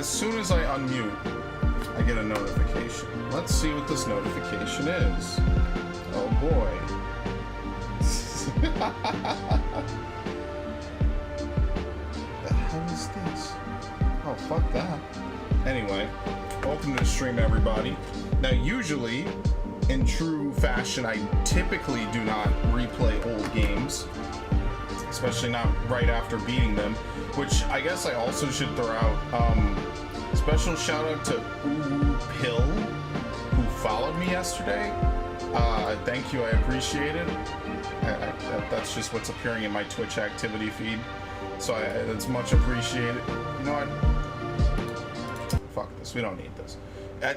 as soon as I unmute, I get a notification. Let's see what this notification is. Oh boy. The hell is this? Oh, fuck that. Anyway, welcome to the stream, everybody. Now, usually, in true fashion, I typically do not replay old games, especially not right after beating them, which I guess I also should throw out. Special shout out to Ooh Pill, who followed me yesterday. Thank you, I appreciate it. That's just what's appearing in my Twitch activity feed, so that's much appreciated. You know what? Fuck this, we don't need this.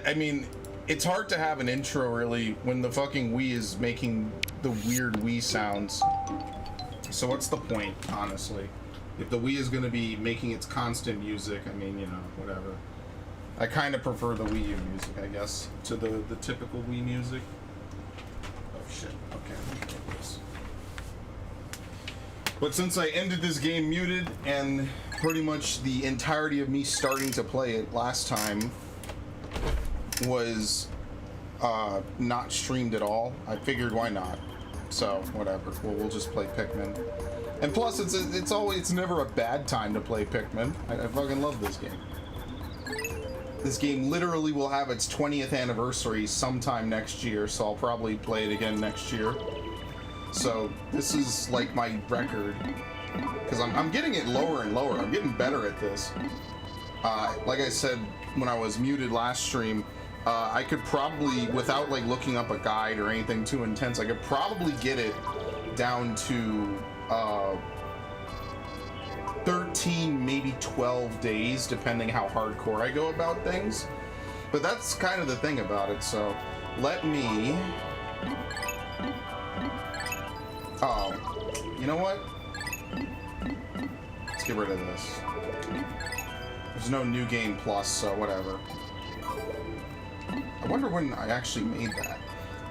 I mean, it's hard to have an intro really when the fucking Wii is making the weird Wii sounds. So what's the point, honestly? If the Wii is going to be making its constant music, I mean, you know, whatever. I kind of prefer the Wii U music, I guess, to the typical Wii music. Oh shit, okay, let me get this. But since I ended this game muted, and pretty much the entirety of me starting to play it last time was not streamed at all, I figured why not. So whatever, we'll just play Pikmin. And plus, it's never a bad time to play Pikmin. I fucking love this game. This game literally will have its 20th anniversary sometime next year, so I'll probably play it again next year. So this is like my record, because I'm getting it lower and lower. I'm getting better at this. Like I said when I was muted last stream, I could probably, without like looking up a guide or anything too intense, I could probably get it down to 13, maybe 12 days, depending how hardcore I go about things. But that's kind of the thing about it, so let me... Oh, you know what? Let's get rid of this. There's no New Game Plus, so whatever. I wonder when I actually made that.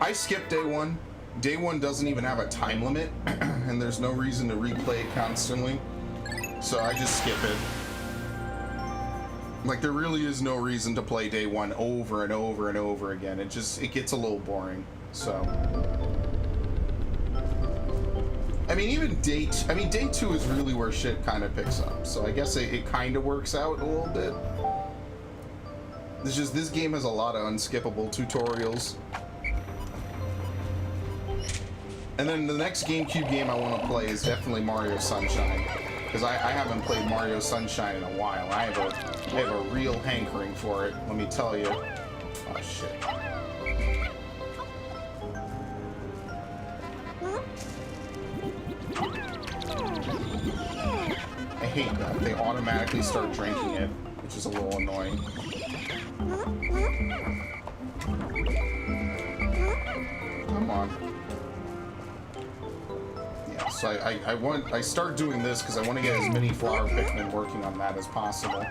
I skipped day one. Day one doesn't even have a time limit, and there's no reason to replay it constantly. So I just skip it. Like, there really is no reason to play day one over and over and over again. It gets a little boring, so. I mean, even day two is really where shit kind of picks up. So I guess it kind of works out a little bit. It's just, this game has a lot of unskippable tutorials. And then the next GameCube game I want to play is definitely Mario Sunshine. Because I haven't played Mario Sunshine in a while. I have a real hankering for it, let me tell you. Oh shit. I hate that. They automatically start drinking it, which is a little annoying. Come on. Yeah, so I start doing this because I want to get as many flower Pikmin working on that as possible.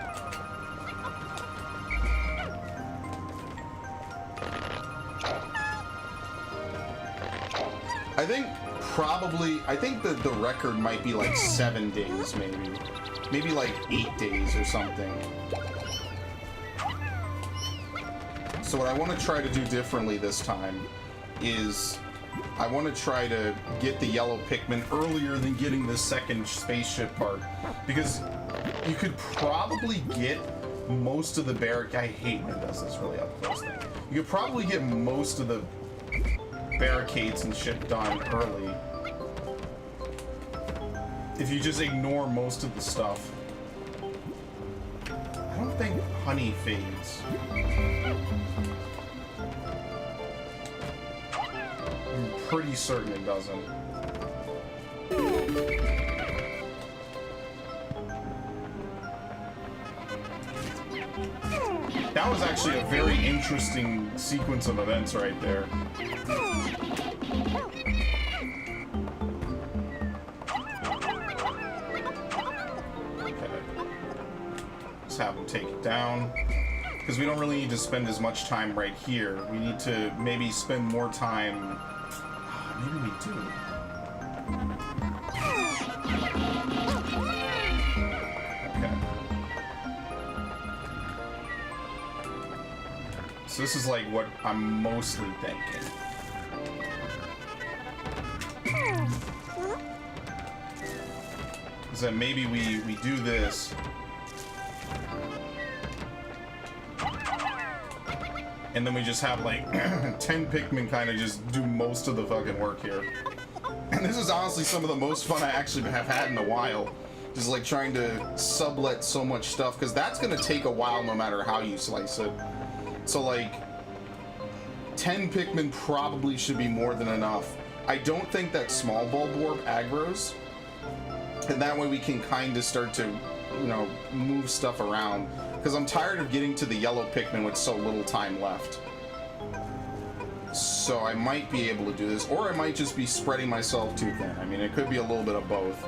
I think that the record might be like 7 days, maybe like 8 days or something. So what I want to try to do differently this time is I want to try to get the yellow Pikmin earlier than getting the second spaceship part, because you could probably get most of the barricade. I hate when it does this really up close thing. You could probably get most of the barricades and shit done early if you just ignore most of the stuff. I don't think honey fades. I'm pretty certain it doesn't. That was actually a very interesting sequence of events right there. Have them take it down, because we don't really need to spend as much time right here. We need to maybe spend more time. Maybe we do. Okay. So this is like what I'm mostly thinking. Is that maybe we do this. And then we just have like 10 Pikmin kind of just do most of the fucking work here. And this is honestly some of the most fun I actually have had in a while. Just like trying to sublet so much stuff, because that's gonna take a while no matter how you slice it. So like 10 Pikmin probably should be more than enough. I don't think that small Bulborb aggros, and that way we can kind of start to, you know, move stuff around. Because I'm tired of getting to the yellow Pikmin with so little time left. So I might be able to do this, or I might just be spreading myself too thin. I mean, it could be a little bit of both.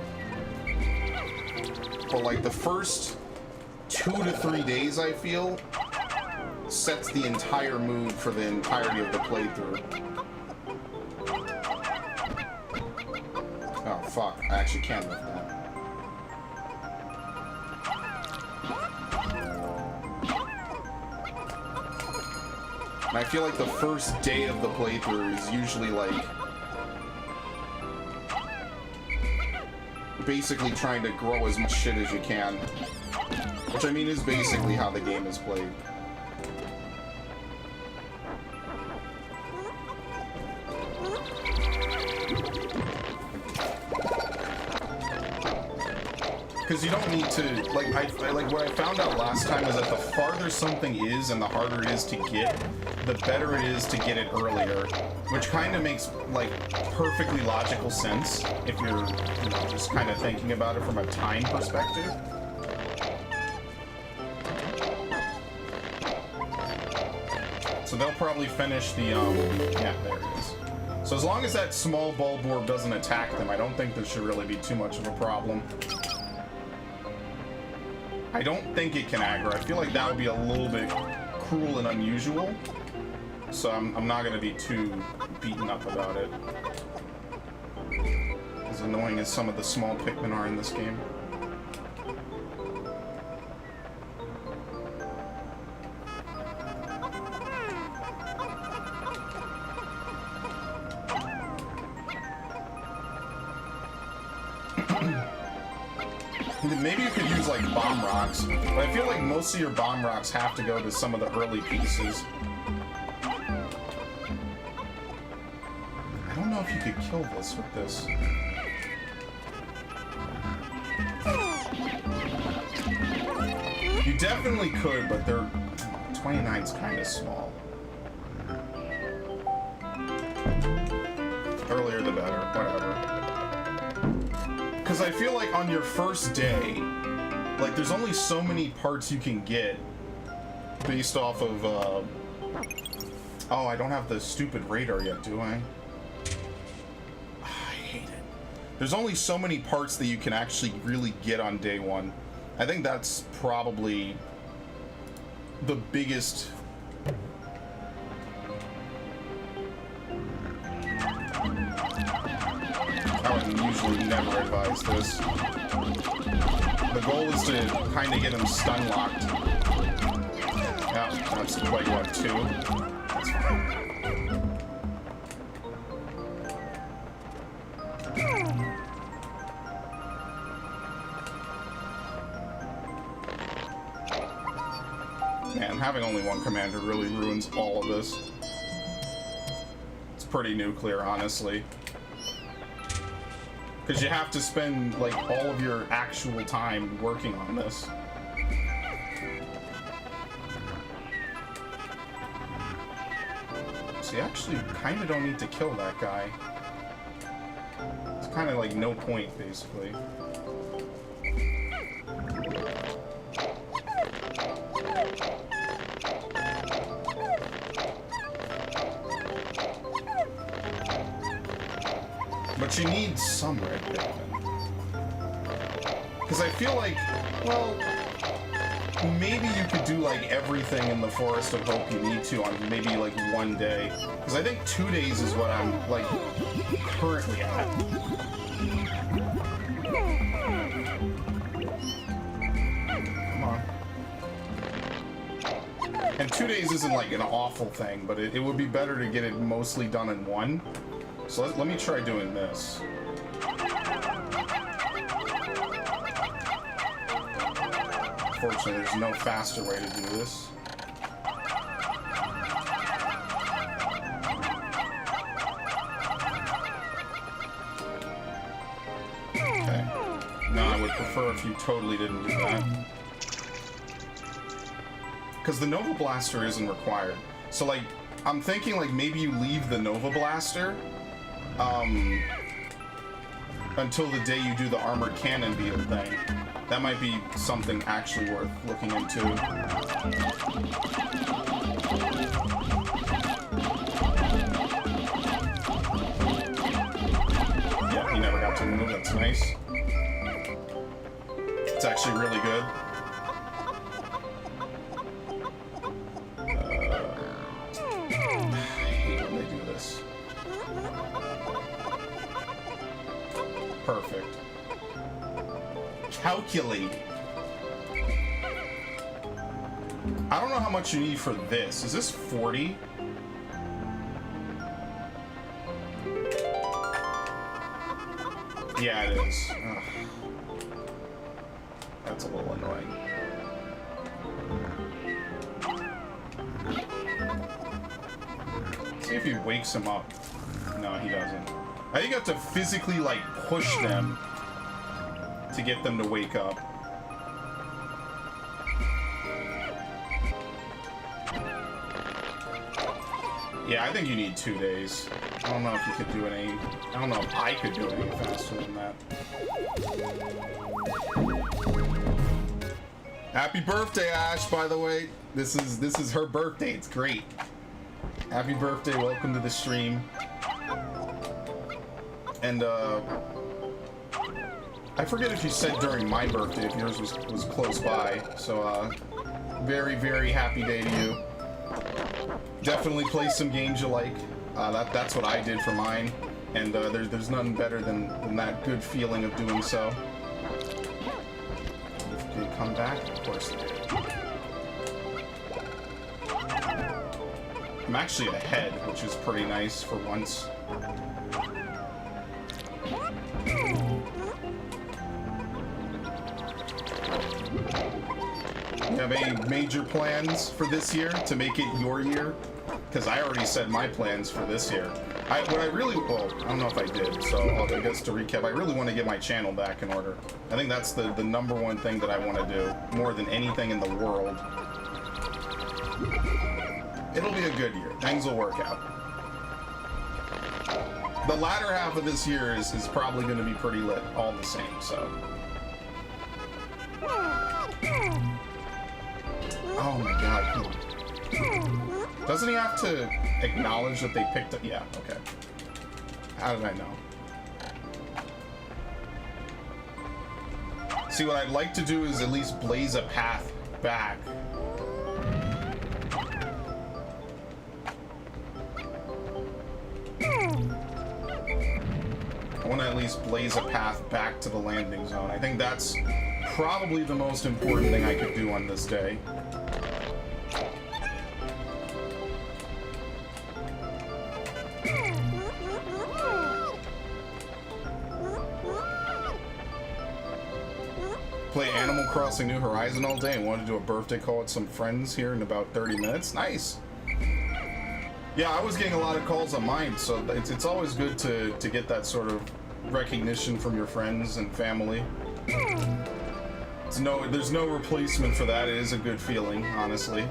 But like the first 2 to 3 days, I feel, sets the entire mood for the entirety of the playthrough. Oh fuck, I actually can't lift that. And I feel like the first day of the playthrough is usually like basically trying to grow as much shit as you can. Which I mean is basically how the game is played. Because you don't need to, like, like what I found out last time is that the farther something is and the harder it is to get, the better it is to get it earlier, which kind of makes, like, perfectly logical sense if you're, you know, just kind of thinking about it from a time perspective. So they'll probably finish the, yeah, there it is. So as long as that small Bulborb doesn't attack them, I don't think there should really be too much of a problem. I don't think it can aggro. I feel like that would be a little bit cruel and unusual. So I'm not going to be too beaten up about it. As annoying as some of the small Pikmin are in this game. Maybe you could use like bomb rocks, but I feel like most of your bomb rocks have to go to some of the early pieces. I don't know if you could kill this with this. You definitely could, but they're 29's kind of small. Earlier the better, whatever. Because I feel like on your first day, like there's only so many parts you can get based off of, oh, I don't have the stupid radar yet, do I? I hate it. There's only so many parts that you can actually really get on day one. I think that's probably the biggest... I would usually never advise this. The goal is to kind of get him stun locked. Yeah, that's like what, 2? That's fine. Man, having only one commander really ruins all of this. It's pretty nuclear, honestly. Because you have to spend, like, all of your actual time working on this. So you actually kind of don't need to kill that guy. It's kind of like no point, basically. But you need some red Pikmin. Because I feel like, well, maybe you could do like everything in the Forest of Hope you need to on maybe like one day. Because I think 2 days is what I'm like currently at. Come on. And 2 days isn't like an awful thing, but it would be better to get it mostly done in one. So let me try doing this. Unfortunately, there's no faster way to do this. Okay. No, I would prefer if you totally didn't do that. Because the Nova Blaster isn't required. So, like, I'm thinking, like, maybe you leave the Nova Blaster until the day you do the Armored Cannon Beetle thing. That might be something actually worth looking into. Yeah, he never got to move. That's nice. It's actually really good. Perfect. Calculate. I don't know how much you need for this. Is this 40? Yeah, it is. Ugh. That's a little annoying. See if he wakes him up. No, he doesn't. I think you have to physically, like, push them to get them to wake up. Yeah, I think you need 2 days. I don't know if you could do it any... I don't know if I could do it any faster than that. Happy birthday, Ash, by the way. This is her birthday. It's great. Happy birthday. Welcome to the stream. And, I forget if you said during my birthday, if yours was close by. So, very, very happy day to you. Definitely play some games you like. That's what I did for mine. And, there's nothing better than that good feeling of doing so. Did they come back? Of course they did. I'm actually ahead, which is pretty nice for once. You have any major plans for this year to make it your year? Because I already said my plans for this year. I don't know if I did, so I guess to recap, I really want to get my channel back in order. I think that's the number one thing that I want to do, more than anything in the world. It'll be a good year. Things will work out. The latter half of this year is probably going to be pretty lit, all the same, so... Oh my god, come on. Doesn't he have to acknowledge that they picked up? Yeah, okay. How did I know? See, what I'd like to do is at least blaze a path back. I want to at least blaze a path back to the landing zone. I think that's probably the most important thing I could do on this day. Play Animal Crossing New Horizon all day and want to do a birthday call with some friends here in about 30 minutes. Nice. Yeah, I was getting a lot of calls on mine, so it's always good to get that sort of recognition from your friends and family. There's no replacement for that. It is a good feeling, honestly.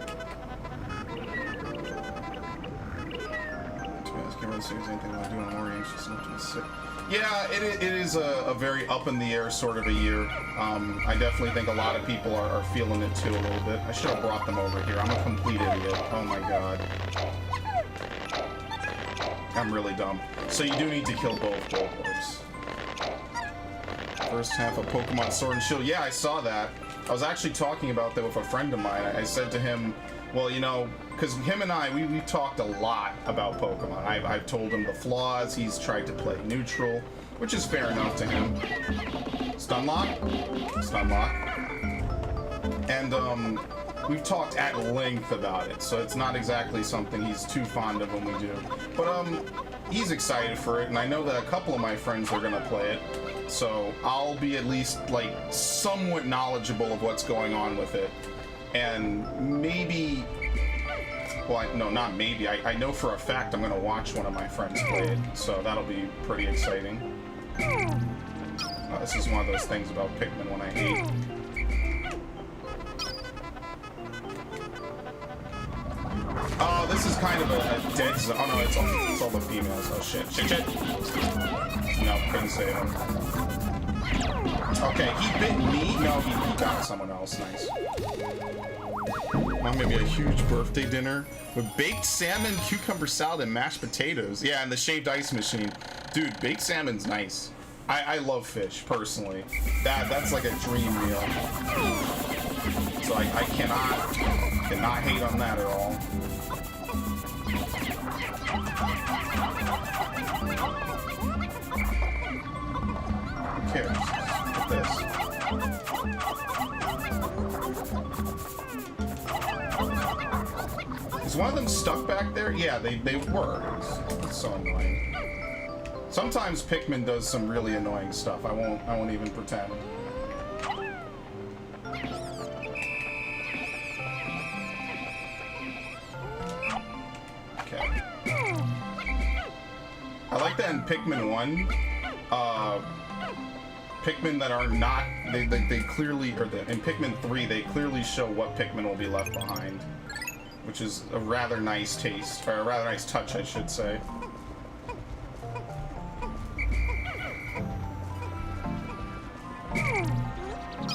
Yeah, it is a very up in the air sort of a year. I definitely think a lot of people are feeling it too a little bit. I should have brought them over here. I'm a complete idiot. Oh my god. I'm really dumb. So you do need to kill both Bulbos. First half of Pokemon Sword and Shield. Yeah, I saw that. I was actually talking about that with a friend of mine. I said to him, well, you know, because him and I, we talked a lot about Pokemon. I've told him the flaws. He's tried to play neutral, which is fair enough to him. Stunlock? Stunlock. And, we've talked at length about it, so it's not exactly something he's too fond of when we do. But he's excited for it, and I know that a couple of my friends are gonna play it, so I'll be at least like somewhat knowledgeable of what's going on with it, and maybe. Well, no, not maybe. I know for a fact I'm gonna watch one of my friends play it, so that'll be pretty exciting. This is one of those things about Pikmin one I hate. Oh, this is kind of a dead zone. Oh no, it's all the females. Oh shit, shit, shit. No, couldn't save him. Okay, he bit me? No, he got someone else. Nice. Maybe a huge birthday dinner with baked salmon, cucumber salad, and mashed potatoes. Yeah, and the shaved ice machine. Dude, baked salmon's nice. I love fish, personally. That's like a dream meal. So I cannot hate on that at all. Who cares? Look at this. Is one of them stuck back there? Yeah, they were. It's so annoying. Sometimes Pikmin does some really annoying stuff. I won't even pretend. Okay. I like that in Pikmin 1, Pikmin that are not, they clearly, or in Pikmin 3, they clearly show what Pikmin will be left behind, which is a rather nice taste, or a rather nice touch, I should say.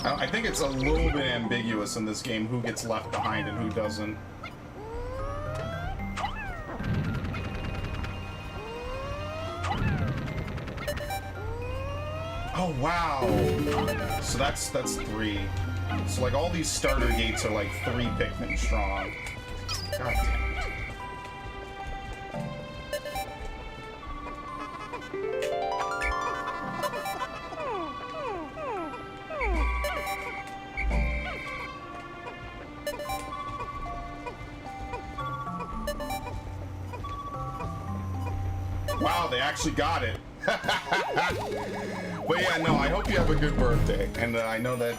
I think it's a little bit ambiguous in this game who gets left behind and who doesn't. Oh wow! So that's 3. So like all these starter gates are like 3 Pikmin strong. God damn it. Wow, they actually got it. But yeah, no, I hope you have a good birthday. And I know that,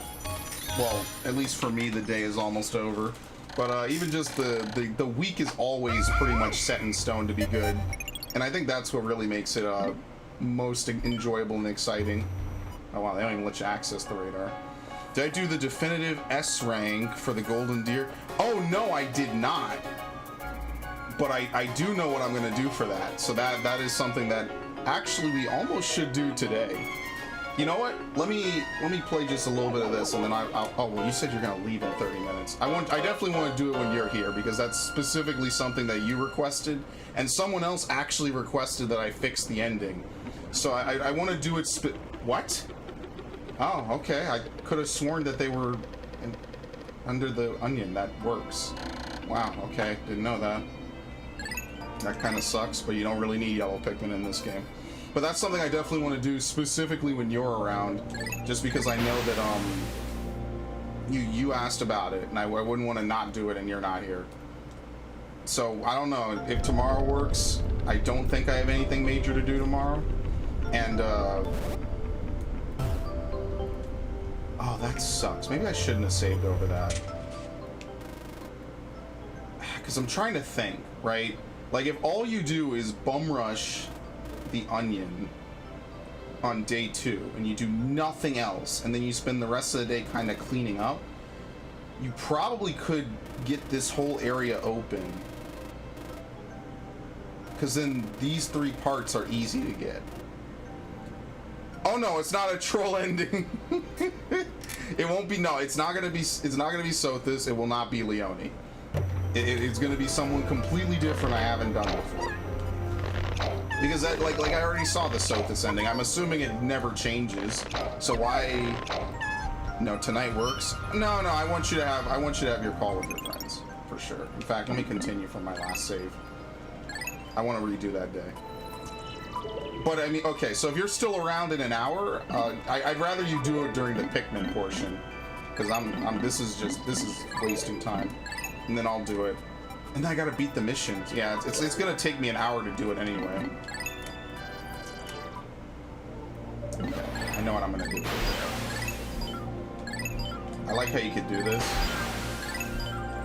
well, at least for me, the day is almost over. But even just the week is always pretty much set in stone to be good. And I think that's what really makes it most enjoyable and exciting. Oh wow, they don't even let you access the radar. Did I do the definitive S rank for the Golden Deer? Oh no, I did not. But I do know what I'm gonna do for that. So that is something that actually we almost should do today. You know what? Let me play just a little bit of this, and then I'll oh well, you said you're gonna leave in 30 minutes. I definitely want to do it when you're here, because that's specifically something that you requested, and someone else actually requested that I fix the ending. So I want to do it. What? Oh, okay. I could have sworn that they were under the onion. That works. Wow. Okay, didn't know that. That kind of sucks, but you don't really need yellow Pikmin in this game. But that's something I definitely want to do specifically when you're around, just because I know that you asked about it, and I wouldn't want to not do it and you're not here. So I don't know if tomorrow works. I don't think I have anything major to do tomorrow, and oh, that sucks. Maybe I shouldn't have saved over that, because I'm trying to think, right? Like, if all you do is bum rush the onion on day 2 and you do nothing else, and then you spend the rest of the day kind of cleaning up, you probably could get this whole area open, because then these 3 parts are easy to get. Oh no, it's not a troll ending. It won't be. No, it's not gonna be Sothis. It will not be Leone. It's gonna be someone completely different I haven't done before. Because that, like I already saw the Sothis ending. I'm assuming it never changes. So why? No, tonight works. No, I want you to have your call with your friends for sure. In fact, let me continue from my last save. I want to redo that day. But I mean, okay. So if you're still around in an hour, I'd rather you do it during the Pikmin portion, because this is wasting time, and then I'll do it. And then I gotta beat the missions. Yeah, it's gonna take me an hour to do it anyway. Okay, I know what I'm gonna do. I like how you could do this.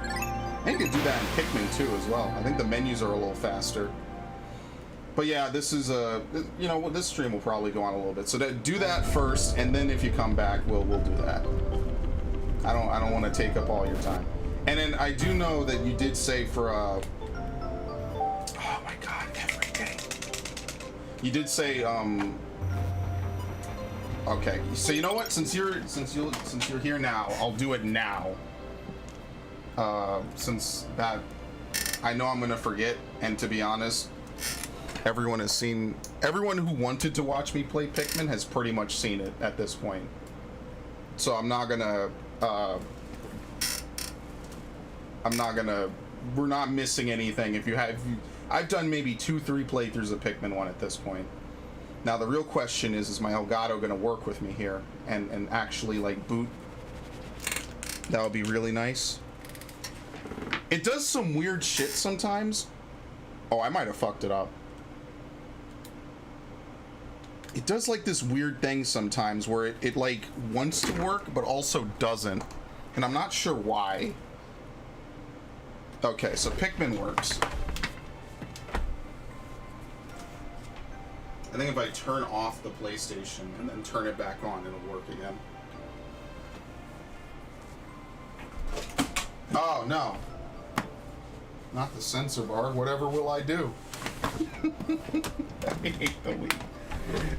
I think you could do that in Pikmin too as well. I think the menus are a little faster. But yeah, this is you know, this stream will probably go on a little bit. So do that first, and then if you come back, we'll do that. I don't want to take up all your time. And then I do know that you did say for oh my god, every day. You did say okay. So you know what? Since you're here now, I'll do it now. Since that I know I'm gonna forget, and to be honest, everyone who wanted to watch me play Pikmin has pretty much seen it at this point. So I'm not gonna we're not missing anything. I've done maybe 2-3 playthroughs of Pikmin 1 at this point. Now the real question is my Elgato gonna work with me here and actually like boot? That would be really nice. It does some weird shit sometimes. Oh, I might have fucked it up. It does like this weird thing sometimes where it like wants to work but also doesn't, and I'm not sure why. Okay, so Pikmin works. I think if I turn off the PlayStation and then turn it back on, it'll work again. Oh no, not the sensor bar. Whatever will I do? I hate the Wii.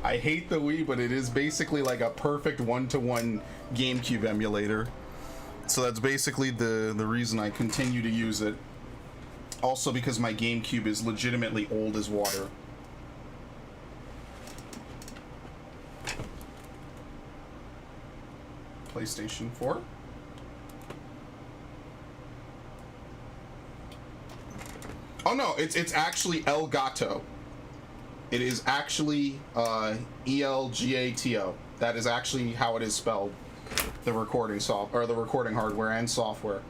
I hate the Wii, but it is basically like a perfect one-to-one GameCube emulator. So that's basically the reason I continue to use it. Also because my GameCube is legitimately old as water. PlayStation 4? Oh no, it's actually Elgato. It is actually ELGATO. That is actually how it is spelled. The recording the recording hardware and software.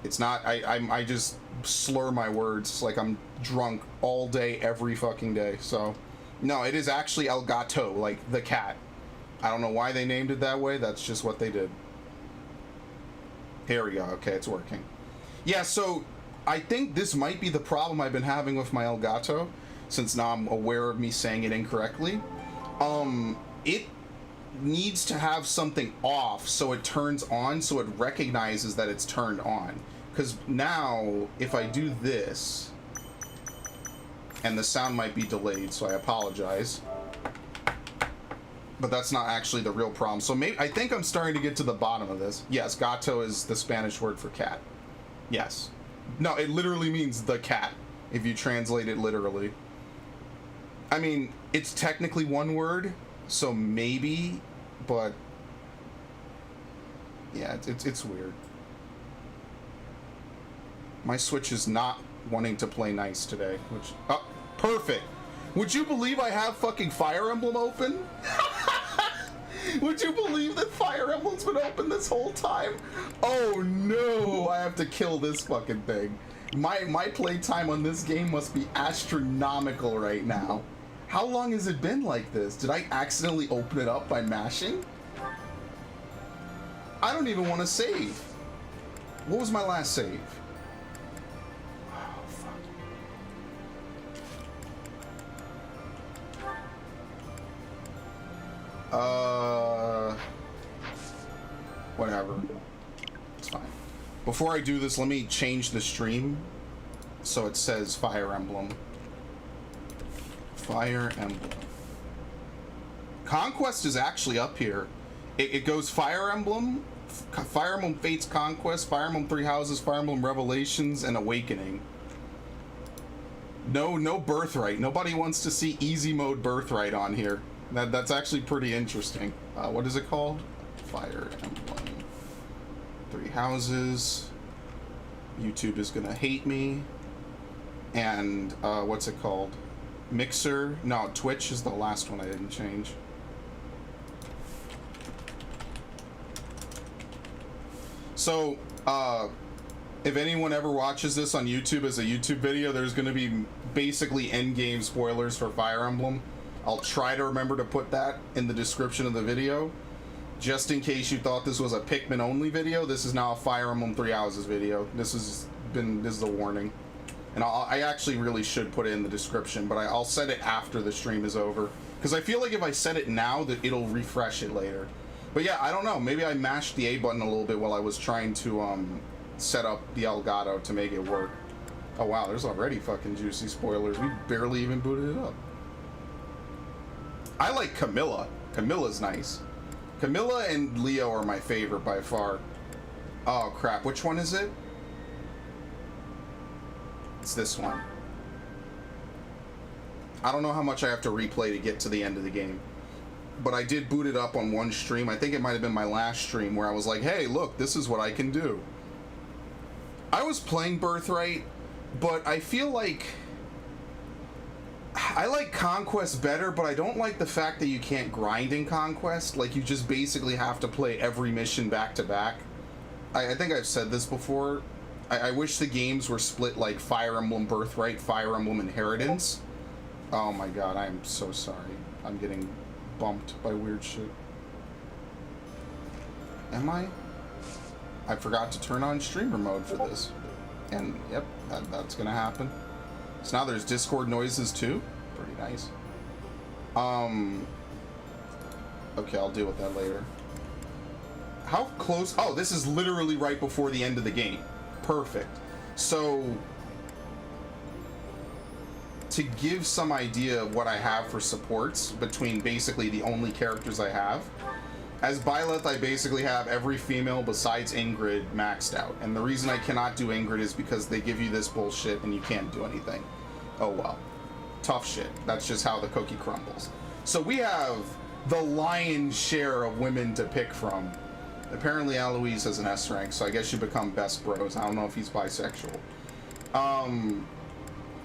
It's not. I just slur my words like I'm drunk all day, every fucking day. So, no, it is actually Elgato, like the cat. I don't know why they named it that way. That's just what they did. Here we go. Okay, it's working. Yeah. So I think this might be the problem I've been having with my Elgato, since now I'm aware of me saying it incorrectly. It needs to have something off so it turns on, so it recognizes that it's turned on. Because now, if I do this, and the sound might be delayed, so I apologize, but that's not actually the real problem. So maybe I think I'm starting to get to the bottom of this. Yes, gato is the Spanish word for cat. Yes. No, it literally means the cat, if you translate it literally. I mean, it's technically one word, so maybe, but yeah, it's weird. My Switch is not wanting to play nice today, which, oh, perfect. Would you believe I have fucking Fire Emblem open? Would you believe that Fire Emblem's been open this whole time? Oh no, I have to kill this fucking thing. My playtime on this game must be astronomical right now. How long has it been like this? Did I accidentally open it up by mashing? I don't even want to save. What was my last save? Oh, fuck. Whatever. It's fine. Before I do this, let me change the stream so it says Fire Emblem. Fire Emblem. Conquest is actually up here. It goes Fire Emblem, Fire Emblem Fates Conquest, Fire Emblem Three Houses, Fire Emblem Revelations, and Awakening. No Birthright. Nobody wants to see easy mode Birthright on here. That's actually pretty interesting. What is it called? Fire Emblem Three Houses. YouTube is gonna hate me. And what's it called? Mixer. No, Twitch is the last one I didn't change. So, if anyone ever watches this on YouTube as a YouTube video, there's going to be basically endgame spoilers for Fire Emblem. I'll try to remember to put that in the description of the video. Just in case you thought this was a Pikmin only video, this is now a Fire Emblem 3 Houses video. This is a warning. And I actually really should put it in the description, but I'll set it after the stream is over. Because I feel like if I set it now, that it'll refresh it later. But yeah, I don't know. Maybe I mashed the A button a little bit while I was trying to set up the Elgato to make it work. Oh wow, there's already fucking juicy spoilers. We barely even booted it up. I like Camilla. Camilla's nice. Camilla and Leo are my favorite by far. Oh crap, which one is it? It's this one. I don't know how much I have to replay to get to the end of the game. But I did boot it up on one stream. I think it might have been my last stream where I was like, hey, look, this is what I can do. I was playing Birthright, but I feel like I like Conquest better, but I don't like the fact that you can't grind in Conquest. Like, you just basically have to play every mission back to back. I think I've said this before. I wish the games were split like Fire Emblem Birthright, Fire Emblem Inheritance. Oh my god, I am so sorry. I'm getting bumped by weird shit. Am I? I forgot to turn on streamer mode for this. And yep, that's gonna happen. So now there's Discord noises too. Pretty nice. Okay, I'll deal with that later. How close? Oh, this is literally right before the end of the game. Perfect. So, to give some idea of what I have for supports between basically the only characters I have, as Byleth, I basically have every female besides Ingrid maxed out. And the reason I cannot do Ingrid is because they give you this bullshit and you can't do anything. Oh well. Tough shit. That's just how the cookie crumbles. So we have the lion's share of women to pick from. Apparently Aloise has an S rank, so I guess you become best bros. I don't know if he's bisexual.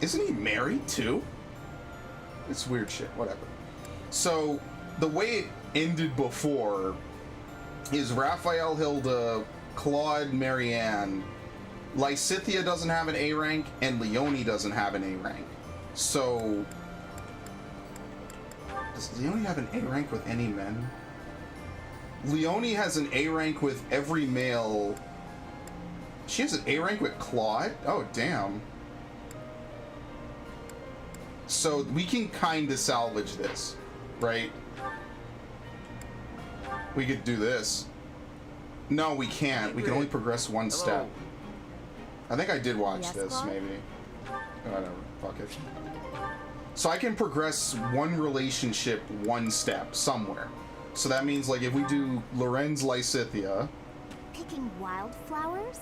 Isn't he married too? It's weird shit, whatever. So, the way it ended before is Raphael, Hilda, Claude, Marianne. Lysithea doesn't have an A rank, and Leonie doesn't have an A rank. So, does Leonie have an A rank with any men? Leonie has an A rank with every male. She has an A rank with Claude? Oh, damn. So we can kind of salvage this, right? We could do this. No, we can't. We can only progress one step. I think I did watch this, maybe. Whatever. Fuck it. So I can progress one relationship one step somewhere. So that means, like, if we do Lorenz Lysithea... Picking wildflowers?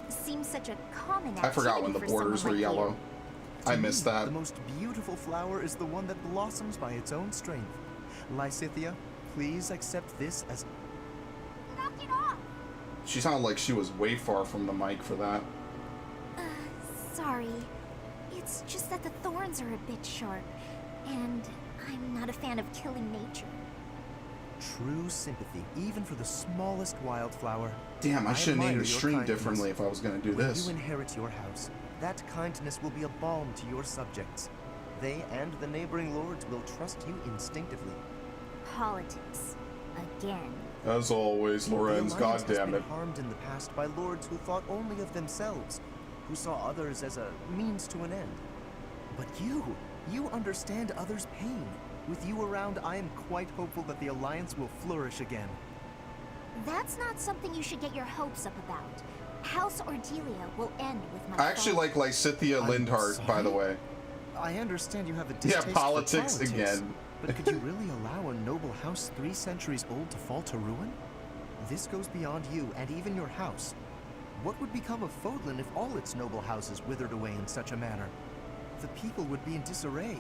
Seems such a common activity. I forgot when the borders were yellow. I missed that. The most beautiful flower is the one that blossoms by its own strength. Lysithea, please accept this as... Knock it off! She sounded like she was way far from the mic for that. Sorry. It's just that the thorns are a bit sharp, and I'm not a fan of killing nature. True sympathy, even for the smallest wildflower. Damn, I should name the stream differently if I was going to do this. When you inherit your house, that kindness will be a balm to your subjects. They and the neighboring lords will trust you instinctively. Politics. Again. As always, Lorenz, goddammit. The alliance has been harmed in the past by lords who thought only of themselves, who saw others as a means to an end. But you understand others' pain. With you around, I am quite hopeful that the Alliance will flourish again. That's not something you should get your hopes up about. House Ordelia will end with my I actually like Lysithea Lindhart, by the way. I understand you have a distaste Yeah, politics for again. But could you really allow a noble house 3 centuries old to fall to ruin? This goes beyond you and even your house. What would become of Fodlan if all its noble houses withered away in such a manner? The people would be in disarray.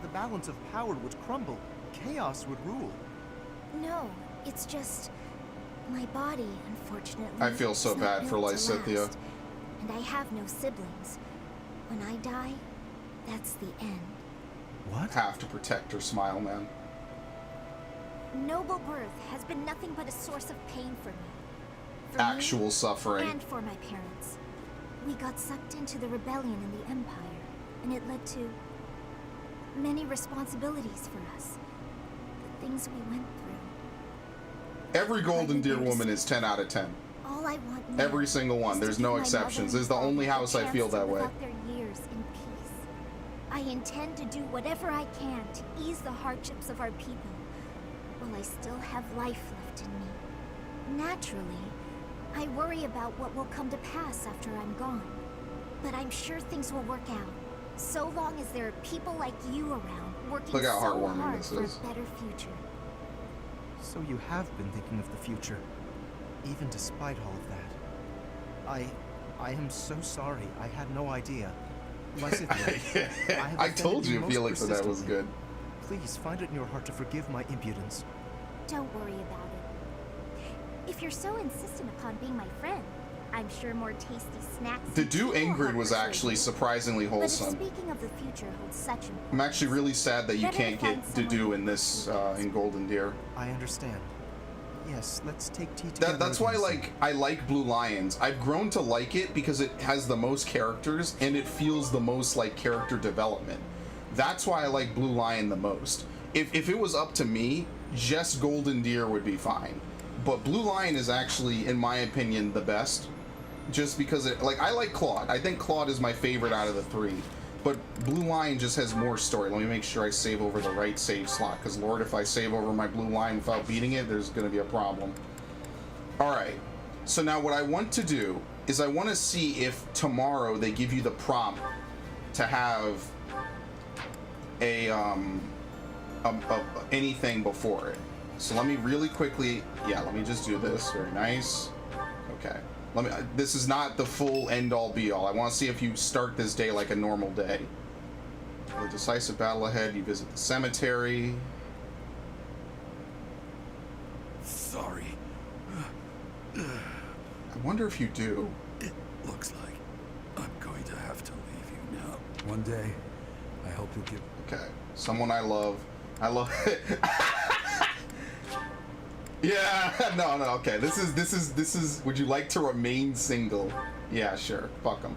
The balance of power would crumble. Chaos would rule. No, it's just... my body, unfortunately... I feel so bad for Lysithea. And I have no siblings. When I die, that's the end. What? Have to protect her smile, man. Noble birth has been nothing but a source of pain for me. For actual me, suffering. and for my parents. We got sucked into the rebellion in the Empire, and it led to many responsibilities for us. The things we went through. Every Golden Deer woman is 10 out of 10. All I want now Every single one. is to There's give no my exceptions. mother This is the and only father house a I feel chance to that live way. out their years in peace. I intend to do whatever I can to ease the hardships of our people, while I still have life left in me. Naturally, I worry about what will come to pass after I'm gone. But I'm sure things will work out, so long as there are people like you around working Look how so heartwarming hard this for is. a better future. So you have been thinking of the future, even despite all of that. I am so sorry. I had no idea. Lysithea, have I told offended you most Felix that that was persistently. good. Please find it in your heart to forgive my impudence. Don't worry about it. If you're so insistent upon being my friend, I'm sure more tasty snacks. The and Do tea will Ingrid help was persuade actually you. surprisingly But if wholesome. speaking of the future holds such importance, I'm actually really sad that you better can't to find get someone Dedue in this in Golden Deer. I understand. Yes, let's take tea together. That's why, again soon. like, I like Blue Lions. I've grown to like it because it has the most characters and it feels the most like character development. That's why I like Blue Lion the most. If it was up to me, just Golden Deer would be fine. But Blue Lion is actually, in my opinion, the best. Just because it, like, I like Claude. I think Claude is my favorite out of the three. But Blue Lion just has more story. Let me make sure I save over the right save slot, because Lord, if I save over my Blue Lion without beating it, there's going to be a problem. Alright, so now what I want to do is I want to see if tomorrow they give you the prompt to have anything before it. So let me really quickly, let me just do this. Very nice. Okay. This is not the full end-all be-all. I want to see if you start this day like a normal day. The decisive battle ahead, you visit the cemetery. Sorry. I wonder if you do. It looks like I'm going to have to leave you now. One day, I hope you'll give... Okay. Someone I love. I love Yeah, no, okay. This is would you like to remain single? Yeah, sure. Fuck them.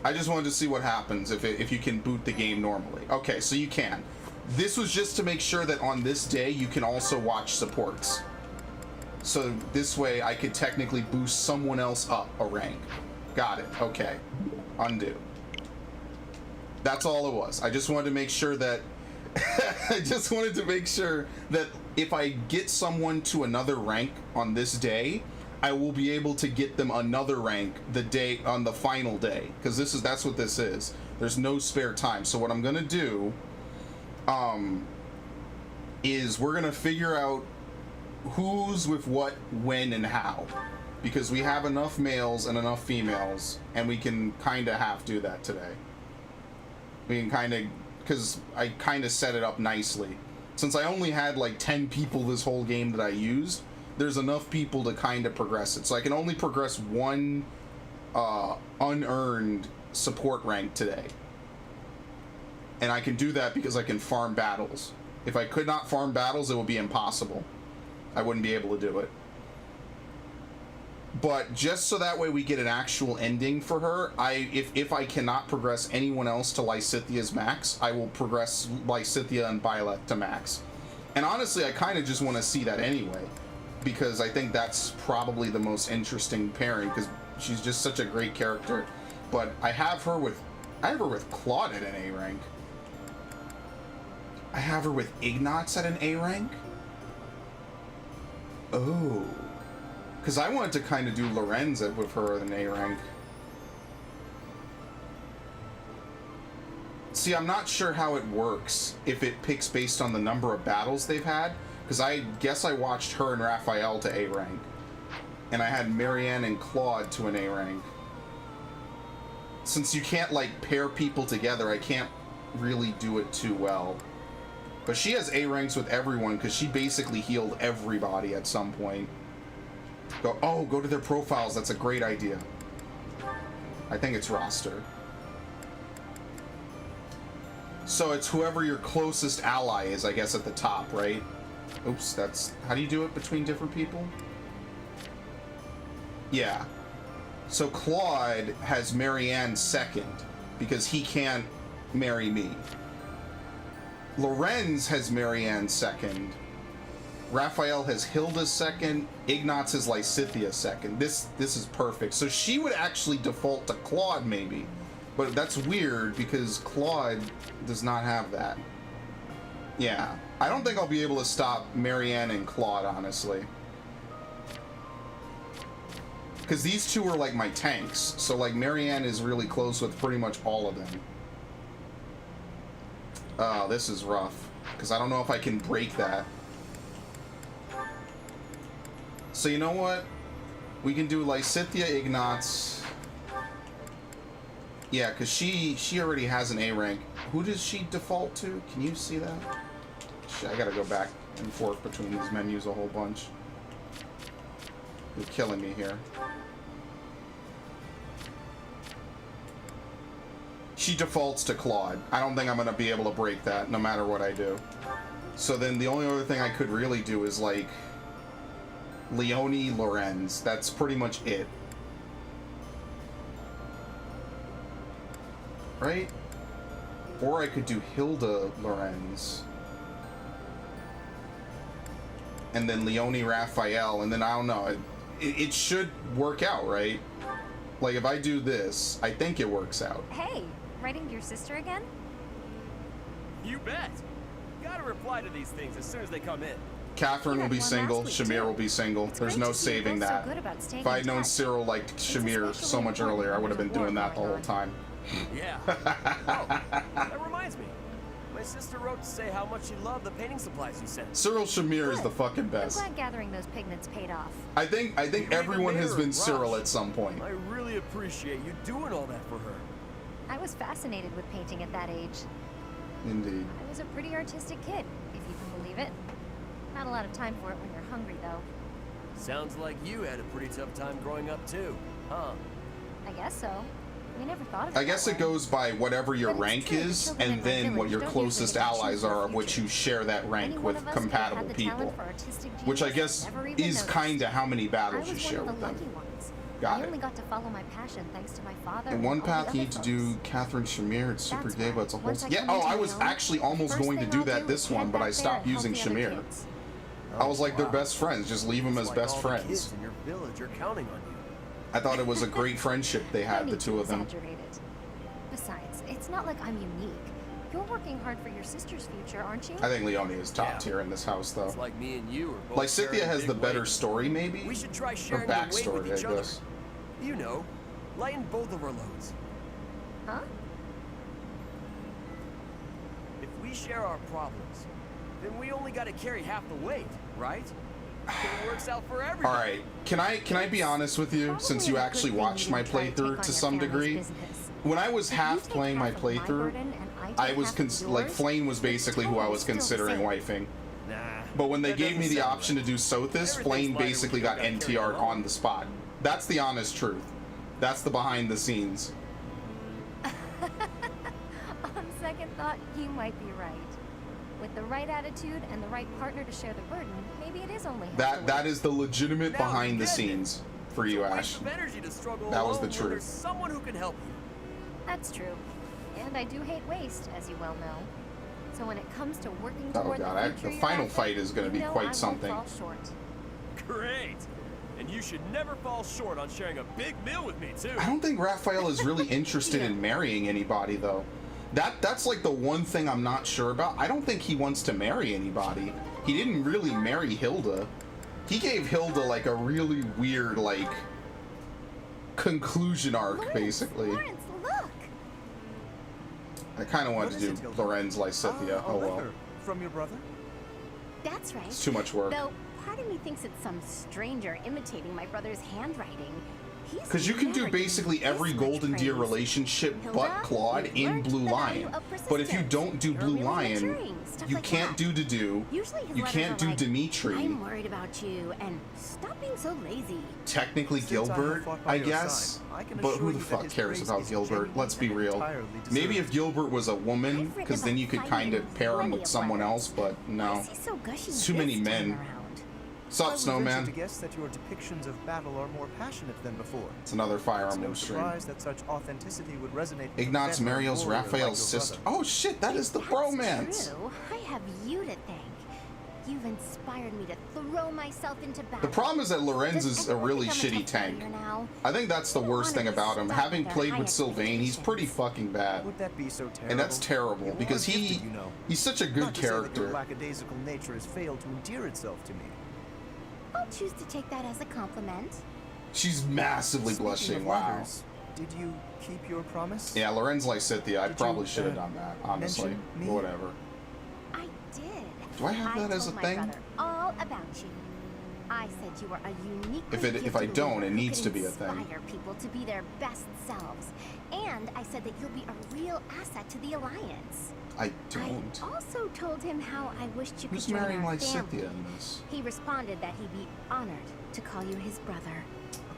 I just wanted to see what happens if you can boot the game normally. Okay, so you can. This was just to make sure that on this day you can also watch supports. So this way I could technically boost someone else up a rank. Got it. Okay. Undo. That's all it was. I just wanted to make sure that I just wanted to make sure that if I get someone to another rank on this day, I will be able to get them another rank the day on the final day, because that's what this is. There's no spare time. So what I'm gonna do is we're gonna figure out who's with what, when, and how, because we have enough males and enough females, and we can kind of half do that today. We can kind of, because I kind of set it up nicely. Since I only had like 10 people this whole game that I used, there's enough people to kind of progress it. So I can only progress one unearned support rank today. And I can do that because I can farm battles. If I could not farm battles, it would be impossible. I wouldn't be able to do it. But just so that way we get an actual ending for her, if I cannot progress anyone else to Lysithia's max, I will progress Lysithia and Byleth to max. And honestly, I kind of just want to see that anyway, because I think that's probably the most interesting pairing, because she's just such a great character. But I have her with Claude at an A rank. I have her with Ignatz at an A rank. Oh. Because I wanted to kind of do Lorenz with her at an A rank. See, I'm not sure how it works, if it picks based on the number of battles they've had. Because I guess I watched her and Raphael to A rank. And I had Marianne and Claude to an A rank. Since you can't, like, pair people together, I can't really do it too well. But she has A ranks with everyone, because she basically healed everybody at some point. Go to their profiles. That's a great idea. I think it's roster. So it's whoever your closest ally is, I guess, at the top, right? Oops, that's... How do you do it between different people? Yeah. So Claude has Marianne second because he can't marry me. Lorenz has Marianne second. Raphael has Hilda second. Ignatz has Lysithea second. This is perfect. So she would actually default to Claude maybe. But that's weird because Claude does not have that. Yeah. I don't think I'll be able to stop Marianne and Claude, honestly. Because these two are like my tanks. So like Marianne is really close with pretty much all of them. Oh, this is rough. Because I don't know if I can break that. So you know what? We can do Lysithea, Ignatz. Yeah, because she already has an A rank. Who does she default to? Can you see that? Shit, I gotta go back and forth between these menus a whole bunch. You're killing me here. She defaults to Claude. I don't think I'm gonna be able to break that no matter what I do. So then the only other thing I could really do is like Leonie, Lorenz. That's pretty much it. Right? Or I could do Hilda, Lorenz. And then Leonie, Raphael, and then I don't know. It should work out, right? Like if I do this, I think it works out. Hey, writing to your sister again? You bet. Gotta reply to these things as soon as they come in. Catherine You will had be one single, last week, Shamir too. will be single. It's There's great no to see you're saving both so that. good about staying If I had in known touch. Cyril liked Shamir especially so much important earlier, I when would have been there's a war doing that the going whole on. time. Yeah. Oh, that reminds me. My sister wrote to say how much she loved the painting supplies you sent. Cyril Shamir is the fucking I'm best. glad gathering those pigments paid off. I think everyone has been Cyril at some point. I really appreciate you doing all that for her. I was fascinated with painting at that age. Indeed. I was a pretty artistic kid, if you can believe it. Not a lot of time for it when you're hungry, though. Sounds like you had a pretty tough time growing up too, huh? I guess so. We never thought of it I guess that it way. goes by whatever your But it's rank true, the is, children in and my then what village your don't closest usually get to allies choose their are, of which future. you share that rank Any one with of us could have compatible had the talent people. for artistic Which I genius guess and never even is noticed. kind of how many I battles you was share one of with the them. lucky ones. Got I it. only got to follow my passion thanks to my father. And one all the path you other need to folks. do Catherine Shamir. It's super That's gay, why, but it's a whole. once I Yeah. come Oh, into I my was own, actually almost first going to thing do I'll that do this is one, head but I back there stopped and help using the other Shamir. kids. I was like, they're wow. best friends. Just leave them as It's like best all the friends. kids in your village are counting on you. I thought it was a great friendship they No had, the need two to of them. exaggerate it. Besides, it's not like I'm unique. You're working hard for your sister's future, aren't you? I think Leonie is top Yeah. tier in this house, though. It's like me and you are both Like Scythia sharing has a the big better weight. story, maybe, We should try or sharing the weight backstory, with each I other. guess. You know, lighten both of our loads. Huh? If we share our problems, then we only got to carry half the weight, right? It works out for everybody. All right, can I be honest with you? Since you Probably a actually good thing watched you my didn't try to take playthrough on to your some family's degree, business. when I was If you half take playing my half of my playthrough, burden and I take was half of like yours, Flame was the basically who I total was is still the considering same. wifing. Nah. But when they that gave me doesn't the sound option right. to do Sothis, Everything's Flame lighter basically when got you got carried NTR'd along. on the spot. That's the honest truth. That's the behind the scenes. On second thought, you might be right. With the right attitude and the right partner to share the burden, maybe it is only half the That weight. is the legitimate Now behind the get it. scenes for you, It's a Ash. waste of energy to struggle That was the alone when there's truth. someone who can help you. That's true. And I do hate waste, as you well know. So when it comes to working Oh toward god, the future the you're final after, fight is going to you be know I quite won't something. fall short. Great. And you should never fall short on sharing a big meal with me, too. I don't think Raphael is really interested in marrying anybody, though. That's like the one thing I'm not sure about. I don't think he wants to marry anybody. He didn't really marry Hilda. He gave Hilda like a really weird like conclusion arc, Lawrence, basically. Lawrence, look! I kind of wanted What to is do it, Hilda? Lorenz Lysithea. A Oh well, letter from your brother? That's right. it's too much work. Though part of me thinks it's some stranger imitating my brother's handwriting. He's Because you can do never basically given every this much Golden Deer praise. relationship Hilda, but Claude you in learned Blue the value Lion. of But if you persistence. don't do You're Blue really Lion, maturing, stuff you like can't that. do Dedue. Usually his You letters can't are do like, Dimitri. I'm worried about you, and stop being so lazy. Since Technically I have Gilbert, fought by I your guess. side, I can But assure who the you that fuck his cares praise about is Gilbert? genuine Let's be and real. entirely Maybe if deserved. Gilbert was a woman, I've written because then about you could fighting kind of and pair him plenty with of someone letters. else, but Why no. is he so gushy It's too many this time men. around? Sup, I would venture Snowman? to guess that your depictions of battle are more passionate than before. It's another Fire It's Emblem no stream. surprise that such authenticity would resonate with a Ignatz, veteran Mariel's, warrior like Raphael's your sister. brother. Oh shit, that is the That's bromance. true. I have you to thank. You've inspired me to throw myself into battle. The problem is that Lorenz Does is a everyone really think I'm a shitty tough tank. warrior now? I think that's the I don't worst wanna thing be about him. stuck Having with played high with Sylvain, he's pretty expectations. fucking bad. Would that be so terrible? And that's terrible You because are he gifted, you know. he's such a good Not to say that your character. lackadaisical nature has failed to endear itself to me. I'll choose to take that as a compliment. She's massively Speaking blushing. of Wow. lovers, did you keep your promise? Yeah, Lorenz Lysithea. I Did probably you, should have done that, honestly. mention me? But whatever. I did. Do I have that as told a my thing? brother all about you. I said you were a unique. If I don't, it needs to be a thing. Inspire people to be their best selves, and I said that you'll be a real asset to the alliance. I don't. I also told him how I wished you Who's could join marrying our Lysithea family. in this? He responded that he'd be honored to call you his brother.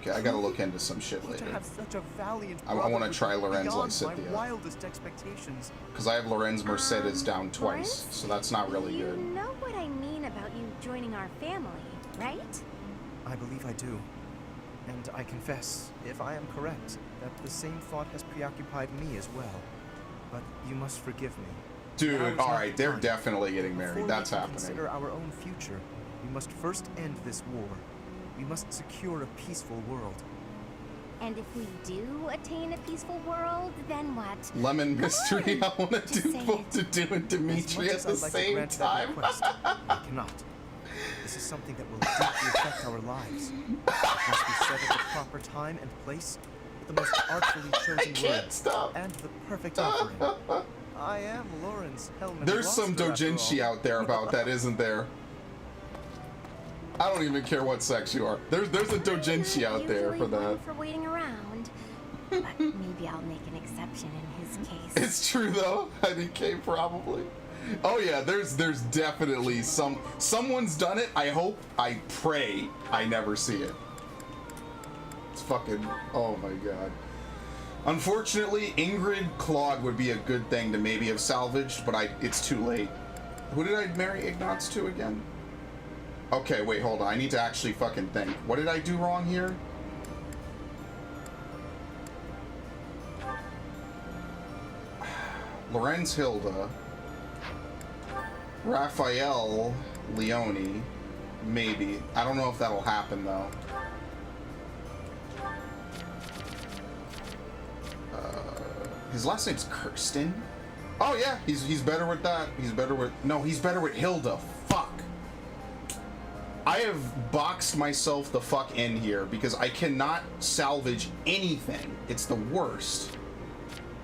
Okay, I gotta look into some shit To later. have such a valiant I brother wanna would try be Lorenz beyond Lysithea. my wildest expectations. Because I have Lorenz Mercedes down Lawrence? twice, so that's not really You good. know what I mean about you joining our family, right? I believe I do. And I confess, if I am correct, that the same thought has preoccupied me as well. But you must forgive me. Now Dude, is not alright, the they're time. definitely getting Before married. we That's can happening. consider our own future, we must first end this war. We must secure a peaceful world. And if we do attain a peaceful world, then what? Lemon Mystery, I wanna Just do say both to do and Dimitri at as the I'd like to same grant that time. request, I cannot. This is something that will deeply affect our lives. It must be said at the proper time and place, with the most artfully chosen Can't words stop. and the perfect offering. I am Lawrence Hellman. There's some Gloucester, after doujinshi all. out there about that, isn't there? I don't even care what sex you are. There's a doujinshi out there for Usually one that. for waiting around. But maybe I'll make an exception in his case. It's true though. IDK probably. Oh yeah, there's definitely someone's done it. I pray I never see it. It's fucking, oh my god. Unfortunately, Ingrid Claude would be a good thing to maybe have salvaged, but it's too late. Who did I marry Ignatz to again? Okay, wait, hold on. I need to actually fucking think. What did I do wrong here? Lorenz Hilda, Raphael Leone, maybe. I don't know if that'll happen though. His last name's Kirsten. Oh yeah, he's better with that. He's better with Hilda. Fuck. I have boxed myself the fuck in here because I cannot salvage anything. It's the worst.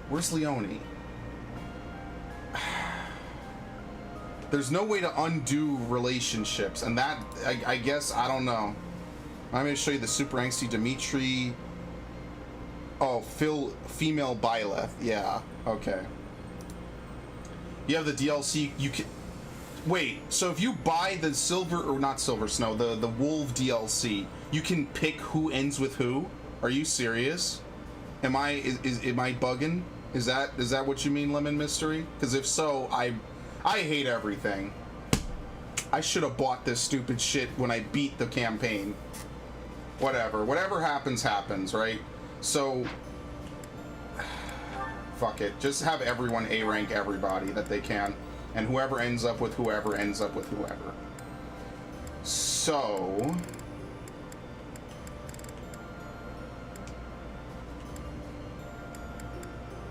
Where's Leone? There's no way to undo relationships, and that, I guess, I don't know. I'm going to show you the super angsty Dimitri. Oh, female Byleth. Yeah, okay. You have the DLC, you can... Wait, so if you buy the Silver, or not Silver Snow, the Wolf DLC, you can pick who ends with who? Are you serious? Am I bugging? Is that what you mean, Lemon Mystery? Because if so, I hate everything. I should have bought this stupid shit when I beat the campaign. Whatever happens, right? So, fuck it. Just have everyone A-rank everybody that they can. And whoever ends up with whoever ends up with whoever. So...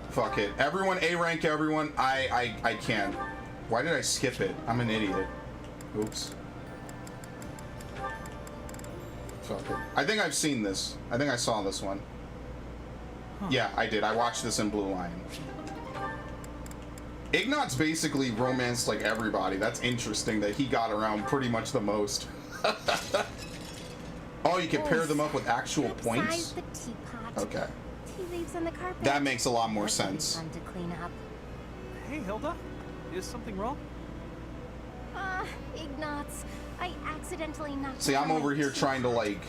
Fuck it. Everyone A-rank everyone. I can't. Why did I skip it? I'm an idiot. Oops. Fuck it. I think I've seen this. I think I saw this one. Yeah, I did. I watched this in Blue Lion. Ignatz basically romanced like everybody. That's interesting that he got around pretty much the most. Oh, you can pair them up with actual points? Size the teapot. Okay. Tea leaves on the carpet. That makes a lot more That'd be sense. fun to clean up. Hey, Hilda. Is something wrong? Ignatz, I accidentally knocked See, I'm down over my here tea. trying to like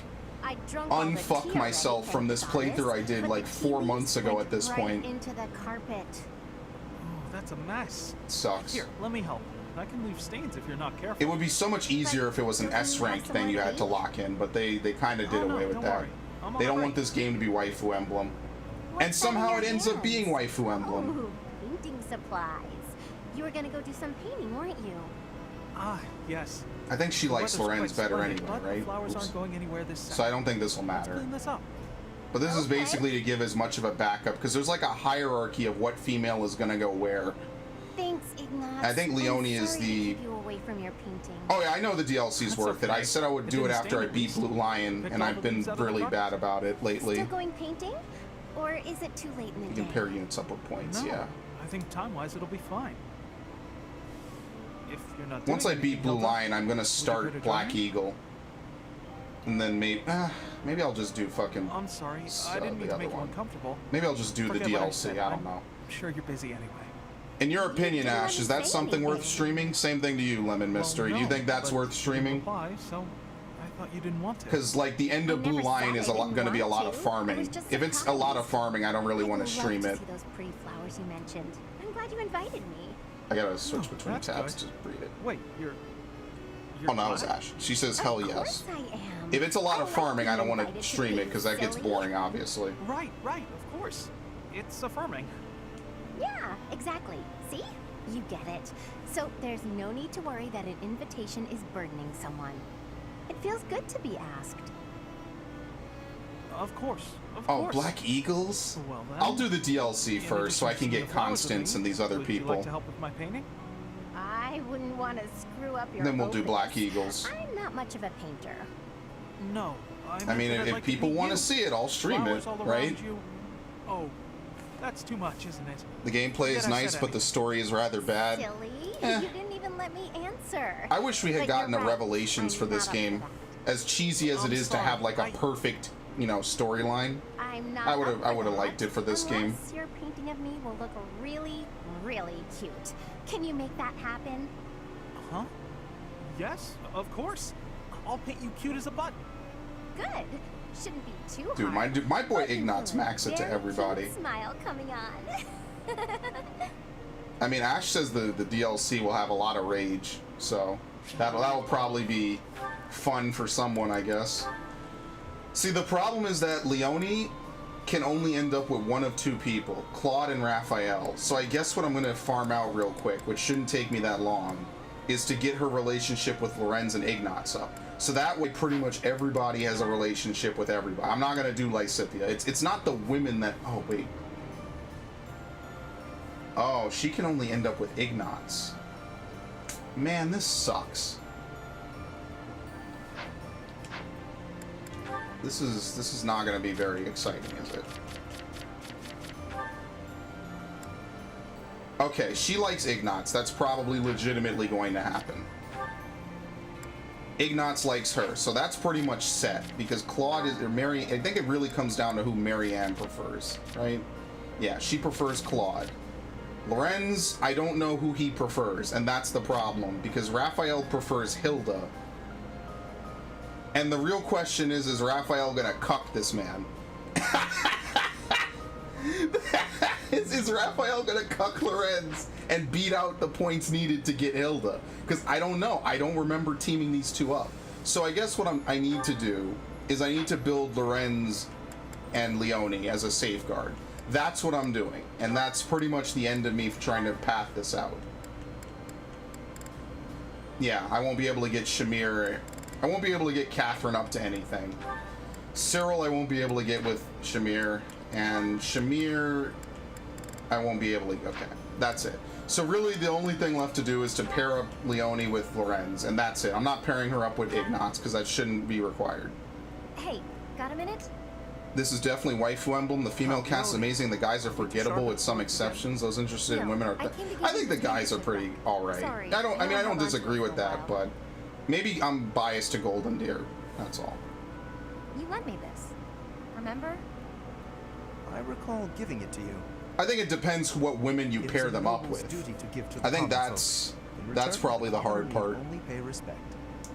I drunk all the unfuck tea myself already, from this thank playthrough I goddess, did but like the tea 4 leaves months ago went at this right point. into the carpet. Oh, that's a mess. Sucks. Here, let me help. I can leave stains if you're not careful. It would be so much easier if it was an S rank thing you had to lock in, but they kind of did away with don't that. worry. I'm They don't alright. want this game to be waifu emblem. What's And that somehow in it your ends up hands? being waifu emblem. Ooh, painting supplies. You were gonna go do some painting, weren't you? Ah, yes. I think she The likes weather's Lorenz quite better splendid, anyway, but the right? flowers Oops. aren't going anywhere this So I second. don't think this will Let's matter. clean this up. But this is Okay. basically to give as much of a backup, because there's like a hierarchy of what female is going to go where. Thanks, Ignaz. I think Leone I'm is sorry to the- keep you away from your painting. Oh yeah, I know the DLC's That's worth it. I okay. said I would It do it didn't after stain I at beat least. Blue Lion, Picked and all I've the been leaves out of the really box. bad about it lately. Still going painting? Or is it too late in the You day? can pair units up with points, No, yeah. I think time-wise it'll be fine. If you're not doing Once I beat anything, Blue Hilda, Lion, I'm gonna care to start join Black me? Eagle. And then maybe I'll just do fucking... I'm sorry. So, I didn't mean the to make other you one. uncomfortable. Maybe I'll just do the Forget what I DLC, said. I don't know. I'm sure you're busy anyway. In your You opinion, didn't Ash, even is that say something worth anything. streaming? Same thing to you, Lemon Mister. Well, You no, think that's but worth you didn't streaming? reply, so I thought you didn't want to. Because like the end of I Blue never Lion said is I going to didn't be a lot want of to. I farming. was just If it's a lot of surprised. farming, I don't really I'd want to love stream to it. see those pretty flowers you mentioned. I'm glad you invited me. I gotta switch Oh, between that's tabs good. to read it. Wait, you're Oh no, that was what? Ash. She says hell Of yes. course I am. If it's a lot I of like farming, I being don't want invited to to stream it things, because that gets silly. boring, obviously. Right, of course. It's affirming. Yeah, exactly. See? You get it. So there's no need to worry that an invitation is burdening someone. It feels good to be asked. Of course. Oh, Black Eagles? Well, then, I'll do the DLC in first so I can addition to get the flowers Constance and these other would you people. like to help with my painting? I wouldn't want to screw up your Then we'll do openness. Black Eagles. I'm not much of a painter. No. I mean, if people want to see it, I'll stream it, Flowers all right? around you. Oh, that's too much, isn't it? The gameplay is Forget I nice, said but the story is rather bad. Silly. Eh. You didn't even let me answer. I wish we had But gotten you're a right. Revelations I'm for this not up for game. that. As cheesy as it I'm is to have sorry, like a I- perfect, storyline. I'm not I would've- up for I would've that, liked it for this game. unless your painting of me will look really, really cute. Can you make that happen? Huh? Yes, of course. I'll paint you cute as a button. Good. Shouldn't be too Dude, hard. my boy Looking Ignatz for a max it to very everybody. cute smile coming on. I mean, Ash says the DLC will have a lot of rage, so that'll probably be fun for someone, I guess. See, the problem is that Leone can only end up with one of two people, Claude and Raphael. So I guess what I'm going to farm out real quick, which shouldn't take me that long, is to get her relationship with Lorenz and Ignatz up. So that way pretty much everybody has a relationship with everybody. I'm not going to do Lysithea. It's not the women that... Oh, wait. Oh, she can only end up with Ignatz. Man, this sucks. This is not going to be very exciting, is it? Okay, she likes Ignatz. That's probably legitimately going to happen. Ignatz likes her, so that's pretty much set because Claude is or Mary. I think it really comes down to who Marianne prefers, right? Yeah, she prefers Claude. Lorenz, I don't know who he prefers, and that's the problem because Raphael prefers Hilda. And the real question is Raphael gonna cuck this man? Is Raphael gonna cuck Lorenz and beat out the points needed to get Hilda? Because I don't know. I don't remember teaming these two up. So I guess what I need to do is I need to build Lorenz and Leone as a safeguard. That's what I'm doing. And that's pretty much the end of me trying to path this out. Yeah, I won't be able to get Shamir. I won't be able to get Catherine up to anything. Cyril I won't be able to get with Shamir. And Shamir I won't be able to... Okay, that's it. So really the only thing left to do is to pair up Leone with Lorenz. And that's it. I'm not pairing her up with Ignatz because that shouldn't be required. Hey, got a minute? This is definitely waifu emblem. The female cast is amazing. The guys are forgettable with some exceptions. Those interested in No, women are... I came to give I you think the the guys are leadership pretty back. alright. Sorry, I don't I disagree held on with to it that, for a but maybe I'm biased to Golden Deer. That's all. You lent me this. Remember? I recall giving it to you. I think it depends what women you It is pair a them up noble's with. duty to give to the I think common that's folk. In that's return, probably the hard you part. only pay respect.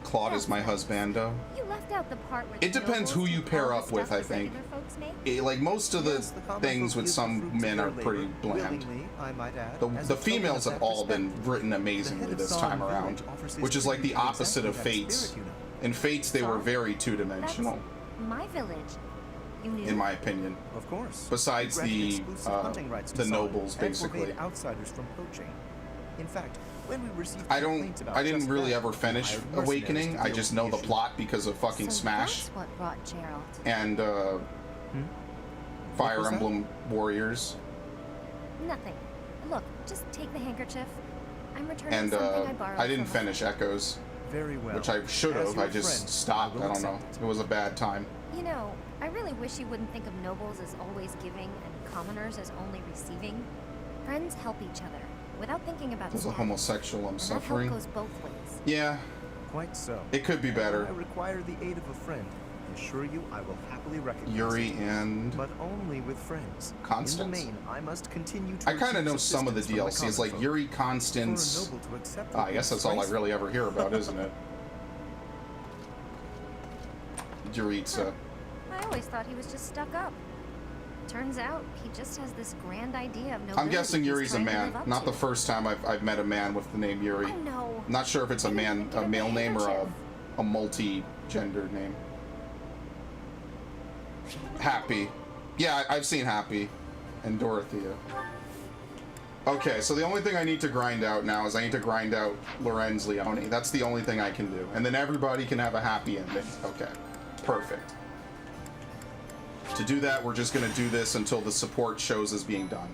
Claude is my husbando. You left out the part where It the depends nobles who you do pair all up the with, stuff I the think. regular folks make? Like most of the Yes, common things folk with use the some fruits of men their are pretty labor, bland. willingly, I might add, The as the a token females of have that all been respect. written The amazingly head of this Sodom time around, Village offers his which is like the tribute to opposite of exactly that Fates. spirit, you know. In Fates, they were So? very two-dimensional, My village. You knew? in my opinion. Of course. Besides We granted the, exclusive hunting rights to the Sodom nobles, and basically. forbade outsiders from poaching. In fact, when we received I complaints about didn't just really that, ever we finish hired mercenaries Awakening. to I deal just with know the issue. plot because of fucking So Smash that's what brought Gerald. and Fire was that? Emblem Warriors. Nothing. Look, just take the handkerchief. I'm returning And something I borrowed I didn't from a finish friend. Echoes, Very well. which I should As have. your I just friend, stopped. will I don't know. accept It was a bad time. You know, I really wish you wouldn't think of nobles as always giving and commoners as only receiving. Friends help each other without thinking about As a status. homosexual, I'm And that suffering. help goes both ways. Yeah, Quite so. it could be better. I require the aid of a friend. I assure you, I will happily recognize Yuri it. and But only with friends. Constance? In the main, I must continue to I kind of receive know some of the assistance from DLCs, common like folk. Yuri, For a Constance. noble to accept I guess that's all I disgrace- really ever hear about, isn't it? Yuritsa. I always thought he was just stuck up. Turns out, he just has this grand idea of nobility. I'm guessing he's Yuri's a trying to man. live up Not to. the first time I've met a man with the name Yuri. Oh no. I'm not sure if it's a I didn't man, even get a him male the name or handkerchief. a multi-gendered name. Happy. Yeah, I've seen Happy and Dorothea. Okay, so the only thing I need to grind out now is I need to grind out Lorenz Leone. That's the only thing I can do. And then everybody can have a happy ending. Okay, perfect. To do that, we're just going to do this until the support shows as being done.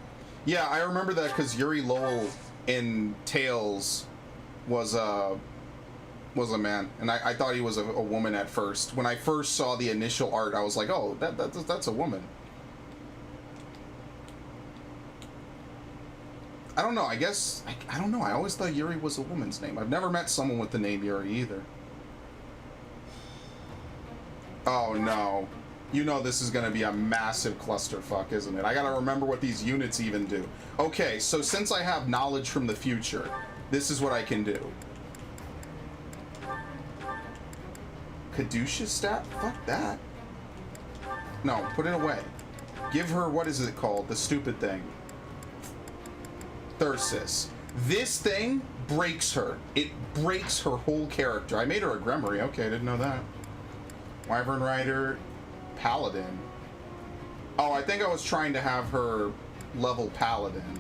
Yeah, I remember that because Yuri Lowell in Tales was a man, and I thought he was a woman at first. When I first saw the initial art, I was like, oh, that's a woman. I don't know, I guess, I don't know, I always thought Yuri was a woman's name. I've never met someone with the name Yuri either. Oh no. You know this is gonna be a massive clusterfuck, isn't it? I gotta remember what these units even do. Okay, so since I have knowledge from the future, this is what I can do. Caduceus stat? Fuck that. No, put it away. Give her, what is it called? The stupid thing. Thyrsis. This thing breaks her. It breaks her whole character. I made her a Gremory. Okay, I didn't know that. Wyvern Rider, Paladin. Oh, I think I was trying to have her level Paladin.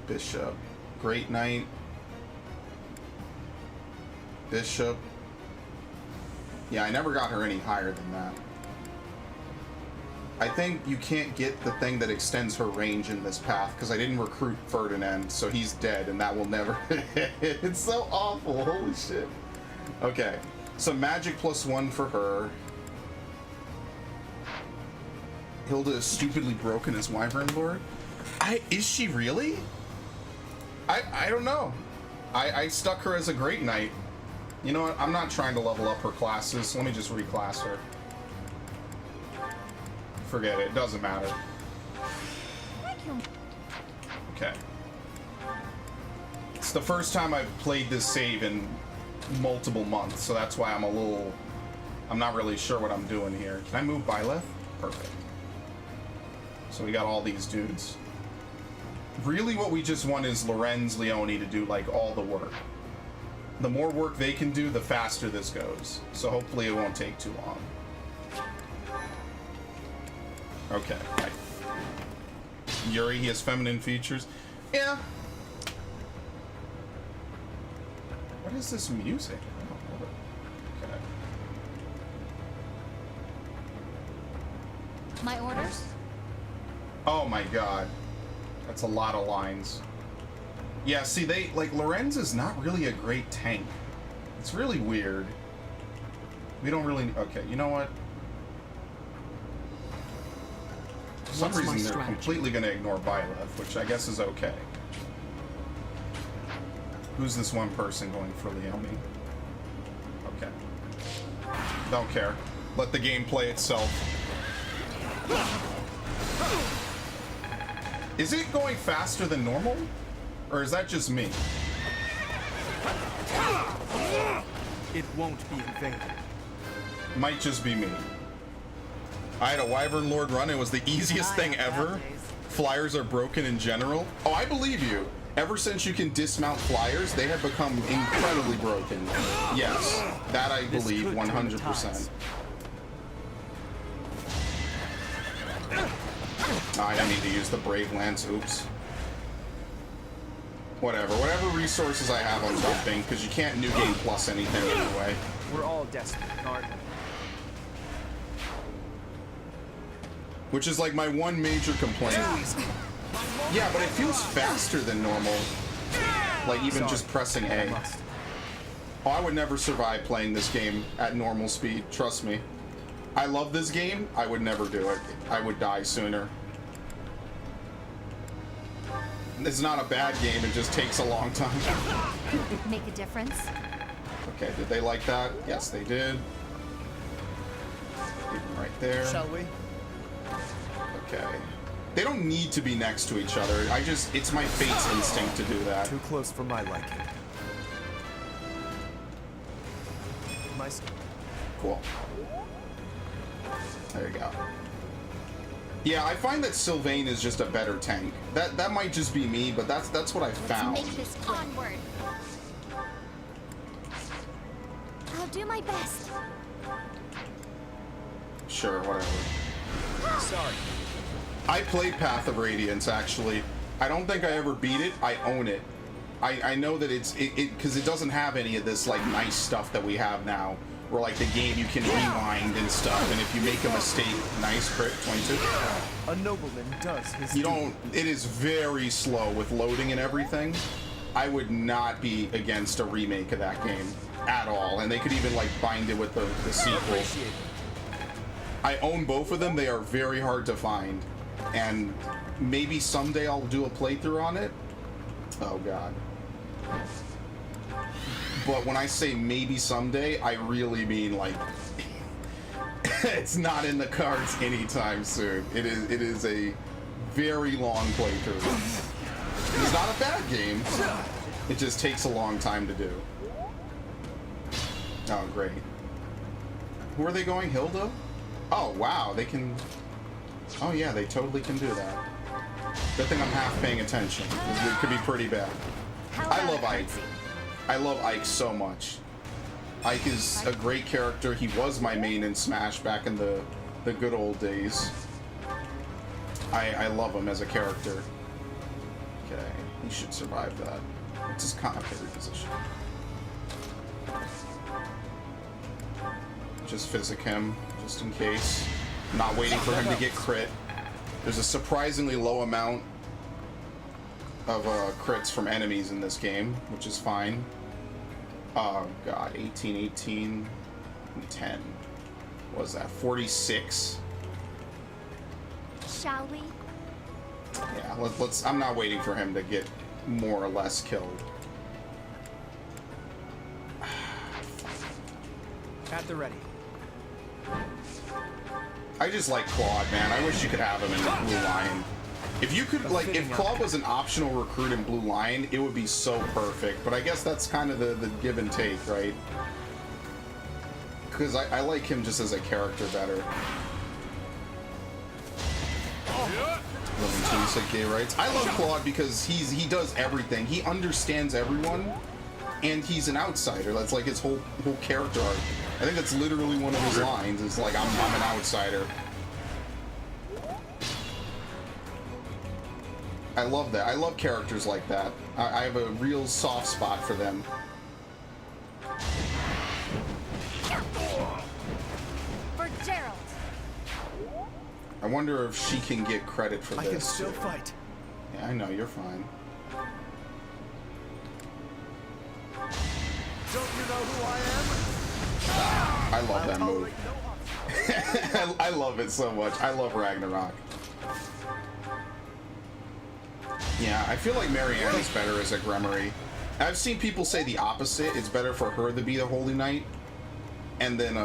Bishop. Great Knight. Bishop. Yeah, I never got her any higher than that. I think you can't get the thing that extends her range in this path because I didn't recruit Ferdinand, so he's dead and that will never It's so awful, holy shit. Okay, so magic +1 for her. Hilda is stupidly broken as Wyvern Lord. Is she really? I don't know. I stuck her as a Great Knight. You know what? I'm not trying to level up her classes. Let me just reclass her. Forget it. Doesn't matter. Okay. It's the first time I've played this save in multiple months, so that's why I'm not really sure what I'm doing here. Can I move Byleth? Perfect. So we got all these dudes. Really what we just want is Lorenz Leone to do like all the work. The more work they can do, the faster this goes. So hopefully it won't take too long. Okay. Yuri, he has feminine features. Yeah. What is this music? Okay. My orders? Oh my god. That's a lot of lines. Yeah, see, Lorenz is not really a great tank. It's really weird. We don't really... Okay, you know what? For some reason, they're completely going to ignore Byleth, which I guess is okay. Who's this one person going for Leone? Okay. Don't care. Let the game play itself. Is it going faster than normal? Or is that just me? It won't be in vain. Might just be me. I had a Wyvern Lord run. It was the easiest thing ever. Flyers are broken in general. Oh, I believe you. Ever since you can dismount flyers, they have become incredibly broken. Yes, that I believe 100%. Oh, I didn't need to use the Brave Lance. Oops. Whatever resources I have, I'm dumping, because you can't new game plus anything anyway. We're all desperate, aren't we? Which is like my one major complaint. Yeah, but it feels faster than normal. Like even just pressing A. Oh, I would never survive playing this game at normal speed, trust me. I love this game, I would never do it. I would die sooner. It's not a bad game, it just takes a long time. Make a difference? Okay, did they like that? Yes, they did. Leave them right there. Shall we? Okay. They don't need to be next to each other. It's my fate's instinct to do that. Too close for my liking. Cool. There you go. Yeah, I find that Sylvain is just a better tank. That might just be me, but that's what I found. Let's make this onward. I'll do my best. Sure, whatever. Sorry. I played Path of Radiance, actually. I don't think I ever beat it. I own it. I know that it's because it doesn't have any of this like nice stuff that we have now, where like the game you can rewind and stuff, and if you make a mistake, nice crit, 22. A nobleman does his You don't. It is very slow with loading and everything. I would not be against a remake of that game at all, and they could even like bind it with the sequel. I own both of them. They are very hard to find, and maybe someday I'll do a playthrough on it. Oh god. But when I say maybe someday, I really mean like it's not in the cards anytime soon. It is a very long playthrough. It's not a bad game. It just takes a long time to do. Oh great. Who are they going? Hilda? Oh wow, they can. Oh yeah, they totally can do that. Good thing I'm half paying attention, because it could be pretty bad. I love Ike. I love Ike so much. Ike is a great character. He was my main in Smash back in the good old days. I love him as a character. Okay, he should survive that. What's his commentary position? Just physic him, just in case. Not waiting for him to get crit. There's a surprisingly low amount of crits from enemies in this game, which is fine. Oh god, 18, 18, and 10. What was that? 46? Shall we? Yeah, let's. I'm not waiting for him to get more or less killed. At the ready. I just like Claude, man. I wish you could have him in Blue Lion. If you could, like, if Claude was an optional recruit in Blue Lion, it would be so perfect. But I guess that's kind of the give and take, right? Because I like him just as a character better. Living Team said gay rights. I love Claude because he does everything. He understands everyone, and he's an outsider. That's like his whole character arc. I think that's literally one of his lines. It's like, I'm an outsider. I love that. I love characters like that. I have a real soft spot for them. For Gerald. I wonder if she can get credit for I this. can still fight. Yeah, I know, you're fine. Don't you know who I am? I love that move. I love it so much. I love Ragnarok. Yeah, I feel like Marianne is better as a Gremory. I've seen people say the opposite. It's better for her to be the Holy Knight. And then,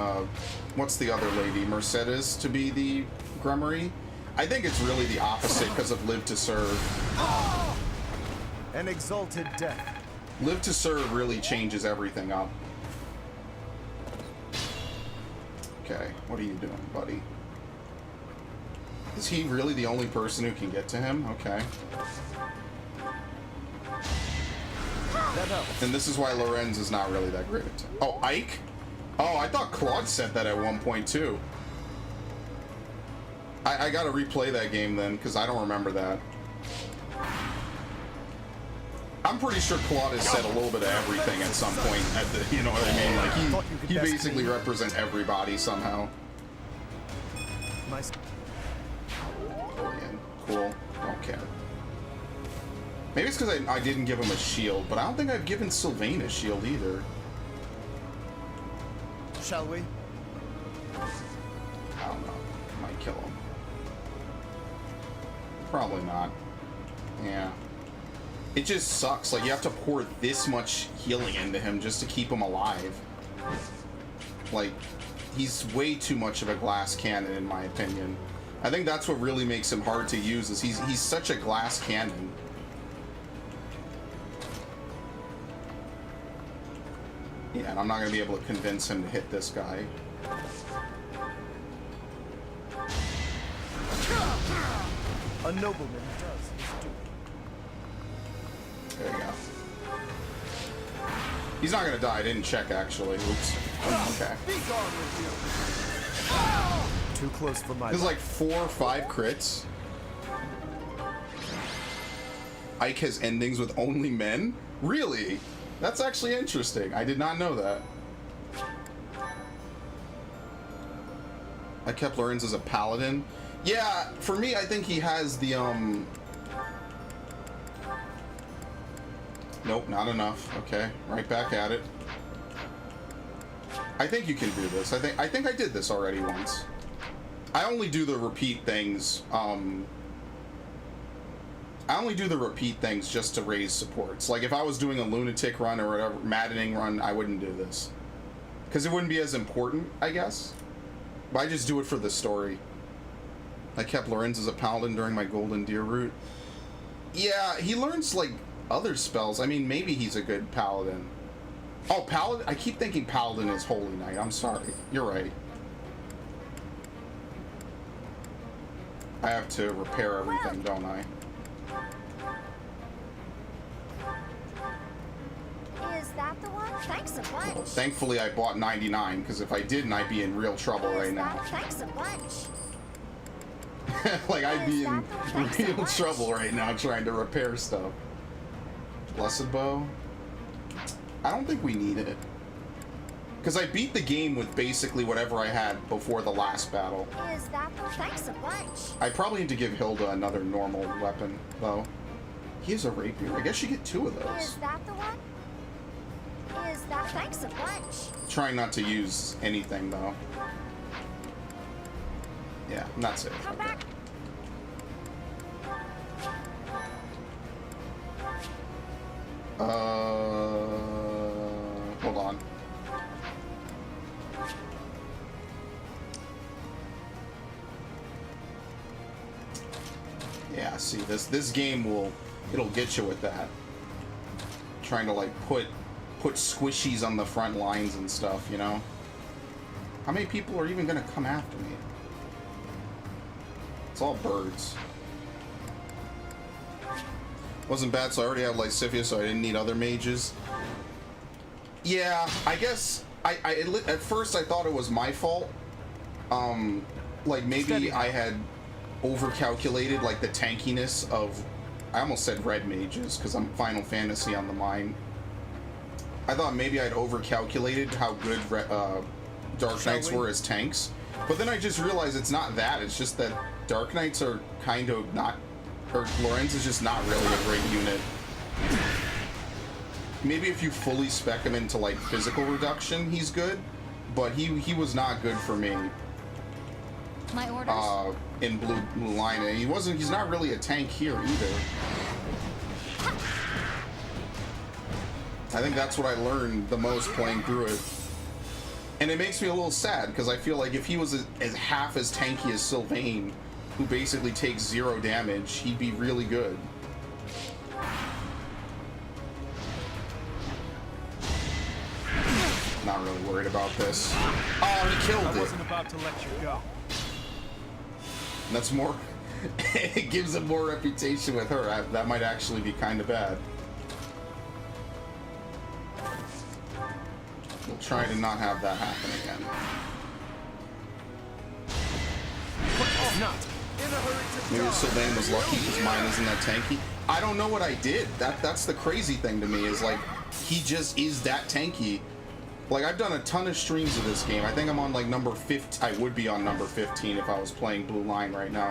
what's the other lady? Mercedes to be the Gremory? I think it's really the opposite because of Live to Serve. An exalted death. Live to Serve really changes everything up. Okay, what are you doing, buddy? Is he really the only person who can get to him? Okay. And this is why Lorenz is not really that great. Oh, Ike? Oh, I thought Claude said that at one point too. I gotta replay that game then, because I don't remember that. I'm pretty sure Claude has said a little bit of everything at some point. At the, you know what I mean? Like he basically represents everybody somehow. Cool. Don't care. Maybe it's because I didn't give him a shield, but I don't think I've given Sylvain a shield either. Shall we? I don't know. Might kill him. Probably not. Yeah. It just sucks. Like, you have to pour this much healing into him just to keep him alive. Like, he's way too much of a glass cannon, in my opinion. I think that's what really makes him hard to use, is he's such a glass cannon. Yeah, and I'm not going to be able to convince him to hit this guy. A nobleman does his duty. There you go. He's not going to die. I didn't check, actually. Oops. Okay. Too close for my... There's like 4 or 5 crits. Ike has endings with only men? Really? That's actually interesting. I did not know that. I kept Lorenz as a paladin. Yeah, for me, I think he has the, Nope, not enough. Okay, right back at it. I think you can do this. I think I did this already once. I only do the repeat things, I only do the repeat things just to raise supports. Like, if I was doing a lunatic run or whatever, maddening run, I wouldn't do this. Because it wouldn't be as important, I guess. But I just do it for the story. I kept Lorenz as a paladin during my Golden Deer route. Yeah, he learns, like, other spells. I mean, maybe he's a good paladin. Oh, paladin? I keep thinking paladin is Holy Knight. I'm sorry. You're right. I have to repair everything, don't I? Is that the one? Thanks a bunch. Well, thankfully, I bought 99, because if I didn't, I'd be in real trouble right now. Thanks a bunch. Like, I'd be in real trouble right now trying to repair stuff. Blessed Bow? I don't think we need it. Because I beat the game with basically whatever I had before the last battle. Is that the... Thanks a bunch. I probably need to give Hilda another normal weapon, though. He has a rapier. I guess you get 2 of those. Is that the one? Is that... Thanks a bunch. Trying not to use anything, though. Yeah, that's it. Come Okay. back. Hold on. Yeah, see, this game it'll get you with that. Trying to like put squishies on the front lines and stuff, you know? How many people are even gonna come after me? It's all birds. Wasn't bad, so I already had Lysithea, so I didn't need other mages. Yeah, I guess at first I thought it was my fault. Like maybe I had overcalculated like the tankiness of, I almost said red mages because I'm Final Fantasy on the mind. I thought maybe I'd overcalculated how good Dark Knights were as tanks, but then I just realized it's not that. It's just that Dark Knights are kind of not, or Lorenz is just not really a great unit. Maybe if you fully spec him into like physical reduction, he's good, but he was not good for me. My orders. In Blue Line, and he's not really a tank here either. I think that's what I learned the most playing through it. And it makes me a little sad, because I feel like if he was as half as tanky as Sylvain, who basically takes 0 damage, he'd be really good. Not really worried about this. Oh, he killed I it. wasn't about to let you go. That's more... it gives him more reputation with her. That might actually be kind of bad. We'll try to not have that happen again. Not. Maybe Sylvain was lucky because mine isn't that tanky. I don't know what I did. That's the crazy thing to me, is like, he just is that tanky. Like, I've done a ton of streams of this game. I think I'm on like number 15. I would be on number 15 if I was playing Blue Line right now.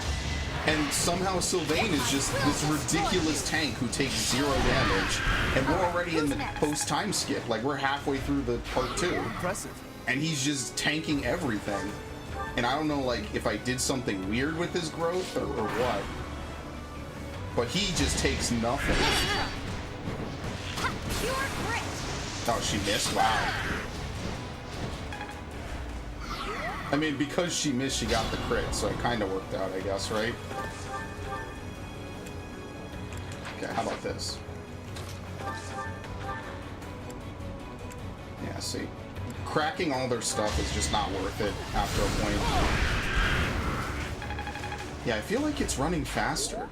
And somehow Sylvain is just this ridiculous tank who takes 0 damage. And we're already in the post-time skip. Like, we're halfway through the part 2. Impressive. And he's just tanking everything. And I don't know, like, if I did something weird with his growth or what. But he just takes nothing. Oh, she missed? Wow. I mean, because she missed, she got the crit, so it kind of worked out, I guess, right? Okay, how about this? Yeah, see. Cracking all their stuff is just not worth it after a point. Yeah, I feel like it's running faster.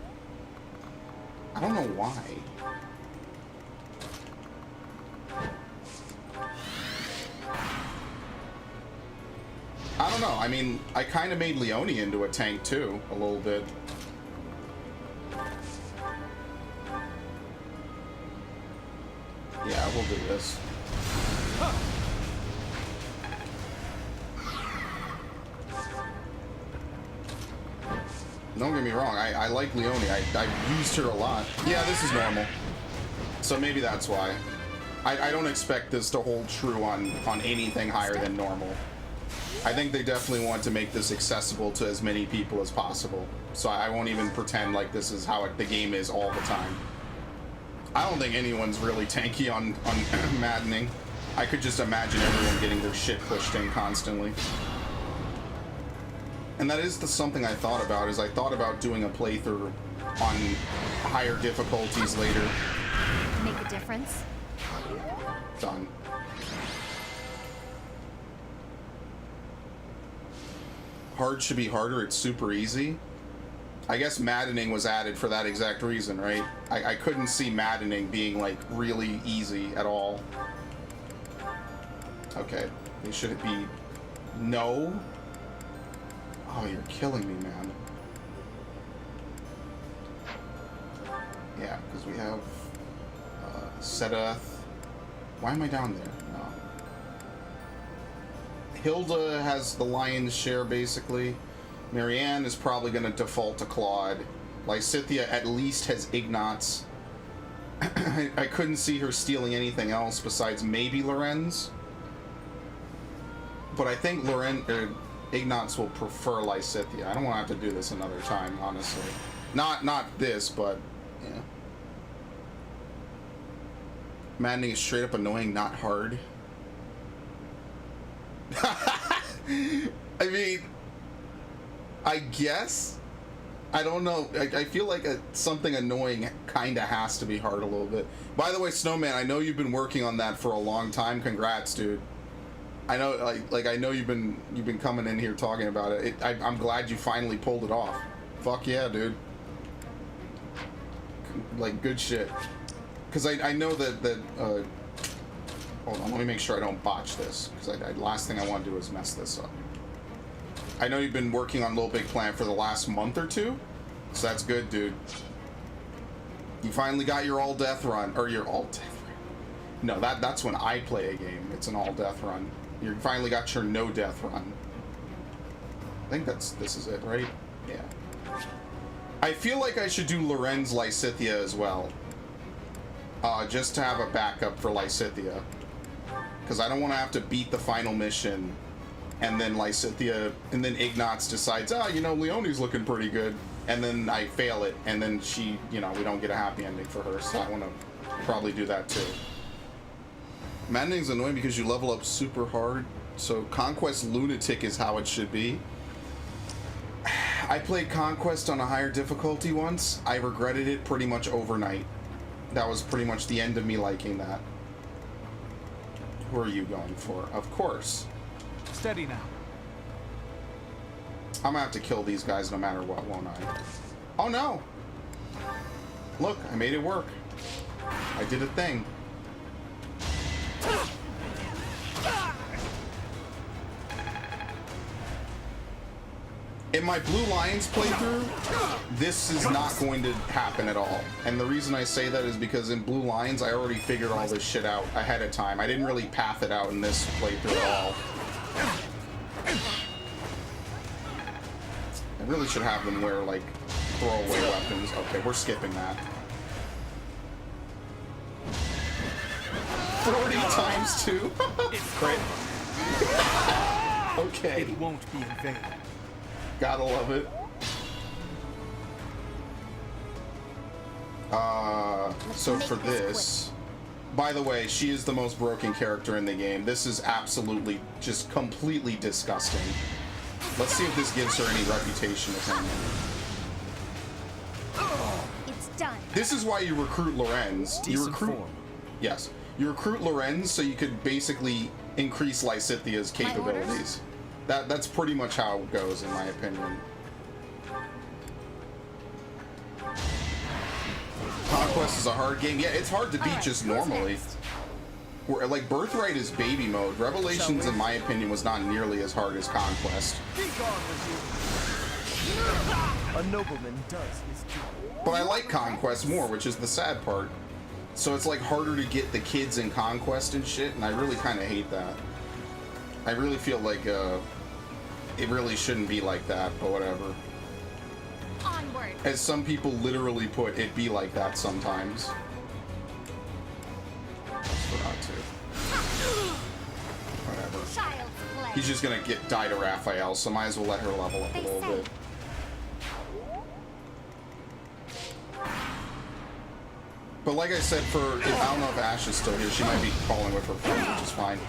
I don't know why. I don't know. I mean, I kind of made Leone into a tank too, a little bit. Yeah, we'll do this. Don't get me wrong, I like Leone. I've used her a lot. Yeah, this is normal. So maybe that's why. I don't expect this to hold true on anything higher than normal. I think they definitely want to make this accessible to as many people as possible. So I won't even pretend like this is how the game is all the time. I don't think anyone's really tanky on Maddening. I could just imagine everyone getting their shit pushed in constantly. And that is something I thought about, is I thought about doing a playthrough on higher difficulties later. Make a difference? Done. Hard should be harder, it's super easy. I guess Maddening was added for that exact reason, right? I couldn't see Maddening being like really easy at all. Okay, should it be no? Oh, you're killing me, man. Yeah, because we have Setath. Why am I down there? No. Hilda has the lion's share, basically. Marianne is probably going to default to Claude. Lysithea at least has Ignatz. I couldn't see her stealing anything else besides maybe Lorenz. But I think Ignatz will prefer Lysithea. I don't want to have to do this another time, honestly. Not this, but yeah. Maddening is straight up annoying, not hard. I mean, I guess. I don't know. I feel like something annoying kind of has to be hard a little bit. By the way, Snowman, I know you've been working on that for a long time. Congrats, dude. I know, like I know you've been coming in here talking about it. I'm glad you finally pulled it off. Fuck yeah, dude. Like, good shit. Because I know that hold on, let me make sure I don't botch this. Because last thing I want to do is mess this up. I know you've been working on Little Big Planet for the last month or two. So that's good, dude. You finally got your all-death run. Or your all-death run. No, that's when I play a game. It's an all-death run. You finally got your no-death run. I think this is it, right? Yeah. I feel like I should do Lorenz Lysithea as well. Just to have a backup for Lysithea. Because I don't want to have to beat the final mission, and then Lysithea, and then Ignatz decides, you know, Leone's looking pretty good, and then I fail it, and then she, you know, we don't get a happy ending for her, so I want to probably do that too. Maddening's annoying because you level up super hard, so Conquest Lunatic is how it should be. I played Conquest on a higher difficulty once. I regretted it pretty much overnight. That was pretty much the end of me liking that. Who are you going for? Of course. Steady now. I'm gonna have to kill these guys no matter what, won't I? Oh no! Look, I made it work. I did a thing. In my Blue Lions playthrough, this is not going to happen at all. And the reason I say that is because in Blue Lions, I already figured all this shit out ahead of time. I didn't really path it out in this playthrough at all. I really should have them wear, like, throwaway weapons. Okay, we're skipping that. 40 times 2? Great. Okay. It won't be in vain. Gotta love it. So for this, by the way, she is the most broken character in the game. This is absolutely just completely disgusting. Let's see if this gives her any reputation as anything. It's done. This is why you recruit Lorenz. You recruit, yes, you recruit Lorenz so you could basically increase Lysithia's capabilities. That's pretty much how it goes, in my opinion. Conquest is a hard game. Yeah, it's hard to beat just normally. Where, like, Birthright is baby mode. Revelations, in my opinion, was not nearly as hard as Conquest. A nobleman does his duty. But I like Conquest more, which is the sad part. So it's, like, harder to get the kids in Conquest and shit, and I really kind of hate that. I really feel like, it really shouldn't be like that, but whatever. Onward. As some people literally put, it be like that sometimes. I forgot to. Whatever. Child's play. He's just gonna die to Raphael, so might as well let her level up a little bit. But like I said, I don't know if Ash is still here. She might be calling with her friends, which is fine.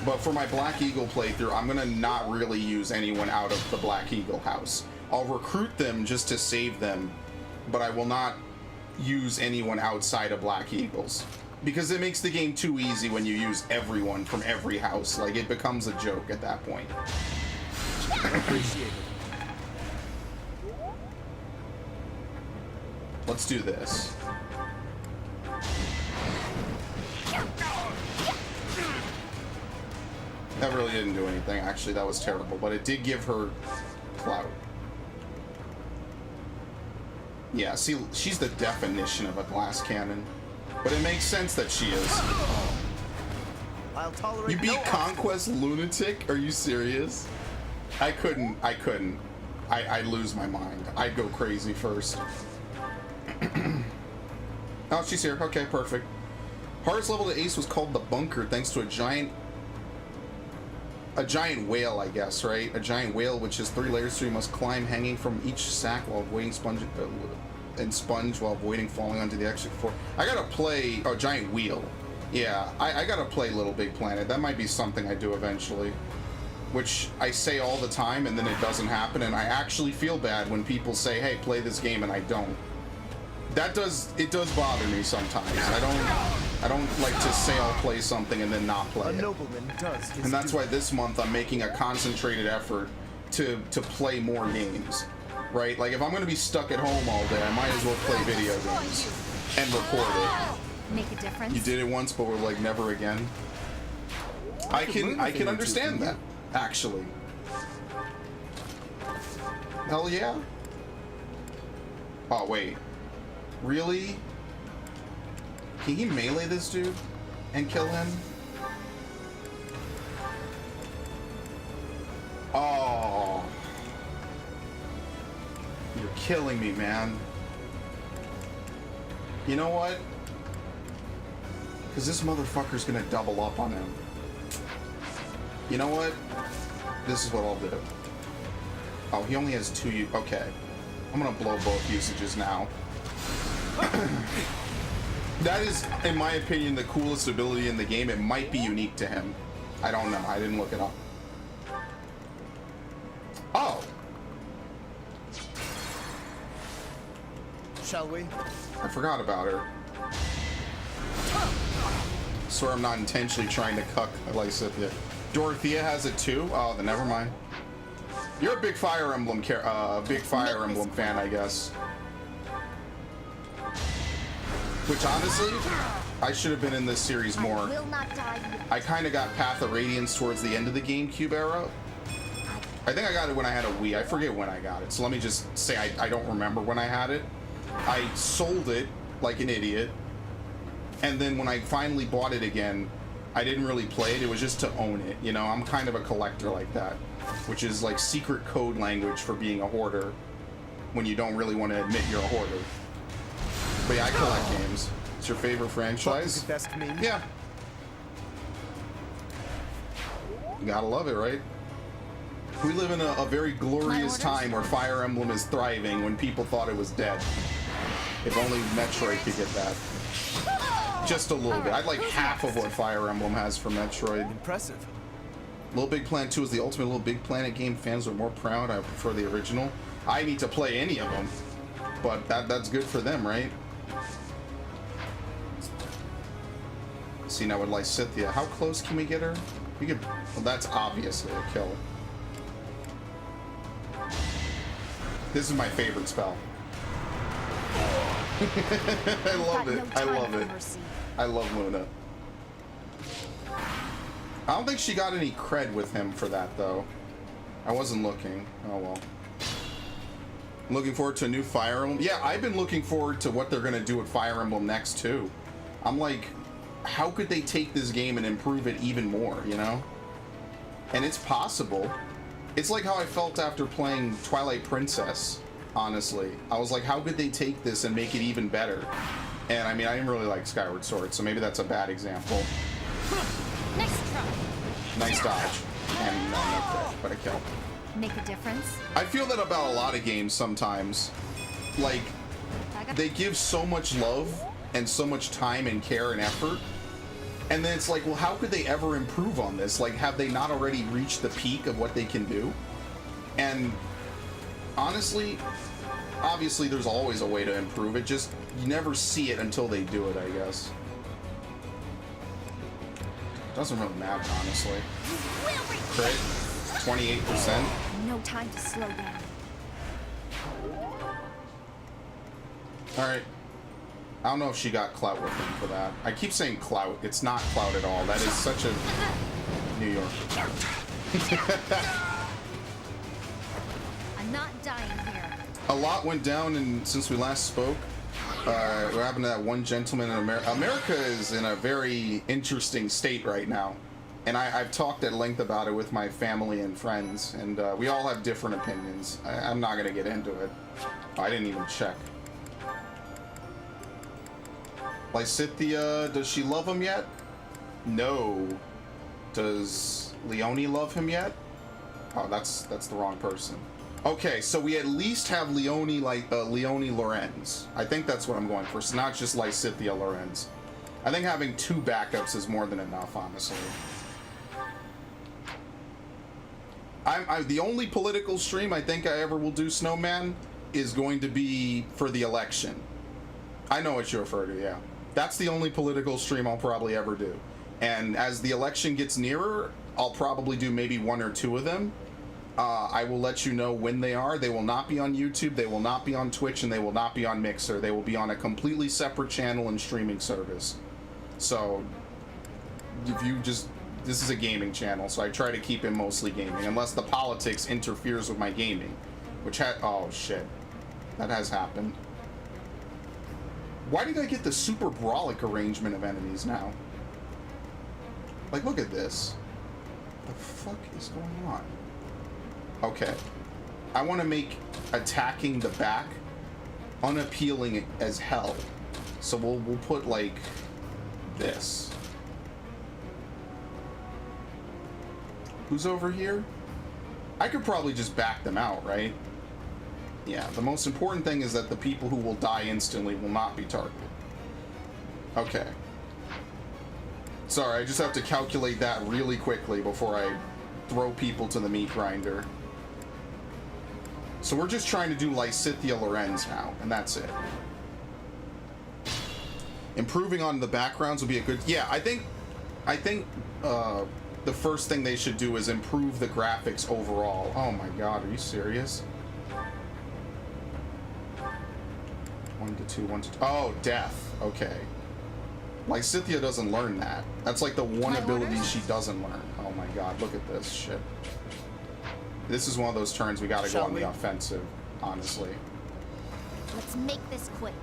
But for my Black Eagle playthrough, I'm gonna not really use anyone out of the Black Eagle house. I'll recruit them just to save them, but I will not use anyone outside of Black Eagles. Because it makes the game too easy when you use everyone from every house. Like, it becomes a joke at that point. Appreciate it. Let's do this. That really didn't do anything, actually. That was terrible. But it did give her clout. Yeah, see, she's the definition of a glass cannon. But it makes sense that she is. I'll tolerate You beat no Conquest Lunatic? Are you serious? I couldn't. I'd lose my mind. I'd go crazy first. Oh, she's here. Okay, perfect. Hardest level to ace was called the Bunker, thanks to a giant whale, I guess, right? A giant whale, which has 3 layers, so you must climb hanging from each sack while avoiding sponge while avoiding falling onto the exit floor. I gotta play a giant wheel. Yeah, I gotta play Little Big Planet. That might be something I do eventually. Which I say all the time, and then it doesn't happen, and I actually feel bad when people say, hey, play this game, and I don't. It does bother me sometimes. I don't like to say I'll play something and then not play A it. nobleman does his And that's duty. why this month I'm making a concentrated effort to play more games. Right? Like, if I'm gonna be stuck at home all day, I might as well play video games and record it. Make a difference. You did it once, but we're like never again. I can understand that, actually. Hell yeah. Oh wait. Really? Can he melee this dude and kill him? Oh. You're killing me, man. You know what? Because this motherfucker's gonna double up on him. You know what? This is what I'll do. Oh, he only has 2 okay. I'm gonna blow both usages now. That is, in my opinion, the coolest ability in the game. It might be unique to him. I don't know. I didn't look it up. Oh. Shall we? I forgot about her. Swear I'm not intentionally trying to cuck Lysithea. Dorothea has it too? Oh, then never mind. You're a big Fire Emblem fan, I guess. Which honestly, I should have been in this series more. I will not die yet. I kind of got Path of Radiance towards the end of the GameCube era. I think I got it when I had a Wii. I forget when I got it. So let me just say I don't remember when I had it. I sold it like an idiot. And then when I finally bought it again, I didn't really play it. It was just to own it. You know, I'm kind of a collector like that, which is like secret code language for being a hoarder when you don't really want to admit you're a hoarder. But yeah, I collect games. It's your favorite franchise? Best me. Yeah. You gotta love it, right? We live in a very glorious time where Fire Emblem is thriving when people thought it was dead. If only Metroid could get that. Just a little bit. I'd like half of what Fire Emblem has for Metroid. Impressive. Little Big Planet 2 is the ultimate Little Big Planet game. Fans are more proud. I prefer the original. I need to play any of them, but that's good for them, right? See, now with Lysithea, how close can we get her? We could. Well, that's obviously a kill. This is my favorite spell. I love it. I love it. I love Luna. I don't think she got any cred with him for that, though. I wasn't looking. Oh, well. I'm looking forward to a new Fire Emblem. Yeah, I've been looking forward to what they're going to do with Fire Emblem next, too. I'm like, how could they take this game and improve it even more, you know? And it's possible. It's like how I felt after playing Twilight Princess, honestly. I was like, how could they take this and make it even better? And I mean, I didn't really like Skyward Sword, so maybe that's a bad example. Nice try. Nice dodge. And no crit, but a kill. Make a difference? I feel that about a lot of games sometimes. Like, they give so much love and so much time and care and effort. And then it's like, well, how could they ever improve on this? Like, have they not already reached the peak of what they can do? And honestly, obviously there's always a way to improve it. Just, you never see it until they do it, I guess. Doesn't really matter, honestly. Crit, 28%. No time to slow down. Alright. I don't know if she got clout with him for that. I keep saying clout. It's not clout at all. That is such a New York. I'm not dying here. A lot went down since we last spoke. What happened to that one gentleman in America? America is in a very interesting state right now. And I've talked at length about it with my family and friends. And we all have different opinions. I'm not going to get into it. I didn't even check. Lysithea, does she love him yet? No. Does Leonie love him yet? Oh, that's the wrong person. Okay, so we at least have Leonie Lorenz. I think that's what I'm going for. It's not just Lysithea Lorenz. I think having 2 backups is more than enough, honestly. I'm the only political stream I think I ever will do, Snowman, is going to be for the election. I know what you refer to, yeah. That's the only political stream I'll probably ever do. And as the election gets nearer, I'll probably do maybe 1 or 2 of them. I will let you know when they are. They will not be on YouTube, they will not be on Twitch, and they will not be on Mixer. They will be on a completely separate channel and streaming service. So, if you just... This is a gaming channel, so I try to keep it mostly gaming, unless the politics interferes with my gaming. Which oh shit. That has happened. Why did I get the super brawlic arrangement of enemies now? Like, look at this. What the fuck is going on? Okay. I want to make attacking the back unappealing as hell. So we'll put, like, this. Who's over here? I could probably just back them out, right? Yeah, the most important thing is that the people who will die instantly will not be targeted. Okay. Sorry, I just have to calculate that really quickly before I throw people to the meat grinder. So we're just trying to do Lysithea Lorenz now, and that's it. Improving on the backgrounds would be a good... Yeah, I think I think the first thing they should do is improve the graphics overall. Oh my god, are you serious? 1 to 2, 1 to 2. Oh, death. Okay. Like, Scythia doesn't learn that. That's like the one ability she doesn't learn. Oh my god, look at this shit. This is one of those turns we gotta go on the offensive, honestly. Let's make this quick.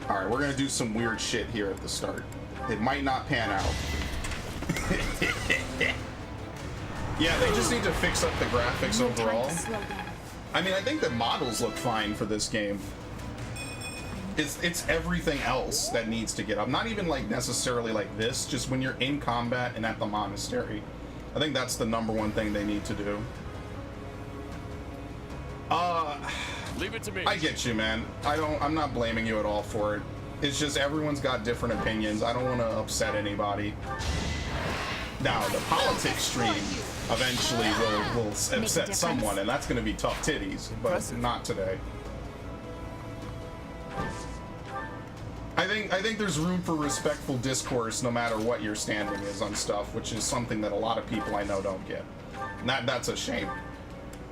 Alright, we're gonna do some weird shit here at the start. It might not pan out. Yeah, they just need to fix up the graphics overall. I mean, I think the models look fine for this game. It's everything else that needs to get up. Not even like necessarily like this, just when you're in combat and at the monastery. I think that's the #1 thing they need to do. Leave it to me. I get you, man. I'm not blaming you at all for it. It's just everyone's got different opinions. I don't want to upset anybody. Now, the politics stream eventually will upset someone, and that's going to be tough titties, but not today. I think there's room for respectful discourse no matter what your standing is on stuff, which is something that a lot of people I know don't get. And that's a shame.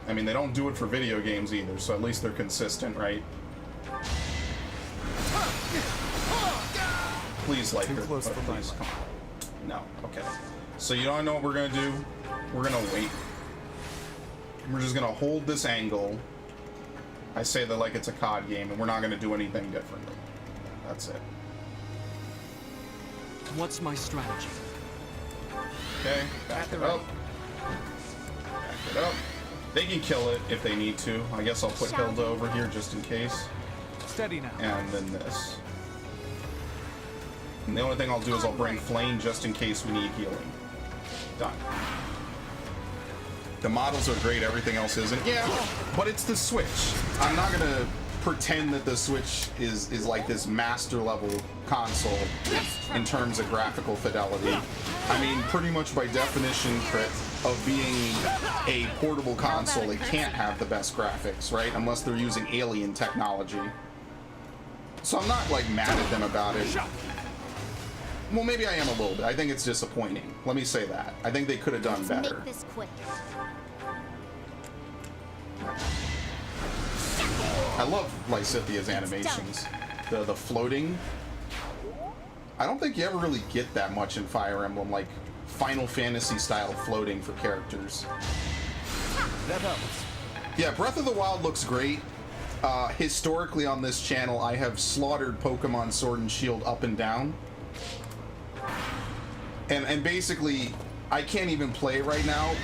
I mean, they don't do it for video games either, so at least they're consistent, right? Please like her, but please come on. No, okay. So you don't know what we're gonna do? We're gonna wait. We're just gonna hold this angle. I say that like it's a COD game, and we're not gonna do anything differently. That's it. What's my strategy? Okay, back it up. Back it up. They can kill it if they need to. I guess I'll put Hilda over here just in case. Steady now. And then this. And the only thing I'll do is I'll bring Flame just in case we need healing. Done. The models are great, everything else isn't. Yeah, but it's the Switch. I'm not gonna pretend that the Switch is like this master level console in terms of graphical fidelity. I mean, pretty much by definition, Crit, of being a portable console, it can't have the best graphics, right? Unless they're using alien technology. So I'm not like mad at them about it. Well, maybe I am a little bit. I think it's disappointing. Let me say that. I think they could have done better. Make this quick. I love Lysithia's animations. The floating. I don't think you ever really get that much in Fire Emblem, like Final Fantasy style floating for characters. That helps. Yeah, Breath of the Wild looks great. Historically on this channel, I have slaughtered Pokemon Sword and Shield up and down. And basically, I can't even play it right now.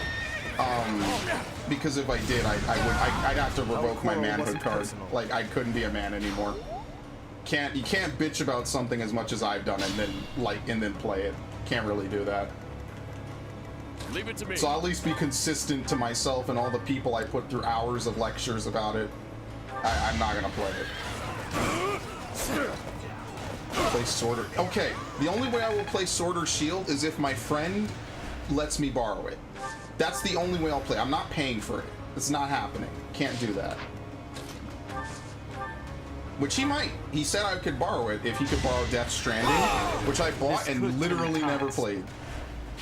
Because if I did, I'd have to revoke my manhood card. Like, I couldn't be a man anymore. You can't bitch about something as much as I've done and then play it. Can't really do that. Leave it to me. So I'll at least be consistent to myself and all the people I put through hours of lectures about it. I'm not gonna play it. Play Sword or... Okay, the only way I will play Sword or Shield is if my friend lets me borrow it. That's the only way I'll play. I'm not paying for it. It's not happening. Can't do that. Which he might. He said I could borrow it if he could borrow Death Stranding, which I bought and literally never played.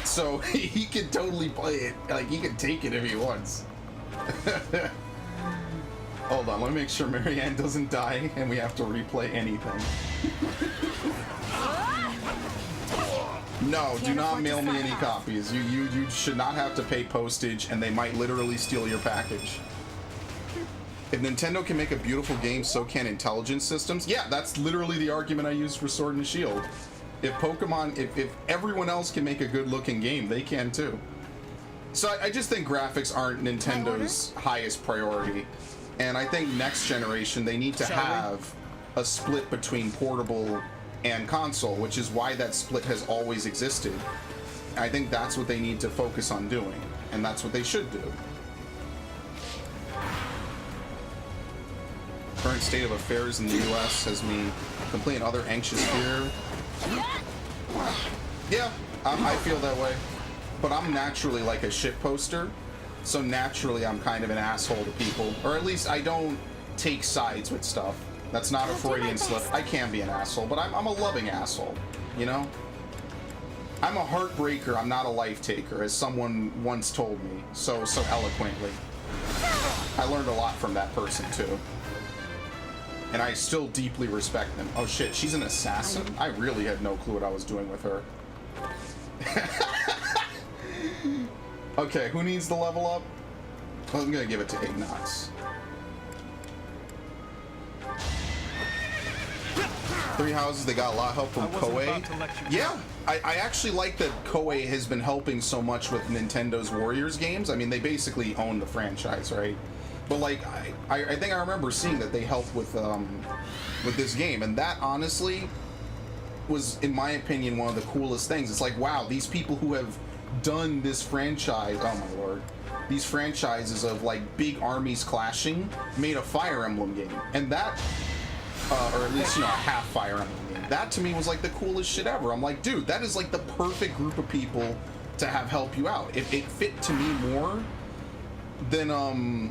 So he could totally play it. Like, he could take it if he wants. Hold on, let me make sure Marianne doesn't die and we have to replay anything. No, do not mail me any copies. You should not have to pay postage, and they might literally steal your package. If Nintendo can make a beautiful game, so can intelligence systems. Yeah, that's literally the argument I use for Sword and Shield. If Pokemon, if everyone else can make a good-looking game, they can too. So I just think graphics aren't Nintendo's highest priority. And I think next generation, they need to have a split between portable and console, which is why that split has always existed. I think that's what they need to focus on doing, and that's what they should do. Current state of affairs in the US has me complete and other anxious fear. Yeah, I feel that way. But I'm naturally like a shit poster, so naturally I'm kind of an asshole to people. Or at least I don't take sides with stuff. That's not a Freudian slip. I can be an asshole, but I'm a loving asshole, you know? I'm a heartbreaker, I'm not a life taker, as someone once told me so eloquently. I learned a lot from that person too. And I still deeply respect them. Oh shit, she's an assassin? I really had no clue what I was doing with her. Okay, who needs to level up? Well, I'm gonna give it to Ignatz. 3 houses, they got a lot of help from Koei. Yeah, I actually like that Koei has been helping so much with Nintendo's Warriors games. I mean, they basically own the franchise, right? But like, I think I remember seeing that they helped with this game, and that honestly was, in my opinion, one of the coolest things. It's like, wow, these people who have done this franchise, oh my lord, these franchises of like big armies clashing, made a Fire Emblem game, and that. Or at least, you know, a half Fire Emblem game. That to me was like the coolest shit ever. I'm like, dude, that is like the perfect group of people to have help you out. It fit to me more than oh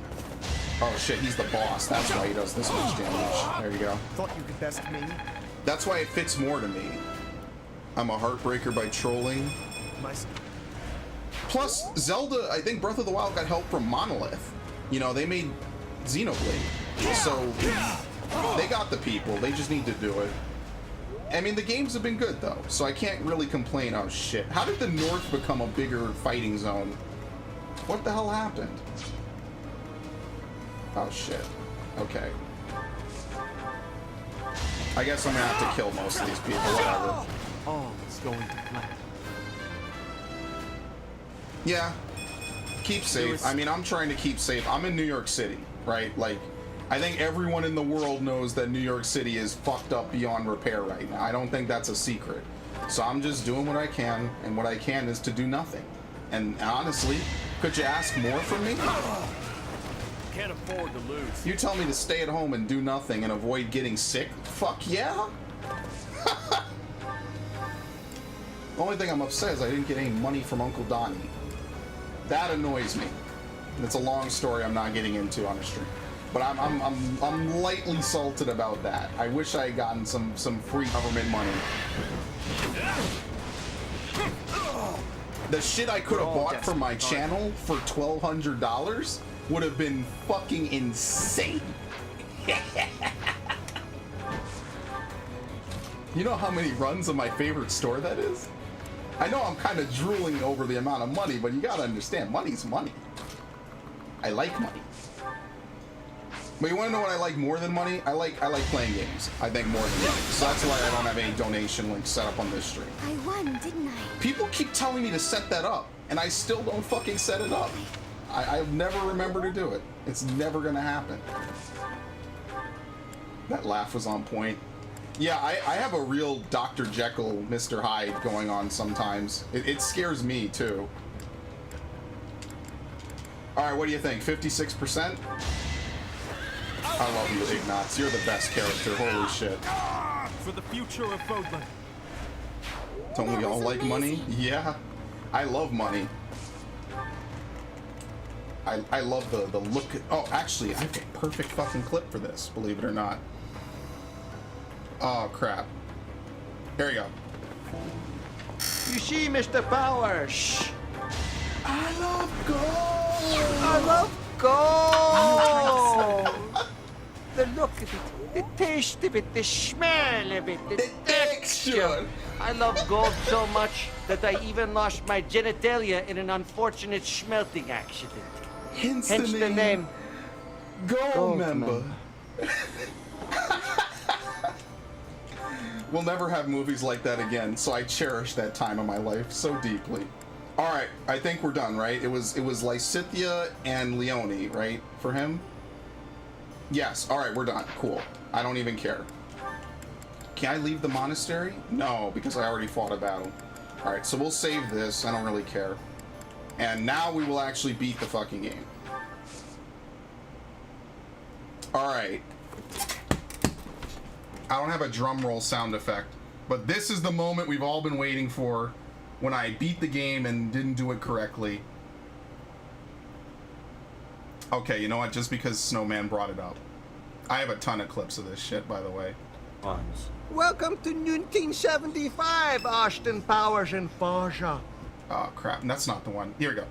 shit, he's the boss. That's why he does this much damage. There you go. Thought you could best me? That's why it fits more to me. I'm a heartbreaker by trolling. Plus, Zelda, I think Breath of the Wild got help from Monolith. You know, they made Xenoblade. So they got the people, they just need to do it. I mean, the games have been good though, so I can't really complain. Oh shit, how did the North become a bigger fighting zone? What the hell happened? Oh shit, okay. I guess I'm gonna have to kill most of these people, whatever. All is going to plan. Yeah, keep safe. I mean, I'm trying to keep safe. I'm in New York City, right? Like, I think everyone in the world knows that New York City is fucked up beyond repair right now. I don't think that's a secret. So I'm just doing what I can, and what I can is to do nothing. And honestly, could you ask more from me? Can't afford to lose. You tell me to stay at home and do nothing and avoid getting sick? Fuck yeah! The only thing I'm upset is I didn't get any money from Uncle Donnie. That annoys me. It's a long story I'm not getting into on the stream. But I'm lightly salted about that. I wish I had gotten some free government money. The shit I could have bought for my channel for $1,200 would have been fucking insane. You know how many runs of my favorite store that is? I know I'm kind of drooling over the amount of money, but you gotta understand, money's money. I like money. But you want to know what I like more than money? I like playing games. I think more than money. So that's why I don't have any donation links set up on this stream. I won, didn't I? People keep telling me to set that up, and I still don't fucking set it up. I never remember to do it. It's never gonna happen. That laugh was on point. Yeah, I have a real Dr. Jekyll, Mr. Hyde going on sometimes. It scares me too. All right, what do you think? 56%? I love you, Ignatz. You're the best character. Holy shit. For the future of Fodlan. Don't we all like money? Yeah. I love money. I love the look. Oh, actually, I have a perfect fucking clip for this, believe it or not. Oh, crap. Here we go. You see, Mr. Powers. I love gold! I love gold! The look of it, the taste of it, the smell of it, the texture. I love gold so much that I even lost my genitalia in an unfortunate smelting accident. Hence the name Gold Member. We'll never have movies like that again, so I cherish that time of my life so deeply. All right, I think we're done, right? It was Lysithea and Leone, right, for him? Yes, all right, we're done. Cool. I don't even care. Can I leave the monastery? No, because I already fought a battle. All right, so we'll save this. I don't really care. And now we will actually beat the fucking game. All right. I don't have a drum roll sound effect, but this is the moment we've all been waiting for when I beat the game and didn't do it correctly. Okay, you know what? Just because Snowman brought it up. I have a ton of clips of this shit, by the way. ones. Welcome to 1975, Austin Powers and Fasha. Oh crap, that's not the one. Here we go.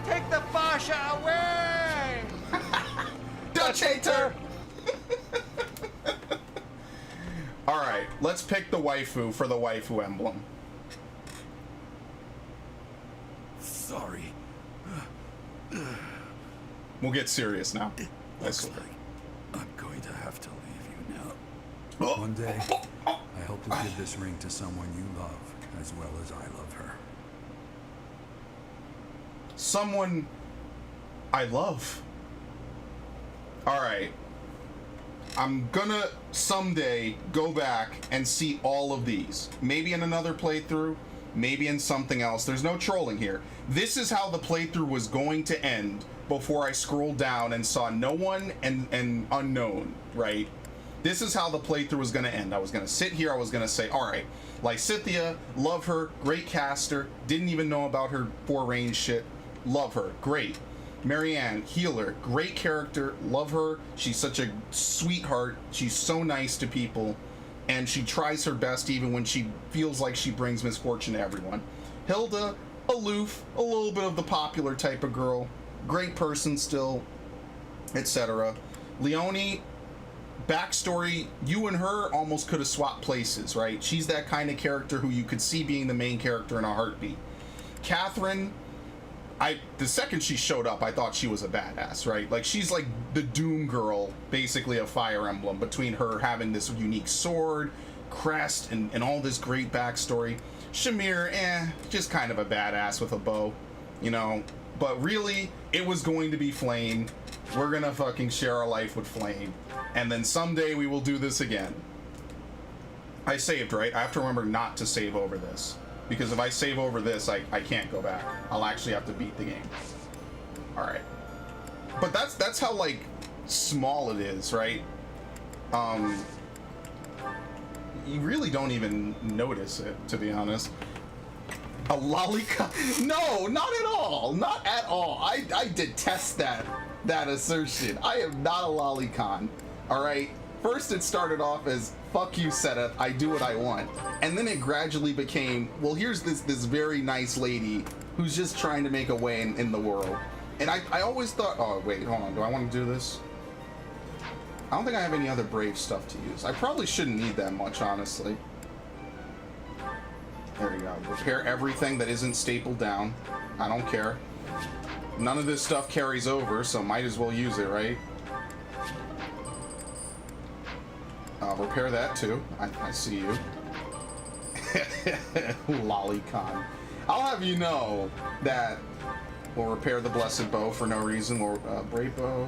Take the Fasha away! Dutch hater! Alright, let's pick the waifu for the waifu emblem. Sorry. We'll get serious now. Looks like I'm going to have to leave you now. One day, I hope to give this ring to someone you love as well as I love her. Someone I love. Alright. I'm gonna someday go back and see all of these. Maybe in another playthrough, maybe in something else. There's no trolling here. This is how the playthrough was going to end before I scrolled down and saw no one and unknown, right? This is how the playthrough was gonna end. I was gonna sit here, I was gonna say, alright, Lysithea, love her, great caster, didn't even know about her 4-range shit, love her, great. Marianne, healer, great character, love her, she's such a sweetheart, she's so nice to people, and she tries her best even when she feels like she brings misfortune to everyone. Hilda, aloof, a little bit of the popular type of girl, great person still, etc. Leonie, backstory, you and her almost could have swapped places, right? She's that kind of character who you could see being the main character in a heartbeat. Catherine, the second she showed up, I thought she was a badass, right? Like, she's like the Doom girl, basically a Fire Emblem, between her having this unique sword, crest, and all this great backstory. Shamir, just kind of a badass with a bow, you know? But really, it was going to be Flame. We're gonna fucking share our life with Flame. And then someday we will do this again. I saved, right? I have to remember not to save over this. Because if I save over this, I can't go back. I'll actually have to beat the game. Alright. But that's how, like, small it is, right? You really don't even notice it, to be honest. A lolicon? No, not at all. Not at all. I detest that assertion. I am not a lolicon. Alright? First it started off as, fuck you, Seth, I do what I want. And then it gradually became, well, here's this very nice lady who's just trying to make a way in the world. And I always thought, oh, wait, hold on, do I want to do this? I don't think I have any other brave stuff to use. I probably shouldn't need that much, honestly. There we go. Repair everything that isn't stapled down. I don't care. None of this stuff carries over, so might as well use it, right? Repair that too. I see you. Lolicon. I'll have you know that we'll repair the Blessed Bow for no reason. We'll Brave Bow.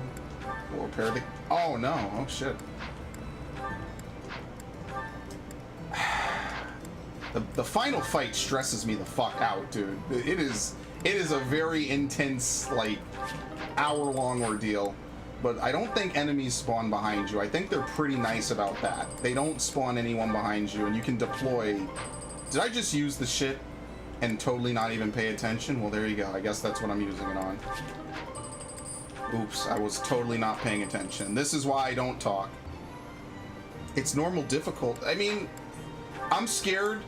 We'll repair the... Oh no. Oh shit. The final fight stresses me the fuck out, dude. It is a very intense, like, hour-long ordeal. But I don't think enemies spawn behind you. I think they're pretty nice about that. They don't spawn anyone behind you, and you can deploy... Did I just use the shit and totally not even pay attention? Well, there you go. I guess that's what I'm using it on. Oops, I was totally not paying attention. This is why I don't talk. It's normal difficult. I mean, I'm scared,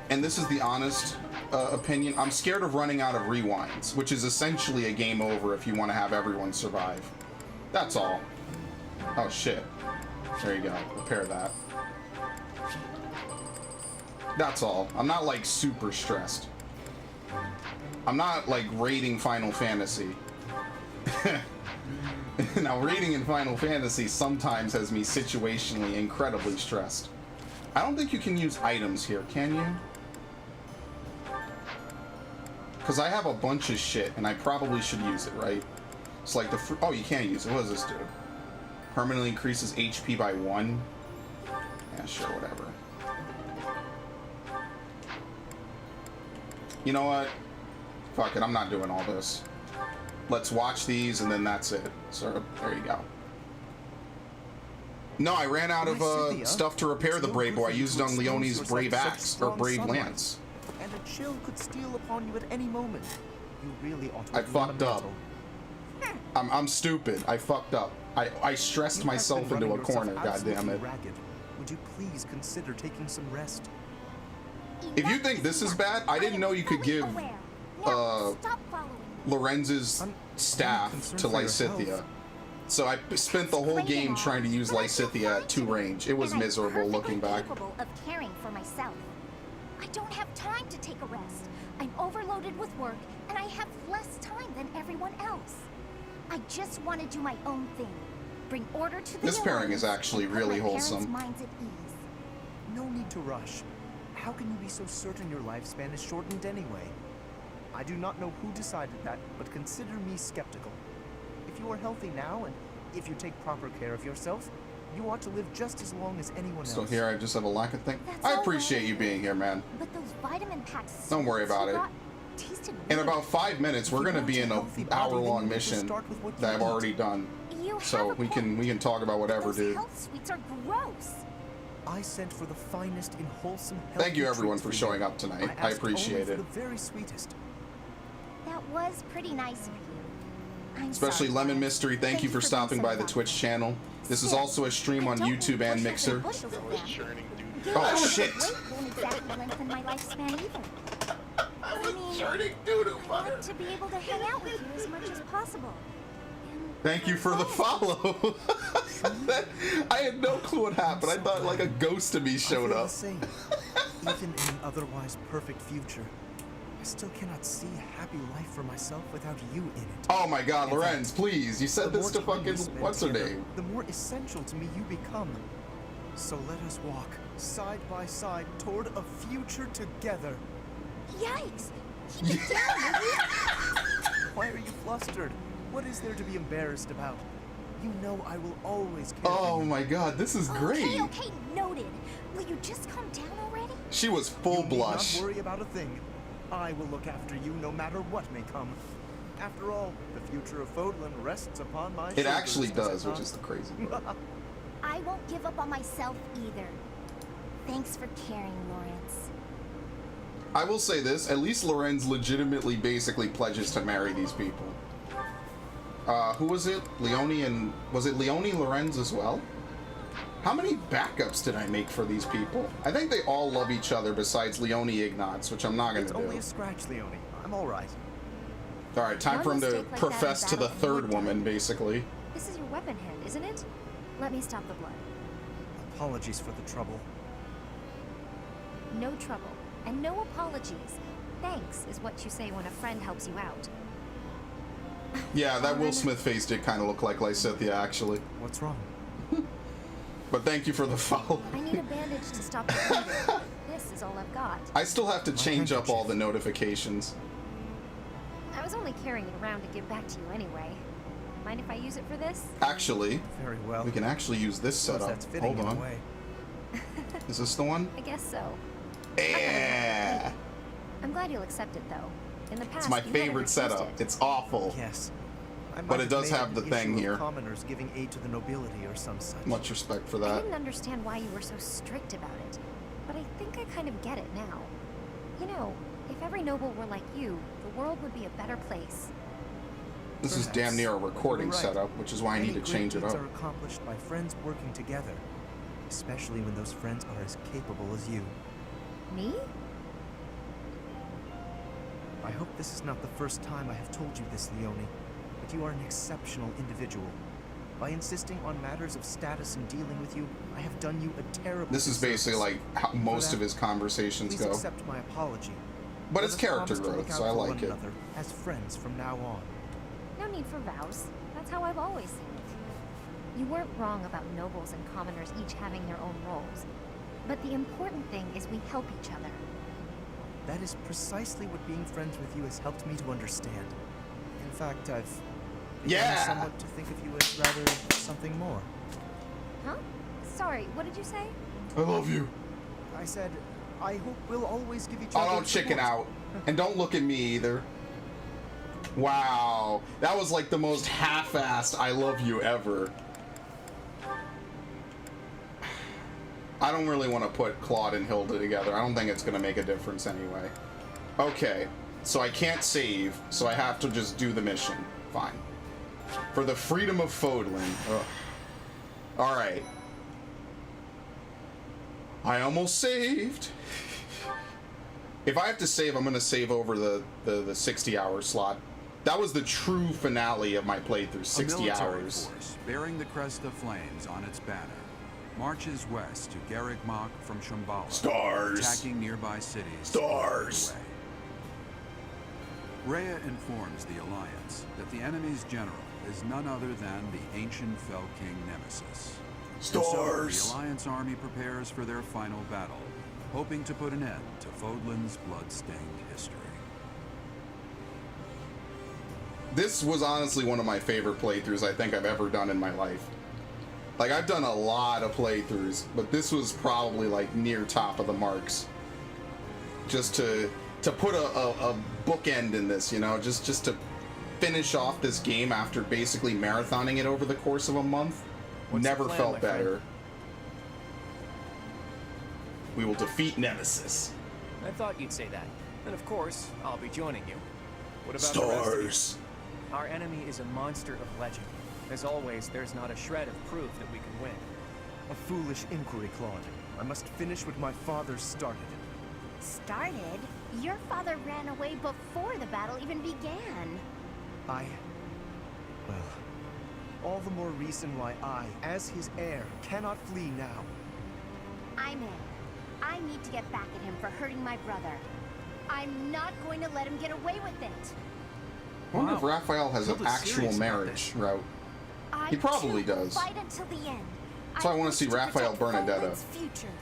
and this is the honest opinion, I'm scared of running out of rewinds, which is essentially a game over if you want to have everyone survive. That's all. Oh shit. There you go. Repair that. That's all. I'm not like super stressed. I'm not like raiding Final Fantasy. Now raiding in Final Fantasy sometimes has me situationally incredibly stressed. I don't think you can use items here, can you? Because I have a bunch of shit and I probably should use it, right? It's like the oh, you can't use it. What does this do? Permanently increases HP by 1. Yeah, sure, whatever. You know what? Fuck it, I'm not doing all this. Let's watch these and then that's it. So, there you go. No, I ran out of stuff to repair the Brave Bow. I used it on Leonie's Brave Axe, or Brave Lance. And a chill could steal upon you at any moment. You really ought to I fucked up. I'm stupid. I fucked up. I stressed myself into a corner, goddammit. would you please consider taking some rest? If you think this is bad, I didn't know you could give Stop following me. Lorenz's staff concerned to for your Lysithea. health. So I spent the whole game trying to use Lysithea at 2 range. It was And I'm miserable looking perfectly back. capable of caring for myself. I don't have time to take a rest. I'm overloaded with work, and I have less time than everyone else. I just want to do my own thing. Bring order to the This pairing is Alliance actually and put really my parents' wholesome. minds at ease. No need to rush. How can you be so certain your lifespan is shortened anyway? I do not know who decided that, but consider me skeptical. If you are healthy now, and if you take proper care of yourself, you ought to live just as long as anyone else. So here I just have a lack of thing. That's I all appreciate right. you being here, man. But those vitamin packs. Don't worry about it. Tasted In weird. about 5 minutes, we're gonna be in an hour-long mission that I've already done. You So have a we point. can talk about whatever, Those dude. health sweets are gross. I sent for the finest in wholesome health. Thank you everyone for showing up tonight. I asked appreciate only it. for the very sweetest. That was pretty nice of you. I'm Especially sorry, Lemon Lauren. Mystery, thank you for being stopping so by the thoughtful. Twitch channel. This is Still, also a stream I on don't YouTube need and bushels Mixer. bushels of them. Oh, Gaining shit. weight won't exactly lengthen my lifespan either. I mean, Churning doo-doo I butter. want to be able to hang out with you as much as possible. And Thank you for the follow. I had no clue what happened. I thought like a ghost of me I showed feel up. the same. Even in an otherwise perfect future, I still cannot see a happy life for myself without you in it. Oh my god, In fact, Lorenz, please. You said the this more to time we fucking, spend what's her together, name? the more essential to me you become. So let us walk side by side toward a future together. Yikes! Keep it down, will you? Why are you flustered? What is there to be embarrassed about? You know I will always care Oh for you. my god, this is great. Okay, noted. Will you just calm down already? She was full You need blush. not worry about a thing. I will look after you no matter what may come. After all, the future of Fodlan rests upon my It shoulders. actually does, it which not? is the crazy part. I won't give up on myself either. Thanks for caring, Lawrence. I will say this, at least Lorenz legitimately basically pledges to marry these people. Who was it? Leone and... Was it Leone Lorenz as well? How many backups did I make for these people? I think they all love each other besides Leone Ignatz, which I'm not gonna It's do. only a scratch, Leone. I'm all right. Alright, time for him to One mistake like that in profess to the battle and third you're woman, done. basically. This is your weapon hand, isn't it? Let me stop the blood. Apologies for the trouble. No trouble, and no apologies. Thanks is what you say when a friend helps you out. Yeah, that Will Lauren- Smith face did kind of look like Lysithea, actually. What's wrong? But thank you for the follow. I need a bandage to stop the bleeding. This is all I've got. I still have to change up all the notifications. I was only carrying it around to give back to you anyway. Mind if I use it for this? Actually, Very well. we can actually use this Suppose setup. that's fitting Hold in a on. way. Is this the one? I guess so. Yeah! I'm glad you'll accept it though. In the past, It's my you haven't favorite refused setup. it. It's awful. Yes. I But might it does made have an the thing issue of here. Commoners giving aid to the nobility or some such. Much respect for I that. didn't understand why you were so strict about it, but I think I kind of get it now. You know, if every noble were like you, the world would be a better place. This is Perhaps. damn near a recording You're right. setup, which is why I Many need to great change it deeds up. are accomplished by friends working together, especially when those friends are as capable as you. Me? I hope this is not the first time I have told you this, Leone, but you are an exceptional individual. By insisting on matters of status and dealing with you, I have done you a terrible This is basically disservice. like how most that, of his conversations Please go. accept my apology. But Let it's us character promise to look growth, out so I for like one it. another as friends from now on. No need for vows. That's how I've always seen it. You weren't wrong about nobles and commoners each having their own roles. But the important thing is we help each other. That is precisely what being friends with you has helped me to understand. In fact, I've begun Yeah! somewhat to think of you as rather something more. Huh? Sorry, what did you say? I love you. I said, I hope we'll always give each Oh, other don't chicken support. out. And don't look at me either. Wow. That was like the most half-assed I love you ever. I don't really want to put Claude and Hilda together. I don't think it's going to make a difference anyway. Okay. So I can't save, so I have to just do the mission. Fine. For the freedom of Fodlan. Ugh. Alright. I almost saved. If I have to save, I'm gonna save over the 60-hour slot. That was the true finale of my playthrough, 60 A military hours. force bearing the crest of flames on its banner marches west to Garreg Mach from Shambhala, Stars. attacking nearby cities. Stars. Rhea informs the Alliance that the enemy's general is none other than the ancient Fell King Nemesis. Stars. So the Alliance army prepares for their final battle, hoping to put an end to Fodlan's blood-stained history. This was honestly one of my favorite playthroughs I think I've ever done in my life. Like, I've done a lot of playthroughs, but this was probably like near top of the marks. Just to put a bookend in this, you know, just to finish off this game after basically marathoning it over the course of a month. What's the Never plan, felt my better. friend? We will defeat Nemesis. I thought you'd say that. And of course, I'll be joining you. What about the rest of you? Stars. Our enemy is a monster of legend. As always, there's not a shred of proof that we can win. A foolish inquiry, Claude. I must finish what my father started. Started? Your father ran away before the battle even began. Well, all the more reason why I, as his heir, cannot flee now. I'm in. I need to get back at him for hurting my brother. I'm not going to let him get away with it. I wonder if Wow. Raphael has an Hilda's actual serious about marriage route. I He probably too will does. Fight until the end. So I wanna wish see to Raphael protect Bernadetta. Fodlan's future.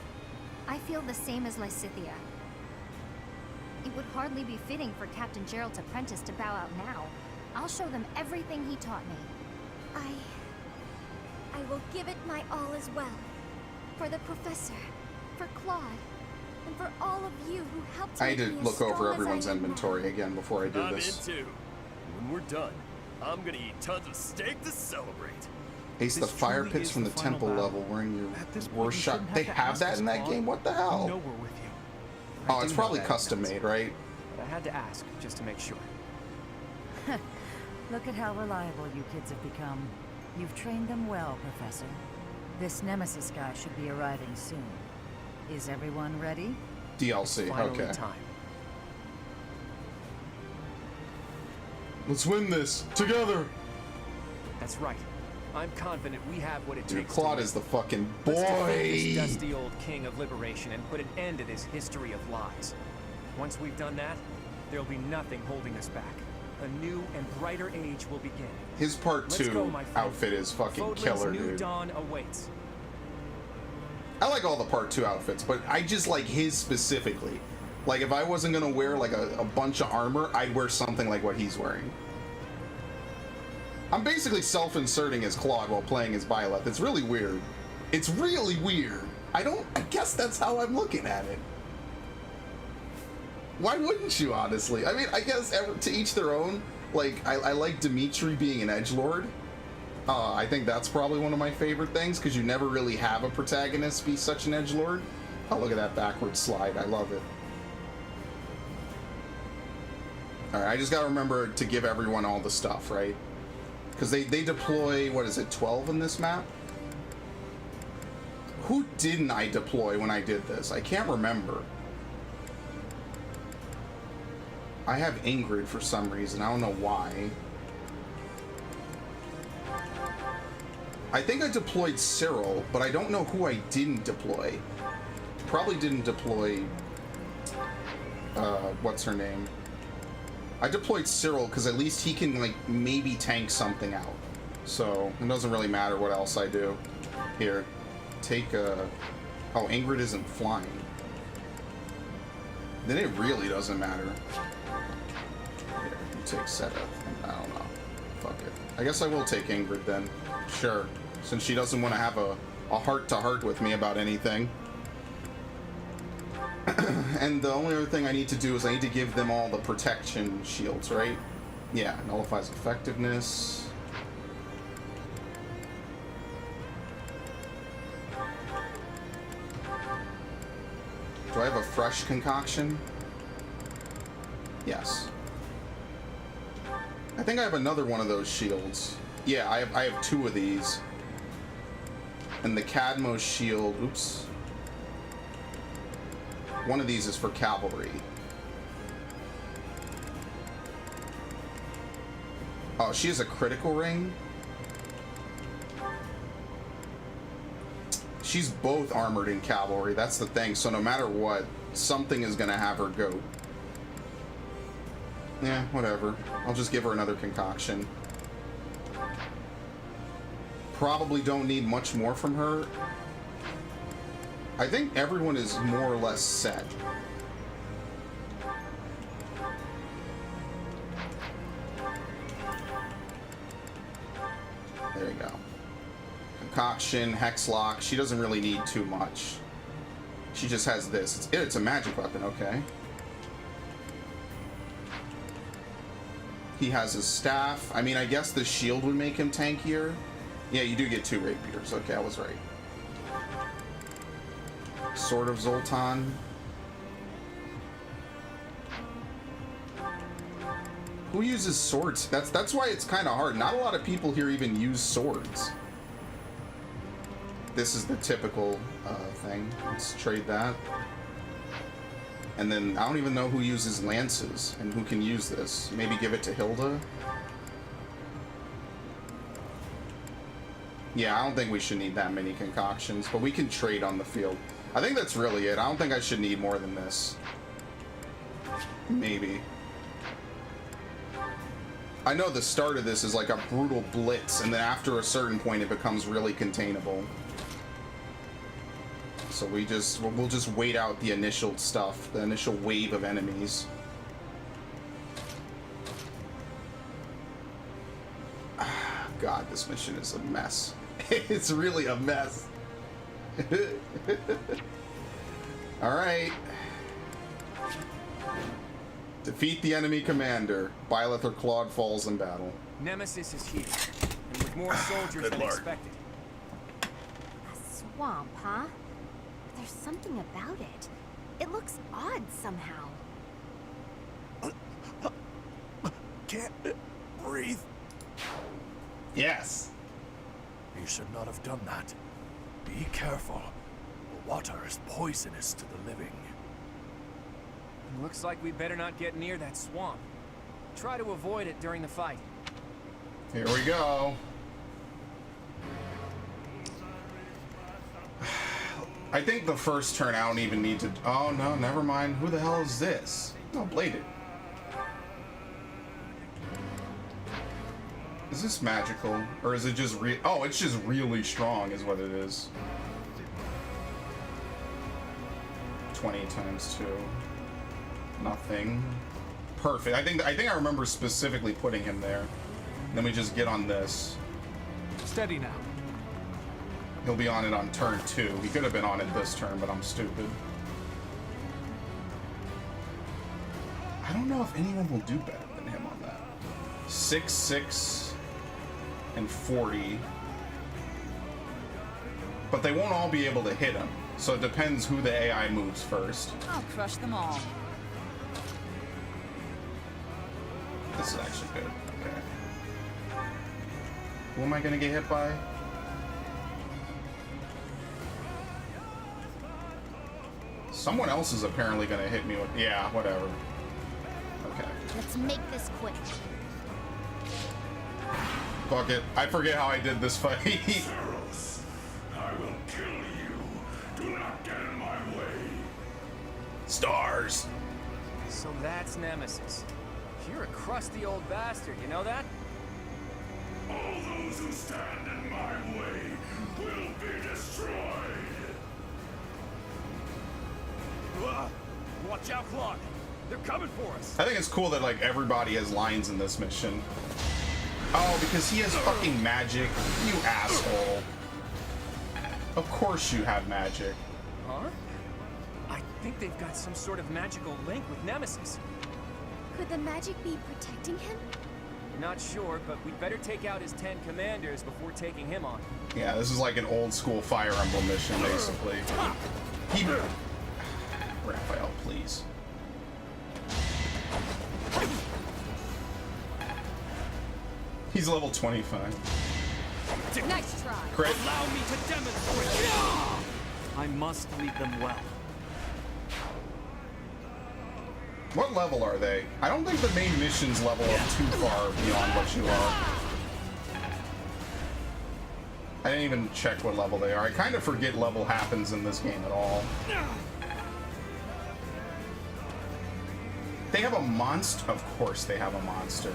I feel the same as Lysithea. It would hardly be fitting for Captain Gerald's apprentice to bow out now. I'll show them everything he taught me. I will give it my all as well. For the professor, for Claude, and for all of you who helped I need make to me look as strong over as everyone's I am now. inventory again before I do I'm this. in too. When we're done, I'm gonna eat tons of steak to celebrate. Ace the This fire truly pits is from the the final temple battle. level wearing your At this point, worst you shot. shouldn't They to have ask that us, in that Claude. game? What the You hell? know we're with you. Oh, I it's do know probably that, custom Nance. made, right? But I had to ask, just to make sure. Look at how reliable you kids have become. You've trained them well, Professor. This Nemesis guy should be arriving soon. Is everyone ready? DLC, Finally okay. time. Let's win this together. That's right. I'm confident we have what it Dude, takes Claude to is the win. fucking Let's defeat this boy. dusty old king of liberation and put an end to this history of lies. Once we've done that, there'll be nothing holding us back. A new and brighter age will begin. His part Let's go, 2 my friend. outfit is fucking Fodlan's killer, new dude. dawn awaits. I like all the part 2 outfits, but I just like his specifically. Like, if I wasn't gonna wear like a bunch of armor, I'd wear something like what he's wearing. I'm basically self-inserting as Claude while playing as Byleth. It's really weird. It's really weird. I guess that's how I'm looking at it. Why wouldn't you, honestly? I mean, I guess to each their own. Like, I like Dimitri being an edgelord. I think that's probably one of my favorite things, because you never really have a protagonist be such an edgelord. Oh, look at that backward slide. I love it. Alright, I just gotta remember to give everyone all the stuff, right? Because they deploy, what is it, 12 in this map? Who didn't I deploy when I did this? I can't remember. I have Ingrid for some reason. I don't know why. I think I deployed Cyril, but I don't know who I didn't deploy. Probably didn't deploy... what's her name? I deployed Cyril because at least he can, like, maybe tank something out. So, it doesn't really matter what else I do. Here, take a... Oh, Ingrid isn't flying. Then it really doesn't matter. Here, you take Seta. I don't know. Fuck it. I guess I will take Ingrid then. Sure. Since she doesn't want to have a heart-to-heart with me about anything. And the only other thing I need to do is I need to give them all the protection shields, right? Yeah, nullifies effectiveness. Do I have a fresh concoction? Yes. I think I have another one of those shields. Yeah, I have 2 of these. And the Cadmo shield, oops. One of these is for cavalry. Oh, she has a critical ring? She's both armored and cavalry, that's the thing. So no matter what, something is gonna have her go. Yeah, whatever. I'll just give her another concoction. Probably don't need much more from her. I think everyone is more or less set. There you go. Concoction, Hexlock. She doesn't really need too much. She just has this. It's a magic weapon, okay. He has his staff. I mean, I guess the shield would make him tankier. Yeah, you do get 2 rapiers. Okay, I was right. Sword of Zoltan. Who uses swords? That's why it's kind of hard. Not a lot of people here even use swords. This is the typical thing. Let's trade that. And then I don't even know who uses lances and who can use this. Maybe give it to Hilda. Yeah, I don't think we should need that many concoctions, but we can trade on the field. I think that's really it. I don't think I should need more than this. Maybe. I know the start of this is like a brutal blitz, and then after a certain point it becomes really containable. So we'll just wait out the initial stuff, the initial wave of enemies. God, this mission is a mess. It's really a mess. Alright. Defeat the enemy commander. Byleth or Claude falls in battle. Nemesis is here, and with more soldiers than expected. A swamp, huh? There's something about it. It looks odd somehow. Can't breathe. Yes. You should not have done that. Be careful. The water is poisonous to the living. Looks like we better not get near that swamp. Try to avoid it during the fight. Here we go. I think the first turn I don't even need to... Oh, no, never mind. Who the hell is this? Oh, Bladed. Is this magical? Or is it just Oh, it's just really strong is what it is. 20 times 2. Nothing. Perfect. I think I remember specifically putting him there. Then we just get on this. Steady now. He'll be on it on turn 2. He could have been on it this turn, but I'm stupid. I don't know if anyone will do better than him on that. 6, 6, and 40. But they won't all be able to hit him. So it depends who the AI moves first. I'll crush them all. This is actually good. Okay. Who am I gonna get hit by? Someone else is apparently gonna hit me with... Yeah, whatever. Okay. Let's make this quick. Fuck it. I forget how I did this fight. Zeros, I will kill you. Do not get in my way. Stars. So that's Nemesis. You're a crusty old bastard, you know that? All those who stand in my way will be destroyed. Watch out, Claude. They're coming for us. I think it's cool that like everybody has lines in this mission. Oh, because he has fucking magic. You asshole. Of course you have magic. Huh? I think they've got some sort of magical link with Nemesis. Could the magic be protecting him? Not sure, but we'd better take out his 10 commanders before taking him on. Yeah, this is like an old school Fire Emblem mission, basically. He... Raphael, please. He's level 25. Nice try. Crit. Allow me to demonstrate. I must lead them well. What level are they? I don't think the main missions level up too far beyond what you are. I didn't even check what level they are. I kind of forget level happens in this game at all. They have a monster? Of course they have a monster.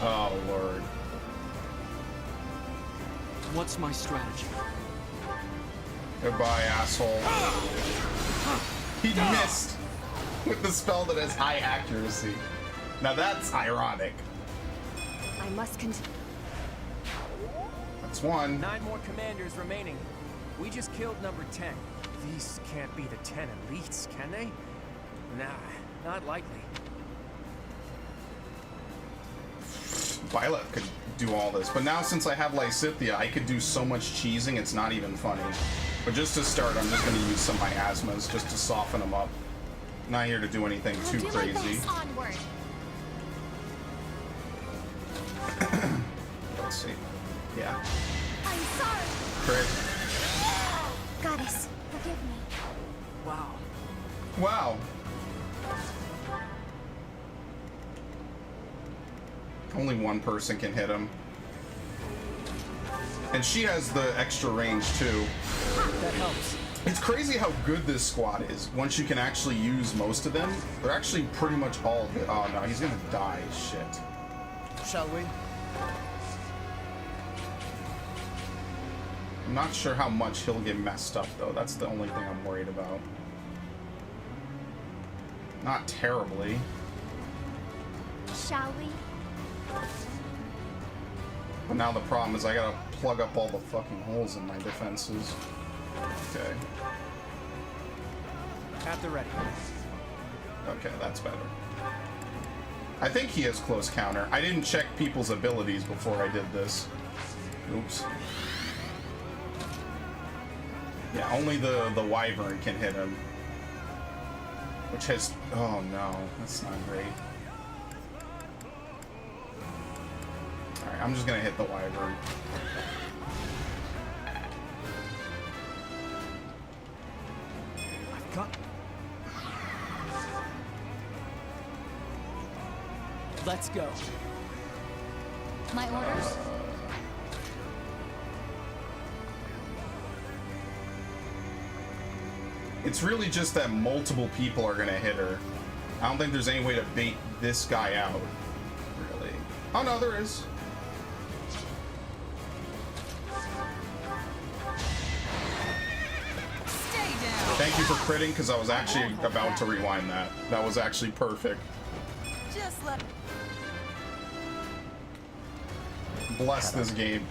Oh, Lord. What's my strategy? Goodbye, asshole. He missed with the spell that has high accuracy. Now that's ironic. I must continue. That's one. 9 more commanders remaining. We just killed number 10. These can't be the 10 elites, can they? Nah, not likely. Violet could do all this, but now since I have Lysithea, I could do so much cheesing, it's not even funny. But just to start, I'm just going to use some miasmas just to soften them up. Not here to do anything too crazy. Let's see. Yeah. I'm sorry. Crit. Goddess, forgive me. Wow. Wow. Only one person can hit him. And she has the extra range too. That helps. It's crazy how good this squad is. Once you can actually use most of them, they're actually pretty much all good. Oh no, he's gonna die. Shit. Shall we? I'm not sure how much he'll get messed up though. That's the only thing I'm worried about. Not terribly. Shall we? But now the problem is I gotta plug up all the fucking holes in my defenses. Okay. At the ready. Okay, that's better. I think he has close counter. I didn't check people's abilities before I did this. Oops. Yeah, only the Wyvern can hit him. Which has... Oh no, that's not great. Alright, I'm just gonna hit the Wyvern. I've got... Let's go. My orders? It's really just that multiple people are gonna hit her. I don't think there's any way to bait this guy out. Really. Oh no, there is. Thank you for critting, because I was actually about to rewind that. That was actually perfect. Just let Bless this game.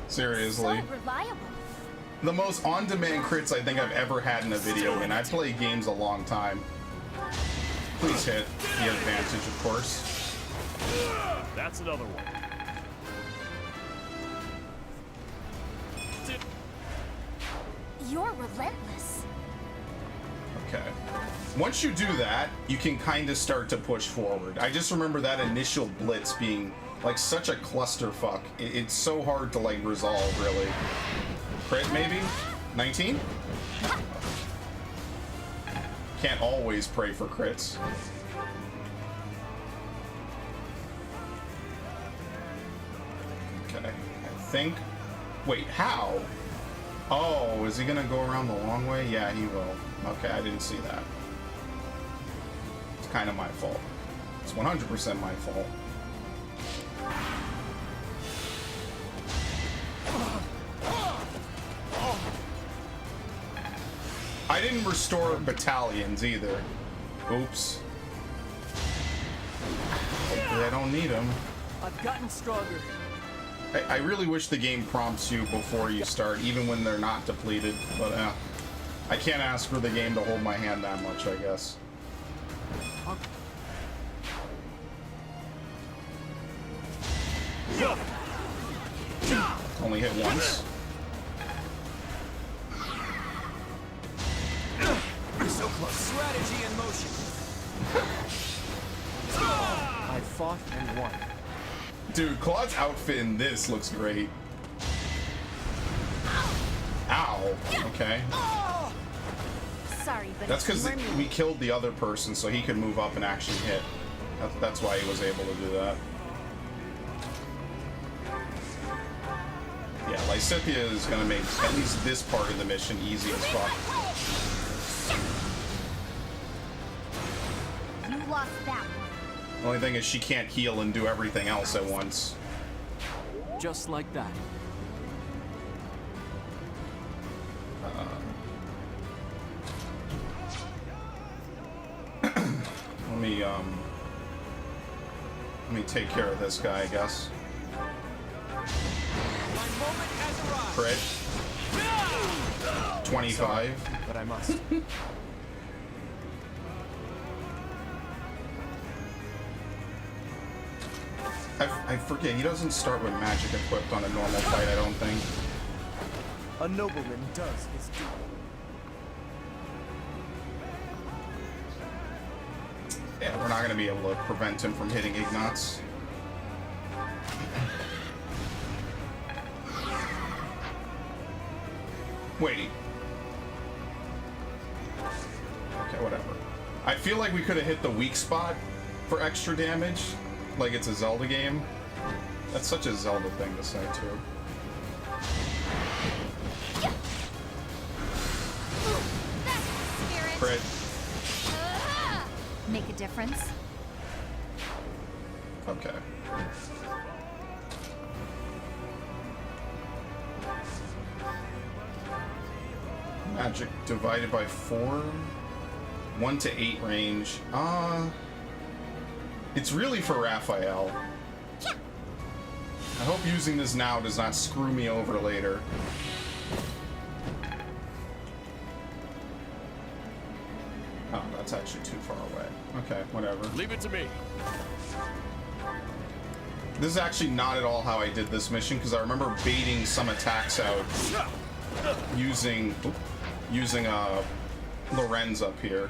Seriously. So reliable. The most on-demand crits I think I've ever had in a video, and I play games a long time. Please hit the advantage, of course. That's another one. You're relentless. Okay. Once you do that, you can kind of start to push forward. I just remember that initial blitz being like such a clusterfuck. It's so hard to like resolve, really. Crit, maybe? 19? Can't always pray for crits. Okay, I think... Wait, how? Oh, is he gonna go around the long way? Yeah, he will. Okay, I didn't see that. It's kind of my fault. It's 100% my fault. I didn't restore battalions either. Oops. Hopefully I don't need them. I've gotten stronger. I really wish the game prompts you before you start, even when they're not depleted, but I can't ask for the game to hold my hand that much, I guess. Only hit once. So close. Strategy in motion. I fought and won. Dude, Claude's outfit in this looks great. Ow. Okay. Sorry, but That's because you are me. we killed the other person, so he could move up and actually hit. That's why he was able to do that. Yeah, Lysithea is gonna make at least this part of the mission easy as fuck. You lost that one. The only thing is she can't heal and do everything else at once. Just like that. Let me take care of this guy, I guess. Crit. 25. But I must. I forget, he doesn't start with magic equipped on a normal fight, I don't think. A nobleman does his duty. Yeah, we're not going to be able to prevent him from hitting Ignatz. Wait. Okay, whatever. I feel like we could have hit the weak spot for extra damage, like it's a Zelda game. That's such a Zelda thing to say, too. Crit. Make a difference? Okay. Magic divided by 4. 1 to 8 range. It's really for Raphael. I hope using this now does not screw me over later. Oh, that's actually too far away. Okay, whatever. Leave it to me. This is actually not at all how I did this mission, because I remember baiting some attacks out using Lorenz up here.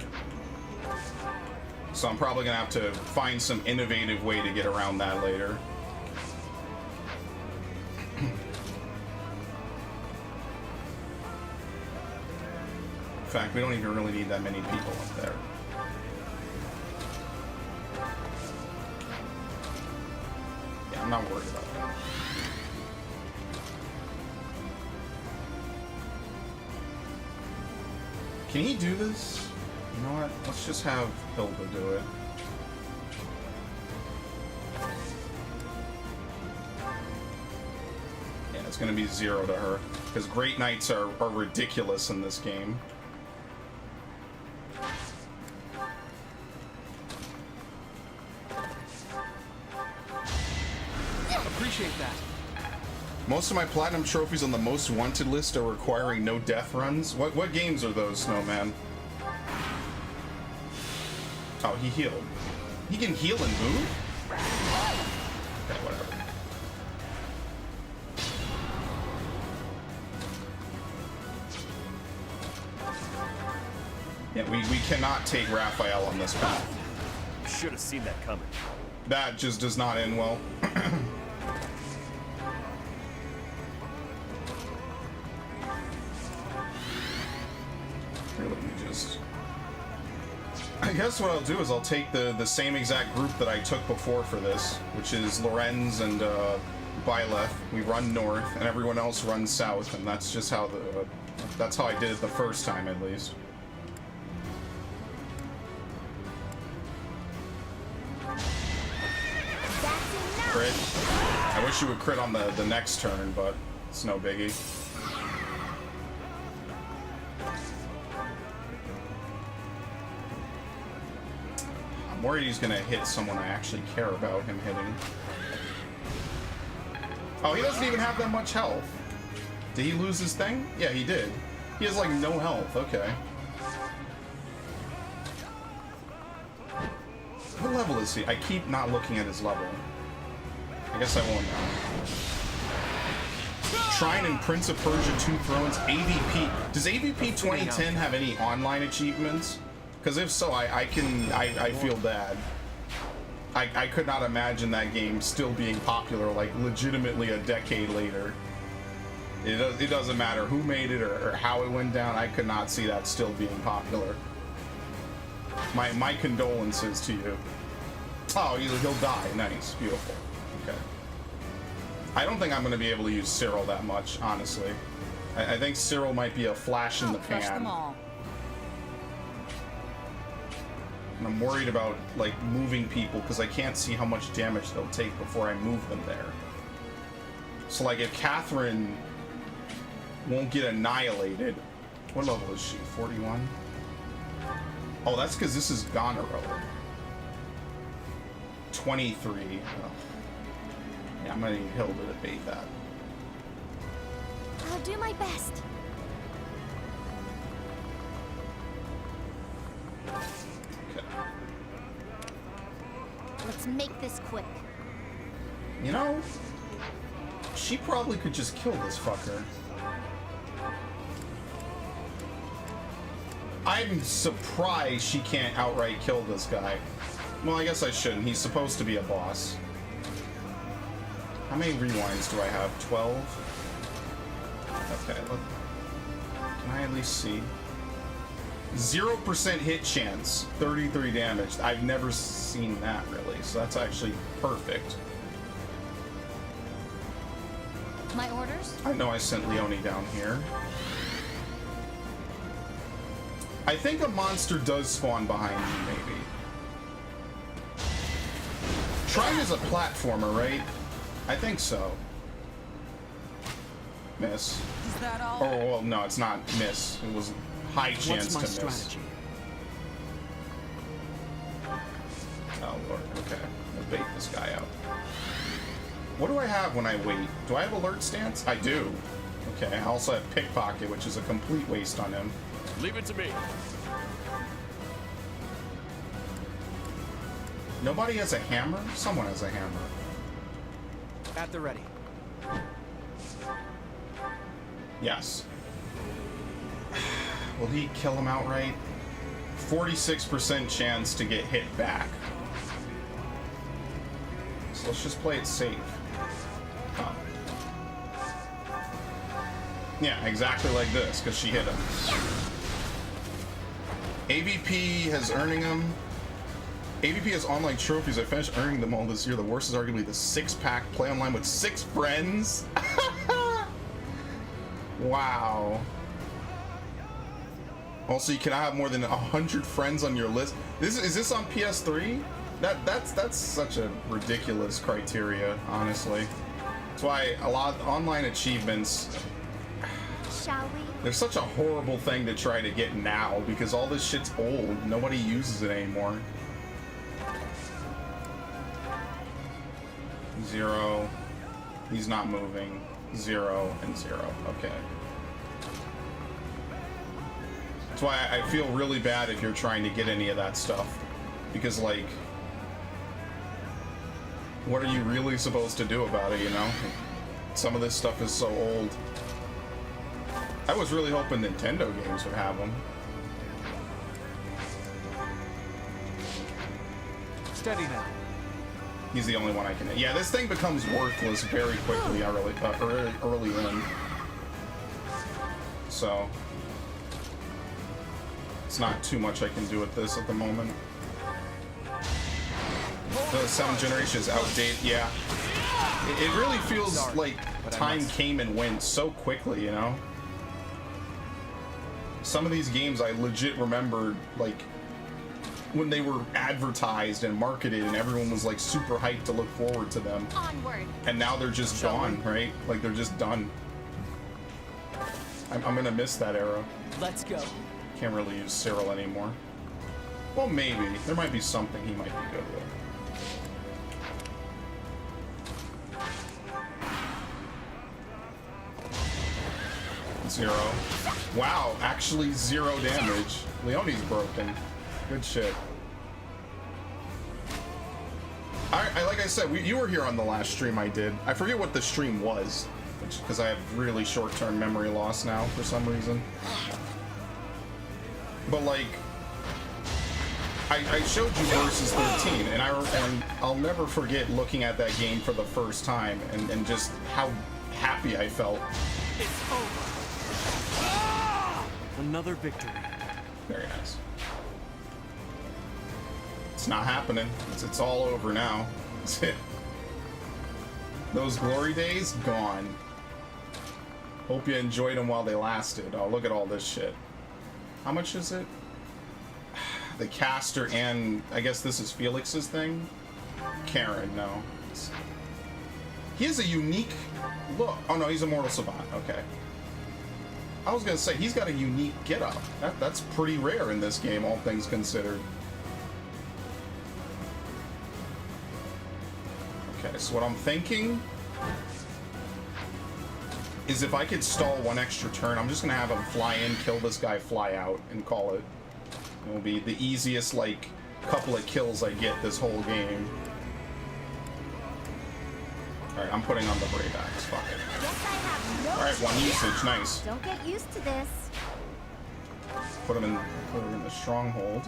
So I'm probably gonna have to find some innovative way to get around that later. In fact, we don't even really need that many people up there. Yeah, I'm not worried about that. Can he do this? You know what? Let's just have Hilda do it. Yeah, it's gonna be 0 to her. Because Great Knights are ridiculous in this game. Appreciate that. Most of my platinum trophies on the most wanted list are requiring no death runs. What games are those, Snowman? Oh, he healed. He can heal and move? Okay, whatever. Yeah, we cannot take Raphael on this path. Should have seen that coming. That just does not end well. I guess what I'll do is I'll take the same exact group that I took before for this, which is Lorenz and Byleth. We run north, and everyone else runs south, and that's just how that's how I did it the first time, at least. Crit. I wish you would crit on the next turn, but it's no biggie. I'm worried he's gonna hit someone I actually care about him hitting. Oh, he doesn't even have that much health. Did he lose his thing? Yeah, he did. He has like no health. Okay. What level is he? I keep not looking at his level. I guess I won't now. Shrine and Prince of Persia 2 Thrones AVP. Does AVP 2010 have any online achievements? Because if so, I feel bad. I could not imagine that game still being popular, like legitimately a decade later. It doesn't matter who made it or how it went down. I could not see that still being popular. My condolences to you. Oh, he'll die. Nice. Beautiful. Okay. I don't think I'm going to be able to use Cyril that much, honestly. I think Cyril might be a flash in the Crush them pan. all. And I'm worried about, like, moving people because I can't see how much damage they'll take before I move them there. So, like, if Catherine won't get annihilated... What level is she? 41? Oh, that's because this is Gonero. 23. Oh. Yeah, I'm gonna need Hilda to bait that. I'll do my best. Okay. Let's make this quick. You know, she probably could just kill this fucker. I'm surprised she can't outright kill this guy. Well, I guess I shouldn't. He's supposed to be a boss. How many rewinds do I have? 12? Okay, can I at least see? 0% hit chance, 33 damage. I've never seen that, really, so that's actually perfect. My orders? I know I sent Leonie down here. I think a monster does spawn behind me, maybe. Trine is a platformer, right? I think so. Miss. Is that all? Oh, well, no, it's not miss. It was high chance What's to my miss. strategy? Oh, Lord. Okay. We'll bait this guy out. What do I have when I wait? Do I have alert stance? I do. Okay, I also have pickpocket, which is a complete waste on him. Leave it to me. Nobody has a hammer? Someone has a hammer. At the ready. Yes. Will he kill him outright? 46% chance to get hit back. So let's just play it safe. Oh. Yeah, exactly like this, because she hit him. AVP has earning them. AVP has online trophies. I finished earning them all this year. The worst is arguably the 6-pack play online with 6 friends. Wow. Also, you cannot have more than 100 friends on your list. Is this on PS3? That's such a ridiculous criteria, honestly. That's why a lot of online achievements. Shall we? They're such a horrible thing to try to get now because all this shit's old. Nobody uses it anymore. 0. He's not moving. 0 and 0. Okay. That's why I feel really bad if you're trying to get any of that stuff. Because, like, what are you really supposed to do about it, you know? Some of this stuff is so old. I was really hoping Nintendo games would have them. Steady now. He's the only one I can hit. Yeah, this thing becomes worthless very quickly early in. So it's not too much I can do with this at the moment. The 7th generation is outdated. Yeah, it really feels like time came and went so quickly, you know? Some of these games I legit remembered, like, when they were advertised and marketed and everyone was like super hyped to look forward to them. Onward. And now they're just gone, right? Like they're just done. I'm gonna miss that era. Let's go. Can't really use Cyril anymore. Well, maybe. There might be something he might be good with. 0. Wow, actually 0 damage. Leonie's broken. Good shit. Like I said, you were here on the last stream I did. I forget what the stream was, because I have really short-term memory loss now for some reason. But like, I showed you Versus 13, and I'll never forget looking at that game for the first time and just how happy I felt It's over. Another victory. Very nice. It's not happening. It's all over now. That's it. Those glory days, gone. Hope you enjoyed them while they lasted. Oh, look at all this shit. How much is it? The caster and... I guess this is Felix's thing? Karen, no. He has a unique look. Oh no, he's a mortal savant. Okay. I was gonna say, he's got a unique getup. That's pretty rare in this game, all things considered. Okay, so what I'm thinking is if I could stall one extra turn, I'm just gonna have him fly in, kill this guy, fly out, and call it. It'll be the easiest, like, couple of kills I get this whole game. Alright, I'm putting on the Brave Axe. Fuck it. Guess I have no Alright, one usage. Nice. Don't get used to this. Put him in the stronghold.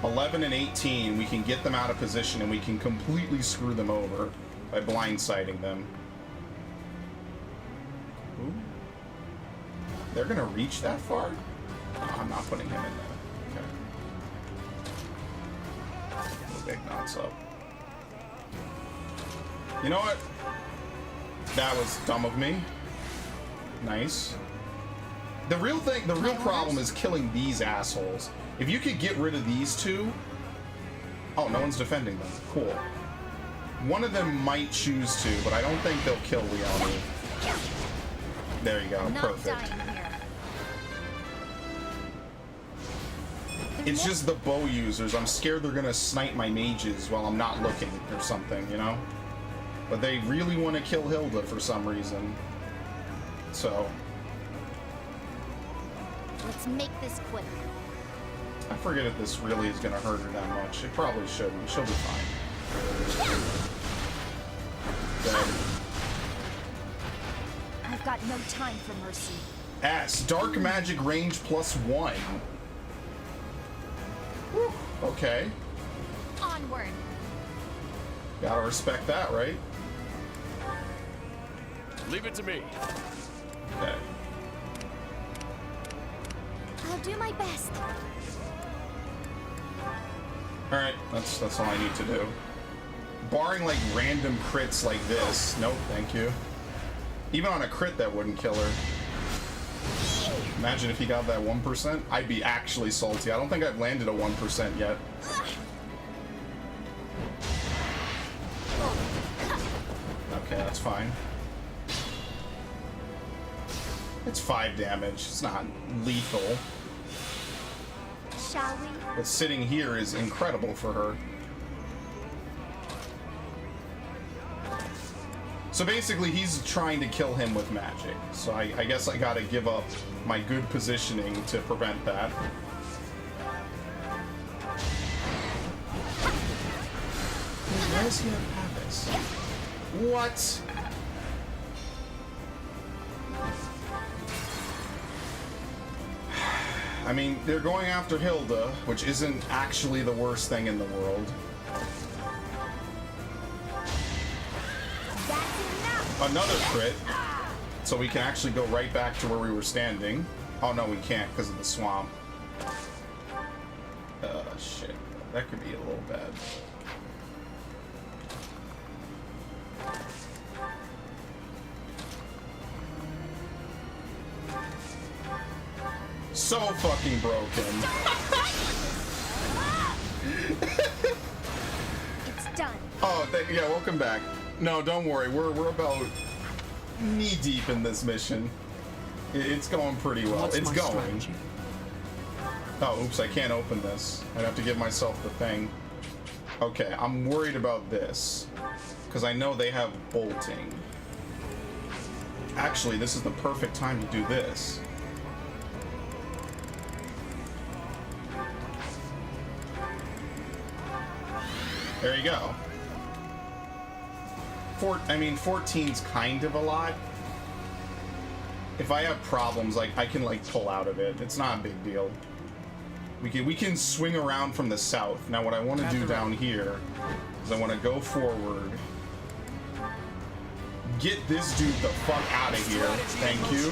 11 and 18, we can get them out of position and we can completely screw them over by blindsiding them. Ooh. They're gonna reach that far? No, I'm not putting him in there. Okay. The big knots up. You know what? That was dumb of me. Nice. The real problem is killing these assholes. If you could get rid of these two... Oh, no one's defending them. Cool. One of them might choose to, but I don't think they'll kill Leone. There you go. Perfect. It's just the bow users. I'm scared they're gonna snipe my mages while I'm not looking or something, you know? But they really want to kill Hilda for some reason. So... Let's make this quick. I forget if this really is gonna hurt her that much. It probably shouldn't. She'll be fine. Dead. I've got no time for mercy. S. Dark magic range +1. Whew. Okay. Onward. Gotta respect that, right? Leave it to me. Okay. I'll do my best. Alright, that's all I need to do. Barring like random crits like this, nope, thank you. Even on a crit that wouldn't kill her. Imagine if he got that 1%, I'd be actually salty. I don't think I've landed a 1% yet. Okay, that's fine. It's 5 damage, it's not lethal. Shall we? But sitting here is incredible for her. So basically, he's trying to kill him with magic. So I guess I gotta give up my good positioning to prevent that. Why does he have this? What? I mean, they're going after Hilda, which isn't actually the worst thing in the world. Another crit, so we can actually go right back to where we were standing. Oh no, we can't because of the swamp. Shit. That could be a little bad. So fucking broken. It's done. Oh, yeah, welcome back. No, don't worry. We're about knee deep in this mission. It's going pretty well. It's going. Strategy? Oh, oops, I can't open this. I'd have to give myself the thing. Okay, I'm worried about this. Because I know they have bolting. Actually, this is the perfect time to do this. There you go. 14's kind of a lot. If I have problems, like I can like pull out of it. It's not a big deal. We can swing around from the south. Now what I want to do down here is I want to go forward. get this dude the fuck out of here. Thank you.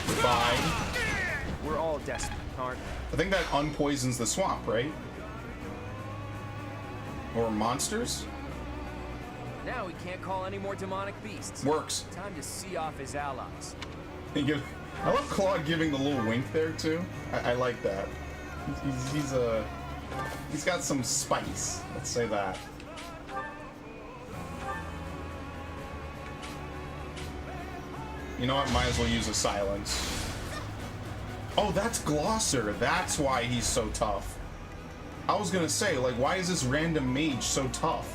Goodbye. We're all desperate, aren't we? I think that unpoisons the swamp, right? Or monsters? Now we can't call any more demonic beasts. Works. Time to see off his allies. I love Claude giving the little wink there too. I like that. He's got some spice. Let's say that. You know what? Might as well use a silence. Oh, that's Glosser. That's why he's so tough. I was gonna say, like, why is this random mage so tough?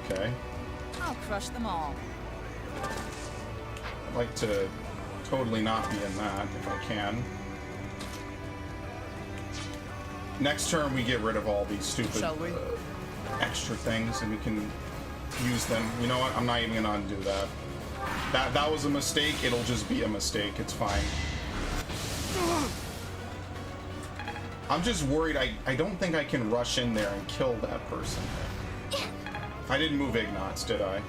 Okay. I'll crush them all. I'd like to totally not be in that if I can. Next turn, we get rid of all these stupid extra things, and we can use them. You know what? I'm not even gonna undo that. That was a mistake. It'll just be a mistake. It's fine. I'm just worried. I don't think I can rush in there and kill that person. I didn't move Ignatz, did I?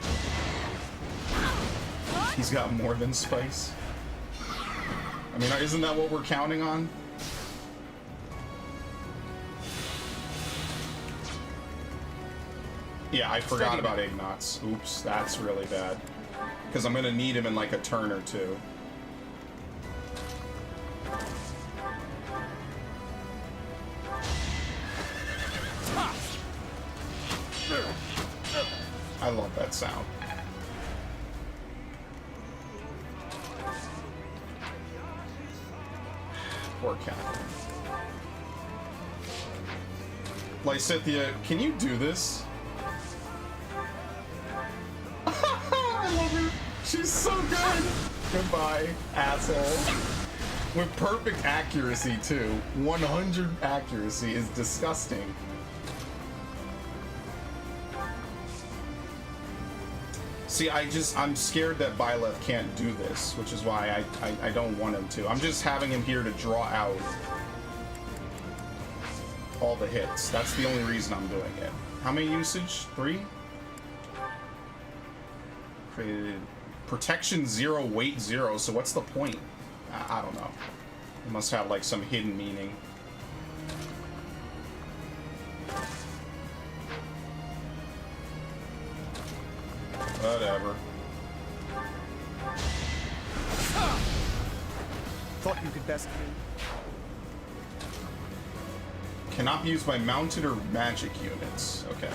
He's got more than spice. I mean, isn't that what we're counting on? Yeah, I forgot about Ignatz. Oops, that's really bad. Because I'm gonna need him in like a turn or two. I love that sound. Poor Catherine. Lysithea, can you do this? I love her. She's so good. Goodbye, asshole. With perfect accuracy, too. 100 accuracy is disgusting. See, I'm scared that Byleth can't do this, which is why I don't want him to. I'm just having him here to draw out all the hits. That's the only reason I'm doing it. How many usage? 3? Created protection 0, weight 0, so what's the point? I don't know. It must have like some hidden meaning. Whatever. Thought you could best me. Cannot be used by mounted or magic units. Okay.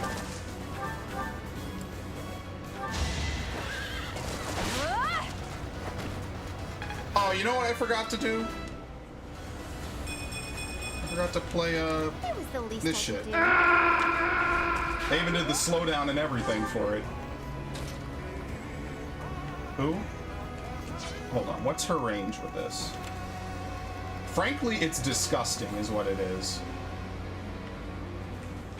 Oh, you know what I forgot to do? I forgot to play this shit. They even did the slowdown and everything for it. Who? Hold on, what's her range with this? Frankly, it's disgusting is what it is.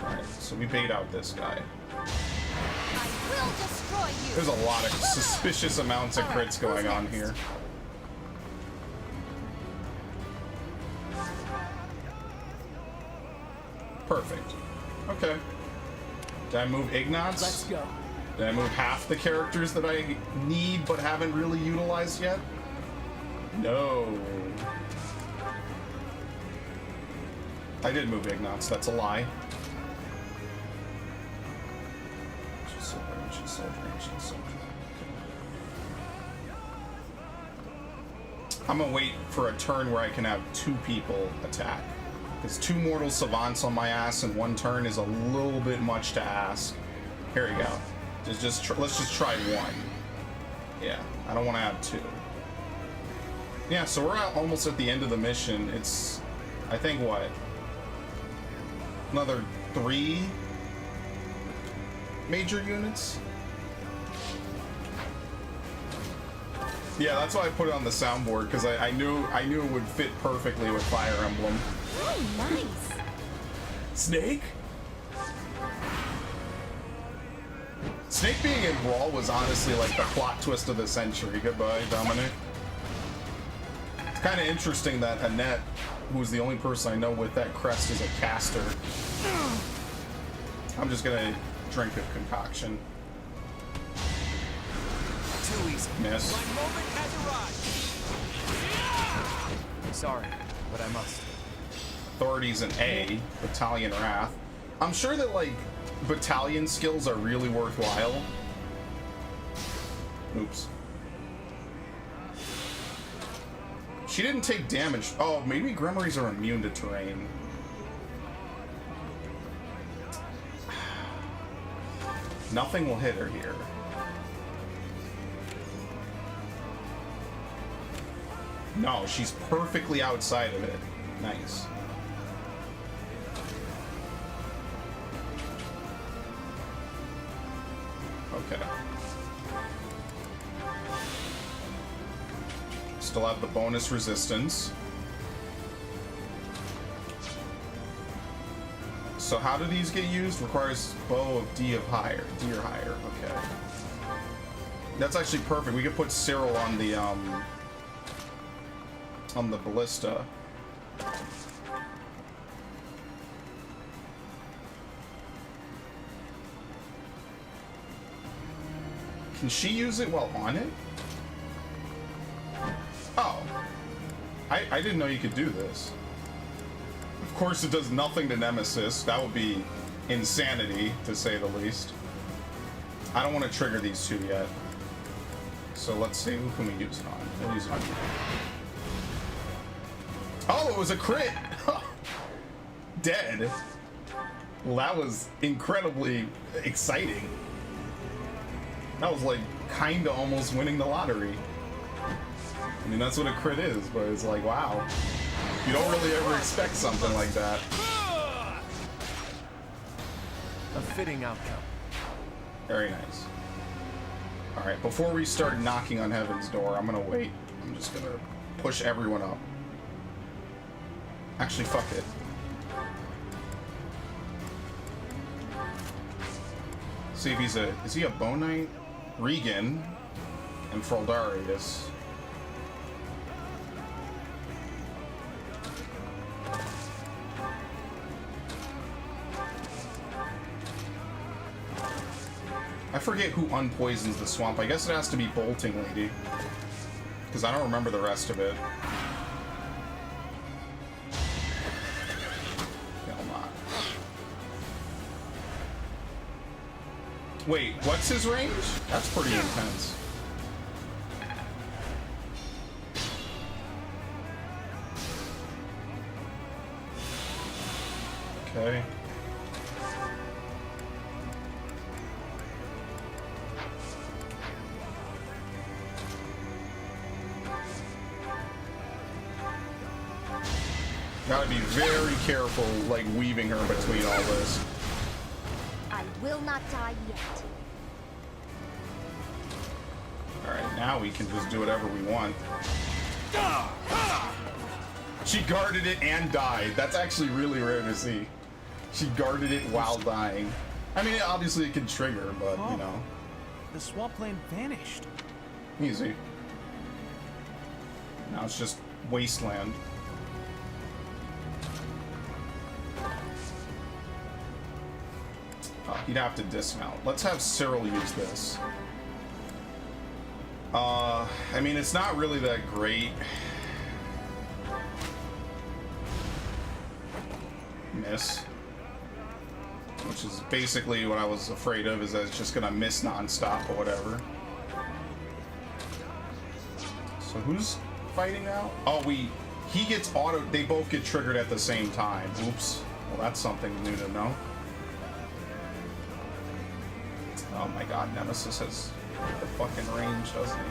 Alright, so we bait out this guy. I will destroy you. There's a lot of suspicious amounts of crits going on here. Perfect. Okay. Did I move Ignatz? Let's go. Did I move half the characters that I need but haven't really utilized yet? No. I did move Ignatz, that's a lie. I'm gonna wait for a turn where I can have 2 people attack. Because 2 mortal savants on my ass in 1 turn is a little bit much to ask. Here we go. Let's just try 1. Yeah, I don't want to have 2. Yeah, so we're almost at the end of the mission. It's, I think, what? Another 3 major units? Yeah, that's why I put it on the soundboard, because I knew it would fit perfectly with Fire Emblem. Oh, nice. Snake? Snake being in Brawl was honestly like the plot twist of the century. Goodbye, Dominic. It's kind of interesting that Annette, who's the only person I know with that crest, is a caster. I'm just gonna drink a concoction. Miss. My moment has arrived. Sorry, but I must. Authorities in A, Battalion Wrath. I'm sure that, like, battalion skills are really worthwhile. Oops. She didn't take damage. Oh, maybe Grimoires are immune to terrain. Nothing will hit her here. No, she's perfectly outside of it. Nice. Okay. Still have the bonus resistance. So how do these get used? Requires bow of D or higher. Okay. That's actually perfect. We could put Cyril on the ballista. Can she use it while on it? Oh. I didn't know you could do this. Of course it does nothing to Nemesis. That would be insanity, to say the least. I don't want to trigger these two yet. So let's see, who can we use it on? We'll use it on you. Oh, it was a crit! Dead. Well, that was incredibly exciting. That was like kinda almost winning the lottery. I mean, that's what a crit is, but it's like, wow. You don't really ever expect something like that. A fitting outcome. Very nice. Alright, before we start knocking on heaven's door, I'm gonna wait. I'm just gonna push everyone up. Actually, fuck it. See if is he a Bone Knight? Regan and Fraldarius. I forget who unpoisons the swamp. I guess it has to be Bolting Lady, because I don't remember the rest of it. Hell not. Wait, what's his range? That's pretty intense. Okay. Gotta be very careful, like, weaving her between all this. I will not die yet. Alright, now we can just do whatever we want. She guarded it and died. That's actually really rare to see. She guarded it while dying. I mean, obviously it can trigger, but, you know. The swampland vanished. Easy. Now it's just wasteland. He'd have to dismount. Let's have Cyril use this. I mean, it's not really that great. Miss. Which is basically what I was afraid of, is that it's just gonna miss non-stop or whatever. So who's fighting now? Oh, he gets auto, they both get triggered at the same time. Oops. Well, that's something new to know. Oh my god, Nemesis has the fucking range, doesn't he?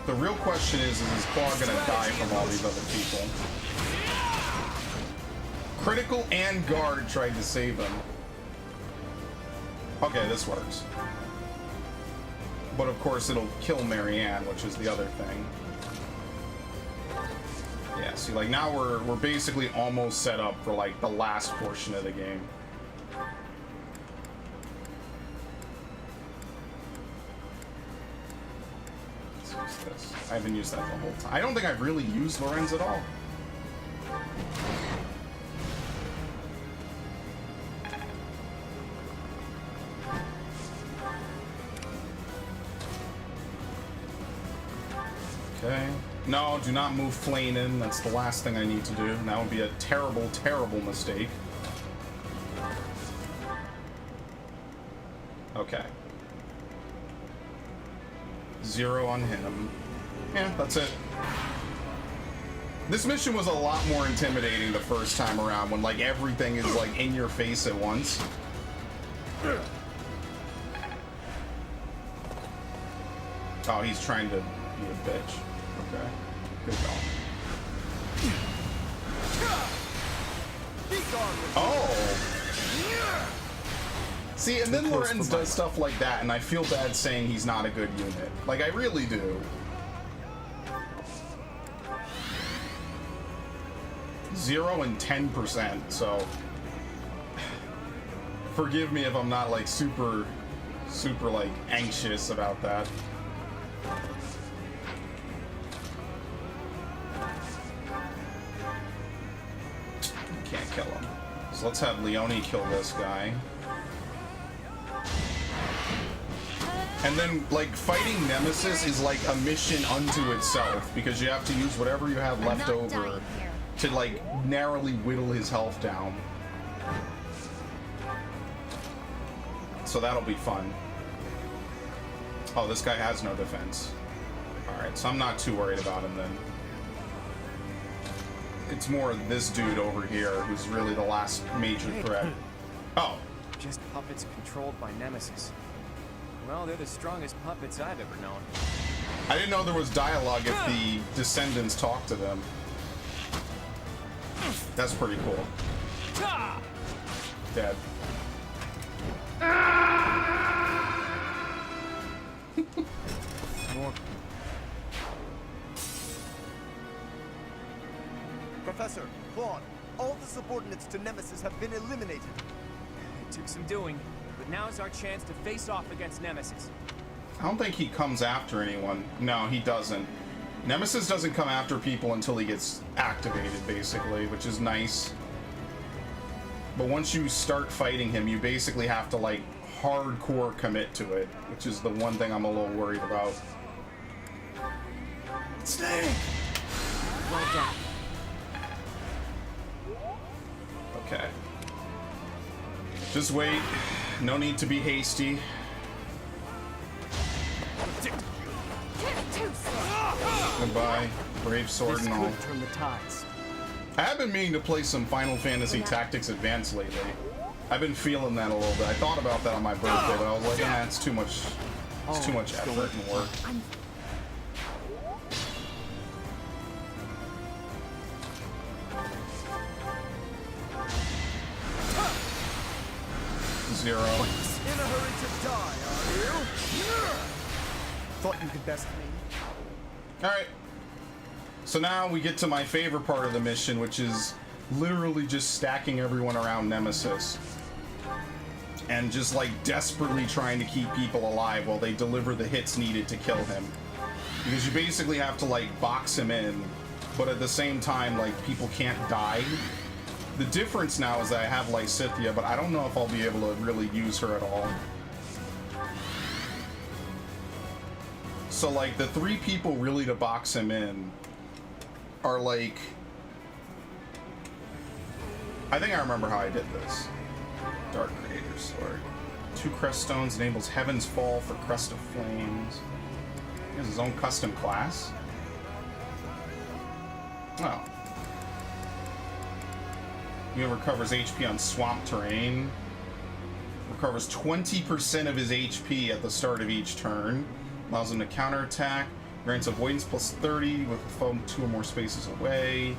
The real question is Claw gonna die from all these other people? Critical and Guard tried to save him. Okay, this works. But of course it'll kill Marianne, which is the other thing. Yeah, see, like now we're basically almost set up for like the last portion of the game. This. I haven't used that the whole time. I don't think I've really used Lorenz at all. Okay. No, do not move Flane in. That's the last thing I need to do. That would be a terrible, terrible mistake. Okay. 0 on him. Yeah, that's it. This mission was a lot more intimidating the first time around when, like, everything is, like, in your face at once. Oh, he's trying to be a bitch. Okay. Good going. Oh! See, and then Lorenz does stuff like that, and I feel bad saying he's not a good unit. Like, I really do. 0 and 10%, so forgive me if I'm not like super like anxious about that. Can't kill him. So let's have Leone kill this guy. And then, like, fighting Nemesis is like a mission unto itself, because you have to use whatever you have left over to, like, narrowly whittle his health down. So that'll be fun. Oh, this guy has no defense. Alright, so I'm not too worried about him then. It's more this dude over here who's really the last major threat. Oh. Just puppets controlled by Nemesis. Well, they're the strongest puppets I've ever known. I didn't know there was dialogue if the descendants talk to them. That's pretty cool. Dead. More. Professor, Claude, all the subordinates to Nemesis have been eliminated. It took some doing, but now is our chance to face off against Nemesis. I don't think he comes after anyone. No, he doesn't. Nemesis doesn't come after people until he gets activated, basically, which is nice. But once you start fighting him, you basically have to, like, hardcore commit to it, which is the one thing I'm a little worried about. Snake! Well done. Okay. Just wait. No need to be hasty. Goodbye, brave sword and all. Turn the tides. I have been meaning to play some Final Fantasy Tactics Advance lately. I've been feeling that a little bit. I thought about that on my birthday, but I was like, yeah, it's too much. It's too much effort and work. 0. In a hurry to die, are you? Thought you could best me. Alright. So now we get to my favorite part of the mission, which is literally just stacking everyone around Nemesis. And just, like, desperately trying to keep people alive while they deliver the hits needed to kill him. Because you basically have to, like, box him in, but at the same time, like, people can't die. The difference now is that I have Lysithea, but I don't know if I'll be able to really use her at all. So, like, the 3 people really to box him in are, like... I think I remember how I did this. Dark Creator's Sword. 2 Crest Stones enables Heaven's Fall for Crest of Flames. He has his own custom class. Oh. He recovers HP on swamp terrain. Recovers 20% of his HP at the start of each turn. Allows him to counterattack. Grants avoidance plus 30 with a foe 2 or more spaces away.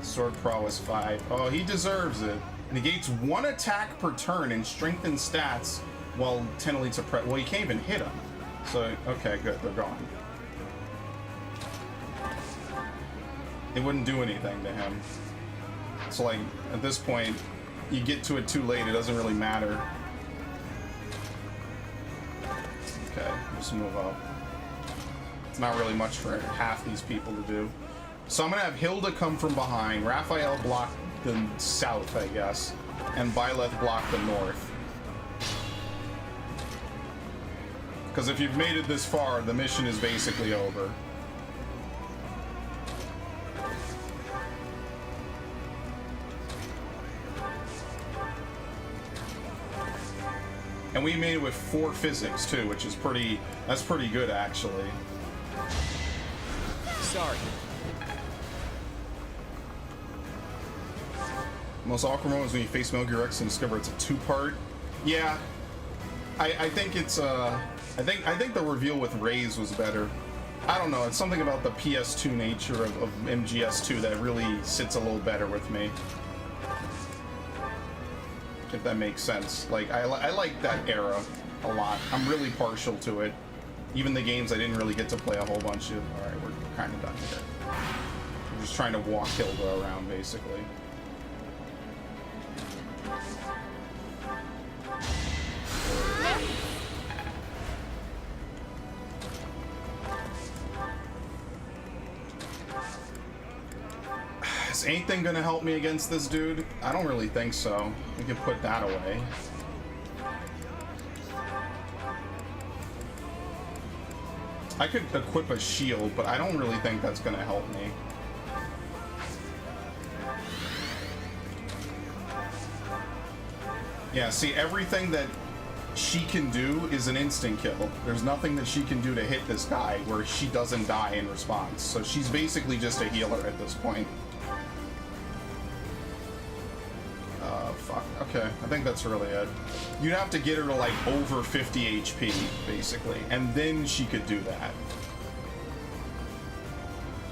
Sword prowess 5. Oh, he deserves it. Negates 1 attack per turn and strengthens stats while 10 elites are well, you can't even hit him. So, okay, good. They're gone. It wouldn't do anything to him. So, like, at this point, you get to it too late, it doesn't really matter. Okay, just move up. It's not really much for half these people to do. So I'm gonna have Hilda come from behind, Raphael block the south, I guess, and Byleth block the north. Because if you've made it this far, the mission is basically over. And we made it with 4 physics too, which is that's pretty good actually. Sorry. Most awkward moment is when you face Metal Gear X and discover it's a 2-part. Yeah, I think it's I think the reveal with Raze was better. I don't know, it's something about the PS2 nature of MGS2 that really sits a little better with me. If that makes sense. Like, I like that era a lot. I'm really partial to it. Even the games I didn't really get to play a whole bunch of. Alright, we're kind of done here. We're just trying to walk Hilda around, basically. Is anything gonna help me against this dude? I don't really think so. We can put that away. I could equip a shield, but I don't really think that's gonna help me. Yeah, see, everything that she can do is an instant kill. There's nothing that she can do to hit this guy where she doesn't die in response. So she's basically just a healer at this point. Fuck. Okay, I think that's really it. You'd have to get her to like over 50 HP, basically, and then she could do that.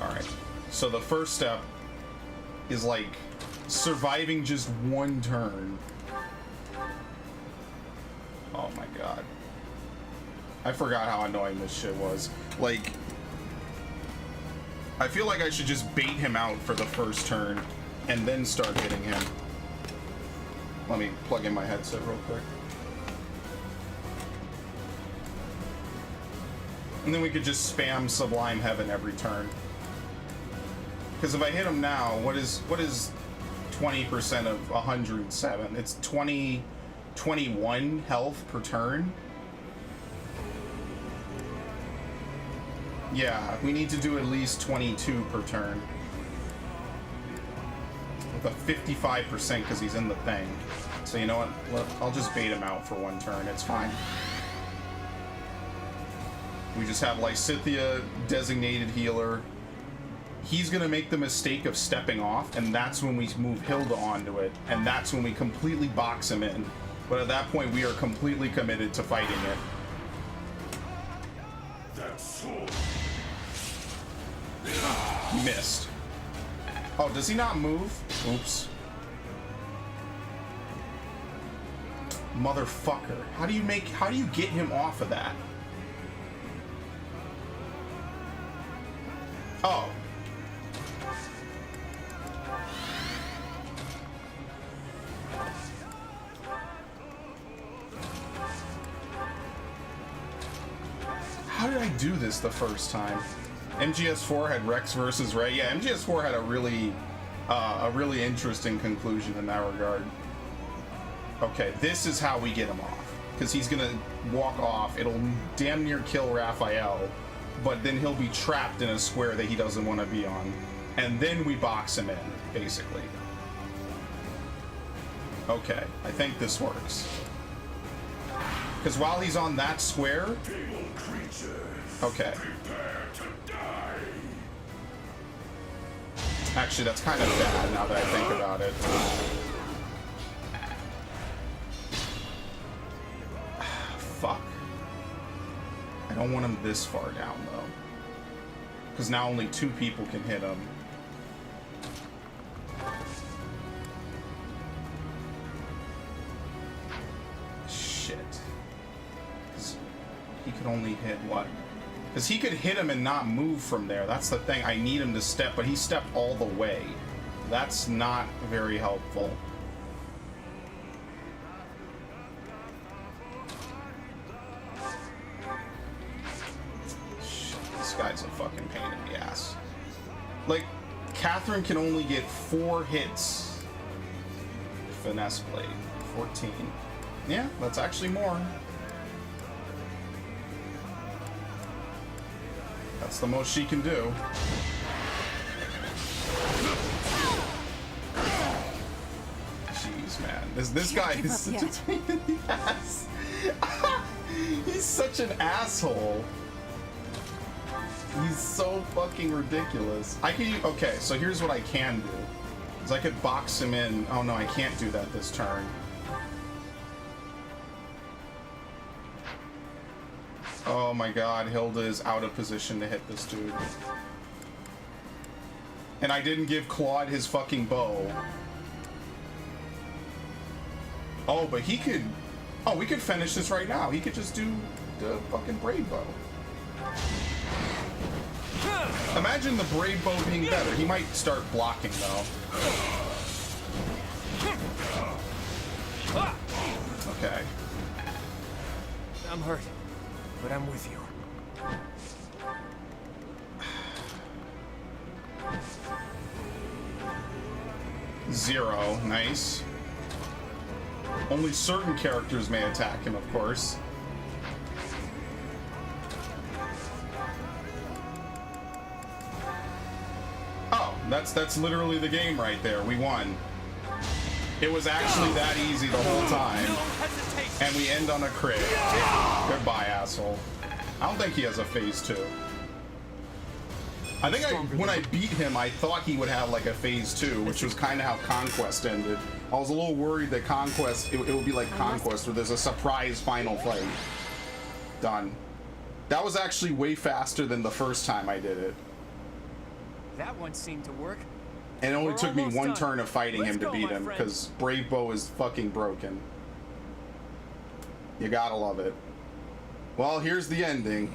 Alright, so the first step is like surviving just 1 turn. Oh my god. I forgot how annoying this shit was. Like, I feel like I should just bait him out for the first turn and then start hitting him. Let me plug in my headset real quick. And then we could just spam Sublime Heaven every turn. Because if I hit him now, what is 20% of 107? It's 21 health per turn. Yeah, we need to do at least 22 per turn. With a 55% because he's in the thing. So you know what? I'll just bait him out for 1 turn. It's fine. We just have Lysithea, designated healer. He's gonna make the mistake of stepping off, and that's when we move Hilda onto it, and that's when we completely box him in. But at that point, we are completely committed to fighting it. That's so. He missed. Oh, does he not move? Oops. Motherfucker. How do you get him off of that? Oh. How did I do this the first time? MGS4 had Rex versus Ray. Yeah, MGS4 had a really interesting conclusion in that regard. Okay, this is how we get him off. Because he's gonna walk off. It'll damn near kill Raphael, but then he'll be trapped in a square that he doesn't want to be on. And then we box him in, basically. Okay, I think this works. Because while he's on that square... Okay. Actually, that's kind of bad now that I think about it. Fuck. I don't want him this far down, though. Because now only 2 people can hit him. Shit. Because he could only hit what? Because he could hit him and not move from there. That's the thing. I need him to step, but he stepped all the way. That's not very helpful. Shit, this guy's a fucking pain in the ass. Like, Catherine can only get 4 hits. Finesse blade. 14. Yeah, that's actually more. That's the most she can do. Jeez, man. This guy is such a pain in the ass. He's such an asshole. He's so fucking ridiculous. I can, okay, so here's what I can do. Is I could box him in. Oh no, I can't do that this turn. Oh my god, Hilda is out of position to hit this dude. And I didn't give Claude his fucking bow. Oh, but he could... Oh, we could finish this right now. He could just do the fucking Brave Bow. Imagine the Brave Bow being better. He might start blocking, though. Okay. I'm hurt, but I'm with you. Zero. Nice. Only certain characters may attack him, of course. Oh, that's literally the game right there. We won. It was actually that easy the whole time. And we end on a crit. Goodbye, asshole. I don't think he has a phase 2. I think when I beat him, I thought he would have like a phase 2, which was kind of how Conquest ended. I was a little worried that Conquest, it would be like Conquest, where there's a surprise final fight. Done. That was actually way faster than the first time I did it. That one seemed to work. And it only took me one turn of fighting him to beat him, because Brave Bow is fucking broken. You gotta love it. Well, here's the ending.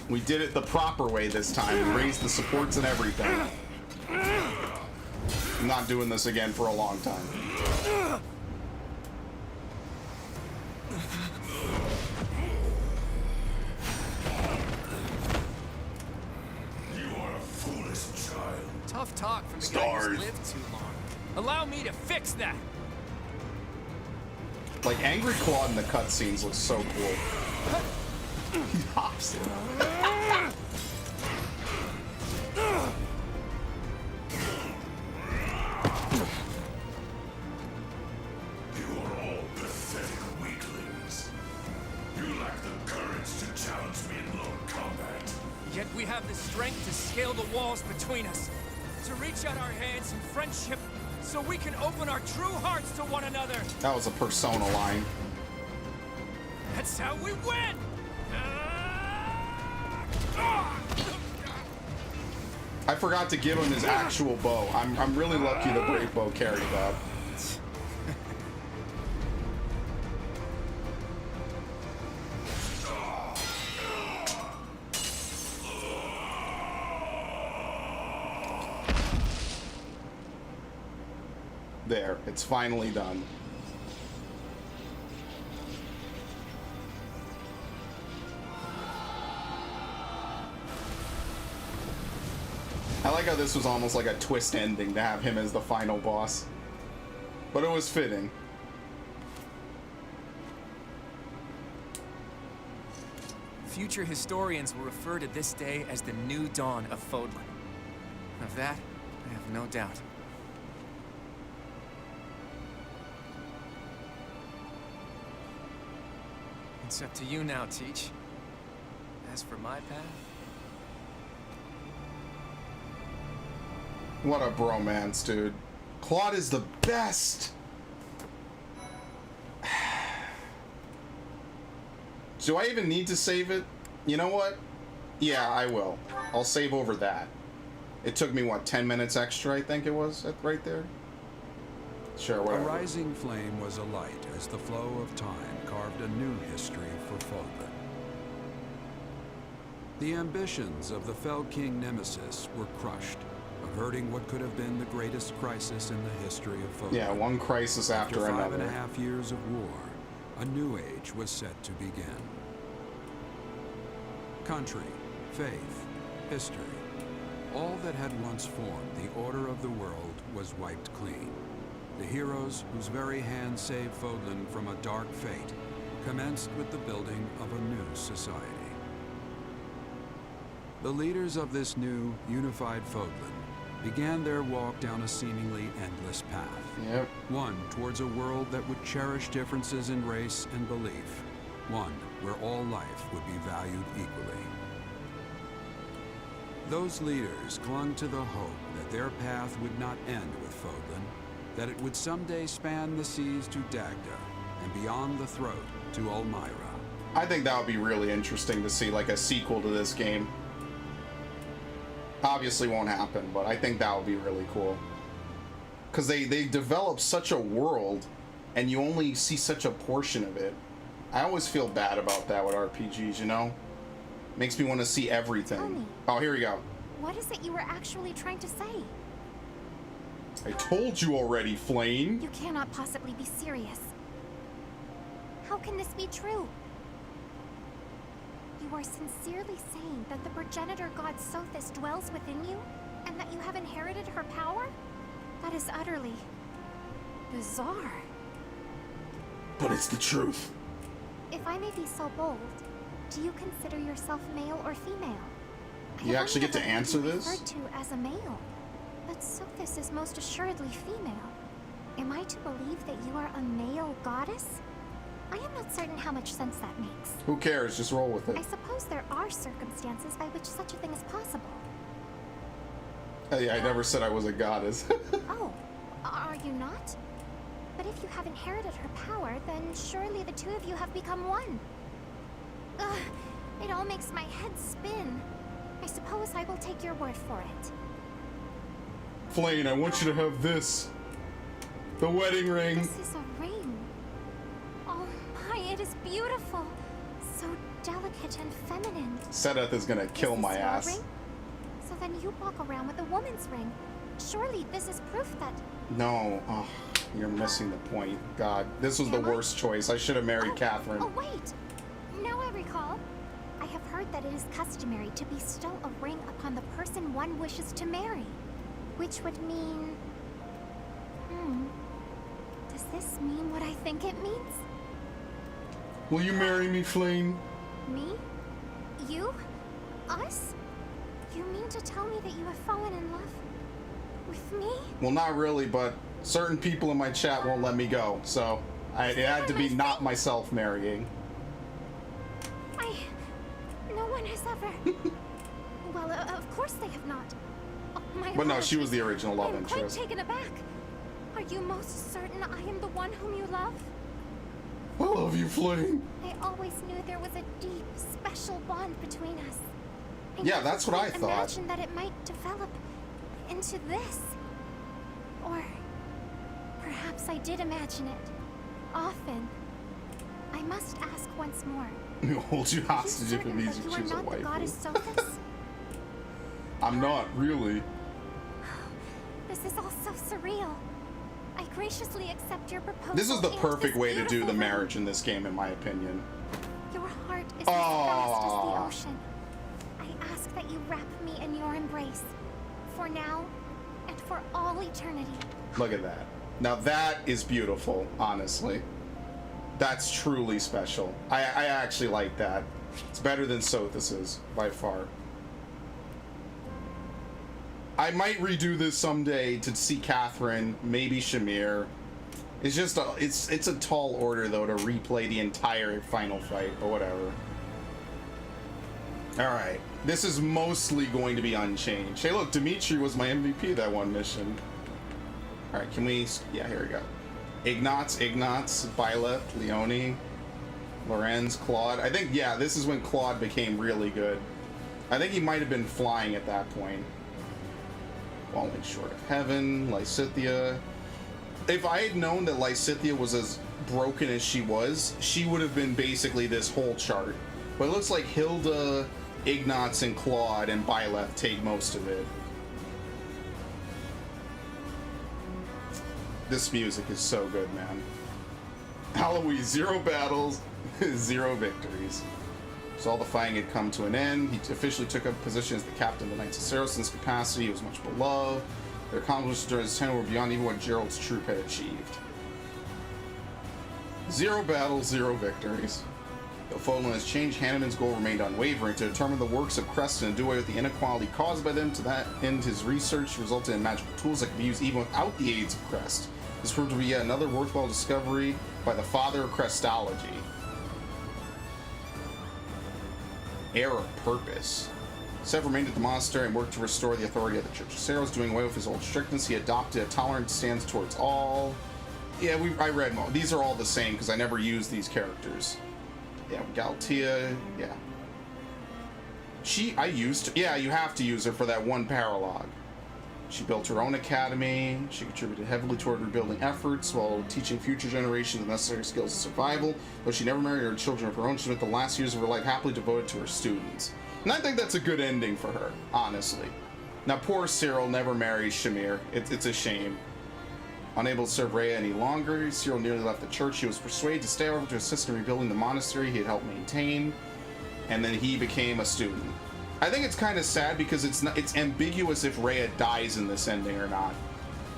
We did it the proper way this time. We raised the supports and everything. I'm not doing this again for a long time. You are a foolish child. Tough talk from the guy who's lived too long. Allow me to fix that. Like, Angry Claude in the cutscenes looks so cool. He hops it. You are all pathetic weaklings. You lack the courage to challenge me in lone combat. Yet we have the strength to scale the walls between us, to reach out our hands in friendship, so we can open our true hearts to one another. That was a Persona line. That's how we win! I forgot to give him his actual bow. I'm really lucky the Brave Bow carried that. There, it's finally done. I like how this was almost like a twist ending to have him as the final boss. But it was fitting. Future historians will refer to this day as the new dawn of Fodlan. Of that, I have no doubt. It's up to you now, Teach. As for my path... What a bromance, dude. Claude is the best! Do I even need to save it? You know what? Yeah, I will. I'll save over that. It took me, what, 10 minutes extra, I think it was, right there? Sure, whatever. A rising flame was alight as the flow of time carved a new history for Fodlan. The ambitions of the Fell King Nemesis were crushed, averting what could have been the greatest crisis in the history of Fodlan. Yeah, one crisis after another. After 5.5 years of war, a new age was set to begin. Country, faith, history, all that had once formed the order of the world was wiped clean. The heroes whose very hand saved Fodlan from a dark fate commenced with the building of a new society. The leaders of this new, unified Fodlan began their walk down a seemingly endless path. Yep. One towards a world that would cherish differences in race and belief. One where all life would be valued equally. Those leaders clung to the hope that their path would not end with Fodlan, that it would someday span the seas to Dagda, and beyond the throat to Ulmyra. I think that would be really interesting to see, like a sequel to this game. Obviously won't happen, but I think that would be really cool. Because they develop such a world, and you only see such a portion of it. I always feel bad about that with RPGs, you know? Makes me want to see everything. Tell me. Oh, here we go. What is it you were actually trying to say? I told you already, Flame. You cannot possibly be serious. How can this be true? You are sincerely saying that the progenitor god Sothis dwells within you, and that you have inherited her power? That is utterly bizarre. But it's the truth. If I may be so bold, do you consider yourself male or female? You actually get to I have answer only been this? referred to as a male, but Sothis is most assuredly female. Am I to believe that you are a male goddess? I am not certain how much sense that makes. Who cares? Just roll with it. I suppose there are circumstances by which such a thing is possible. Hey, I never said I was a goddess. Oh, are you not? But if you have inherited her power, then surely the two of you have become one. Ugh, it all makes my head spin. I suppose I will take your word for it. Flame, I want you to have this. The wedding ring. This is a ring. Oh my, it is beautiful. So delicate and feminine. Sedith is gonna kill Is my this your ass. ring? So then you walk around with a woman's ring. Surely this is proof that... No, oh, you're missing the point. God, this was the worst choice. I should have married Catherine. Oh wait! Now I recall. I have heard that it is customary to bestow a ring upon the person one wishes to marry. Which would mean... Does this mean what I think it means? Will you marry me, Flame? Me? You? Us? You mean to tell me that you have fallen in love with me? Well, not really, but certain people in my chat won't let me go, so it had to be not myself marrying. No one has ever... Well, of course they have not. Oh, my But no, she apologies. was the original love I am quite interest. taken aback. Are you most certain I am the one whom you love? I love you, Flame. I always knew there was a deep, special bond between us. Yeah, that's what I never thought. imagined that it might develop into this. Or perhaps I did imagine it. Often. I must ask once more. He'll hold you hostage if it certain means that you you are choose a not the wife. goddess Sothis? I'm not, really. This is all so surreal. I graciously accept your proposal. This is the and perfect this way to do beautiful the ring. marriage in this game, in my opinion. Your heart is as Aww. vast as the ocean. I ask that you wrap me in your embrace. For now, and for all eternity. Look at that. Now that is beautiful, honestly. That's truly special. I actually like that. It's better than Sothis's, by far. I might redo this someday to see Catherine, maybe Shamir. It's just it's a tall order though to replay the entire final fight, but whatever. Alright. This is mostly going to be unchanged. Hey look, Dimitri was my MVP that one mission. Alright, can we... Yeah, here we go. Ignatz, Byleth, Leone, Lorenz, Claude. I think, yeah, this is when Claude became really good. I think he might have been flying at that point. Falling short of heaven, Lysithea. If I had known that Lysithea was as broken as she was, she would have been basically this whole chart. But it looks like Hilda, Ignatz, and Claude and Byleth take most of it. This music is so good, man. Halloween, 0 battles, 0 victories. So all the fighting had come to an end. He officially took up position as the captain of the Knights of Saracen's capacity. He was much beloved. Their accomplishments during his tenure were beyond even what Gerald's troop had achieved. 0 battles, 0 victories. Though Fodlan has changed, Hanneman's goal remained unwavering: to determine the works of Creston and do away with the inequality caused by them. To that end, his research resulted in magical tools that could be used even without the aids of Crest. This proved to be yet another worthwhile discovery by the father of Crestology. Heir of Purpose. Seth remained at the monastery and worked to restore the authority of the Church of Seros. Doing away with his old strictness, he adopted a tolerant stance towards all. Yeah, I read them all. These are all the same because I never used these characters. Yeah, Galtia, yeah. Yeah, you have to use her for that one paralogue. She built her own academy. She contributed heavily toward rebuilding efforts while teaching future generations the necessary skills of survival. Though she never married her children of her own, she spent the last years of her life happily devoted to her students. And I think that's a good ending for her, honestly. Now, poor Cyril never marries Shamir. It's a shame. Unable to serve Rhea any longer, Cyril nearly left the church. He was persuaded to stay over to assist in rebuilding the monastery he had helped maintain, and then he became a student. I think it's kind of sad because it's ambiguous if Rhea dies in this ending or not.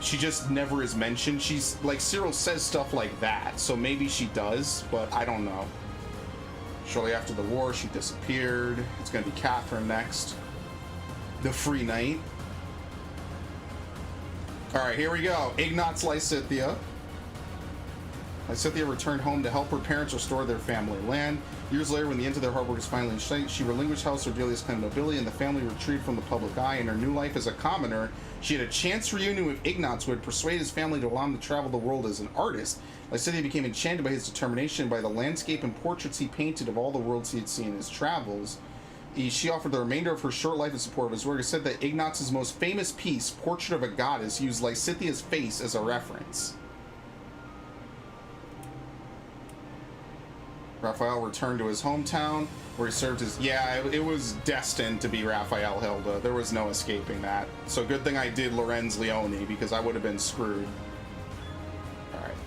She just never is mentioned. She's like, Cyril says stuff like that, so maybe she does, but I don't know. Shortly after the war, she disappeared. It's going to be Catherine next. The Free Knight. Alright, here we go. Ignatz Lysithea. Lysithea returned home to help her parents restore their family land. Years later, when the end of their hard work is finally in sight, she relinquished House Ordelius' claim of nobility and the family retreated from the public eye. In her new life as a commoner, she had a chance reunion with Ignatz, who had persuaded his family to allow him to travel the world as an artist. Lysithea became enchanted by his determination and by the landscape and portraits he painted of all the worlds he had seen in his travels. She offered the remainder of her short life in support of his work. It said that Ignatz's most famous piece, Portrait of a Goddess, used Lysithea's face as a reference. Raphael returned to his hometown, where he served his... Yeah, it was destined to be Raphael Hilda. There was no escaping that. So good thing I did Lorenz Leone, because I would have been screwed. Alright.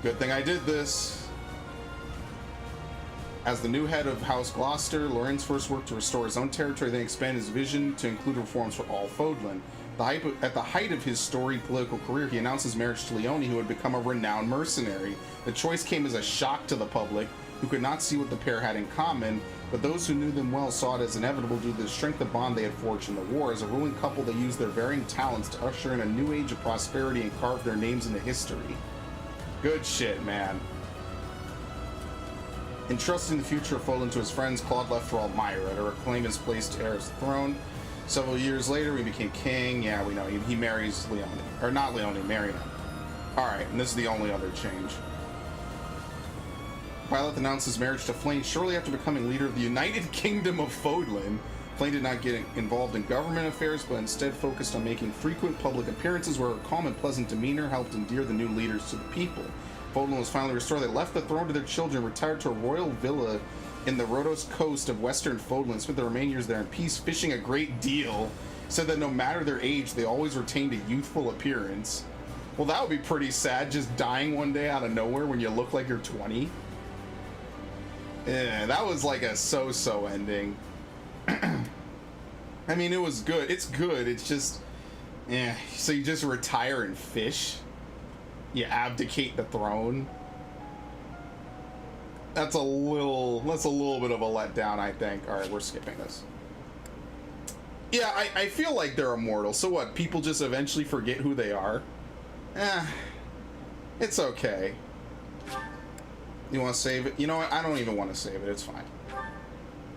Good thing I did this. As the new head of House Gloucester, Lorenz first worked to restore his own territory, then expanded his vision to include reforms for all Fodlan. At the height of his storied political career, he announced his marriage to Leone, who had become a renowned mercenary. The choice came as a shock to the public, who could not see what the pair had in common, but those who knew them well saw it as inevitable due to the strength of bond they had forged in the war. As a ruling couple, they used their varying talents to usher in a new age of prosperity and carve their names into history. Good shit, man. Entrusting the future of Fodlan to his friends, Claude left for Elmira to reclaim his place to heir his throne. Several years later, he became king. Yeah, we know. He marries Leone. Or not Leone, Marianne. Alright, and this is the only other change. Byleth announced his marriage to Flayn shortly after becoming leader of the United Kingdom of Fodlan. Flayn did not get involved in government affairs, but instead focused on making frequent public appearances where her calm and pleasant demeanor helped endear the new leaders to the people. Fodlan was finally restored. They left the throne to their children, retired to a royal villa in the Rhodos coast of western Fodlan, spent the remaining years there in peace, fishing a great deal. Said that no matter their age, they always retained a youthful appearance. Well, that would be pretty sad, just dying one day out of nowhere when you look like you're 20. Yeah, that was like a so-so ending. I mean, it was good. It's good. It's just, yeah. So you just retire and fish? You abdicate the throne? That's a little bit of a letdown, I think. All right, we're skipping this. Yeah, I feel like they're immortal. So what? People just eventually forget who they are? It's okay. You want to save it? You know what? I don't even want to save it. It's fine.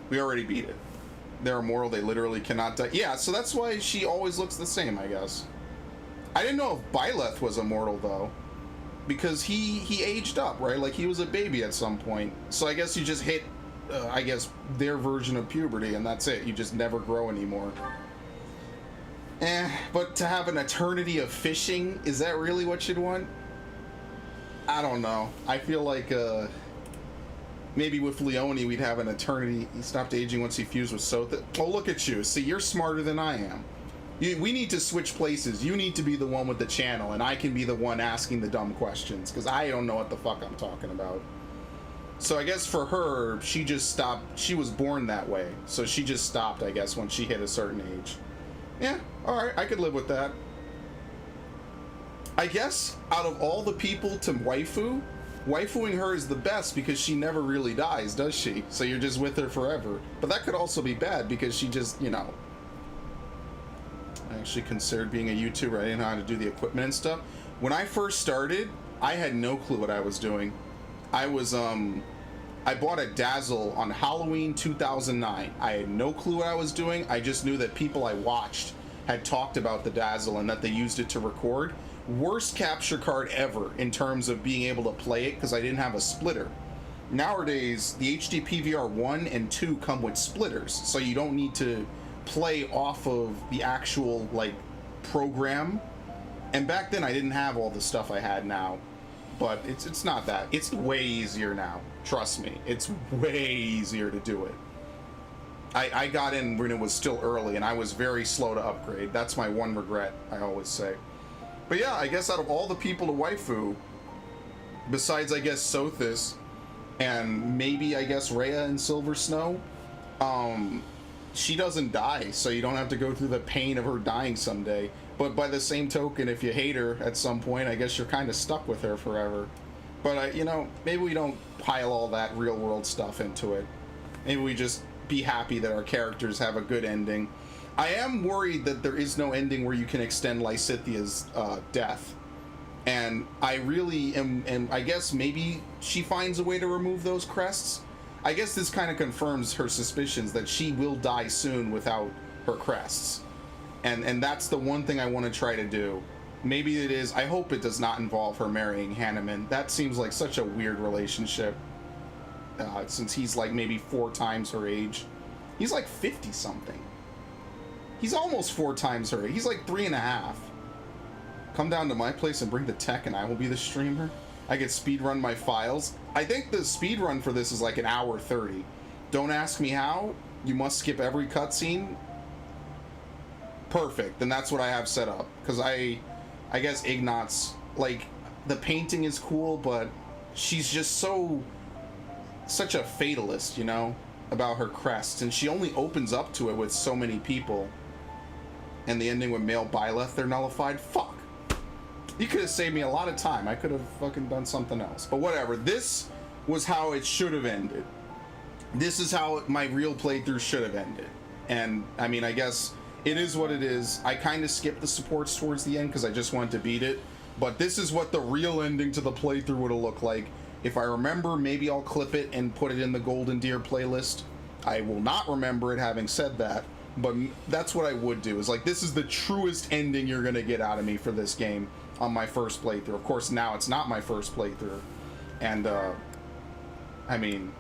We already beat it. They're immortal. They literally cannot die. Yeah, so that's why she always looks the same, I guess. I didn't know if Byleth was immortal, though. Because he aged up, right? Like, he was a baby at some point. So I guess you just hit, I guess, their version of puberty, and that's it. You just never grow anymore. But to have an eternity of fishing, is that really what you'd want? I don't know. I feel like, maybe with Leone, we'd have an eternity. He stopped aging once he fused with Sotha. Oh, look at you. See, you're smarter than I am. We need to switch places. You need to be the one with the channel, and I can be the one asking the dumb questions, because I don't know what the fuck I'm talking about. So I guess for her, she just stopped. She was born that way, so she just stopped, I guess, when she hit a certain age. Yeah, alright, I could live with that. I guess, out of all the people to waifu, waifuing her is the best because she never really dies, does she? So you're just with her forever. But that could also be bad because she just, you know. I actually considered being a YouTuber. I didn't know how to do the equipment and stuff. When I first started, I had no clue what I was doing. I bought a Dazzle on Halloween 2009. I had no clue what I was doing. I just knew that people I watched had talked about the Dazzle and that they used it to record. Worst capture card ever in terms of being able to play it because I didn't have a splitter. Nowadays, the HD PVR 1 and 2 come with splitters, so you don't need to play off of the actual, like, program. And back then, I didn't have all the stuff I had now. But it's not that. It's way easier now. Trust me. It's way easier to do it. I got in when it was still early, and I was very slow to upgrade. That's my one regret, I always say. But yeah, I guess out of all the people to waifu, besides, I guess, Sothis, and maybe, I guess, Rhea and Silver Snow, she doesn't die, so you don't have to go through the pain of her dying someday. But by the same token, if you hate her at some point, I guess you're kind of stuck with her forever. But, you know, maybe we don't pile all that real-world stuff into it. Maybe we just be happy that our characters have a good ending. I am worried that there is no ending where you can extend Lysithia's death. And I really am, and I guess maybe she finds a way to remove those crests. I guess this kind of confirms her suspicions that she will die soon without her crests. And that's the one thing I want to try to do. Maybe it is, I hope it does not involve her marrying Hanneman. That seems like such a weird relationship. Since he's like maybe 4 times her age. He's like 50 something. He's almost 4 times her age. He's like 3.5. Come down to my place and bring the tech and I will be the streamer. I could speedrun my files. I think the speedrun for this is like 1:30. Don't ask me how. You must skip every cutscene. Perfect. Then that's what I have set up. Because I guess Ignatz, like, the painting is cool, but she's just such a fatalist, you know, about her crest. And she only opens up to it with so many people. And the ending with male Byleth, they're nullified. Fuck. You could have saved me a lot of time. I could have fucking done something else. But whatever. This was how it should have ended. This is how my real playthrough should have ended. And, I mean, I guess it is what it is. I kind of skipped the supports towards the end because I just wanted to beat it. But this is what the real ending to the playthrough would have looked like. If I remember, maybe I'll clip it and put it in the Golden Deer playlist. I will not remember it having said that. But that's what I would do. Is like, this is the truest ending you're going to get out of me for this game on my first playthrough. Of course, now it's not my first playthrough. And, I mean...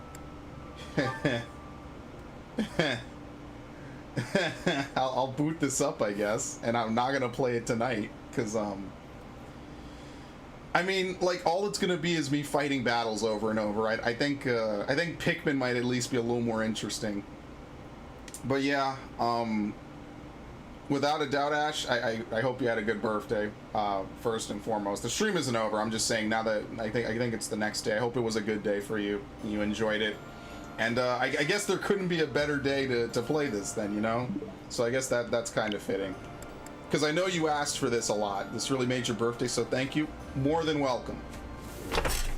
I'll boot this up, I guess. And I'm not going to play it tonight. Because, I mean, like, all it's going to be is me fighting battles over and over. I think Pikmin might at least be a little more interesting. But yeah, without a doubt, Ash, I hope you had a good birthday, first and foremost. The stream isn't over. I'm just saying now that I think it's the next day. I hope it was a good day for you. You enjoyed it. And I guess there couldn't be a better day to play this then, you know? So I guess that's kind of fitting. Because I know you asked for this a lot. This really made your birthday, so thank you. More than welcome.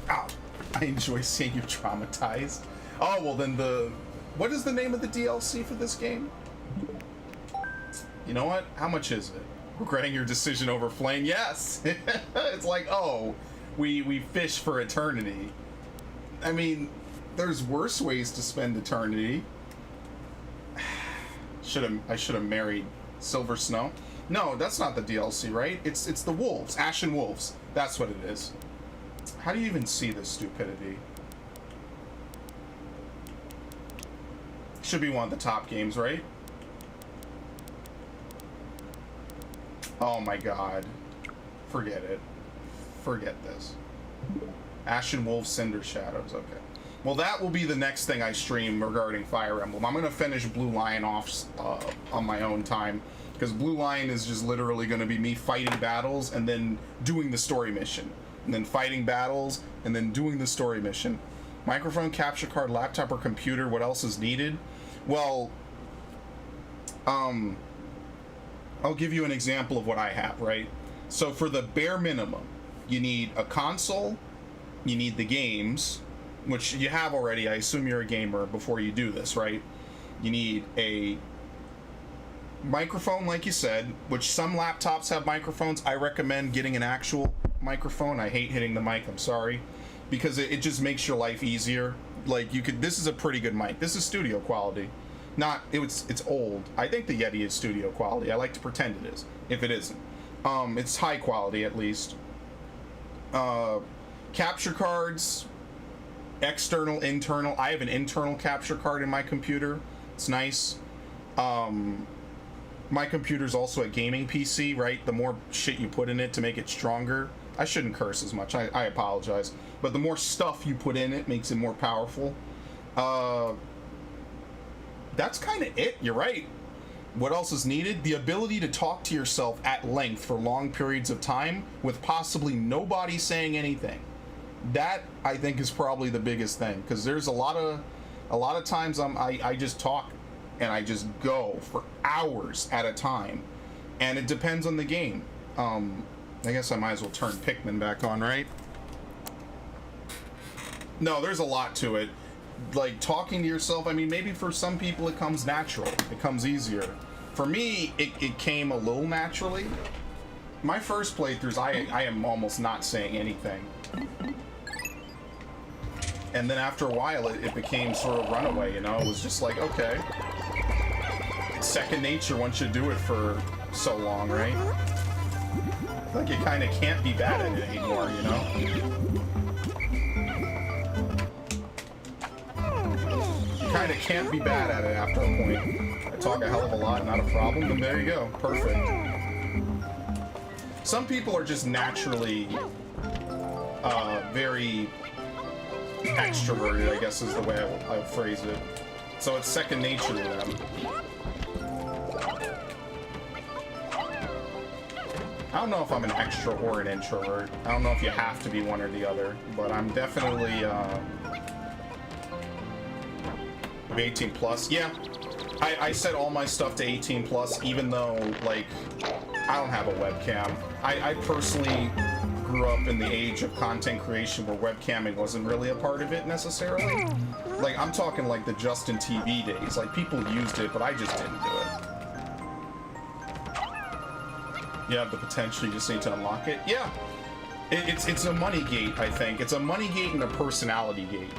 Ow. I enjoy seeing you traumatized. Oh, well then what is the name of the DLC for this game? You know what? How much is it? Regretting your decision over Flame? Yes! It's like, oh, we fish for eternity. I mean, there's worse ways to spend eternity. I should have married Silver Snow. No, that's not the DLC, right? It's the wolves. Ashen Wolves. That's what it is. How do you even see this stupidity? Should be one of the top games, right? Oh my god. Forget it. Forget this. Ashen Wolf Cinder Shadows, okay. Well, that will be the next thing I stream regarding Fire Emblem. I'm going to finish Blue Lion off on my own time. Because Blue Lion is just literally going to be me fighting battles and then doing the story mission. And then fighting battles and then doing the story mission. Microphone, capture card, laptop, or computer, what else is needed? Well, I'll give you an example of what I have, right? So for the bare minimum, you need a console, you need the games, which you have already. I assume you're a gamer before you do this, right? You need a microphone, like you said, which some laptops have microphones. I recommend getting an actual microphone. I hate hitting the mic, I'm sorry, because it just makes your life easier. Like, you could, this is a pretty good mic. This is studio quality. Not, it's old. I think the Yeti is studio quality. I like to pretend it is, if it isn't. It's high quality, at least. Capture cards, external, internal. I have an internal capture card in my computer. It's nice. My computer's also a gaming PC, right? The more shit you put in it to make it stronger. I shouldn't curse as much. I apologize. But the more stuff you put in it makes it more powerful. That's kind of it. You're right. What else is needed? The ability to talk to yourself at length for long periods of time with possibly nobody saying anything. That, I think, is probably the biggest thing, because there's a lot of times I just talk and I just go for hours at a time, and it depends on the game. I guess I might as well turn Pikmin back on, right? No, there's a lot to it. Like, talking to yourself, I mean, maybe for some people it comes natural. It comes easier. For me, it came a little naturally. My first playthroughs, I am almost not saying anything. And then after a while, it became sort of runaway, you know? It was just like, okay. It's second nature once you do it for so long, right? Like, you kind of can't be bad at it anymore, you know? You kind of can't be bad at it after a point. I talk a hell of a lot, not a problem, and there you go. Perfect. Some people are just naturally very extroverted, I guess is the way I would phrase it. So it's second nature to them. I don't know if I'm an extra or an introvert. I don't know if you have to be one or the other, but I'm definitely 18 plus. Yeah, I set all my stuff to 18 plus, even though, like, I don't have a webcam. I personally grew up in the age of content creation where webcamming wasn't really a part of it necessarily. Like, I'm talking like the Justin TV days. Like, people used it, but I just didn't do it. You have the potential, you just need to unlock it. Yeah, it's a money gate, I think. It's a money gate and a personality gate.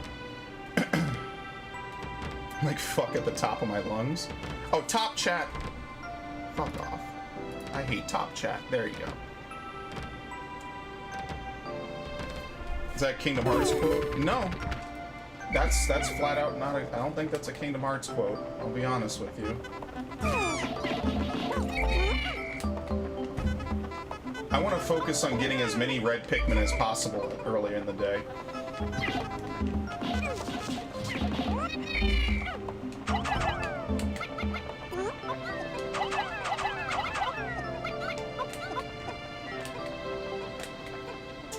Like, fuck at the top of my lungs. Oh, top chat. Fuck off. I hate top chat. There you go. Is that Kingdom Hearts quote? No. That's flat out not a, I don't think that's a Kingdom Hearts quote. I'll be honest with you. I want to focus on getting as many red Pikmin as possible earlier in the day.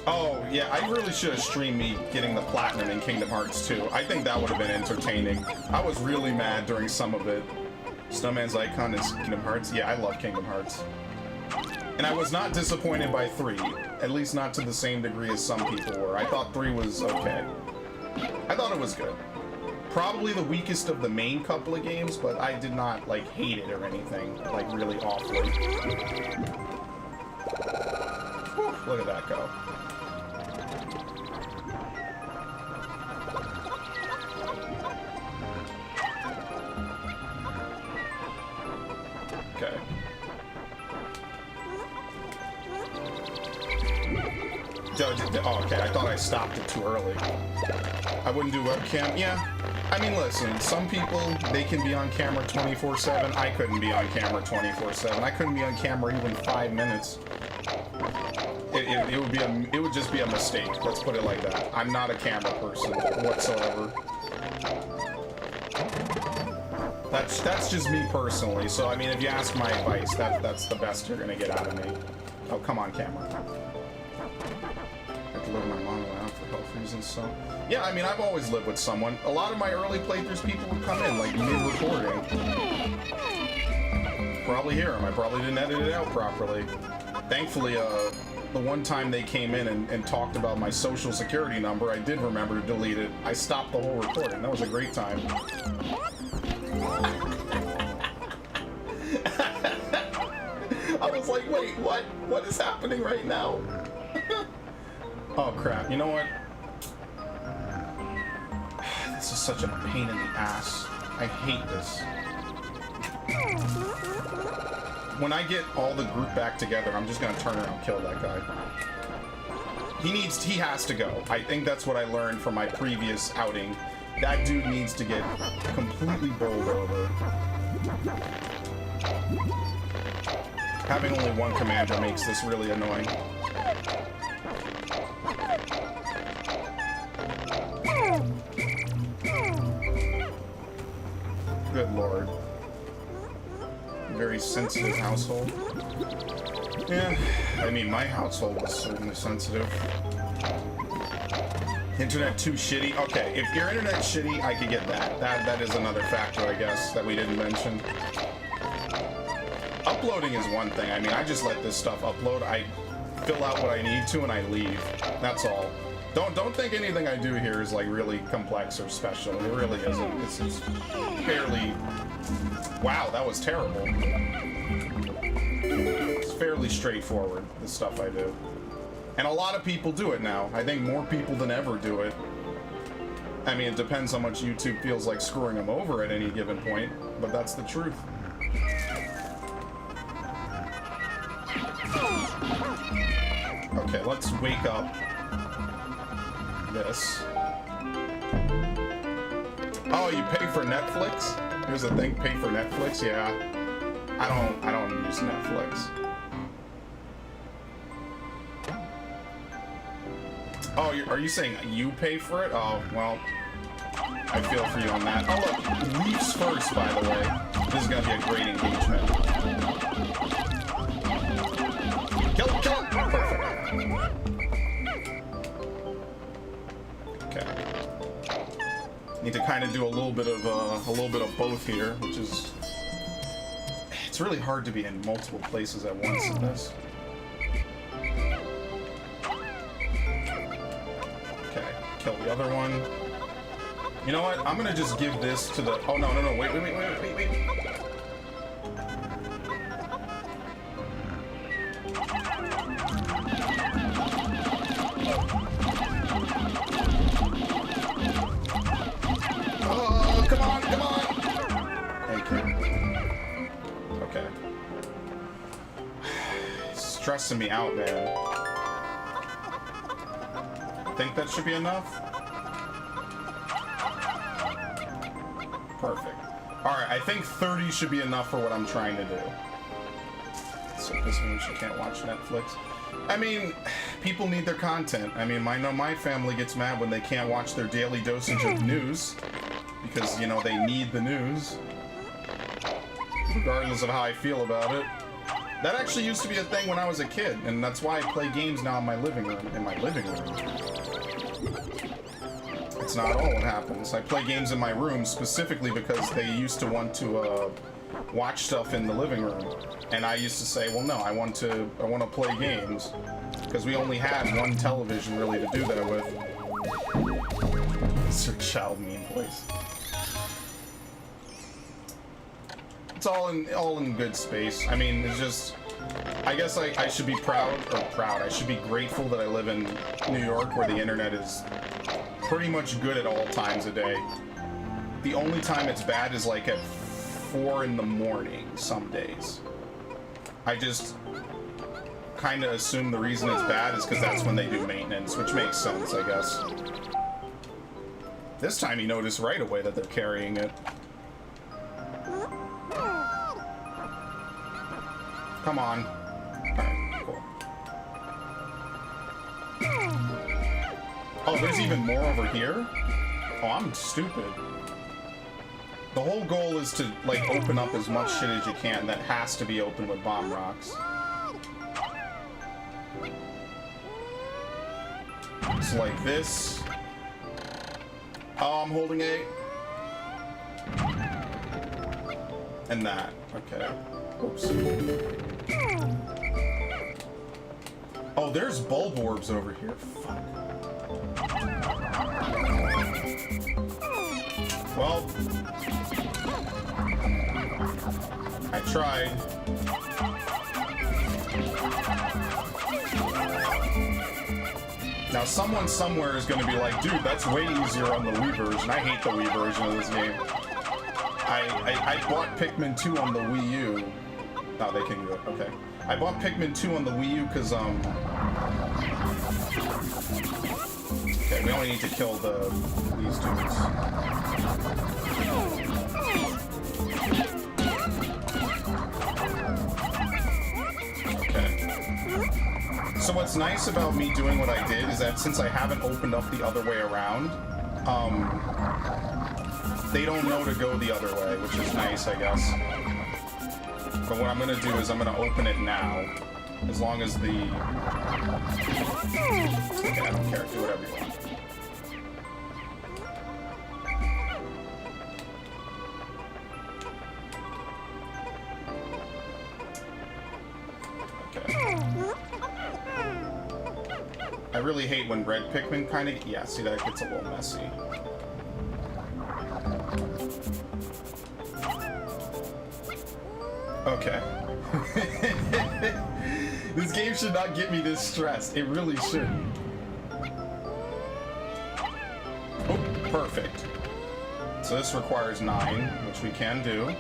Oh, yeah, I really should have streamed me getting the platinum in Kingdom Hearts 2. I think that would have been entertaining. I was really mad during some of it. Snowman's icon is Kingdom Hearts. Yeah, I love Kingdom Hearts. And I was not disappointed by 3. At least not to the same degree as some people were. I thought 3 was okay. I thought it was good. Probably the weakest of the main couple of games, but I did not, like, hate it or anything, like, really awfully. Whew, look at that go. Okay. Oh, okay, I thought I stopped it too early. I wouldn't do webcam. Yeah. I mean, listen, some people, they can be on camera 24/7. I couldn't be on camera 24/7. I couldn't be on camera even 5 minutes. It would just be a mistake. Let's put it like that. I'm not a camera person whatsoever. That's just me personally. So I mean, if you ask my advice, that's the best you're gonna get out of me. Oh, come on, camera. I have to live with my mom out for health reasons. So yeah, I mean, I've always lived with someone. A lot of my early playthroughs, people would come in like mid-recording. Probably hear them. I probably didn't edit it out properly. Thankfully, the one time they came in and talked about my social security number, I did remember to delete it. I stopped the whole recording. That was a great time. I was like, wait, what? What is happening right now? Oh, crap. You know what? This is such a pain in the ass. I hate this. When I get all the group back together, I'm just gonna turn around and kill that guy. He has to go. I think that's what I learned from my previous outing. That dude needs to get completely bowled over. Having only one commander makes this really annoying. Good lord. Very sensitive household. Yeah, I mean, my household was certainly sensitive. Internet too shitty? Okay, if your internet's shitty, I could get that. That is another factor, I guess, that we didn't mention. Uploading is one thing. I mean, I just let this stuff upload. I fill out what I need to and I leave. That's all. Don't think anything I do here is like really complex or special. It really isn't. It's fairly... Wow, that was terrible. It's fairly straightforward, the stuff I do. And a lot of people do it now. I think more people than ever do it. I mean, it depends how much YouTube feels like screwing them over at any given point, but that's the truth. Okay, let's wake up this. Oh, you pay for Netflix? Here's the thing, pay for Netflix? Yeah. I don't use Netflix. Oh, are you saying you pay for it? Oh, well, I feel for you on that. Oh, look, Leafs first, by the way. This is gonna be a great engagement. Kill him, kill him! Perfect. Okay. Need to kind of do a little bit of both here, which is... It's really hard to be in multiple places at once in this. Okay, kill the other one. You know what? I'm gonna just give this to the... Oh, no, wait. Oh, come on! Thank you. Okay. It's stressing me out, man. Think that should be enough? Perfect. Alright, I think 30 should be enough for what I'm trying to do. So this means you can't watch Netflix. I mean, people need their content. I mean, I know my family gets mad when they can't watch their daily dosage of news. Because, you know, they need the news. Regardless of how I feel about it. That actually used to be a thing when I was a kid, and that's why I play games now in my living room. It's not all what happens. I play games in my room specifically because they used to want to watch stuff in the living room, and I used to say, well, no, I want to play games because we only had one television really to do that with. Sir Child mean place. It's all in good space. I mean, it's just, I guess I should be proud. I should be grateful that I live in New York where the internet is pretty much good at all times a day. The only time it's bad is like at 4 in the morning some days. I just kind of assume the reason it's bad is because that's when they do maintenance, which makes sense, I guess. This time you notice right away that they're carrying it. Come on. Alright, cool. Oh, there's even more over here? Oh, I'm stupid. The whole goal is to, like, open up as much shit as you can that has to be open with bomb rocks. It's like this. Oh, I'm holding A. And that. Okay. Oops. Oh, Oh, there's bulb orbs over here. Fuck. Well, I tried. Now someone somewhere is going to be like, dude, that's way easier on the Wii version. I hate the Wii version of this game. I bought Pikmin 2 on the Wii U. Oh, they can do it. Okay. I bought Pikmin 2 on the Wii U because, okay, we only need to kill these dudes. Okay. So what's nice about me doing what I did is that since I haven't opened up the other way around, they don't know to go the other way, which is nice, I guess. But what I'm gonna do is I'm gonna open it now, as long as the... Okay, I don't care, do whatever you want. I really hate when red Pikmin kind of... Yeah, see, that gets a little messy. Okay. This game should not get me this stressed. It really shouldn't. Oh, perfect. So this requires 9, which we can do.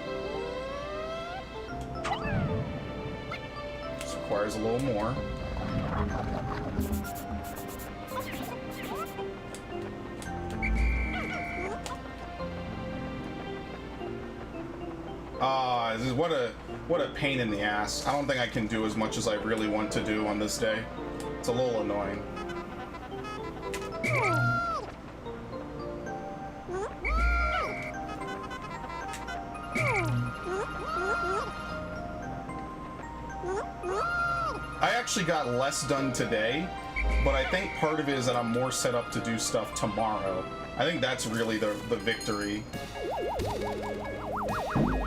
This requires a little more. This is what a pain in the ass. I don't think I can do as much as I really want to do on this day. It's a little annoying. I actually got less done today, but I think part of it is that I'm more set up to do stuff tomorrow. I think that's really the victory.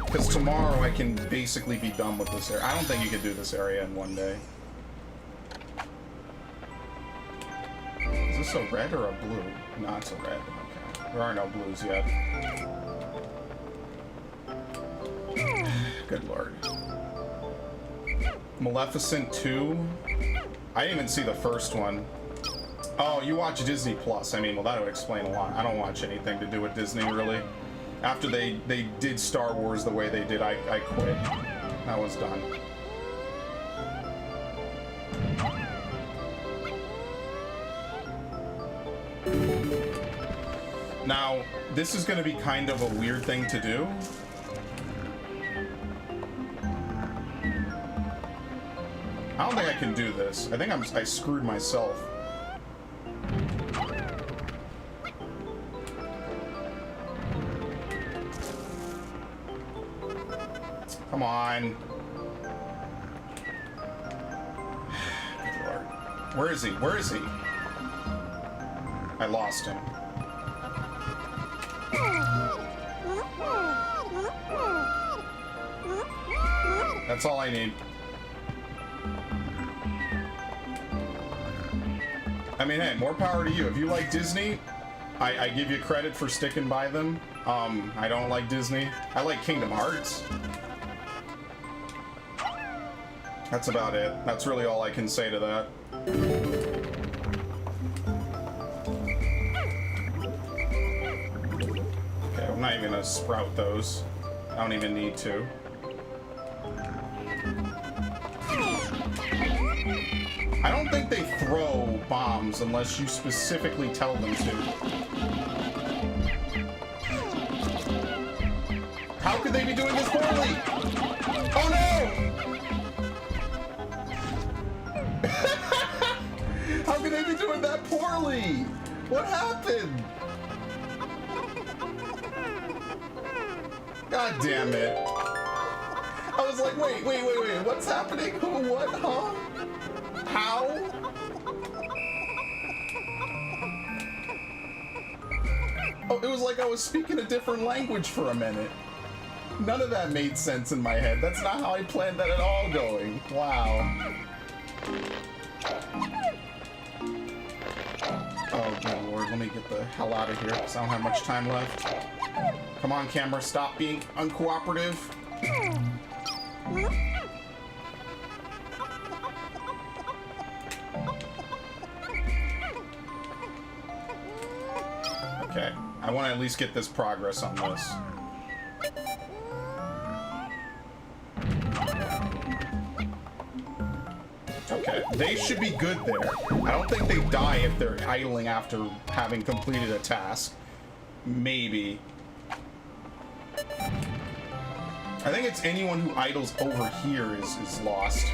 Because tomorrow I can basically be done with this area. I don't think you can do this area in one day. Is this a red or a blue? No, it's a red. Okay. There are no blues yet. Good lord. Maleficent 2? I didn't even see the first one. Oh, you watch Disney Plus. I mean, well, that would explain a lot. I don't watch anything to do with Disney, really. After they did Star Wars the way they did, I quit. I was done. Now, this is going to be kind of a weird thing to do. I don't think I can do this. I think I screwed myself. Come on. Good lord. Where is he? Where is he? I lost him. That's all I need. I mean, hey, more power to you. If you like Disney, I give you credit for sticking by them. I don't like Disney. I like Kingdom Hearts. That's about it. That's really all I can say to that. Okay, I'm not even gonna sprout those. I don't even need to. I don't think they throw bombs unless you specifically tell them to. How could they be doing this poorly? Oh no! How could they be doing that poorly? What happened? God damn it. I was like, wait, what's happening? Who, what, huh? How? Oh, it was like I was speaking a different language for a minute. None of that made sense in my head. That's not how I planned that at all going. Wow. Oh, good lord, let me get the hell out of here, because I don't have much time left. Come on, camera, stop being uncooperative. Okay, I want to at least get this progress on this. Okay, they should be good there. I don't think they die if they're idling after having completed a task. Maybe. I think it's anyone who idles over here is lost.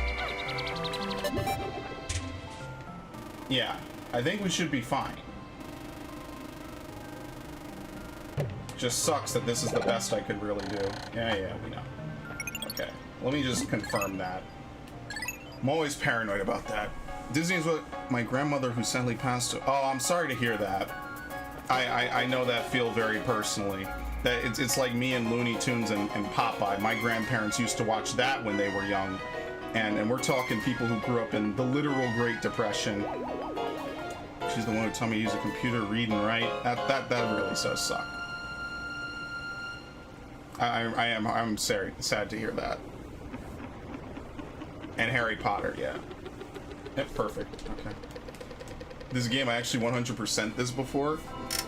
Yeah, I think we should be fine. Just sucks that this is the best I could really do. Yeah, we know. Okay, let me just confirm that. I'm always paranoid about that. Disney is what my grandmother who sadly passed. Oh, I'm sorry to hear that. I know that feel very personally. That it's like me and Looney Tunes and Popeye. My grandparents used to watch that when they were young. And we're talking people who grew up in the literal Great Depression. She's the one who told me to use a computer, read and write. That really does suck. I'm sad to hear that. And Harry Potter, yeah. Yep, perfect. Okay. This game, I actually 100% this before.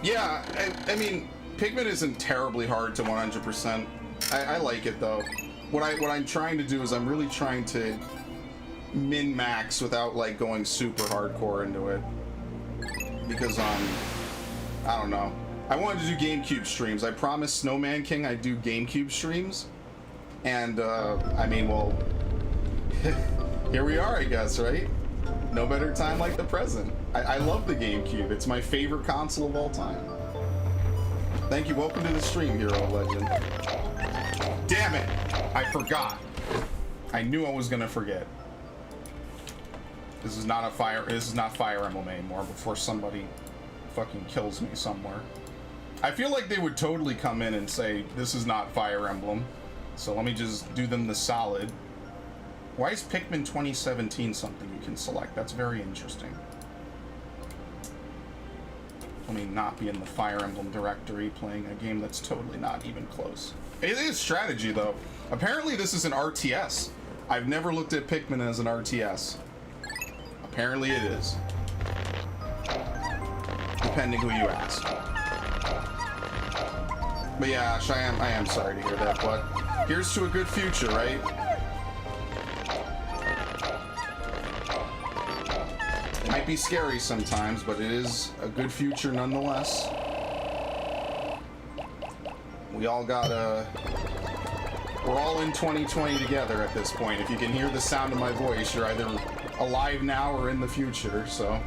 Yeah, I mean, Pikmin isn't terribly hard to 100%. I like it though. What I'm trying to do is I'm really trying to min-max without like going super hardcore into it. Because I don't know. I wanted to do GameCube streams. I promised Snowman King I'd do GameCube streams. And I mean, well, here we are, I guess, right? No better time like the present. I love the GameCube. It's my favorite console of all time. Thank you. Welcome to the stream, Hero Legend. Damn it! I forgot. I knew I was gonna forget. This is not Fire Emblem anymore. Before somebody fucking kills me somewhere. I feel like they would totally come in and say this is not Fire Emblem. So let me just do them the solid. Why is Pikmin 2017 something you can select? That's very interesting. Let me not be in the Fire Emblem directory playing a game that's totally not even close. It is strategy though. Apparently this is an RTS. I've never looked at Pikmin as an RTS. Apparently it is. Depending who you ask. But yeah, Ash, I am sorry to hear that, but here's to a good future, right? It might be scary sometimes, but it is a good future nonetheless. We all gotta... We're all in 2020 together at this point. If you can hear the sound of my voice, you're either alive now or in the future, so...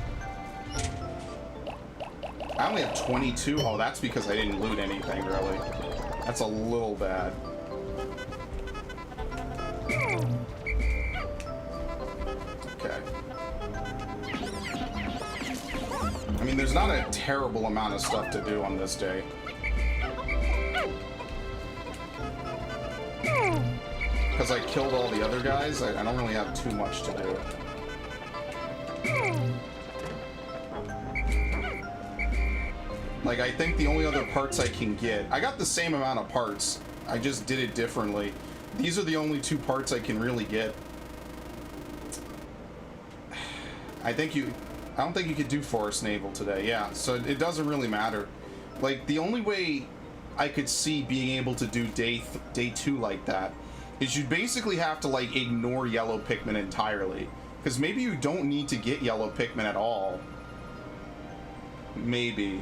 I only have 22. Oh, that's because I didn't loot anything, really. That's a little bad. Okay. I mean, there's not a terrible amount of stuff to do on this day. Because I killed all the other guys, I don't really have too much to do. Like, I think the only other parts I can get... I got the same amount of parts. I just did it differently. These are the only two parts I can really get. I don't think you could do Forest Naval today. Yeah, so it doesn't really matter. Like, the only way I could see being able to do day 2 like that is you'd basically have to, like, ignore yellow Pikmin entirely. Because maybe you don't need to get yellow Pikmin at all. Maybe.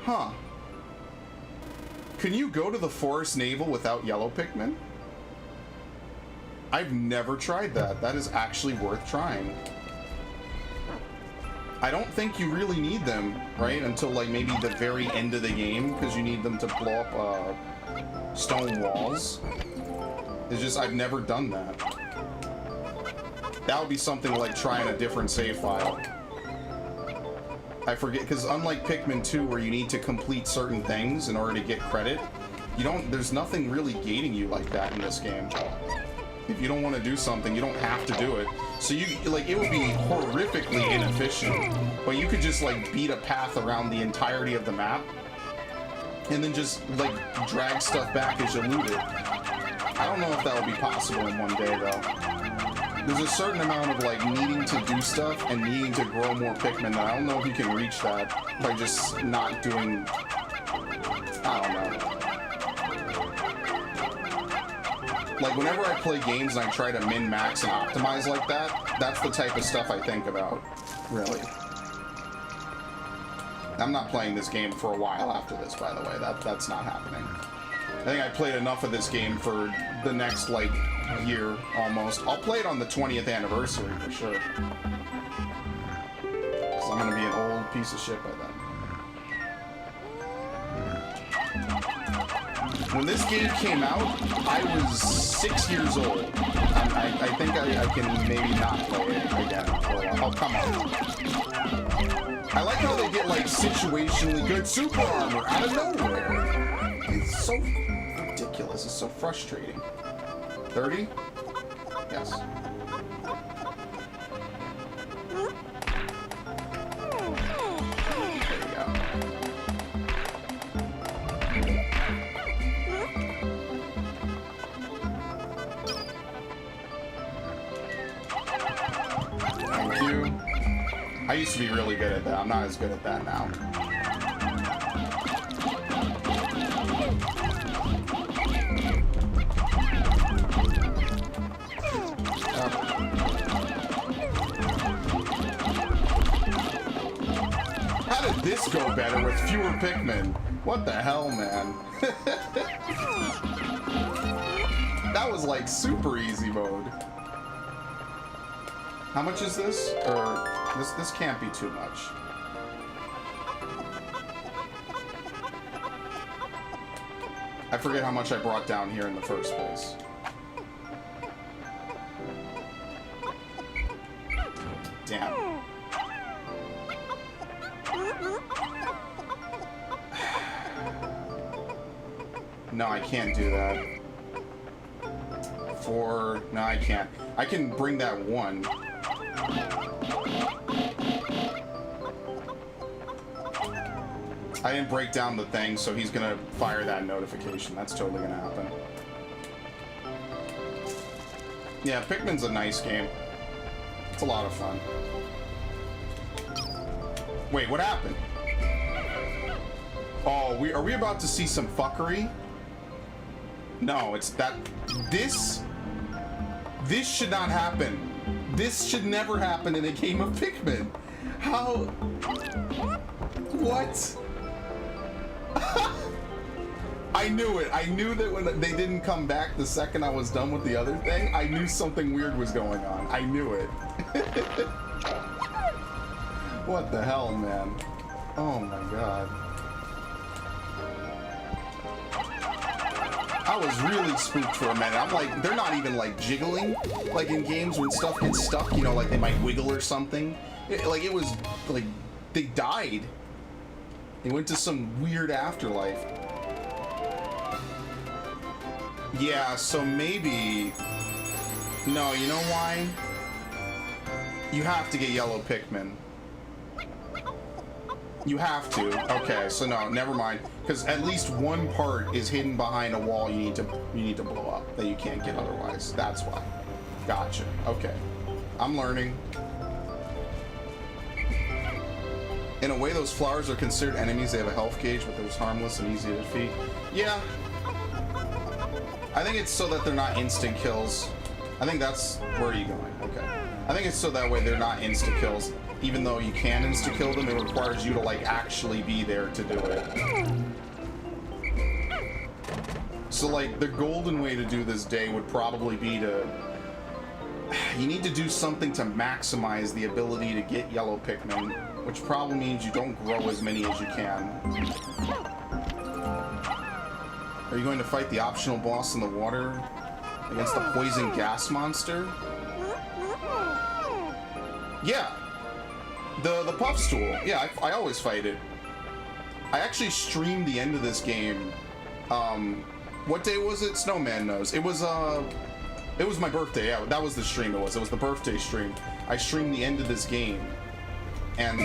Huh. Can you go to the Forest Naval without yellow Pikmin? I've never tried that. That is actually worth trying. I don't think you really need them, right? Until like maybe the very end of the game, because you need them to blow up stone walls. It's just, I've never done that. That would be something like trying a different save file. I forget, because unlike Pikmin 2 where you need to complete certain things in order to get credit, you don't, there's nothing really gating you like that in this game. If you don't want to do something, you don't have to do it. So you, like, it would be horrifically inefficient, but you could just, like, beat a path around the entirety of the map and then just, like, drag stuff back as you loot it. I don't know if that would be possible in one day, though. There's a certain amount of, like, needing to do stuff and needing to grow more Pikmin that I don't know if you can reach that by just not doing... I don't know. Like, whenever I play games and I try to min-max and optimize like that, that's the type of stuff I think about, really. I'm not playing this game for a while after this, by the way. That's not happening. I think I played enough of this game for the next, like, year, almost. I'll play it on the 20th anniversary, for sure. Because I'm gonna be an old piece of shit by then. When this game came out, I was 6 years old. I think I can maybe not play it again for a while. Oh, come on. I like how they get, like, situationally good super armor out of nowhere. It's so ridiculous. It's so frustrating. 30? Yes. There you go. Thank you. I used to be really good at that. I'm not as good at that now. How did this go better with fewer Pikmin? What the hell, man? That was like super easy mode. How much is this? Or this can't be too much. I forget how much I brought down here in the first place. Damn. No, I can't do that. 4, no, I can't. I can bring that 1. I didn't break down the thing, so he's gonna fire that notification. That's totally gonna happen. Yeah, Pikmin's a nice game. It's a lot of fun. Wait, what happened? Oh, are we about to see some fuckery? No, it's that... This should not happen. This should never happen in a game of Pikmin. How... What? I knew it. I knew that when they didn't come back the second I was done with the other thing, I knew something weird was going on. I knew it. What the hell, man? Oh my god. I was really spooked for a minute. I'm like, they're not even like jiggling. Like in games when stuff gets stuck, you know, like they might wiggle or something. It was like, they died. They went to some weird afterlife. Yeah, so maybe... No, you know why? You have to get yellow Pikmin. You have to. Okay, so no, never mind. Because at least one part is hidden behind a wall you need to blow up that you can't get otherwise. That's why. Gotcha. Okay. I'm learning. In a way, those flowers are considered enemies. They have a health gauge, but they're harmless and easy to defeat. Yeah. I think it's so that they're not instant kills. I think that's... Where are you going? Okay. I think it's so that way they're not insta kills. Even though you can insta kill them, it requires you to like actually be there to do it. So like the golden way to do this day would probably be to... You need to do something to maximize the ability to get yellow Pikmin, which probably means you don't grow as many as you can. Are you going to fight the optional boss in the water against the poison gas monster? Yeah. The puff stool. Yeah, I always fight it. I actually streamed the end of this game. What day was it? Snowman knows. It was It was my birthday, yeah, that was the stream it was. It was the birthday stream. I streamed the end of this game. And,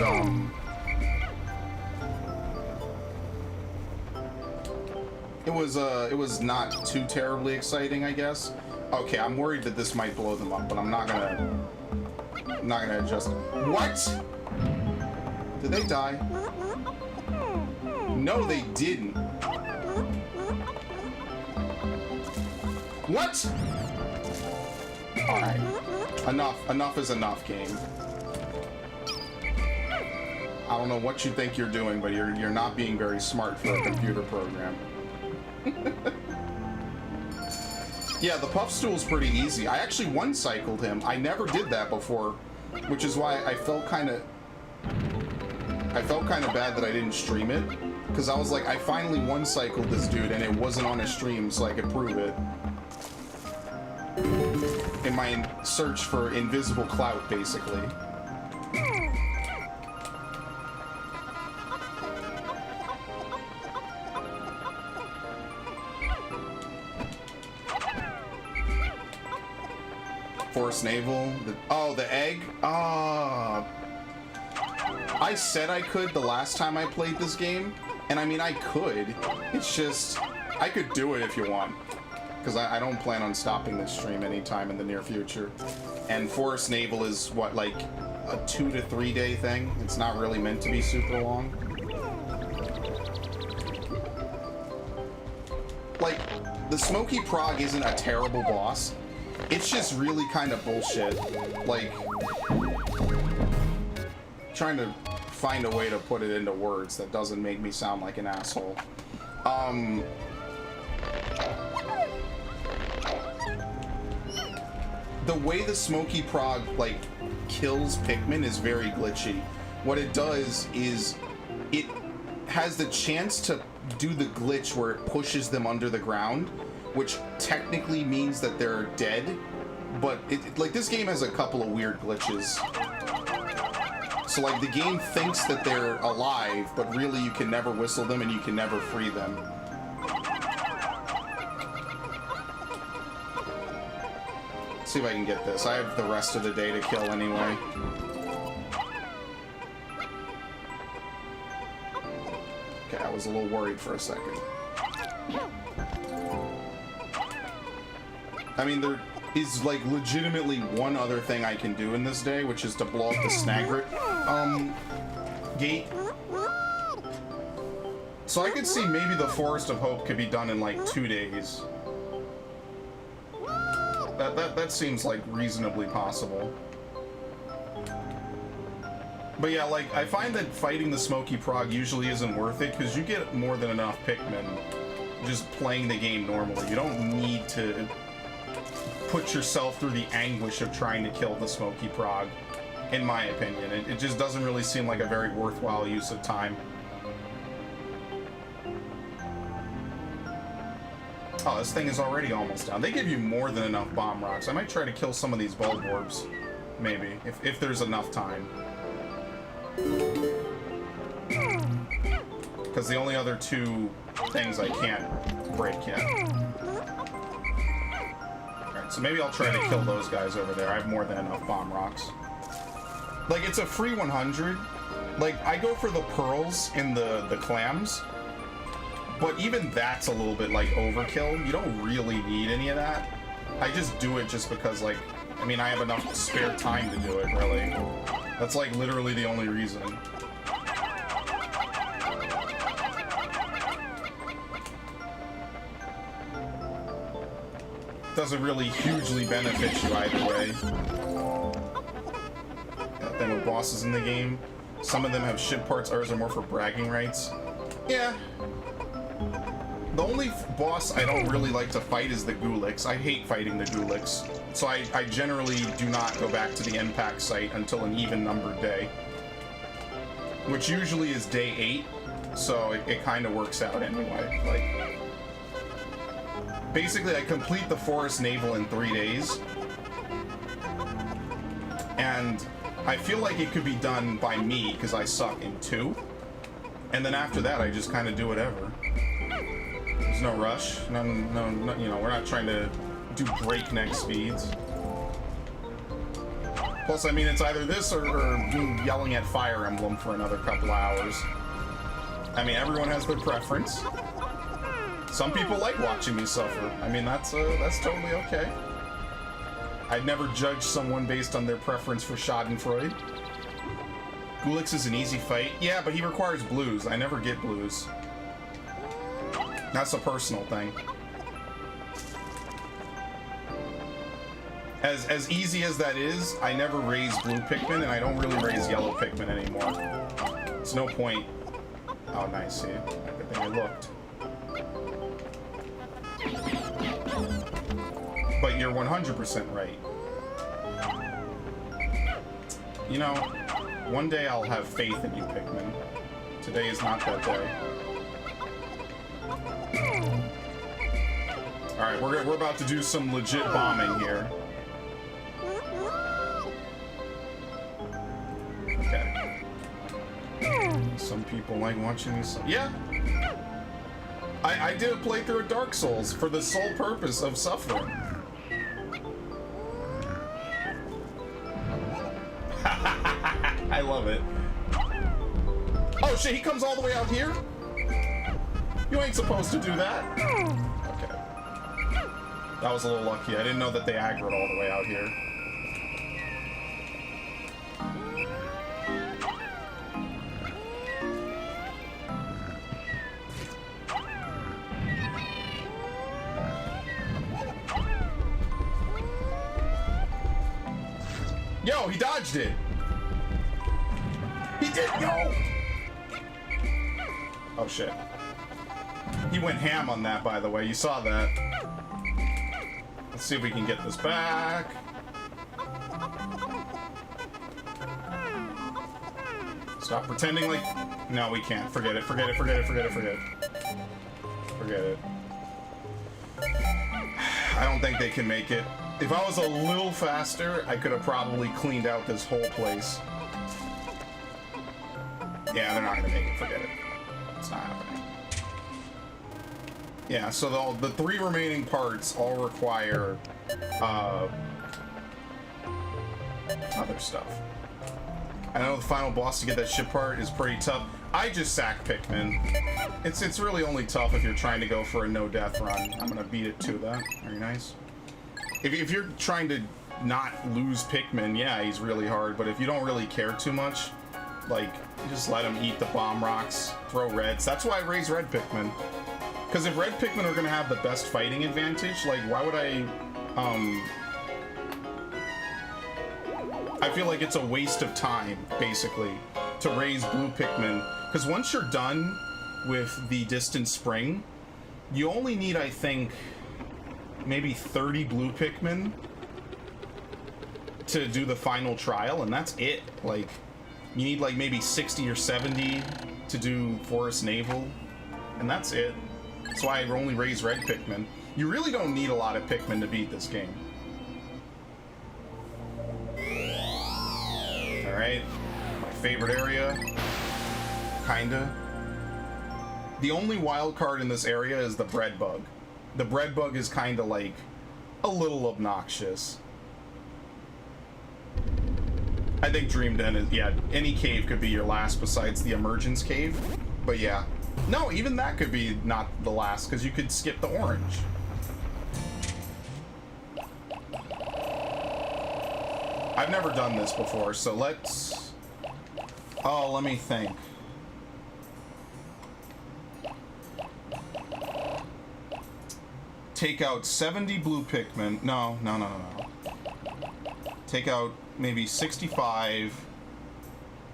it was not too terribly exciting, I guess. Okay, I'm worried that this might blow them up, but I'm not gonna adjust. What? Did they die? No, they didn't. What? Alright. Enough is enough, game. I don't know what you think you're doing, but you're not being very smart for a computer program. Yeah, the puff stool's pretty easy. I actually one-cycled him. I never did that before, which is why I felt kind of bad that I didn't stream it, because I was like, I finally one-cycled this dude and it wasn't on a stream, so I could prove it. In my search for invisible clout, basically. Force Naval. The egg? Ah. I said I could the last time I played this game, and I mean, I could. It's just, I could do it if you want. Because I don't plan on stopping this stream anytime in the near future. And Forest Naval is, what, like a 2 to 3 day thing? It's not really meant to be super long. Like, the Smoky Prog isn't a terrible boss. It's just really kind of bullshit. Like, trying to find a way to put it into words that doesn't make me sound like an asshole. The way the Smoky Prog, like, kills Pikmin is very glitchy. What it does is it has the chance to do the glitch where it pushes them under the ground, which technically means that they're dead, but like, this game has a couple of weird glitches. So like, the game thinks that they're alive, but really you can never whistle them and you can never free them. Let's see if I can get this. I have the rest of the day to kill anyway. Okay, I was a little worried for a second. I mean, there is, like, legitimately one other thing I can do in this day, which is to blow up the Snagrit, gate. So I could see maybe the Forest of Hope could be done in, like, 2 days. That seems, like, reasonably possible. But yeah, like, I find that fighting the Smoky Prog usually isn't worth it, because you get more than enough Pikmin just playing the game normally. You don't need to put yourself through the anguish of trying to kill the Smoky Prog, in my opinion. It just doesn't really seem like a very worthwhile use of time. Oh, this thing is already almost down. They give you more than enough bomb rocks. I might try to kill some of these bulb orbs, maybe, if there's enough time. Because the only other 2 things I can't break yet. Alright, so maybe I'll try to kill those guys over there. I have more than enough bomb rocks. Like, it's a free 100. Like, I go for the pearls in the clams. But even that's a little bit, like, overkill. You don't really need any of that. I just do it just because, like, I mean, I have enough spare time to do it, really. That's, like, literally the only reason. Doesn't really hugely benefit you either way. That thing with bosses in the game. Some of them have ship parts, others are more for bragging rights. Yeah. The only boss I don't really like to fight is the Gulix. I hate fighting the Gulix. So I generally do not go back to the NPAC site until an even-numbered day. Which usually is day 8, so it kind of works out anyway. Like, basically, I complete the Forest Naval in 3 days. And I feel like it could be done by me, because I suck, in 2. And then after that, I just kind of do whatever. There's no rush. No, you know, we're not trying to do breakneck speeds. Plus, I mean, it's either this or yelling at Fire Emblem for another couple hours. I mean, everyone has their preference. Some people like watching me suffer. I mean, that's totally okay. I'd never judge someone based on their preference for Schadenfreude. Gulix is an easy fight. Yeah, but he requires blues. I never get blues. That's a personal thing. As easy as that is, I never raise blue Pikmin, and I don't really raise yellow Pikmin anymore. There's no point. Oh, nice. See, good thing I looked. But you're 100% right. You know, one day I'll have faith in you, Pikmin. Today is not that day. Alright, we're about to do some legit bombing here. Okay. Some people like watching me. Yeah! I did a playthrough of Dark Souls for the sole purpose of suffering. I love it. Oh shit, he comes all the way out here? You ain't supposed to do that. Okay. That was a little lucky. I didn't know that they aggroed all the way out here. Yo, he dodged it. He did, yo. Oh shit. He went ham on that, by the way. You saw that. Let's see if we can get this back. Stop pretending like... No, we can't. Forget it, forget it, forget it, forget it, forget it. Forget it. I don't think they can make it. If I was a little faster, I could have probably cleaned out this whole place. Yeah, they're not gonna make it. Forget it. It's not happening. Yeah, so the three remaining parts all require other stuff. I know the final boss to get that ship part is pretty tough. I just sack Pikmin. It's really only tough if you're trying to go for a no-death run. I'm gonna beat it to that. Very nice. If you're trying to not lose Pikmin, yeah, he's really hard. But if you don't really care too much, like, just let him eat the bomb rocks, throw reds. That's why I raise red Pikmin. Because if red Pikmin are gonna have the best fighting advantage, like, why would I feel like it's a waste of time, basically, to raise blue Pikmin. Because once you're done with the Distant Spring, you only need, I think, maybe 30 blue Pikmin to do the final trial, and that's it. Like, you need like maybe 60 or 70 to do Forest Naval, and that's it. That's why I only raise red Pikmin. You really don't need a lot of Pikmin to beat this game. Alright, my favorite area, kinda. The only wild card in this area is the bread bug. The bread bug is kinda like a little obnoxious. I think Dream Den is, yeah, any cave could be your last besides the Emergence Cave. But yeah. No, even that could be not the last, because you could skip the orange. I've never done this before, so let's... Oh, let me think. Take out 70 blue Pikmin. No. Take out maybe 65.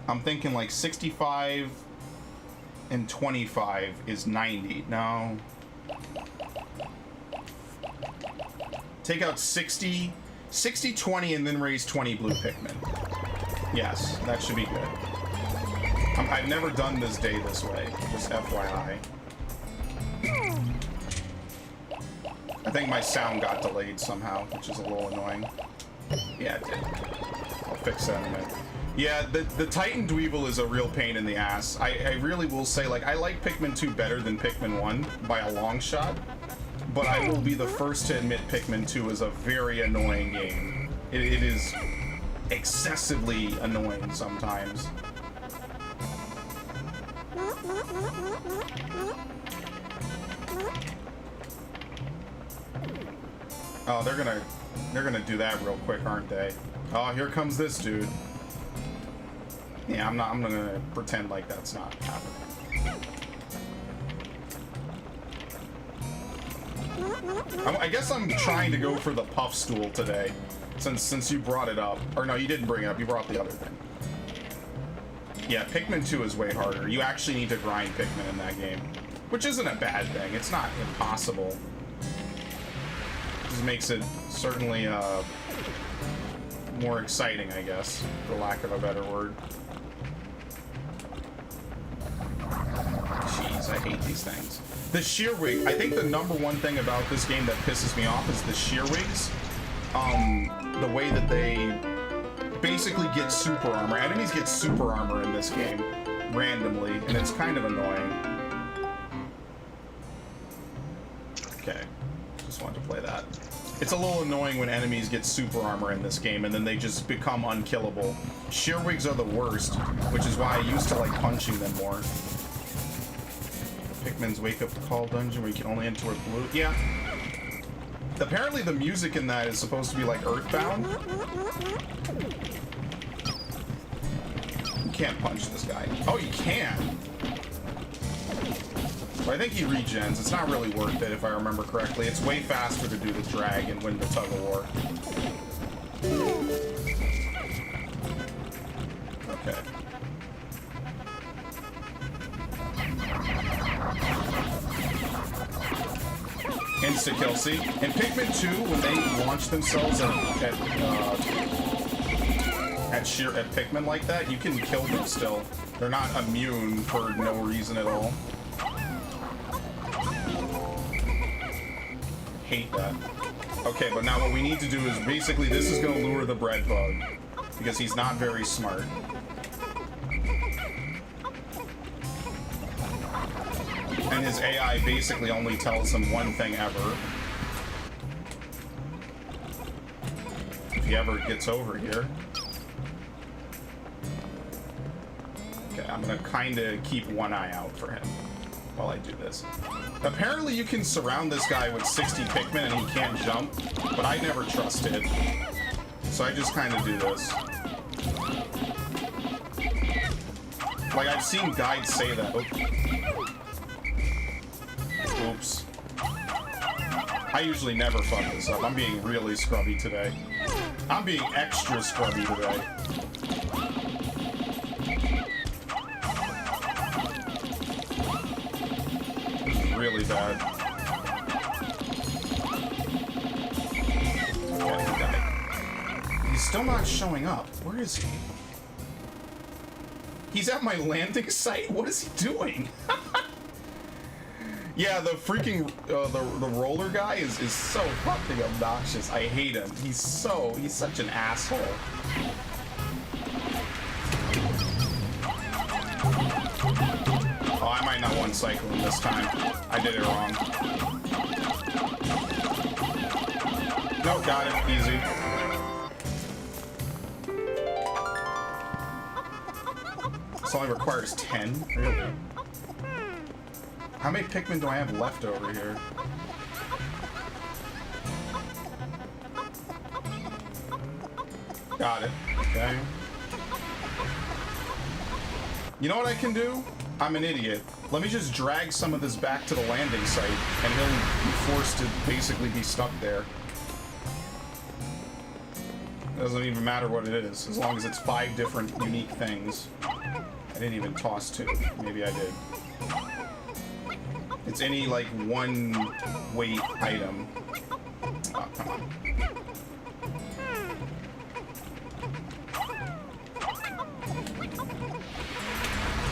I'm thinking like 65 and 25 is 90. No. Take out 60, 20, and then raise 20 blue Pikmin. Yes, that should be good. I've never done this day this way, just FYI. I think my sound got delayed somehow, which is a little annoying. Yeah, it did. I'll fix that in a minute. Yeah, the Titan Dweevil is a real pain in the ass. I really will say, like, I like Pikmin 2 better than Pikmin 1 by a long shot, but I will be the first to admit Pikmin 2 is a very annoying game. It is excessively annoying sometimes. Oh, they're gonna do that real quick, aren't they? Oh, here comes this dude. Yeah, I'm gonna pretend like that's not happening. I guess I'm trying to go for the puff stool today, since you brought it up. Or no, you didn't bring it up. You brought up the other thing. Yeah, Pikmin 2 is way harder. You actually need to grind Pikmin in that game, which isn't a bad thing. It's not impossible. It just makes it certainly more exciting, I guess, for lack of a better word. Jeez, I hate these things. The Shearwig, I think the #1 thing about this game that pisses me off is the Shearwigs. The way that they basically get super armor. Enemies get super armor in this game randomly, and it's kind of annoying. Okay, just wanted to play that. It's a little annoying when enemies get super armor in this game and then they just become unkillable. Shearwigs are the worst, which is why I used to like punching them more. Pikmin's Wake Up Call dungeon where you can only enter with blue. Yeah. Apparently the music in that is supposed to be like Earthbound. You can't punch this guy. Oh, you can. Well, I think he regens. It's not really worth it if I remember correctly. It's way faster to do the drag and win the tug of war. Okay. Insta-kill, see? In Pikmin 2, when they launch themselves at Pikmin like that, you can kill them still. They're not immune for no reason at all. Hate that. Okay, but now what we need to do is basically this is going to lure the bread bug because he's not very smart. And his AI basically only tells him one thing ever. If he ever gets over here. Okay, I'm gonna kinda keep one eye out for him while I do this. Apparently you can surround this guy with 60 Pikmin and he can't jump, but I never trusted. So I just kinda do this. Like, I've seen guides say that. Oops. I usually never fuck this up. I'm being really scrubby today. I'm being extra scrubby today. This is really bad. Okay, he's still not showing up. Where is he? He's at my landing site? What is he doing? Yeah, the freaking the roller guy is so fucking obnoxious. I hate him. He's such an asshole. Oh, I might not one cycle him this time. I did it wrong. Nope, got it. Easy. This only requires 10? Really? How many Pikmin do I have left over here? Got it. Okay. You know what I can do? I'm an idiot. Let me just drag some of this back to the landing site, and he'll be forced to basically be stuck there. Doesn't even matter what it is, as long as it's 5 different unique things. I didn't even toss 2. Maybe I did. It's any, like, one weight item. Oh, come on.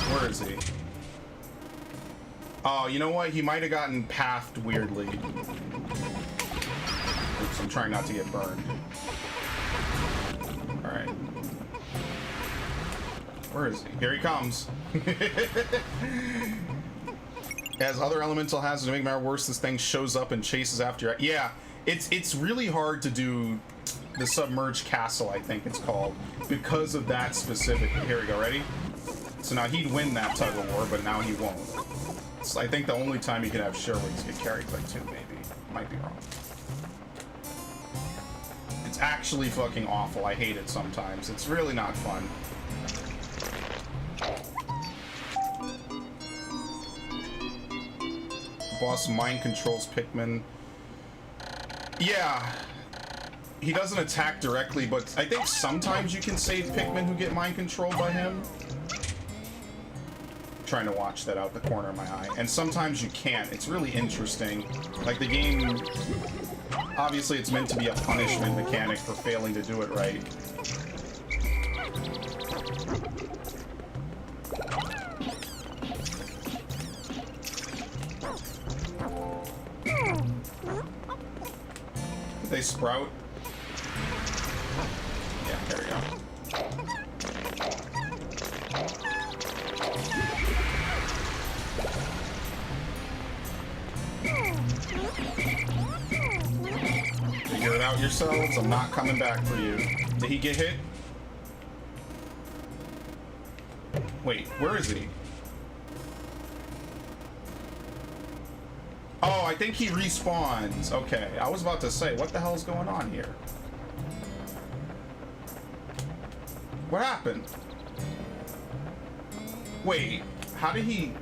Where is he? Oh, you know what? He might have gotten pathed weirdly. Oops, I'm trying not to get burned. Alright. Where is he? Here he comes. As other elemental hazards to make matter worse, this thing shows up and chases after you. Yeah, it's really hard to do the submerged castle, I think it's called, because of that specific. Here we go, ready? So now he'd win that tug of war, but now he won't. So I think the only time you can have Sherwings get carried by 2, maybe. Might be wrong. It's actually fucking awful. I hate it sometimes. It's really not fun. Boss mind controls Pikmin. Yeah. He doesn't attack directly, but I think sometimes you can save Pikmin who get mind controlled by him. Trying to watch that out the corner of my eye. And sometimes you can't. It's really interesting. Like the game, obviously it's meant to be a punishment mechanic for failing to do it right. Did they sprout? Yeah, there we go. Figure it out yourselves. I'm not coming back for you. Did he get hit? Wait, where is he? Oh, I think he respawns. Okay, I was about to say, what the hell's going on here? What happened? Wait, how did he...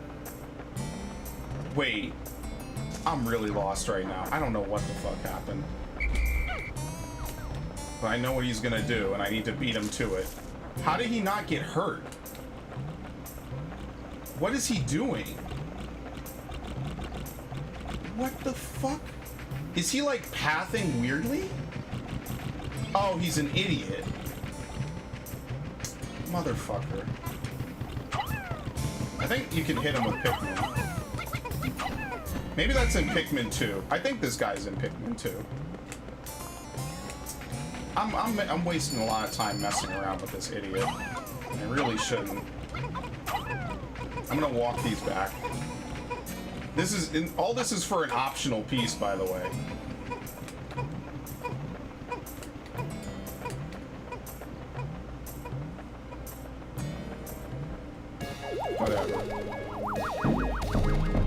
Wait, I'm really lost right now. I don't know what the fuck happened. But I know what he's gonna do, and I need to beat him to it. How did he not get hurt? What is he doing? What the fuck? Is he like pathing weirdly? Oh, he's an idiot. Motherfucker. I think you can hit him with Pikmin. Maybe that's in Pikmin 2. I think this guy's in Pikmin 2. I'm wasting a lot of time messing around with this idiot. I really shouldn't. I'm gonna walk these back. This is all this is for an optional piece, by the way. Whatever.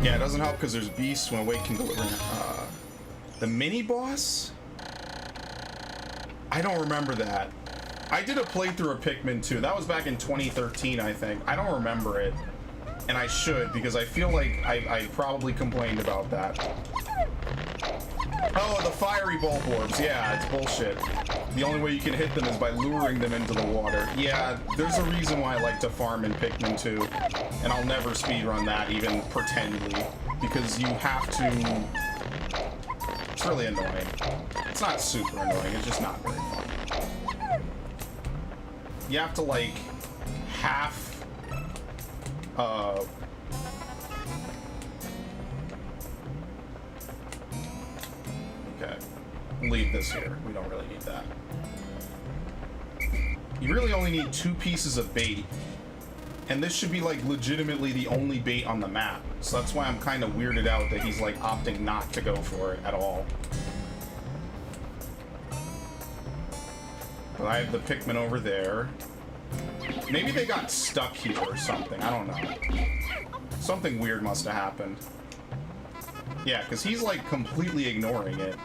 Yeah, it doesn't help because there's beasts when Awake can deliver. The mini boss? I don't remember that. I did a playthrough of Pikmin 2. That was back in 2013, I think. I don't remember it. And I should, because I feel like I probably complained about that. Oh, the fiery Bulborbs. Yeah, it's bullshit. The only way you can hit them is by luring them into the water. Yeah, there's a reason why I like to farm in Pikmin 2. And I'll never speedrun that, even pretendly. Because you have to... It's really annoying. It's not super annoying, it's just not very fun. You have to, like, half... Okay. Leave this here. We don't really need that. You really only need 2 pieces of bait. And this should be, like, legitimately the only bait on the map. So that's why I'm kind of weirded out that he's, like, opting not to go for it at all. But I have the Pikmin over there. Maybe they got stuck here or something. I don't know. Something weird must have happened. Yeah, because he's, like, completely ignoring it.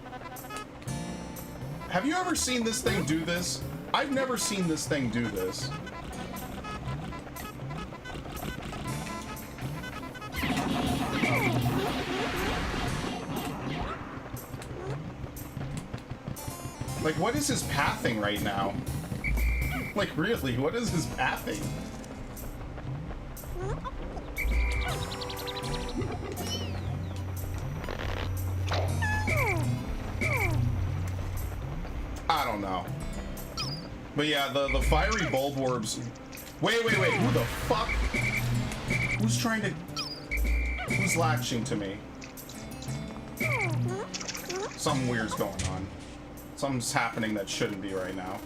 Have you ever seen this thing do this? I've never seen this thing do this. Like, what is his pathing right now? Like, really, what is his pathing? I don't know. But yeah, the fiery Bulborbs... Wait, who the fuck? Who's trying to... Who's latching to me? Something weird's going on. Something's happening that shouldn't be right now.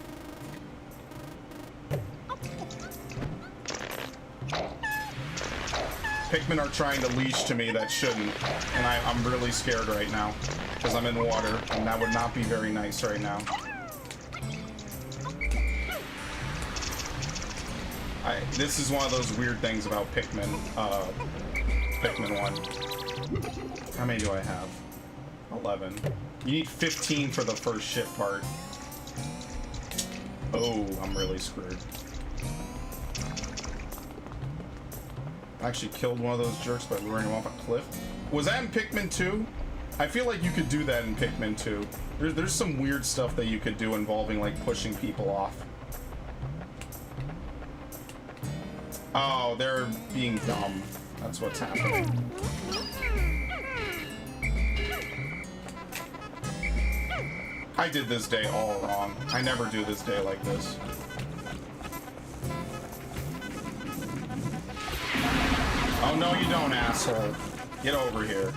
Pikmin are trying to leash to me that shouldn't. And I'm really scared right now. Because I'm in water, and that would not be very nice right now. This is one of those weird things about Pikmin. Pikmin 1. How many do I have? 11. You need 15 for the first ship part. Oh, I'm really screwed. I actually killed one of those jerks by luring him off a cliff. Was that in Pikmin 2? I feel like you could do that in Pikmin 2. There's some weird stuff that you could do involving like pushing people off. Oh, they're being dumb. That's what's happening. I did this day all wrong. I never do this day like this. Oh, no, you don't, asshole. Get over here.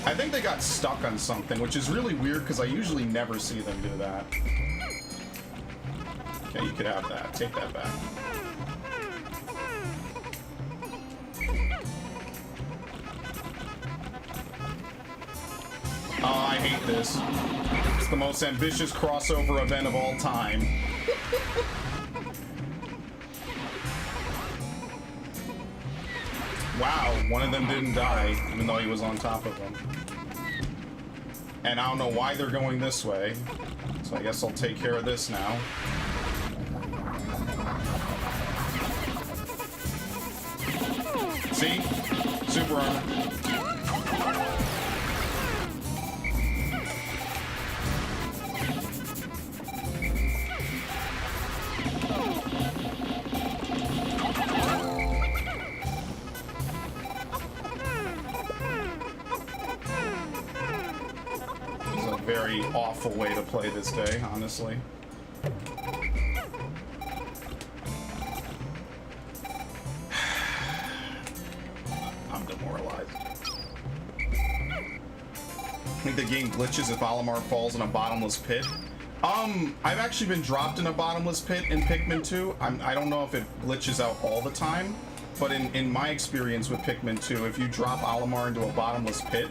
I think they got stuck on something, which is really weird because I usually never see them do that. Okay, you could have that. Take that back. Oh, I hate this. It's the most ambitious crossover event of all time. Wow, one of them didn't die, even though he was on top of them. And I don't know why they're going this way, so I guess I'll take care of this now. See? Super armor. Very awful way to play this day, honestly. I'm demoralized. I think the game glitches if Olimar falls in a bottomless pit. I've actually been dropped in a bottomless pit in Pikmin 2. I don't know if it glitches out all the time, but in my experience with Pikmin 2, if you drop Olimar into a bottomless pit,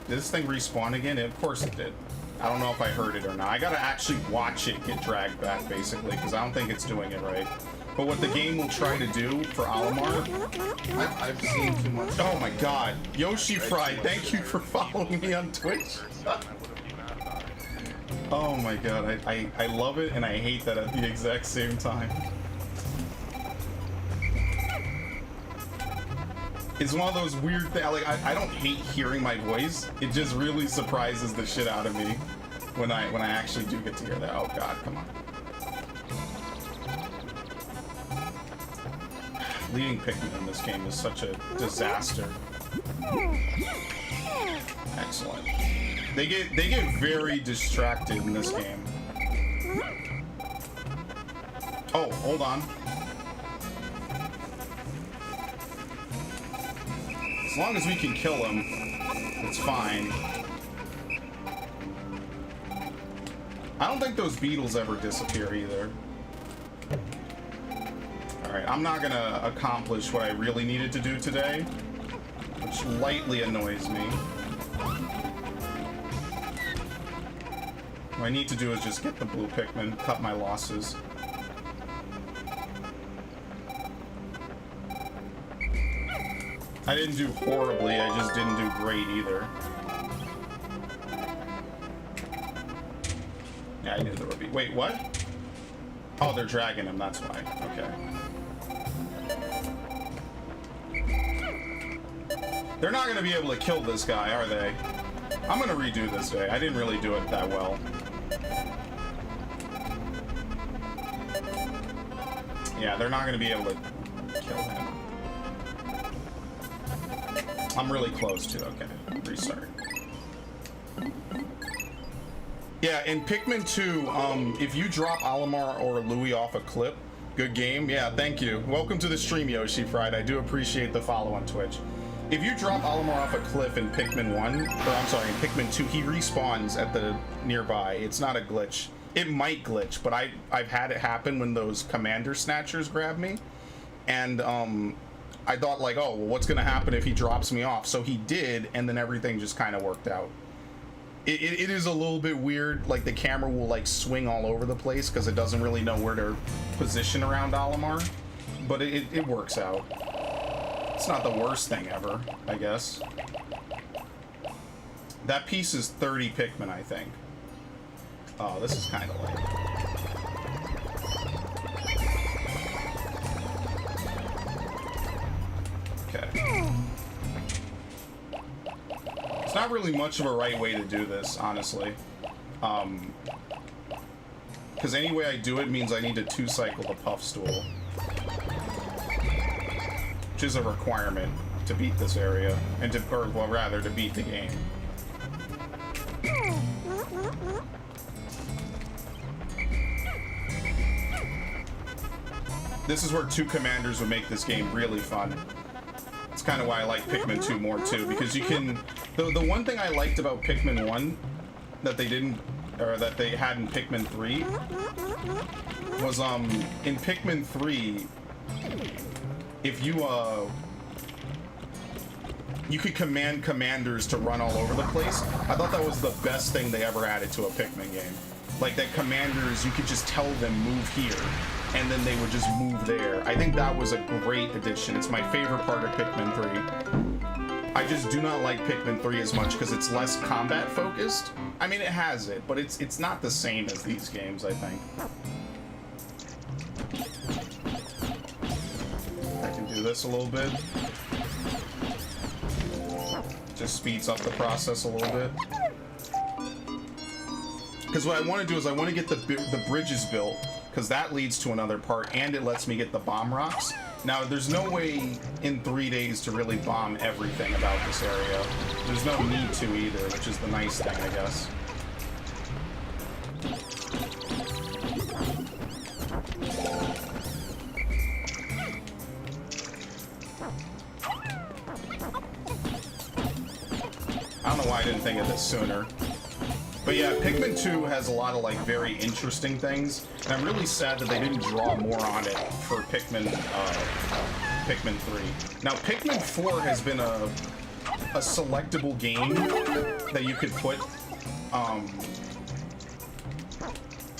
did this thing respawn again? Of course it did. I don't know if I heard it or not. I gotta actually watch it get dragged back, basically, because I don't think it's doing it right. But what the game will try to do for Olimar... I've seen too much. Oh my god. Yoshi Fried, thank you for following me on Twitch. Oh my god, I love it and I hate that at the exact same time. It's one of those weird things, like, I don't hate hearing my voice. It just really surprises the shit out of me when I actually do get to hear that. Oh god, come on. Leading Pikmin in this game is such a disaster. Excellent. They get very distracted in this game. Oh, hold on. As long as we can kill him, it's fine. I don't think those beetles ever disappear either. Alright, I'm not gonna accomplish what I really needed to do today, which lightly annoys me. What I need to do is just get the blue Pikmin, cut my losses. I didn't do horribly, I just didn't do great either. Yeah, I knew there would be. Wait, what? Oh, they're dragging him, that's why. Okay. They're not gonna be able to kill this guy, are they? I'm gonna redo this day. I didn't really do it that well. Yeah, they're not gonna be able to kill him. I'm really close to, okay. Restart. Yeah, in Pikmin 2, if you drop Olimar or Louie off a cliff, good game. Yeah, thank you. Welcome to the stream, Yoshi Fried. I do appreciate the follow on Twitch. If you drop Olimar off a cliff in Pikmin 1, or I'm sorry, in Pikmin 2, he respawns at the nearby. It's not a glitch. it might glitch, but I've had it happen when those commander snatchers grab me, and I thought like, oh, well, what's gonna happen if he drops me off? So he did, and then everything just kind of worked out. It is a little bit weird, like the camera will like swing all over the place because it doesn't really know where to position around Olimar, but it works out. It's not the worst thing ever, I guess. That piece is 30 Pikmin, I think. Oh, this is kind of lame. Okay. It's not really much of a right way to do this, honestly. Because any way I do it means I need to 2-cycle the puff stool. Which is a requirement to beat this area. And to, or well, rather, to beat the game. This is where 2 commanders would make this game really fun. It's kind of why I like Pikmin 2 more too, because you can... The one thing I liked about Pikmin 1 that they didn't... or that they had in Pikmin 3 was, in Pikmin 3, if you, you could command commanders to run all over the place. I thought that was the best thing they ever added to a Pikmin game. Like that commanders, you could just tell them move here, and then they would just move there. I think that was a great addition. It's my favorite part of Pikmin 3. I just do not like Pikmin 3 as much because it's less combat focused. I mean, it has it, but it's not the same as these games, I think. I can do this a little bit. Just speeds up the process a little bit. Because what I want to do is I want to get the bridges built, because that leads to another part, and it lets me get the bomb rocks. Now, there's no way in 3 days to really bomb everything about this area. There's no need to either, which is the nice thing, I guess. I don't know why I didn't think of this sooner. But yeah, Pikmin 2 has a lot of like very interesting things, and I'm really sad that they didn't draw more on it for Pikmin 3. Now, Pikmin 4 has been a selectable game that you could put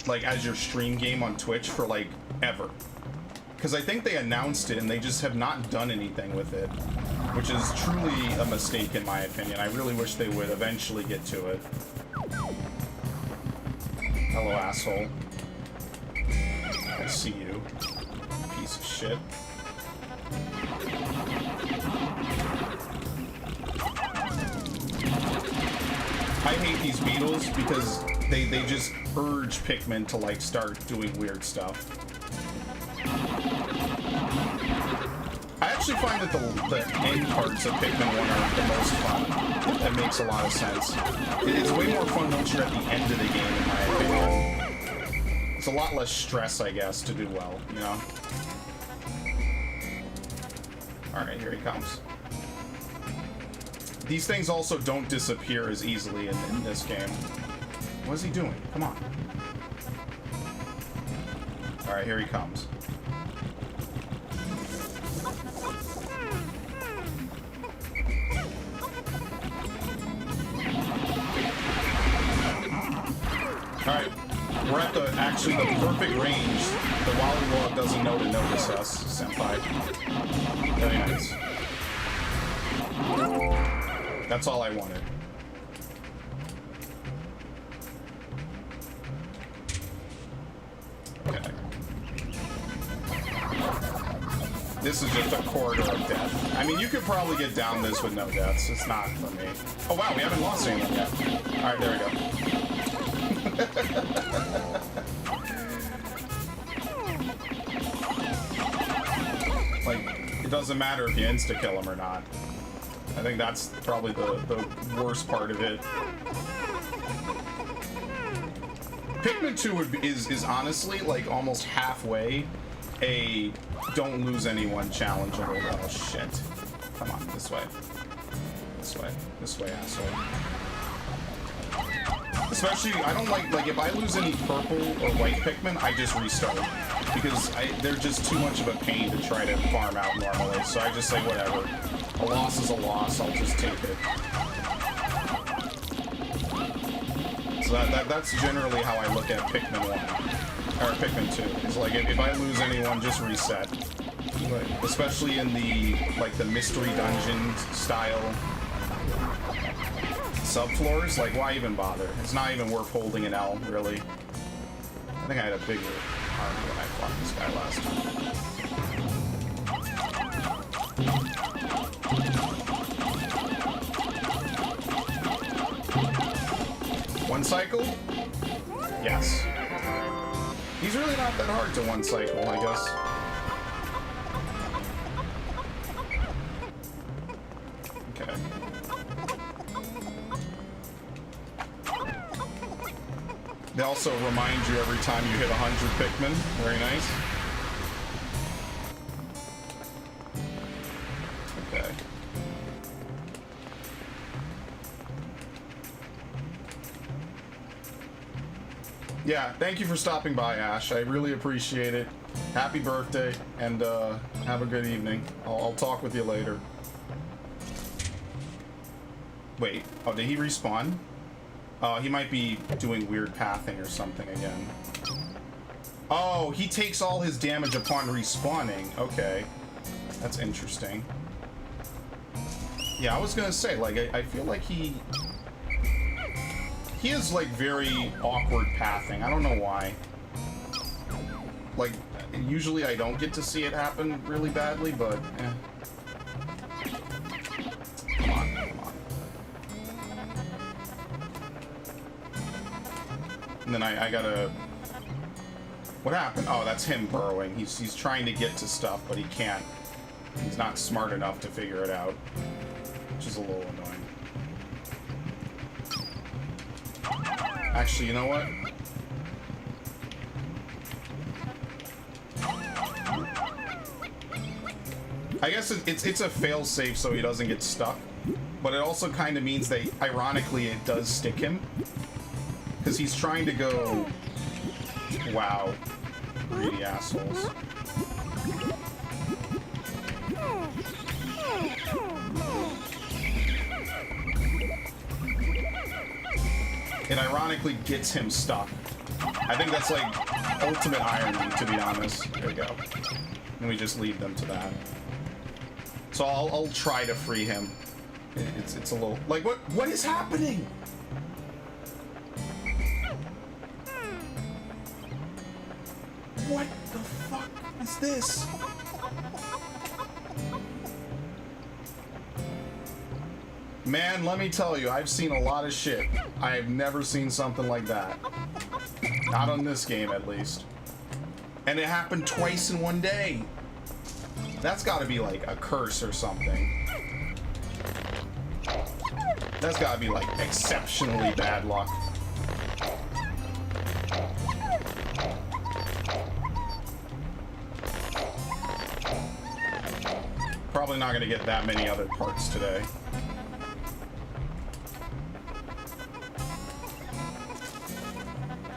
like as your stream game on Twitch for like ever. Because I think they announced it and they just have not done anything with it, which is truly a mistake in my opinion. I really wish they would eventually get to it. Hello, asshole. I see you. Piece of shit. I hate these beetles because they just urge Pikmin to like start doing weird stuff. I actually find that the end parts of Pikmin 1 are the most fun. That makes a lot of sense. It's way more fun once you're at the end of the game, in my opinion. It's a lot less stress, I guess, to do well, you know? Alright, here he comes. These things also don't disappear as easily in this game. What is he doing? Come on. Alright, here he comes. Alright, we're at actually the perfect range. The Wollywog doesn't know to notice us, Senpai. Very nice. That's all I wanted. Okay. This is just a corridor of death. I mean, you could probably get down this with no deaths. It's not for me. Oh wow, we haven't lost anyone yet. Alright, there we go. Like, it doesn't matter if you insta-kill him or not. I think that's probably the worst part of it. Pikmin 2 is honestly, like, almost halfway a don't lose anyone challenge. Oh, shit. Come on, this way. This way. This way, asshole. Especially, I don't like if I lose any purple or white Pikmin, I just restart. Because they're just too much of a pain to try to farm out normally. So I just say, whatever. A loss is a loss, I'll just take it. So that's generally how I look at Pikmin 1. Or Pikmin 2. It's like, if I lose anyone, just reset. Especially in the, like, the mystery dungeon style subfloors, like, why even bother? It's not even worth holding an L, really. I think I had a bigger army when I fought this guy last time. One cycle? Yes. He's really not that hard to one cycle, I guess. Okay. They also remind you every time you hit 100 Pikmin. Very nice. Okay. Yeah, thank you for stopping by, Ash. I really appreciate it. Happy birthday, and have a good evening. I'll talk with you later. Wait, oh, did he respawn? He might be doing weird pathing or something again. Oh, he takes all his damage upon respawning. Okay. That's interesting. Yeah, I was gonna say, like, I feel like he is, like, very awkward pathing. I don't know why. Like, usually I don't get to see it happen really badly, but, eh. Come on, come on. And then I gotta... What happened? Oh, that's him burrowing. He's trying to get to stuff, but he can't. He's not smart enough to figure it out. Which is a little annoying. Actually, you know what? I guess it's a fail-safe so he doesn't get stuck. But it also kind of means that, ironically, it does stick him. Because he's trying to go... Wow. Greedy assholes. It ironically gets him stuck. I think that's like ultimate irony, to be honest. There we go. And we just leave them to that. So I'll try to free him. It's a little like what is happening? What the fuck is this? Man, let me tell you, I've seen a lot of shit. I have never seen something like that. Not on this game, at least. And it happened twice in one day. That's gotta be like a curse or something. That's gotta be like exceptionally bad luck. Probably not gonna get that many other parts today.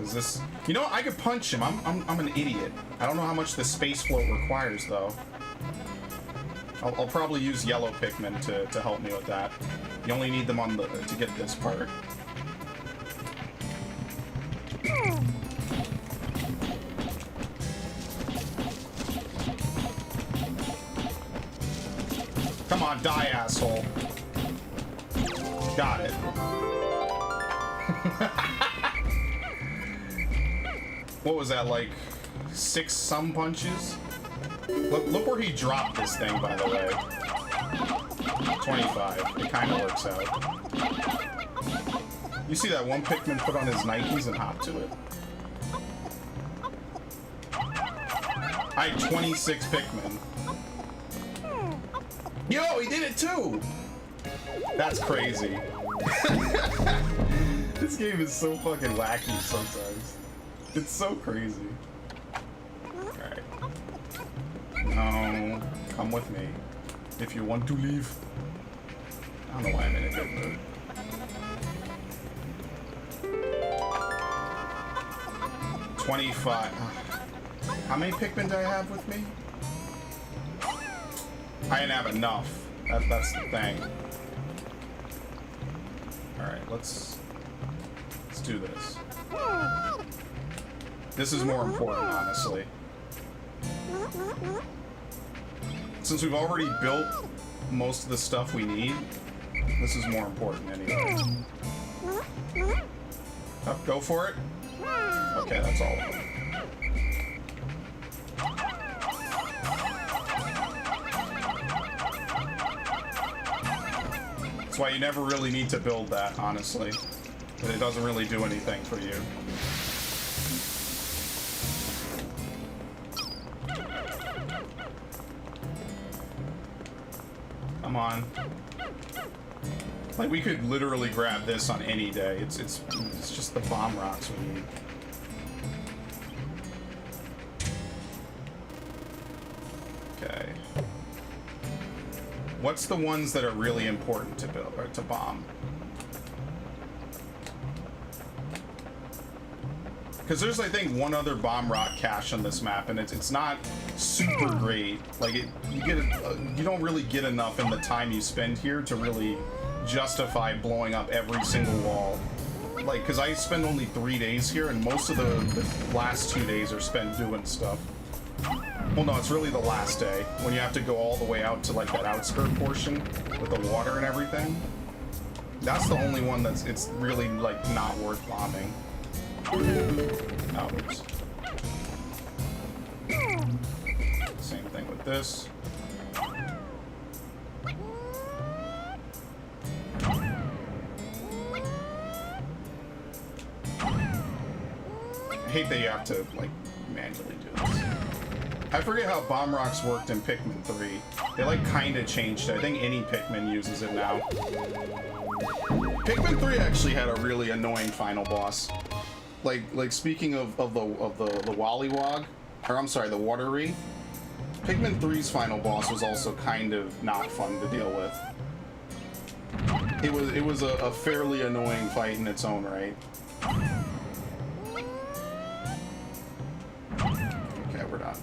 Is this, you know what? I could punch him. I'm an idiot. I don't know how much the space float requires though. I'll probably use yellow Pikmin to help me with that. You only need them on the to get this part. Come on, die, asshole. Got it. What was that, like 6 some punches? Look where he dropped this thing, by the way. 25. It kind of works out. You see that one Pikmin put on his Nikes and hop to it? I had 26 Pikmin. Yo, he did it too! That's crazy. This game is so fucking wacky sometimes. It's so crazy. Alright. No, come with me. If you want to leave. I don't know why I'm in a good mood. 25. How many Pikmin do I have with me? I didn't have enough. That's the thing. Alright, let's do this. This is more important, honestly. Since we've already built most of the stuff we need, this is more important anyway. Oh, go for it. Okay, that's all of them. That's why you never really need to build that, honestly. It doesn't really do anything for you. Come on. Like, we could literally grab this on any day. It's just the bomb rocks we need. Okay. What's the ones that are really important to build or to bomb? Because there's, I think, one other bomb rock cache on this map, and it's not super great. Like, you don't really get enough in the time you spend here to really justify blowing up every single wall. Like, because I spend only 3 days here, and most of the last 2 days are spent doing stuff. Well, no, it's really the last day, when you have to go all the way out to, like, that outskirt portion with the water and everything. That's the only one it's really, like, not worth bombing. Oh, oops. Same thing with this. I hate that you have to, like, manually do this. I forget how bomb rocks worked in Pikmin 3. They, like, kind of changed it. I think any Pikmin uses it now. Pikmin 3 actually had a really annoying final boss. Like speaking of the Wollywog, or I'm sorry, the Watery. Pikmin 3's final boss was also kind of not fun to deal with. It was a fairly annoying fight in its own right. Okay, we're done.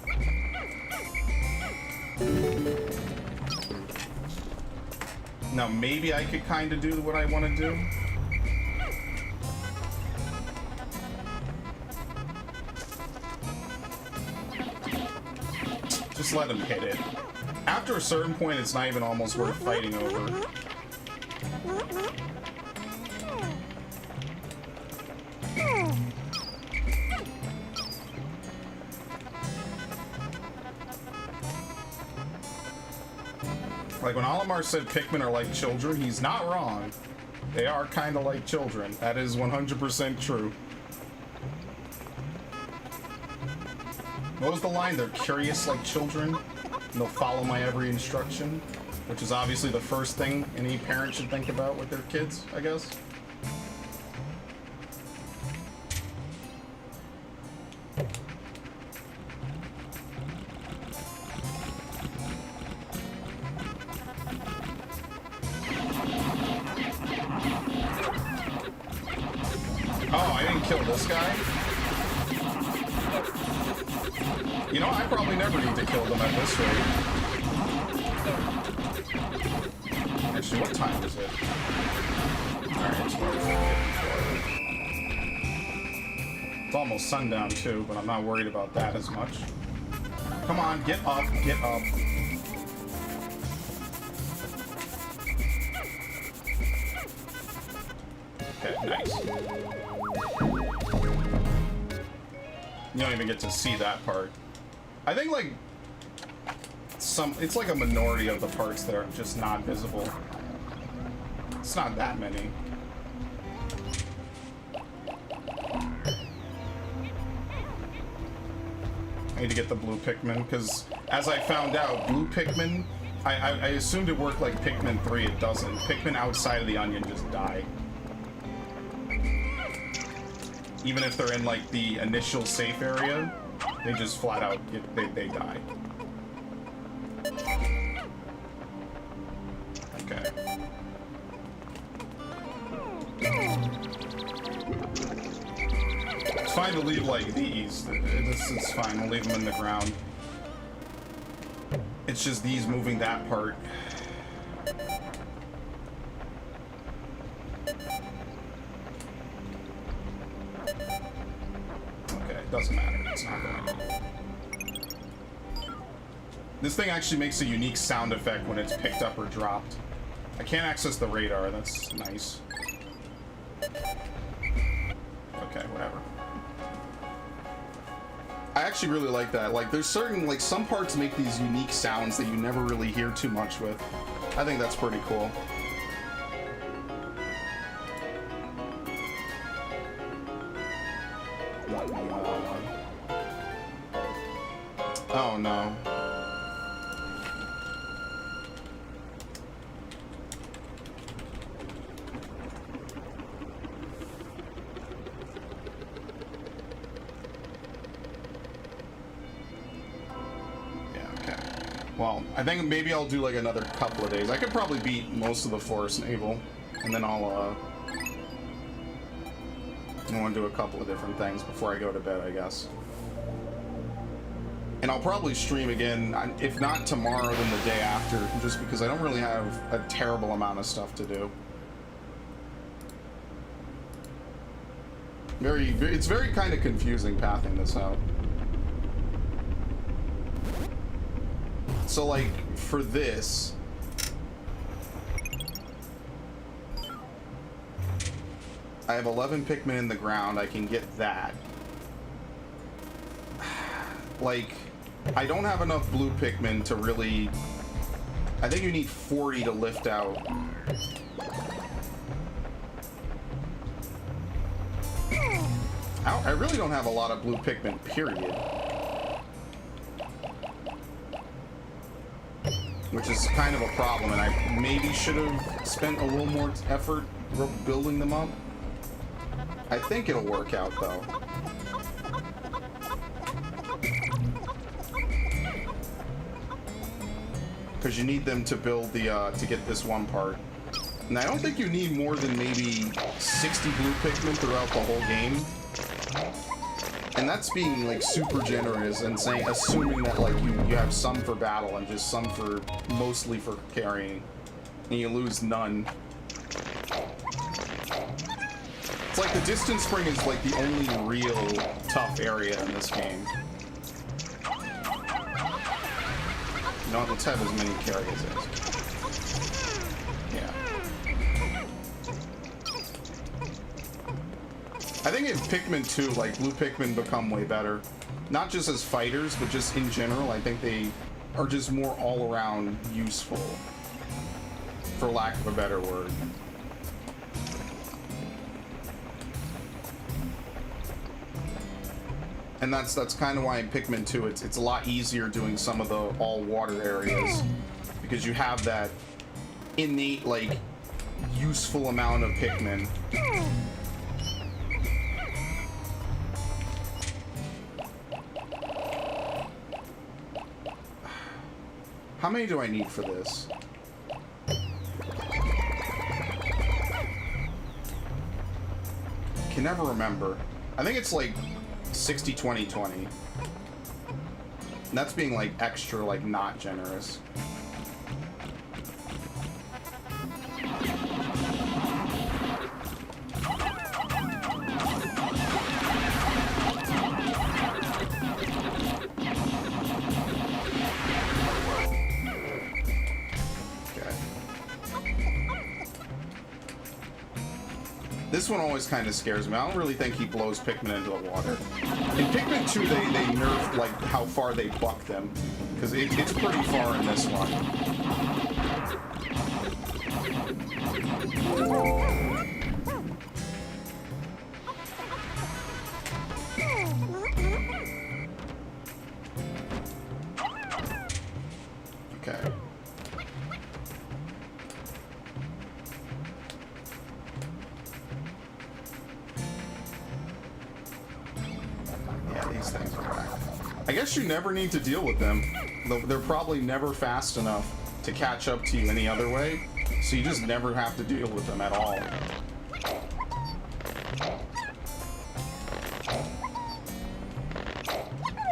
Now maybe I could kind of do what I want to do. Just let him hit it. After a certain point, it's not even almost worth fighting over. Like, when Olimar said Pikmin are like children, he's not wrong. They are kind of like children. That is 100% true. What was the line? They're curious like children, and they'll follow my every instruction, which is obviously the first thing any parent should think about with their kids, I guess. Oh, I didn't kill this guy? You know, I probably never need to kill them at this rate. Actually, what time is it? Alright, it's almost sundown too, but I'm not worried about that as much. Come on, get up, get up. Okay, nice. You don't even get to see that part. I think, like, it's like a minority of the parts that are just not visible. It's not that many. I need to get the blue Pikmin, because as I found out, blue Pikmin, I assumed it worked like Pikmin 3, it doesn't. Pikmin outside of the onion just die. Even if they're in, like, the initial safe area, they just flat out, they die. Okay. It's fine to leave like these. It's fine. We'll leave them in the ground. It's just these moving that part. Okay, doesn't matter. It's not going to. This thing actually makes a unique sound effect when it's picked up or dropped. I can't access the radar. That's nice. Okay, whatever. I actually really like that. Like, there's certain, like, some parts make these unique sounds that you never really hear too much with. I think that's pretty cool. Oh, no. Well, I think maybe I'll do like another couple of days. I could probably beat most of the Forest Naval, and then I want to do a couple of different things before I go to bed, I guess. And I'll probably stream again, if not tomorrow, then the day after, just because I don't really have a terrible amount of stuff to do. It's very kind of confusing pathing this out. So, like, for this, I have 11 Pikmin in the ground. I can get that. Like, I don't have enough blue Pikmin to really... I think you need 40 to lift out. I really don't have a lot of blue Pikmin, period. Which is kind of a problem, and I maybe should have spent a little more effort building them up. I think it'll work out, though. Because you need them to build the, to get this one part. And I don't think you need more than maybe 60 blue Pikmin throughout the whole game. And that's being, like, super generous and assuming that, like, you have some for battle and just some for, mostly for carrying. And you lose none. It's like the distance spring is, like, the only real tough area in this game. You don't have as many carries as. Yeah. I think in Pikmin 2, like, blue Pikmin become way better. Not just as fighters, but just in general. I think they are just more all-around useful, for lack of a better word. And that's kind of why in Pikmin 2 it's a lot easier doing some of the all-water areas, because you have that innate, like, useful amount of Pikmin. How many do I need for this? Can never remember. I think it's like 60, 20, 20. And that's being like extra, like, not generous. This one always kind of scares me. I don't really think he blows Pikmin into the water. In Pikmin 2, they nerfed, like, how far they buck them, because it's pretty far in this one. Okay. These things are back. I guess you never need to deal with them. They're probably never fast enough to catch up to you any other way, so you just never have to deal with them at all.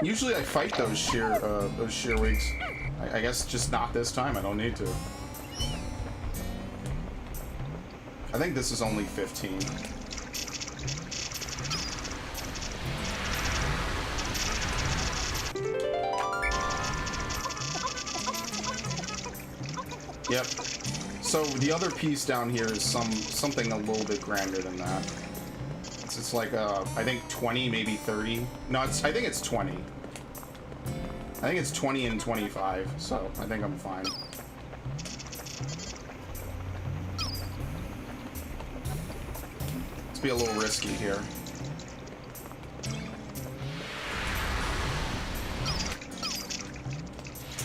Usually I fight those shearwigs. I guess just not this time. I don't need to. I think this is only 15. Yep. So the other piece down here is something a little bit grander than that. It's like I think 20, maybe 30. No, I think it's 20. I think it's 20 and 25, so I think I'm fine. Let's be a little risky here.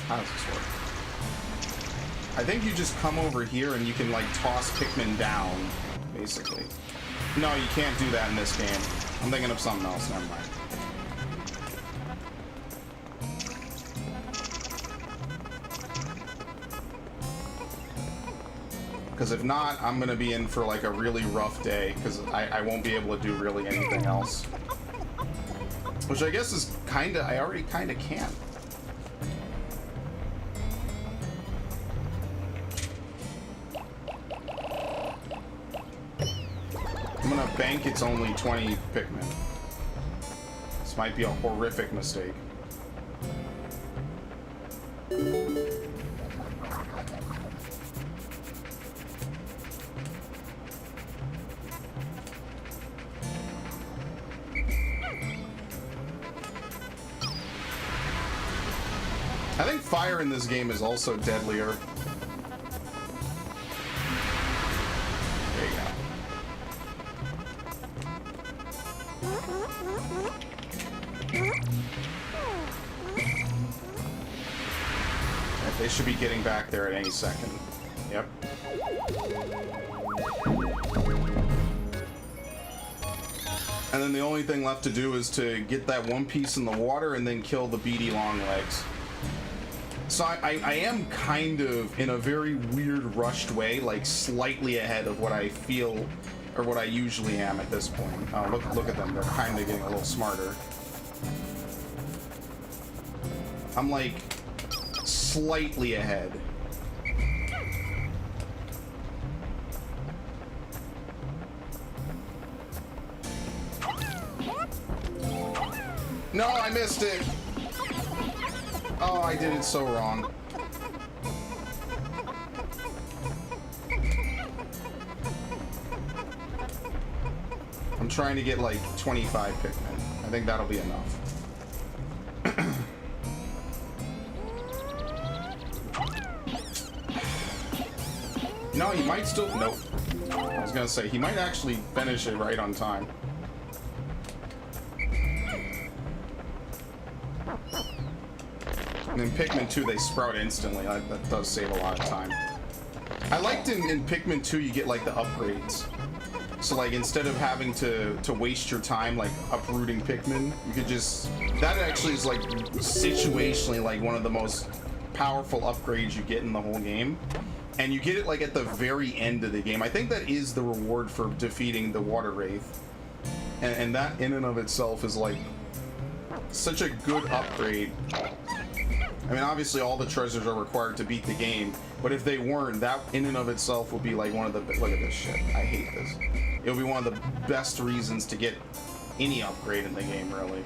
How does this work? I think you just come over here and you can like toss Pikmin down, basically. No, you can't do that in this game. I'm thinking of something else, never mind. Because if not, I'm gonna be in for like a really rough day, because I won't be able to do really anything else. Which I guess is kinda, I already kinda can. I'm gonna bank it's only 20 Pikmin. This might be a horrific mistake. I think fire in this game is also deadlier. There you go. They should be getting back there at any second. Yep. And then the only thing left to do is to get that one piece in the water and then kill the beady long legs. So I am kind of, in a very weird, rushed way, like slightly ahead of what I feel, or what I usually am at this point. Oh, look at them. They're kind of getting a little smarter. I'm like slightly ahead. No, I missed it. Oh, I did it so wrong. I'm trying to get like 25 Pikmin. I think that'll be enough. No, he might still... Nope. I was gonna say, he might actually finish it right on time. And in Pikmin 2, they sprout instantly. That does save a lot of time. I liked in Pikmin 2, you get like the upgrades. So like instead of having to waste your time like uprooting Pikmin, you could just... That actually is like situationally like one of the most powerful upgrades you get in the whole game. And you get it like at the very end of the game. I think that is the reward for defeating the Water Wraith. And that in and of itself is like such a good upgrade. I mean, obviously all the treasures are required to beat the game, but if they weren't, that in and of itself would be like one of the... Look at this shit. I hate this. It would be one of the best reasons to get any upgrade in the game, really.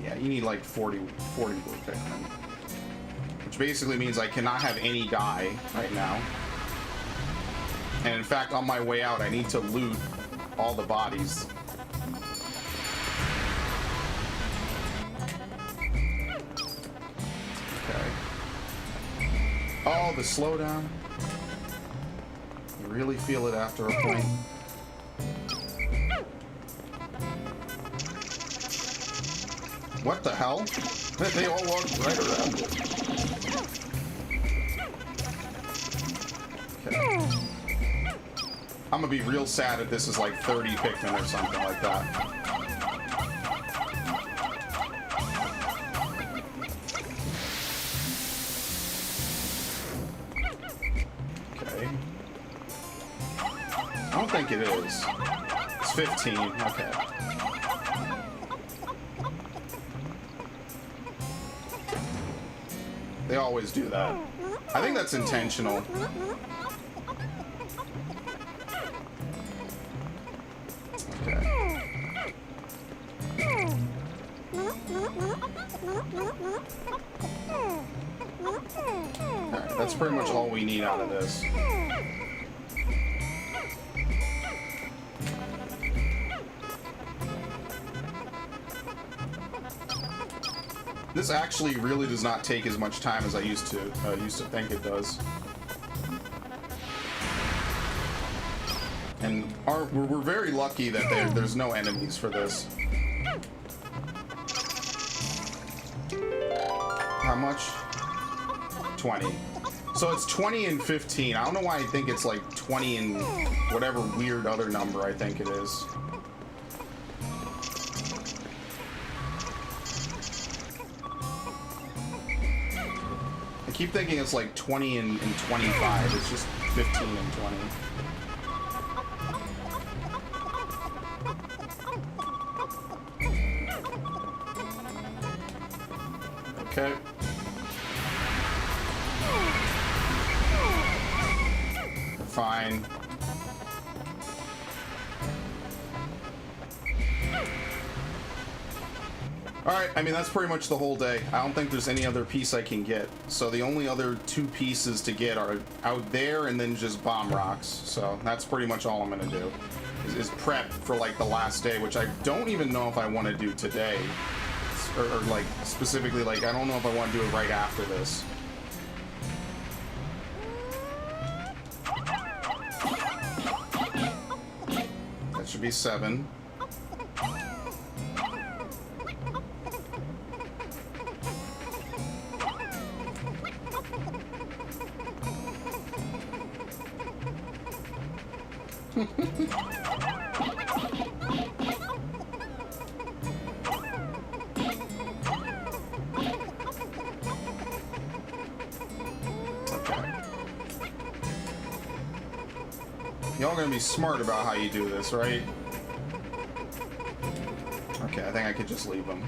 Yeah, you need like 40 blue Pikmin. Which basically means I cannot have any die right now. And in fact, on my way out, I need to loot all the bodies. Oh, the slowdown. You really feel it after a point. What the hell? They all walked right around it. Okay. I'm gonna be real sad if this is like 30 Pikmin or something like that. I don't think it is. As 15. Okay. They always do that. I think that's intentional. Okay. Alright, that's pretty much all we need out of this. This actually really does not take as much time as I used to think it does. And we're very lucky that there's no enemies for this. How much? 20. So it's 20 and 15. I don't know why I think it's like 20 and whatever weird other number I think it is. I keep thinking it's like 20 and 25. It's just 15 and 20. Okay. Fine. Alright, I mean, that's pretty much the whole day. I don't think there's any other piece I can get. So the only other 2 pieces to get are out there and then just bomb rocks. So that's pretty much all I'm gonna do. Is prep for like the last day, which I don't even know if I want to do today. Or like specifically, like I don't know if I want to do it right after this. That should be 7. Y'all gonna be smart about how you do this, right? Okay, I think I could just leave them.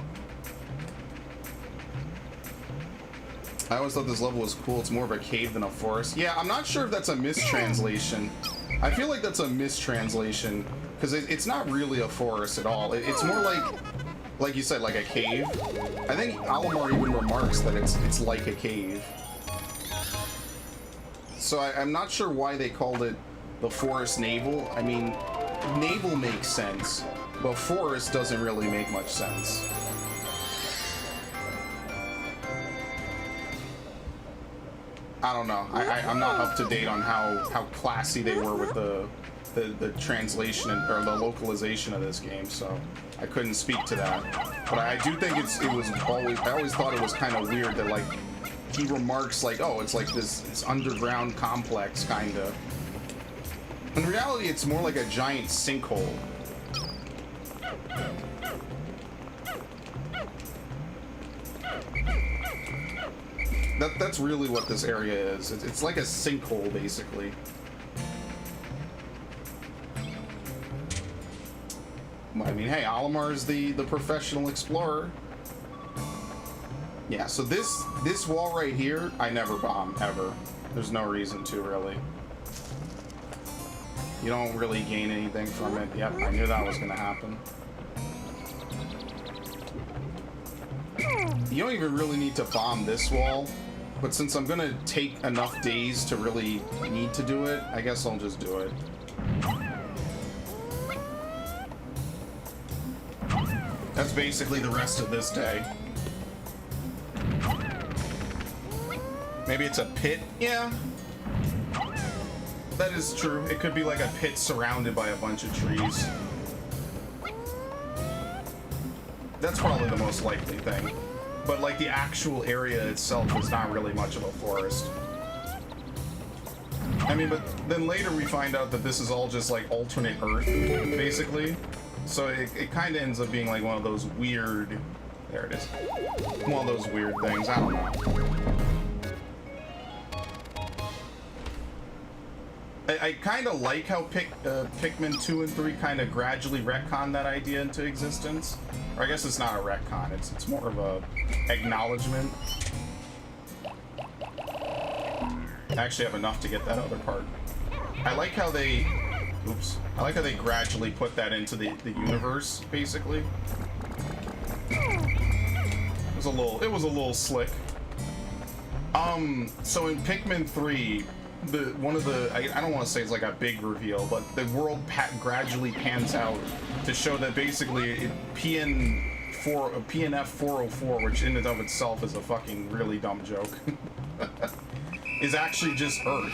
I always thought this level was cool. It's more of a cave than a forest. Yeah, I'm not sure if that's a mistranslation. I feel like that's a mistranslation because it's not really a forest at all. It's more like you said, like a cave. I think Alamar even remarks that it's like a cave. So I'm not sure why they called it the forest navel. I mean, navel makes sense, but forest doesn't really make much sense. I don't know. I'm not up to date on how classy they were with the translation or the localization of this game, so I couldn't speak to that. But I do think I always thought it was kind of weird that like he remarks like, oh, it's like this underground complex kind of. In reality, it's more like a giant sinkhole. That's really what this area is. It's like a sinkhole, basically. I mean, hey, Alamar is the professional explorer. Yeah, so this wall right here, I never bomb, ever. There's no reason to, really. You don't really gain anything from it. Yep, I knew that was gonna happen. You don't even really need to bomb this wall, but since I'm gonna take enough days to really need to do it, I guess I'll just do it. That's basically the rest of this day. Maybe it's a pit? Yeah. That is true. It could be like a pit surrounded by a bunch of trees. That's probably the most likely thing. But like the actual area itself is not really much of a forest. I mean, but then later we find out that this is all just like alternate Earth, basically. So it kind of ends up being like one of those weird... There it is. One of those weird things. I don't know. I kind of like how Pikmin 2 and 3 kind of gradually retcon that idea into existence. Or I guess it's not a retcon, it's more of a acknowledgement. I actually have enough to get that other part. I like how they... Oops. I like how they gradually put that into the universe, basically. It was a little slick. So in Pikmin 3, I don't want to say it's like a big reveal, but the world gradually pans out to show that basically PNF 404, which in and of itself is a fucking really dumb joke, is actually just Earth.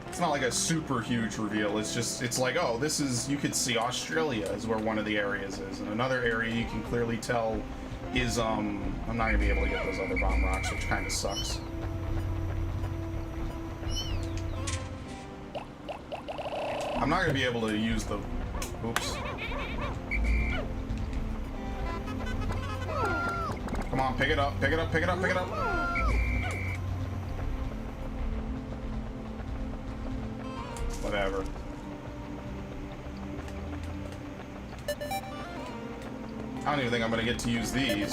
It's not like a super huge reveal. It's like, oh, this is, you could see Australia is where one of the areas is, and another area you can clearly tell is I'm not gonna be able to get those other bomb rocks, which kind of sucks. I'm not gonna be able to use the... Oops. Come on, pick it up, pick it up, pick it up, pick it up. Whatever. I don't even think I'm gonna get to use these.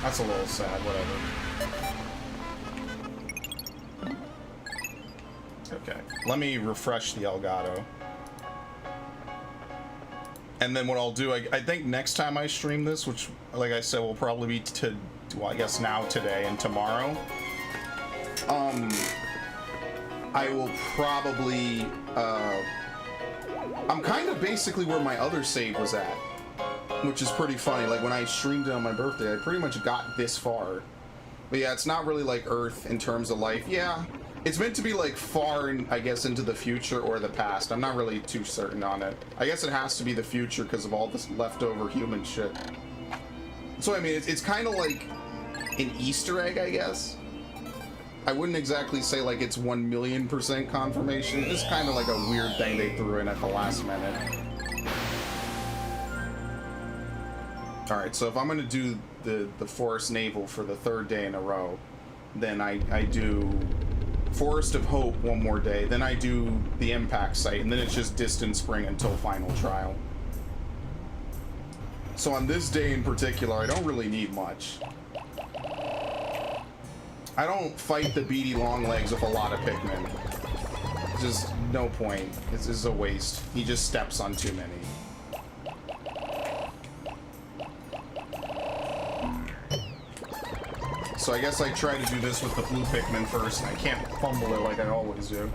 That's a little sad, whatever. Okay, let me refresh the Elgato. And then what I'll do, I think next time I stream this, which, like I said, will probably be well, I guess now, today, and tomorrow. I will probably, I'm kind of basically where my other save was at, which is pretty funny. Like, when I streamed it on my birthday, I pretty much got this far. But yeah, it's not really like Earth in terms of life. Yeah, it's meant to be like far, I guess, into the future or the past. I'm not really too certain on it. I guess it has to be the future because of all this leftover human shit. So, I mean, it's kind of like an Easter egg, I guess. I wouldn't exactly say like it's 1,000,000% confirmation. It's kind of like a weird thing they threw in at the last minute. Alright, so if I'm gonna do the Forest Naval for the 3rd day in a row, then I do Forest of Hope one more day, then I do the Impact Site, and then it's just Distant Spring until Final Trial. So on this day in particular, I don't really need much. I don't fight the beady Longlegs with a lot of Pikmin. Just no point. This is a waste. He just steps on too many. So I guess I try to do this with the blue Pikmin first, and I can't fumble it like I always do.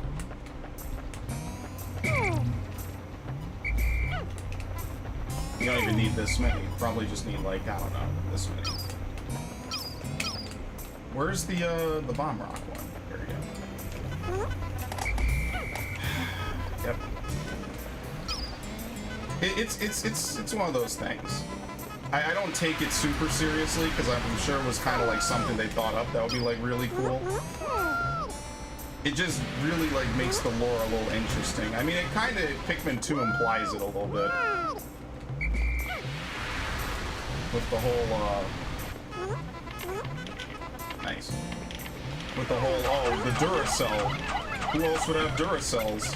You don't even need this many. You probably just need, like, I don't know, this many. Where's the bomb rock one? There we go. Yep. It's one of those things. I don't take it super seriously because I'm sure it was kind of like something they thought up that would be like really cool. It just really like makes the lore a little interesting. I mean, it kind of, Pikmin 2 implies it a little bit. With the whole, nice. With the whole, oh, the Duracell. Who else would have Duracells?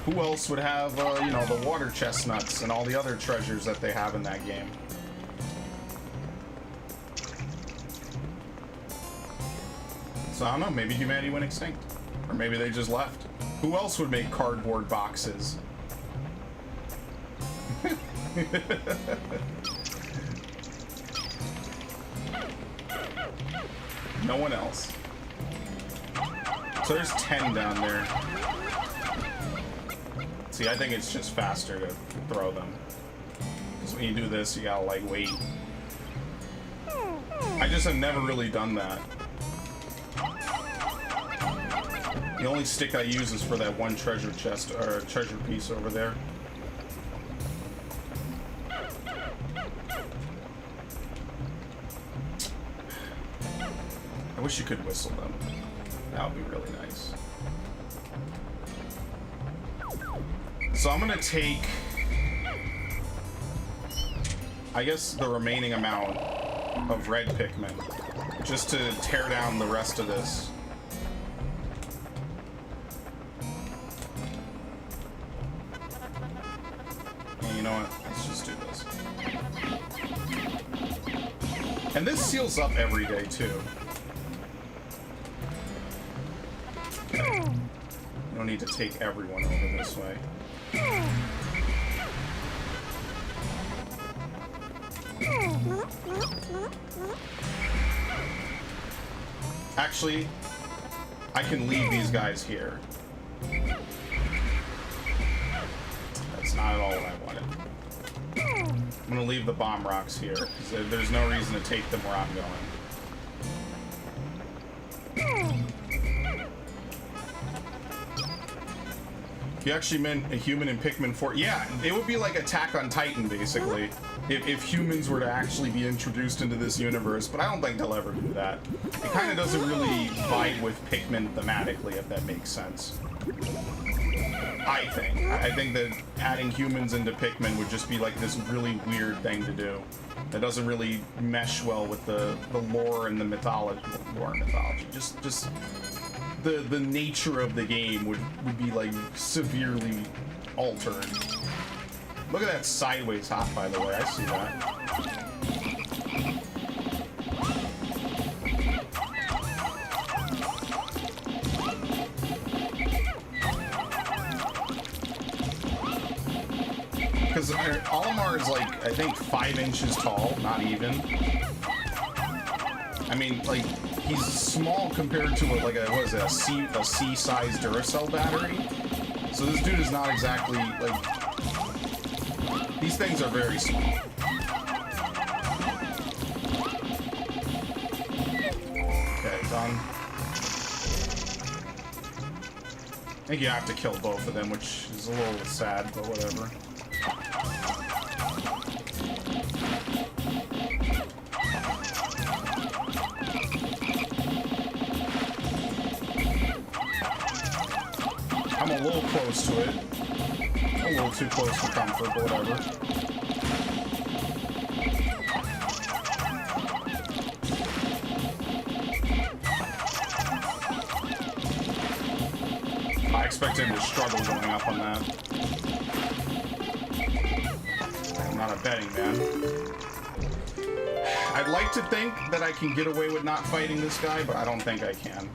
Who else would have, you know, the water chestnuts and all the other treasures that they have in that game? So I don't know, maybe humanity went extinct. Or maybe they just left. Who else would make cardboard boxes? No one else. So there's 10 down there. See, I think it's just faster to throw them. Because when you do this, you gotta, like, wait. I just have never really done that. The only stick I use is for that one treasure chest, or treasure piece over there. I wish you could whistle them. That would be really nice. So I'm gonna take, I guess, the remaining amount of red Pikmin just to tear down the rest of this. you know what? Let's just do this. And this seals up every day, too. Okay. You don't need to take everyone over this way. Actually, I can leave these guys here. That's not at all what I wanted. I'm gonna leave the bomb rocks here, because there's no reason to take them where I'm going. If you actually meant a human in Pikmin 4, yeah, it would be like Attack on Titan, basically, if humans were to actually be introduced into this universe, but I don't think they'll ever do that. It kind of doesn't really vibe with Pikmin thematically, if that makes sense. I think that adding humans into Pikmin would just be like this really weird thing to do. That doesn't really mesh well with the lore and the mythology. Just the nature of the game would be like severely altered. Look at that sideways hop, by the way. I see that. Because Olimar is like, I think 5 inches tall, not even. I mean, like, he's small compared to what is it, a C-sized Duracell battery? So this dude is not exactly, like, these things are very small. Okay, done. I think you have to kill both of them, which is a little sad, but whatever. I'm a little close to it. A little too close for comfort, but whatever. I expect him to struggle going up on that. I'm not a betting man. I'd like to think that I can get away with not fighting this guy, but I don't think I can.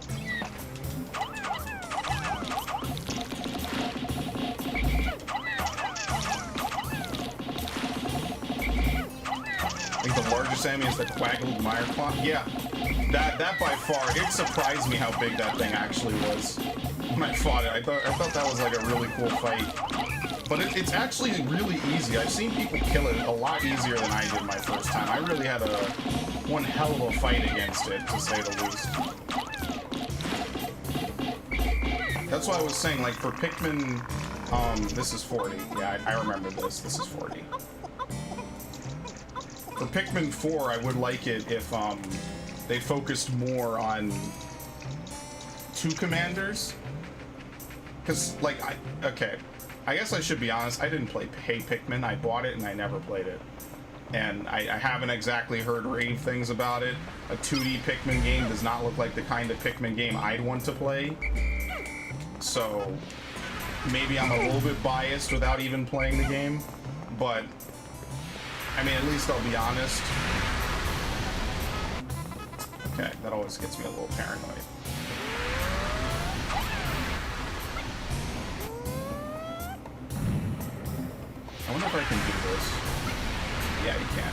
I think the largest enemy is the Quaggled Mireclaw. Yeah, that by far, it surprised me how big that thing actually was when I fought it. I thought that was like a really cool fight. But it's actually really easy. I've seen people kill it a lot easier than I did my first time. I really had one hell of a fight against it, to say the least. That's why I was saying, like, for Pikmin, this is 40. Yeah, I remember this. This is 40. For Pikmin 4, I would like it if they focused more on 2 commanders. Because, like, okay. I guess I should be honest, I didn't play Hey Pikmin. I bought it and I never played it. And I haven't exactly heard rave things about it. A 2D Pikmin game does not look like the kind of Pikmin game I'd want to play. So maybe I'm a little bit biased without even playing the game. But, I mean, at least I'll be honest. Okay, that always gets me a little paranoid. I wonder if I can do this. Yeah, you can.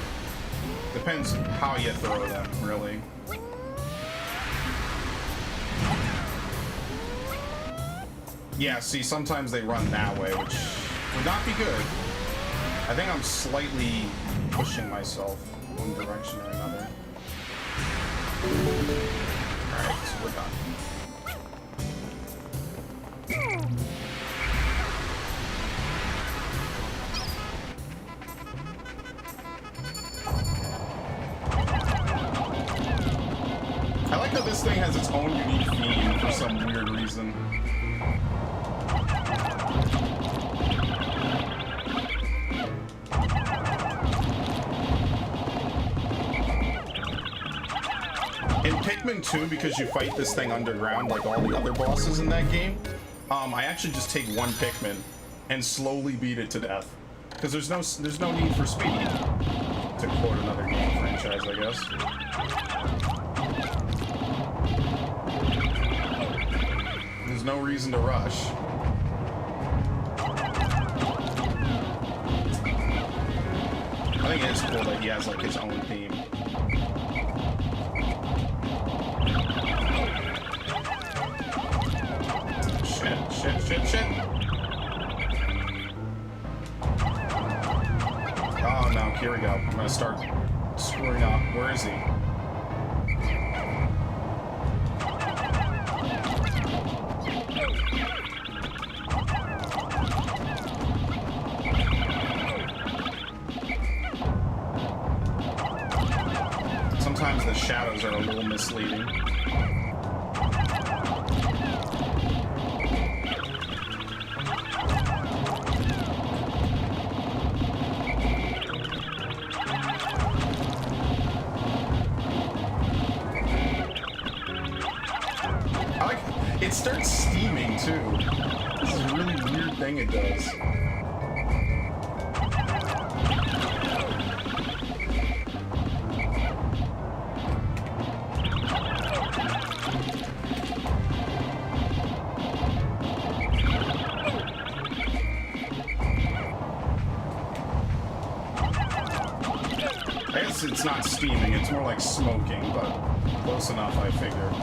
Depends how you throw them, really. Yeah, see, sometimes they run that way, which would not be good. I think I'm slightly pushing myself one direction or another. Alright, so we're done. I like how this thing has its own unique theme for some weird reason. In Pikmin 2, because you fight this thing underground like all the other bosses in that game, I actually just take one Pikmin and slowly beat it to death. Because there's no need for speed, to quote another game franchise, I guess. There's no reason to rush. I think it is cool that he has like his own theme. Shit. Oh no, here we go. I'm gonna start screwing up. Where is he? Sometimes the shadows are a little misleading. It starts steaming too. This is a really weird thing it does. I guess it's not steaming, it's more like smoking, but close enough, I figure.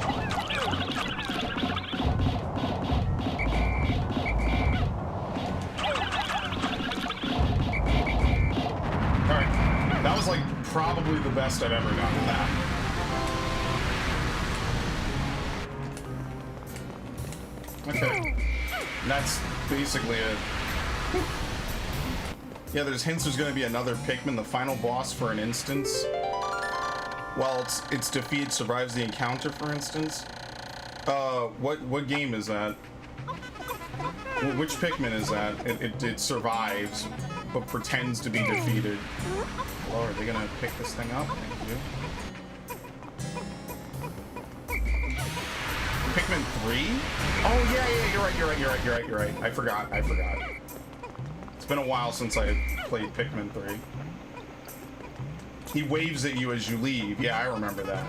Probably the best I've ever done with that. Okay. And that's basically it. Yeah, there's hints there's going to be another Pikmin, the final boss for an instance. Well, it's defeated, survives the encounter, for instance. What game is that? Which Pikmin is that? It survives, but pretends to be defeated. Oh, are they gonna pick this thing up? Thank you. Pikmin 3? Oh yeah, you're right. I forgot. It's been a while since I played Pikmin 3. He waves at you as you leave. Yeah, I remember that.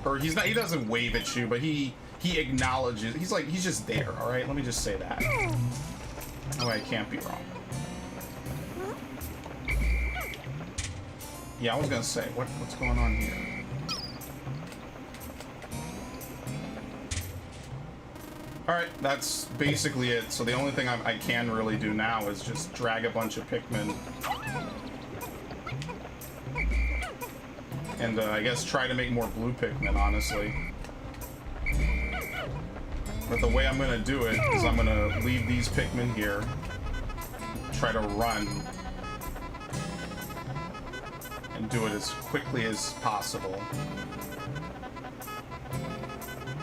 Or he doesn't wave at you, but he acknowledges. He's just there, all right? Let me just say that. Oh, I can't be wrong. Yeah, I was gonna say, what's going on here? Alright, that's basically it. So the only thing I can really do now is just drag a bunch of Pikmin. And I guess try to make more blue Pikmin, honestly. But the way I'm gonna do it is I'm gonna leave these Pikmin here, try to run, and do it as quickly as possible.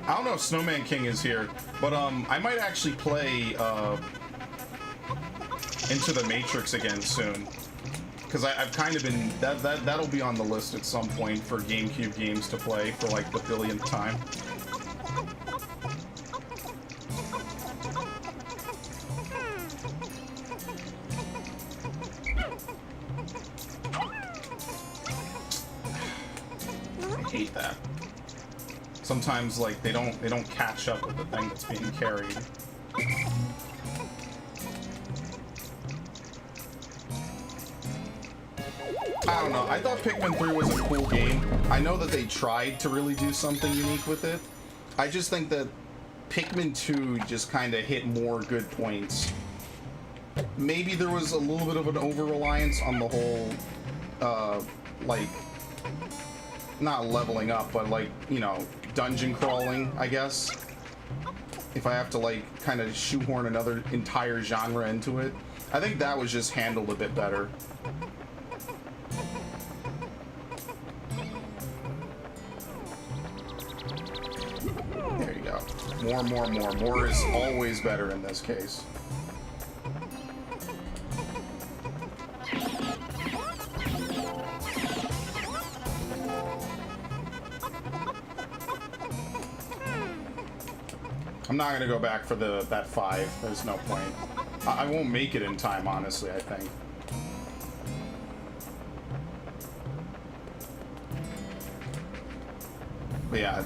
I don't know if Snowman King is here, but I might actually play Into the Matrix again soon. Because I've kind of been, that'll be on the list at some point for GameCube games to play for like the billionth time. I hate that. Sometimes like they don't catch up with the thing that's being carried. I don't know. I thought Pikmin 3 was a cool game. I know that they tried to really do something unique with it. I just think that Pikmin 2 just kind of hit more good points. Maybe there was a little bit of an over-reliance on the whole, like, not leveling up, but like, you know, dungeon crawling, I guess. If I have to, like, kind of shoehorn another entire genre into it. I think that was just handled a bit better. There you go. More. More is always better in this case. I'm not gonna go back for that 5. There's no point. I won't make it in time, honestly, I think. But yeah,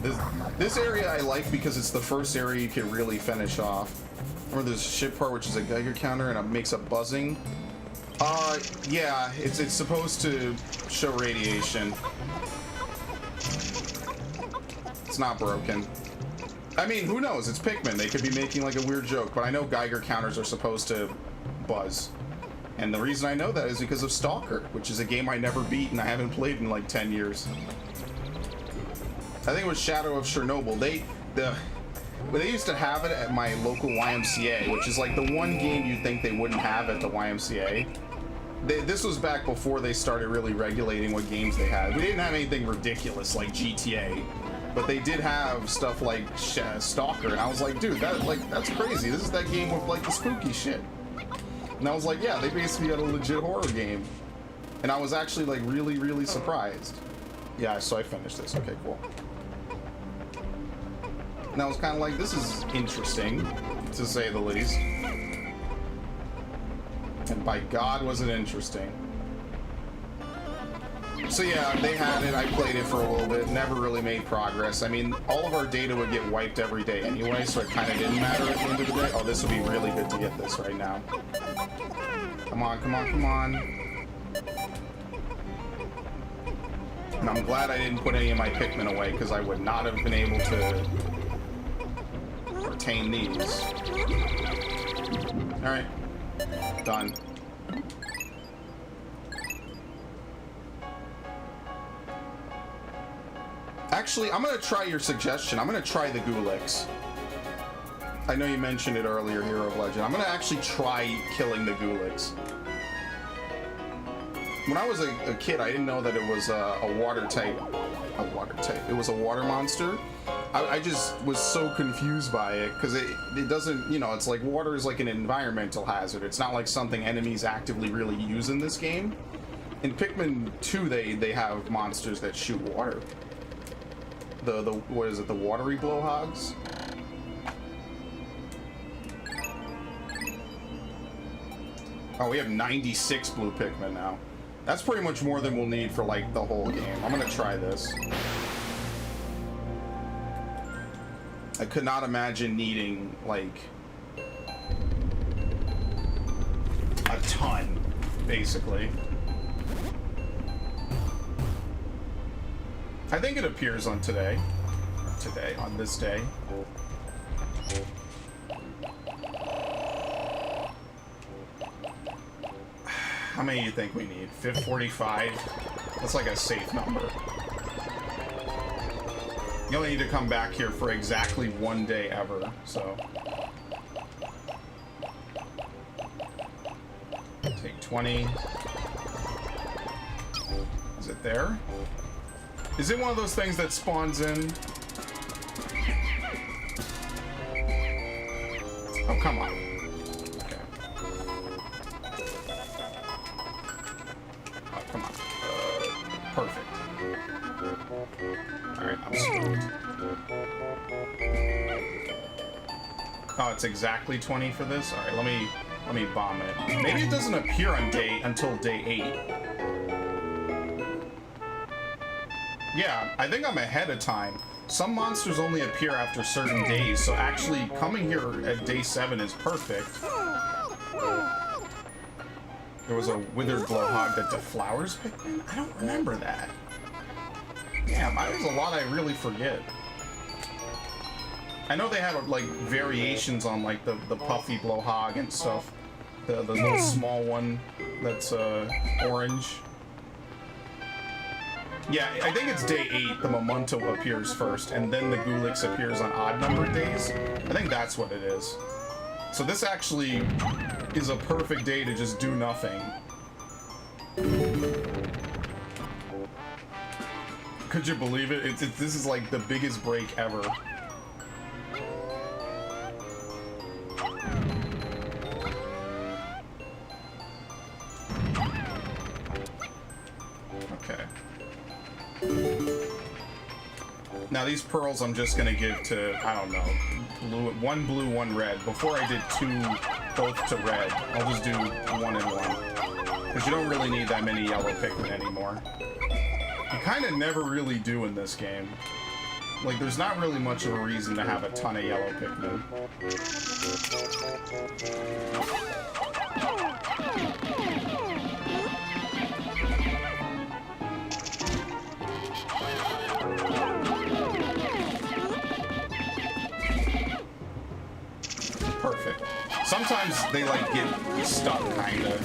this area I like because it's the first area you can really finish off. Remember there's a ship part which is a Geiger counter and it makes a buzzing? Yeah, it's supposed to show radiation. It's not broken. I mean, who knows? It's Pikmin. They could be making like a weird joke, but I know Geiger counters are supposed to buzz. And the reason I know that is because of Stalker, which is a game I never beat and I haven't played in like 10 years. I think it was Shadow of Chernobyl. They used to have it at my local YMCA, which is like the one game you'd think they wouldn't have at the YMCA. This was back before they started really regulating what games they had. We didn't have anything ridiculous like GTA, but they did have stuff like Stalker, and I was like, dude, that's crazy. This is that game with like the spooky shit. And I was like, yeah, they basically had a legit horror game. And I was actually like really, really surprised. Yeah, so I finished this. Okay, cool. And I was kind of like, this is interesting, to say the least. And by God, was it interesting. So yeah, they had it, I played it for a little bit, never really made progress. I mean, all of our data would get wiped every day anyway, so it kind of didn't matter at the end of the day. Oh, this would be really good to get this right now. Come on, come on, come on. And I'm glad I didn't put any of my Pikmin away, because I would not have been able to retain these. Alright. Done. Actually, I'm gonna try your suggestion. I'm gonna try the Gulix. I know you mentioned it earlier, Hero of Legend. I'm gonna actually try killing the Gulix. When I was a kid, I didn't know that it was a water type. It was a water monster. I just was so confused by it because it doesn't, you know, it's like water is like an environmental hazard. It's not like something enemies actively really use in this game. In Pikmin 2, they have monsters that shoot water. The what is it? The watery blowhogs. Oh, we have 96 blue Pikmin now. That's pretty much more than we'll need for like the whole game. I'm gonna try this. I could not imagine needing like a ton, basically. I think it appears on today. On this day. How many do you think we need? 45? That's like a safe number. You only need to come back here for exactly 1 day ever, so. Take 20. Is it there? Is it one of those things that spawns in? Oh, come on. Okay. Oh, come on. Perfect. Alright, I'm screwed. Oh, it's exactly 20 for this? Alright, let me bomb it. Maybe it doesn't appear on until day 8. Yeah, I think I'm ahead of time. Some monsters only appear after certain days, so actually coming here at day 7 is perfect. There was a withered blowhog that deflowers Pikmin? I don't remember that. Damn, there's a lot I really forget. I know they had like variations on like the puffy blowhog and stuff. The little small one that's orange. Yeah, I think it's day 8, the Memento appears first, and then the Gulix appears on odd-numbered days. I think that's what it is. So this actually is a perfect day to just do nothing. Could you believe it? This is like the biggest break ever. Okay. Now these pearls I'm just gonna give to, I don't know, one blue, one red. Before I did two, both to red. I'll just do 1 and 1. Because you don't really need that many yellow Pikmin anymore. You kind of never really do in this game. Like, there's not really much of a reason to have a ton of yellow Pikmin. Perfect. Sometimes they, like, get stuck, kinda.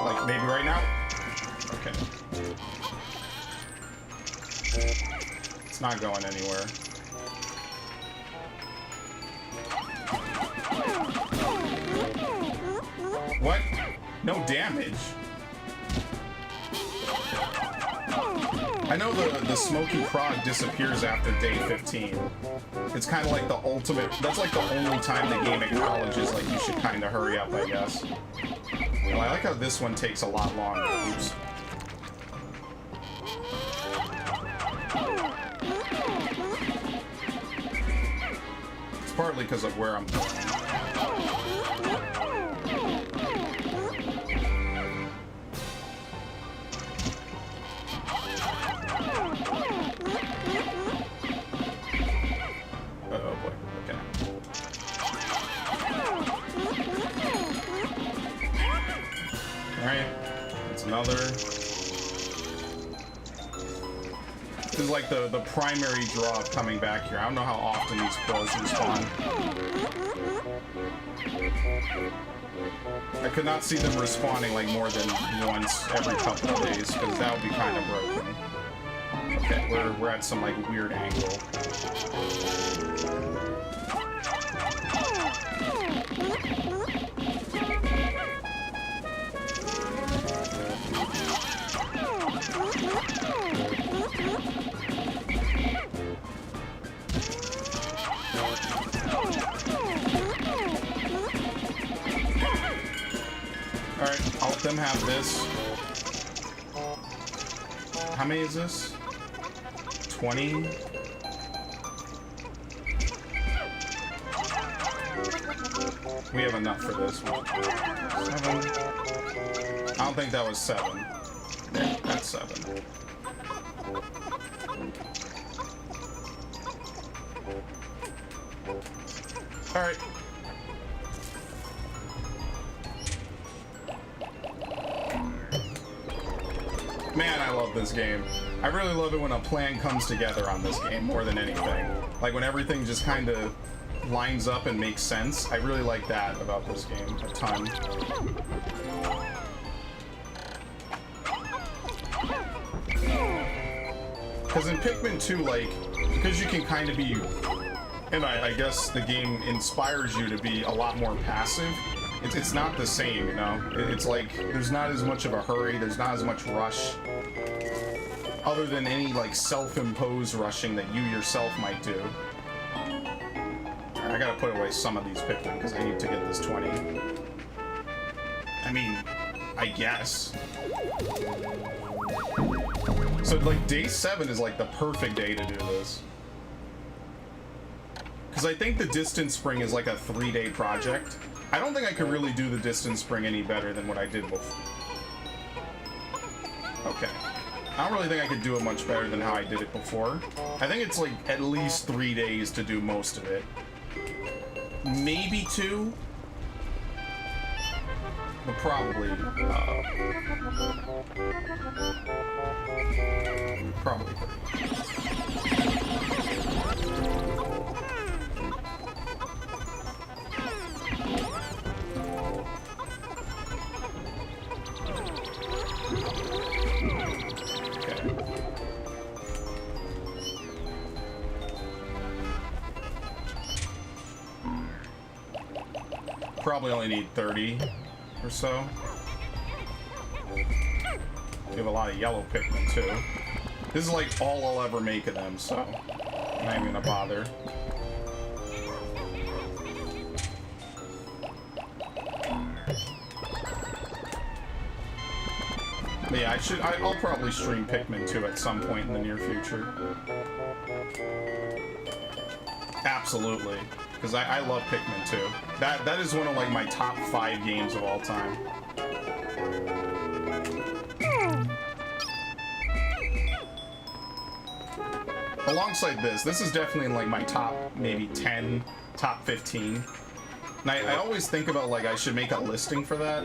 Like, maybe right now? Okay. It's not going anywhere. What? No damage? I know the smoky prod disappears after day 15. It's kind of like the ultimate, that's like the only time the game acknowledges like you should kind of hurry up, I guess. Well, I like how this one takes a lot longer. Oops. It's partly because of where I'm going. Oh boy, okay. Alright, that's another. This is like the primary draw of coming back here. I don't know how often these pros respawn. I could not see them respawning like more than once every couple of days, because that would be kind of broken. Okay, we're at some like weird angle. Alright, I'll let them have this. How many is this? 20? We have enough for this one. 7. I don't think that was 7. Yeah, that's 7. Alright. Man, I love this game. I really love it when a plan comes together on this game more than anything. Like when everything just kind of lines up and makes sense. I really like that about this game a ton. Because in Pikmin 2, like, because you can kind of be, and I guess the game inspires you to be a lot more passive, it's not the same, you know? It's like, there's not as much of a hurry, there's not as much rush, other than any, like, self-imposed rushing that you yourself might do. I gotta put away some of these Pikmin, because I need to get this 20. I mean, I guess. So, like, day 7 is, like, the perfect day to do this. Because I think the Distance Spring is, like, a 3-day project. I don't think I could really do the Distance Spring any better than what I did before. Okay. I don't really think I could do it much better than how I did it before. I think it's, like, at least 3 days to do most of it. Maybe 2? But probably, probably 3. Probably only need 30 or so. We have a lot of yellow Pikmin too. This is like all I'll ever make of them, so I'm not even gonna bother. Yeah, I'll probably stream Pikmin 2 at some point in the near future. Absolutely. Because I love Pikmin 2. That is one of like my top 5 games of all time. Alongside this is definitely in like my top maybe 10, top 15. And I always think about like I should make a listing for that.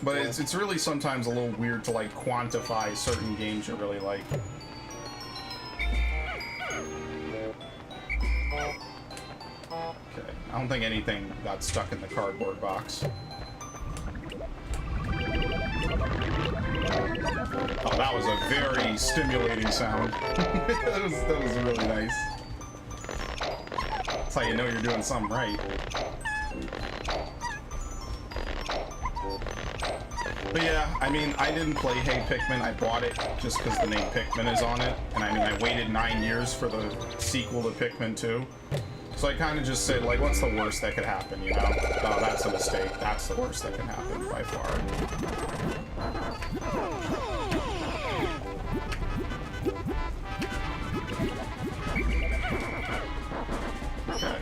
But it's really sometimes a little weird to like quantify certain games you really like. Okay, I don't think anything got stuck in the cardboard box. Oh, that was a very stimulating sound. that was really nice. That's how you know you're doing something right. But yeah, I mean, I didn't play Hey Pikmin. I bought it just because the name Pikmin is on it. And I mean, I waited 9 years for the sequel to Pikmin 2. So I kind of just said, like, what's the worst that could happen, you know? Oh, that's a mistake. That's the worst that can happen, by far. Okay.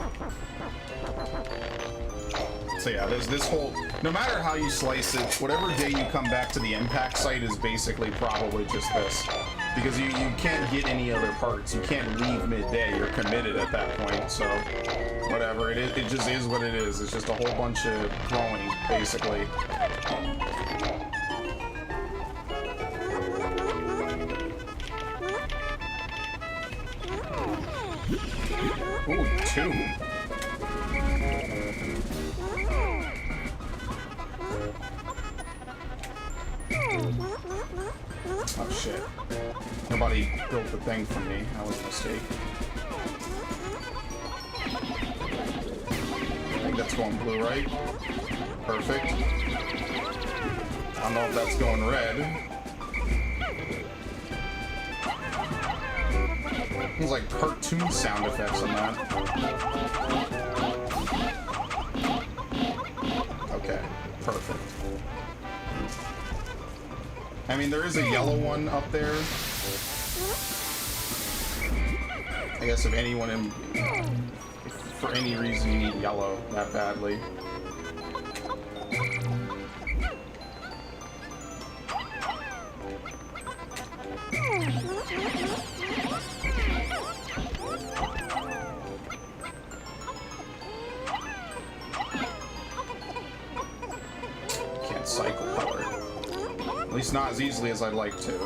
So yeah, there's this whole... No matter how you slice it, whatever day you come back to the impact site is basically probably just this. Because you can't get any other parts. You can't leave midday. You're committed at that point, so... Whatever, it just is what it is. It's just a whole bunch of throwing, basically. Ooh, 2. Oh shit. Nobody built the thing for me. That was a mistake. I think that's going blue, right? Perfect. I don't know if that's going red. There's like cartoon sound effects on that. Okay, perfect. I mean, there is a yellow one up there. I guess if anyone if for any reason you need yellow that badly. Can't cycle color. At least not as easily as I'd like to.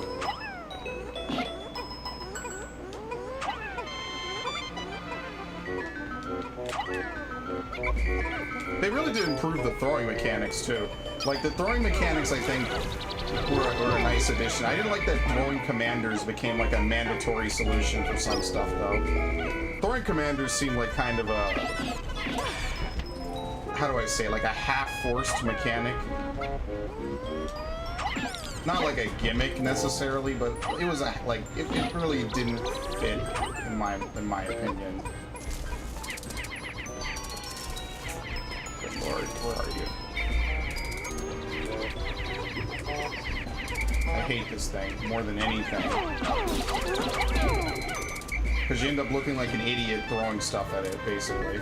They really did improve the throwing mechanics too. Like the throwing mechanics, I think, were a nice addition. I didn't like that throwing commanders became like a mandatory solution for some stuff though. Throwing commanders seemed like kind of a, how do I say, like a half-forced mechanic. Not like a gimmick necessarily, but it was like it really didn't fit in my opinion. Good Lord, where are you? I hate this thing more than anything. Because you end up looking like an idiot throwing stuff at it, basically.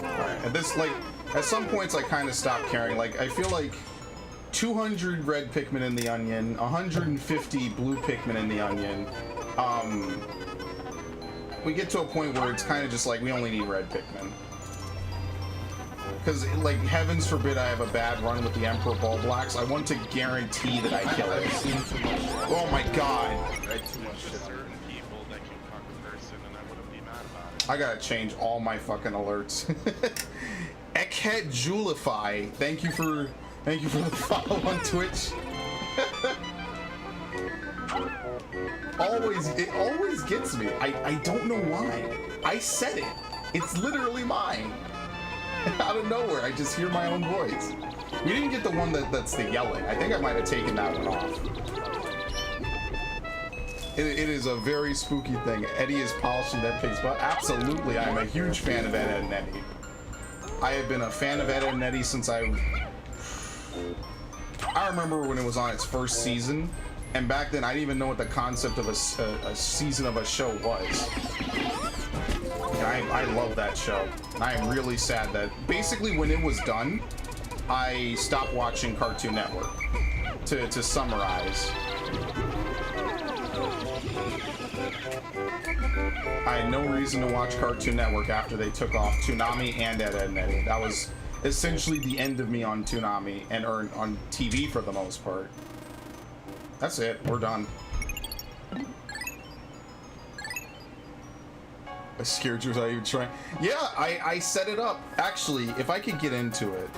Alright, at this, like, at some points I kind of stopped caring. Like, I feel like 200 red Pikmin in the onion, 150 blue Pikmin in the onion. We get to a point where it's kind of just like, we only need red Pikmin. Because, like, heavens forbid I have a bad run with the Emperor Bulblax. I want to guarantee that I kill it. Oh my god. I gotta change all my fucking alerts. Eckhead Julify, thank you for the follow on Twitch. It always gets me. I don't know why. I said it. It's literally mine. Out of nowhere, I just hear my own voice. We didn't get the one that's the yelling. I think I might have taken that one off. It is a very spooky thing. Eddie is polishing that face, but absolutely, I am a huge fan of Ed, Edd n Eddy. I have been a fan of Ed, Edd n Eddy since I remember when it was on its first season, and back then I didn't even know what the concept of a season of a show was. And I love that show. And I am really sad that basically when it was done, I stopped watching Cartoon Network. To summarize, I had no reason to watch Cartoon Network after they took off Toonami and Ed, Edd n Eddy. That was essentially the end of me on Toonami and on TV for the most part. That's it. We're done. I scared you without even trying. Yeah, I set it up. Actually, if I could get into it.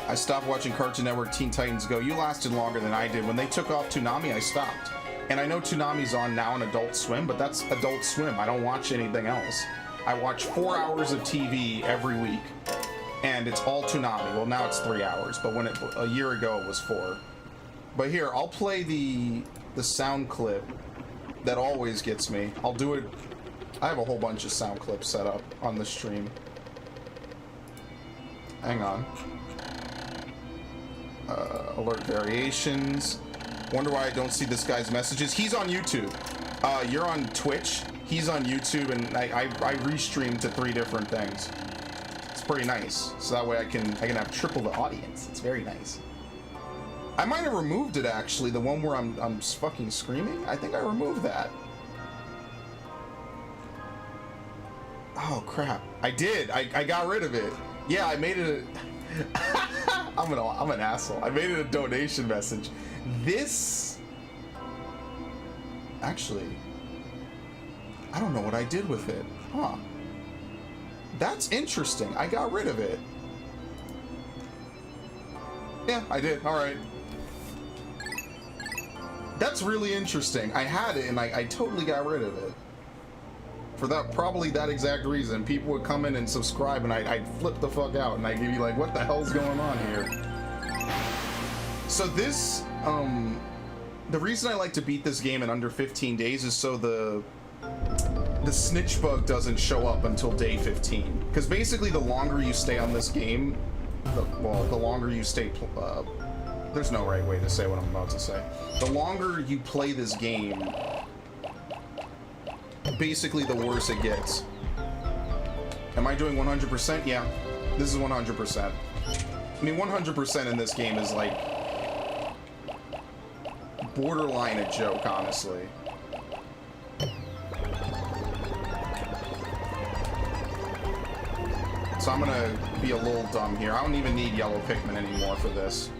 I stopped watching Cartoon Network Teen Titans Go. You lasted longer than I did. When they took off Toonami, I stopped. And I know Toonami's on now on Adult Swim, but that's Adult Swim. I don't watch anything else. I watch 4 hours of TV every week, and it's all Toonami. Well, now it's 3 hours, but when a year ago it was 4. But here, I'll play the sound clip that always gets me. I'll do it. I have a whole bunch of sound clips set up on the stream. Hang on. Alert variations. Wonder why I don't see this guy's messages. He's on YouTube. You're on Twitch. He's on YouTube, and I restream to 3 different things. It's pretty nice. So that way I can have triple the audience. It's very nice. I might have removed it actually. The one where I'm fucking screaming. I think I removed that. Oh crap! I did. I got rid of it. Yeah, I made it. I'm an asshole. I made it a donation message. This actually, I don't know what I did with it. Huh? That's interesting. I got rid of it. Yeah, I did. All right. That's really interesting. I had it and I totally got rid of it. For that, probably that exact reason. People would come in and subscribe and I'd flip the fuck out and I'd be like, what the hell's going on here? So this, the reason I like to beat this game in under 15 days is so the snitch bug doesn't show up until day 15. Because basically the longer you stay on this game, the longer you stay, there's no right way to say what I'm about to say. The longer you play this game, basically the worse it gets. Am I doing 100%? Yeah, this is 100%. I mean, 100% in this game is like borderline a joke, honestly. So I'm gonna be a little dumb here. I don't even need yellow Pikmin anymore for this.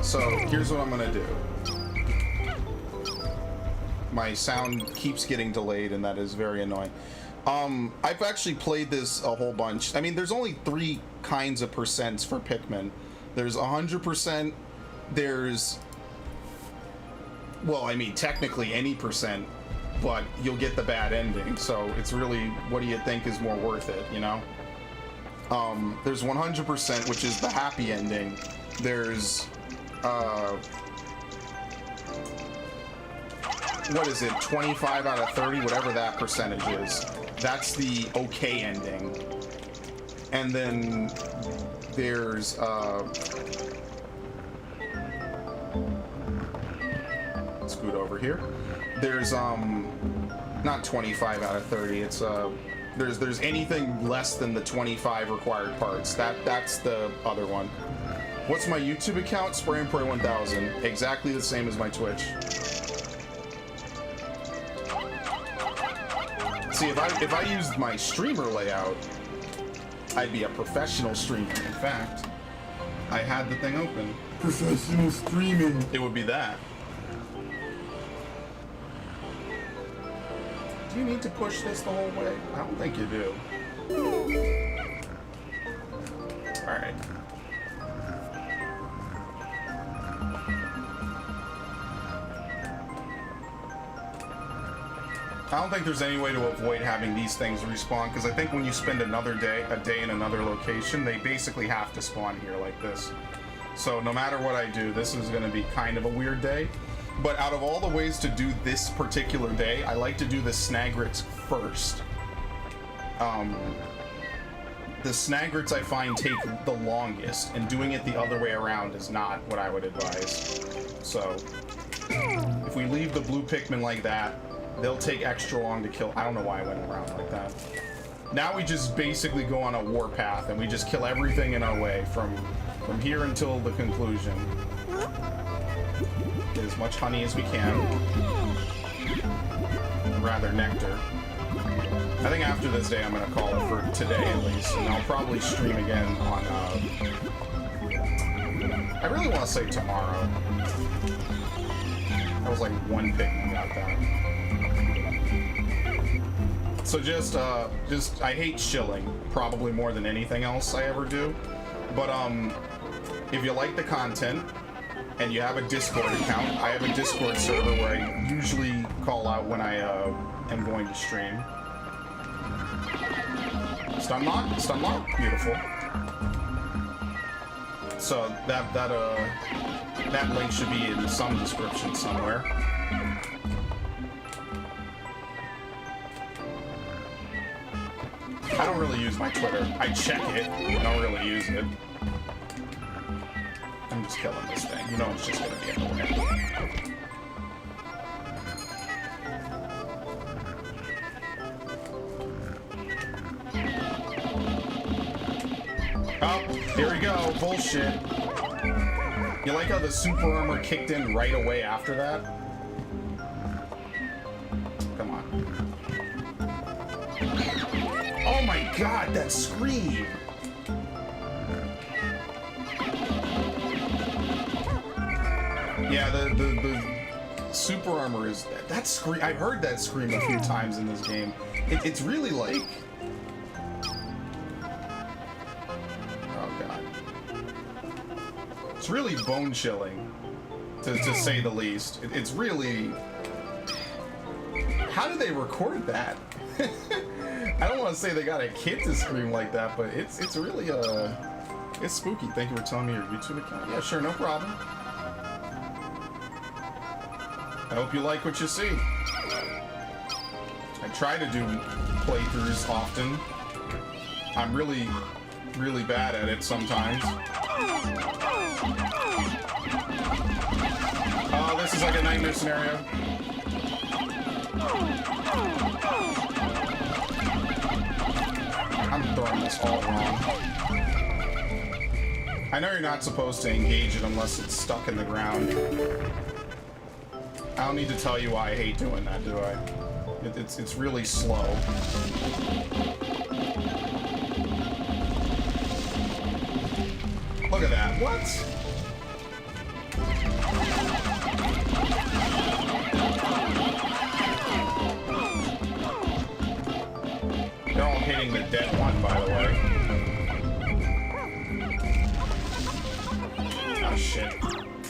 So here's what I'm gonna do. My sound keeps getting delayed and that is very annoying. I've actually played this a whole bunch. I mean, there's only 3 kinds of percents for Pikmin. There's 100%, there's, well, I mean, technically any percent, but you'll get the bad ending. So it's really, what do you think is more worth it, you know? There's 100%, which is the happy ending. There's, what is it, 25 out of 30, whatever that percentage is. That's the okay ending. And then there's, scoot over here. There's, not 25 out of 30, it's, there's anything less than the 25 required parts. That's the other one. What's my YouTube account? Spray and Pray 1000. Exactly the same as my Twitch. See, if I used my streamer layout, I'd be a professional streamer. In fact, I had the thing open. Professional streaming. It would be that. Do you need to push this the whole way? I don't think you do. All right. I don't think there's any way to avoid having these things respawn, because I think when you spend a day in another location, they basically have to spawn here like this. So no matter what I do, this is going to be kind of a weird day. But out of all the ways to do this particular day, I like to do the Snagrits first. The Snagrits I find take the longest, and doing it the other way around is not what I would advise. So if we leave the blue Pikmin like that, they'll take extra long to kill. I don't know why I went around like that. Now we just basically go on a warpath and we just kill everything in our way from here until the conclusion. Get as much honey as we can. Rather nectar. I think after this day I'm gonna call it for today at least, and I'll probably stream again on I really want to say tomorrow. That was like one Pikmin got that. So just I hate shilling probably more than anything else I ever do. But if you like the content and you have a Discord account, I have a Discord server where I usually call out when I am going to stream. Stun lock? Stun lock? Beautiful. So that link should be in some description somewhere. I don't really use my Twitter. I check it, I don't really use it. I'm just killing this thing. You know it's just gonna be in the way. Oh, here we go. Bullshit. You like how the super armor kicked in right away after that? Come on. Oh my god, that scream! Yeah, the super armor is that scream. I've heard that scream a few times in this game. It's really like. Oh god. It's really bone chilling, to say the least. It's really. How did they record that? I don't want to say they got a kid to scream like that, but it's really it's spooky. Thank you for telling me your YouTube account. Yeah, sure, no problem. I hope you like what you see. I try to do playthroughs often. I'm really, really bad at it sometimes. Oh, this is like a nightmare scenario. I'm throwing this all wrong. I know you're not supposed to engage it unless it's stuck in the ground. I don't need to tell you why I hate doing that, do I? It's really slow. Look at that. What? They're all hitting the dead one, by the way. Oh, shit.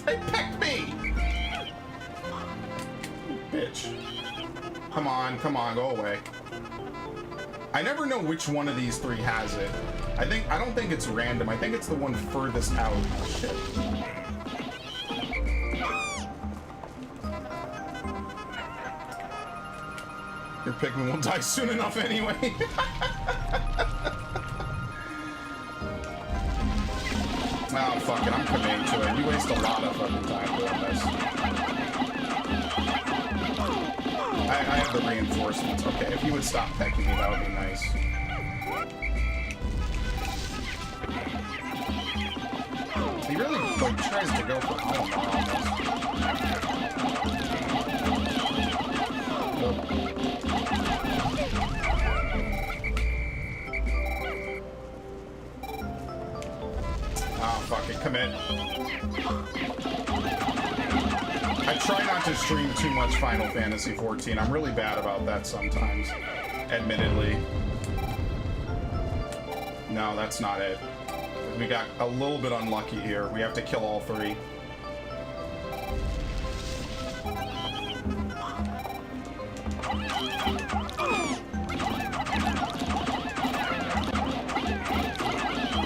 They pecked me! Bitch. Come on, go away. I never know which one of these three has it. I don't think it's random. I think it's the one furthest out. Oh, shit. Your Pikmin will die soon enough anyway. Oh, fuck it. I'm committing to it. You waste a lot of fucking time doing this. I have the reinforcements. Okay, if you would stop pecking me, that would be nice. He really like tries to go for Olimar almost. Oh, fuck it. Commit. I try not to stream too much Final Fantasy XIV. I'm really bad about that sometimes, admittedly. No, that's not it. We got a little bit unlucky here. We have to kill all three.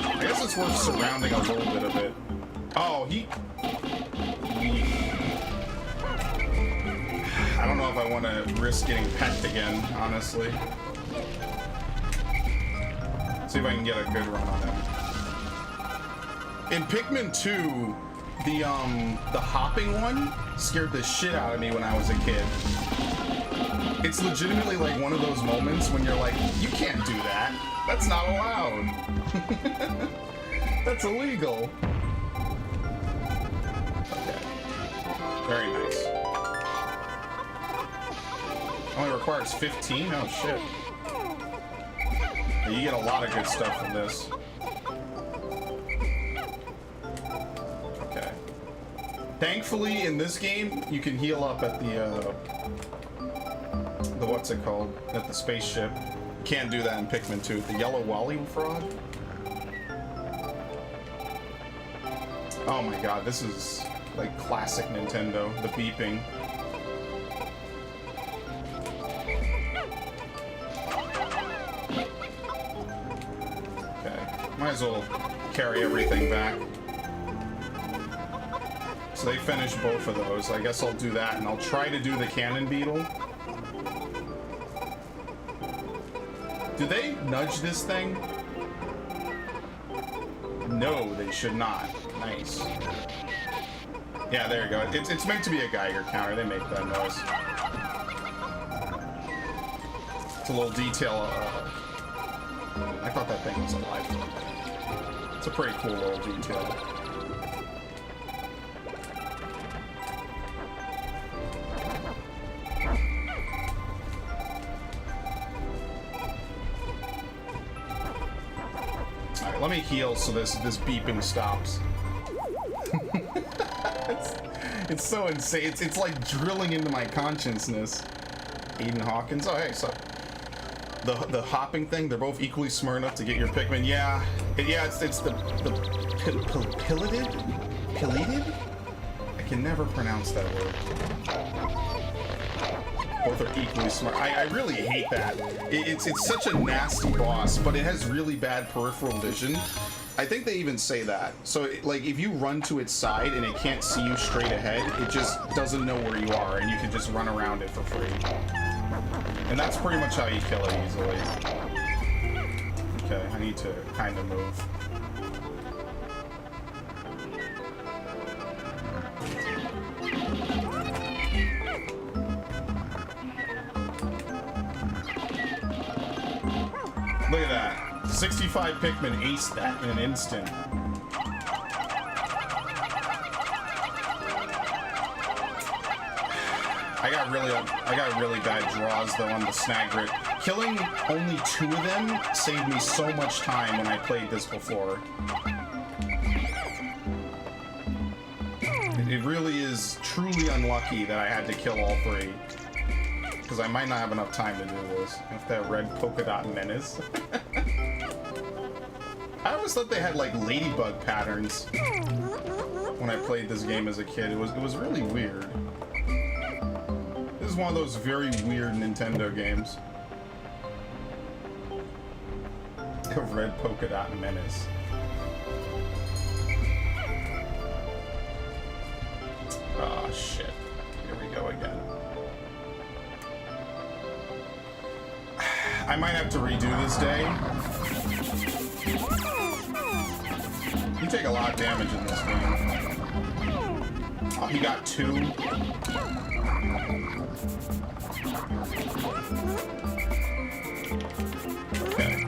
I guess it's worth surrounding a little bit of it. Oh, I don't know if I want to risk getting pecked again, honestly. See if I can get a good run on him. In Pikmin 2, the hopping one scared the shit out of me when I was a kid. It's legitimately like one of those moments when you're like, you can't do that. That's not allowed. That's illegal. Okay. Very nice. Only requires 15? Oh shit. Yeah, you get a lot of good stuff from this. Okay. Thankfully, in this game, you can heal up at the what's it called? At the spaceship. Can't do that in Pikmin 2. The yellow Wally frog? Oh my god, this is like classic Nintendo. The beeping. Okay. Might as well carry everything back. So they finished both of those. I guess I'll do that, and I'll try to do the cannon beetle. Do they nudge this thing? No, they should not. Nice. Yeah, there you go. It's meant to be a Geiger counter. They make that noise. It's a little detail. I thought that thing was alive. It's a pretty cool little detail. Alright, let me heal so this beeping stops. It's so insane. It's like drilling into my consciousness. Aiden Hawkins. Oh, hey, so the hopping thing, they're both equally smart enough to get your Pikmin. Yeah, it's the Pileated? I can never pronounce that word. Both are equally smart. I really hate that. It's such a nasty boss, but it has really bad peripheral vision. I think they even say that. So, like, if you run to its side and it can't see you straight ahead, it just doesn't know where you are, and you can just run around it for free. And that's pretty much how you kill it easily. Okay, I need to kind of move. Look at that. 65 Pikmin aced that in an instant. I got really bad draws though on the Snagrit. Killing only 2 of them saved me so much time when I played this before. It really is truly unlucky that I had to kill all 3. Because I might not have enough time to do this. If that red polka dot menace. I always thought they had like ladybug patterns when I played this game as a kid. It was really weird. This is one of those very weird Nintendo games. A red polka dot menace. Ah, shit. Here we go again. I might have to redo this day. You take a lot of damage in this game. Oh, he got 2. Okay.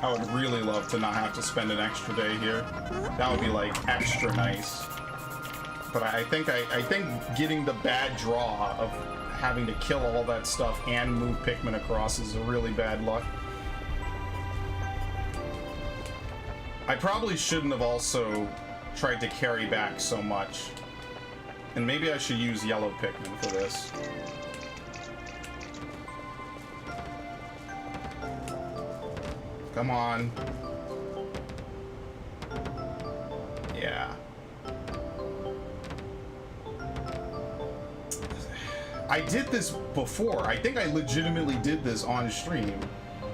I would really love to not have to spend an extra day here. That would be like extra nice. But I think getting the bad draw of having to kill all that stuff and move Pikmin across is a really bad luck. I probably shouldn't have also tried to carry back so much. And maybe I should use yellow Pikmin for this. Come on. Yeah. I did this before. I think I legitimately did this on stream.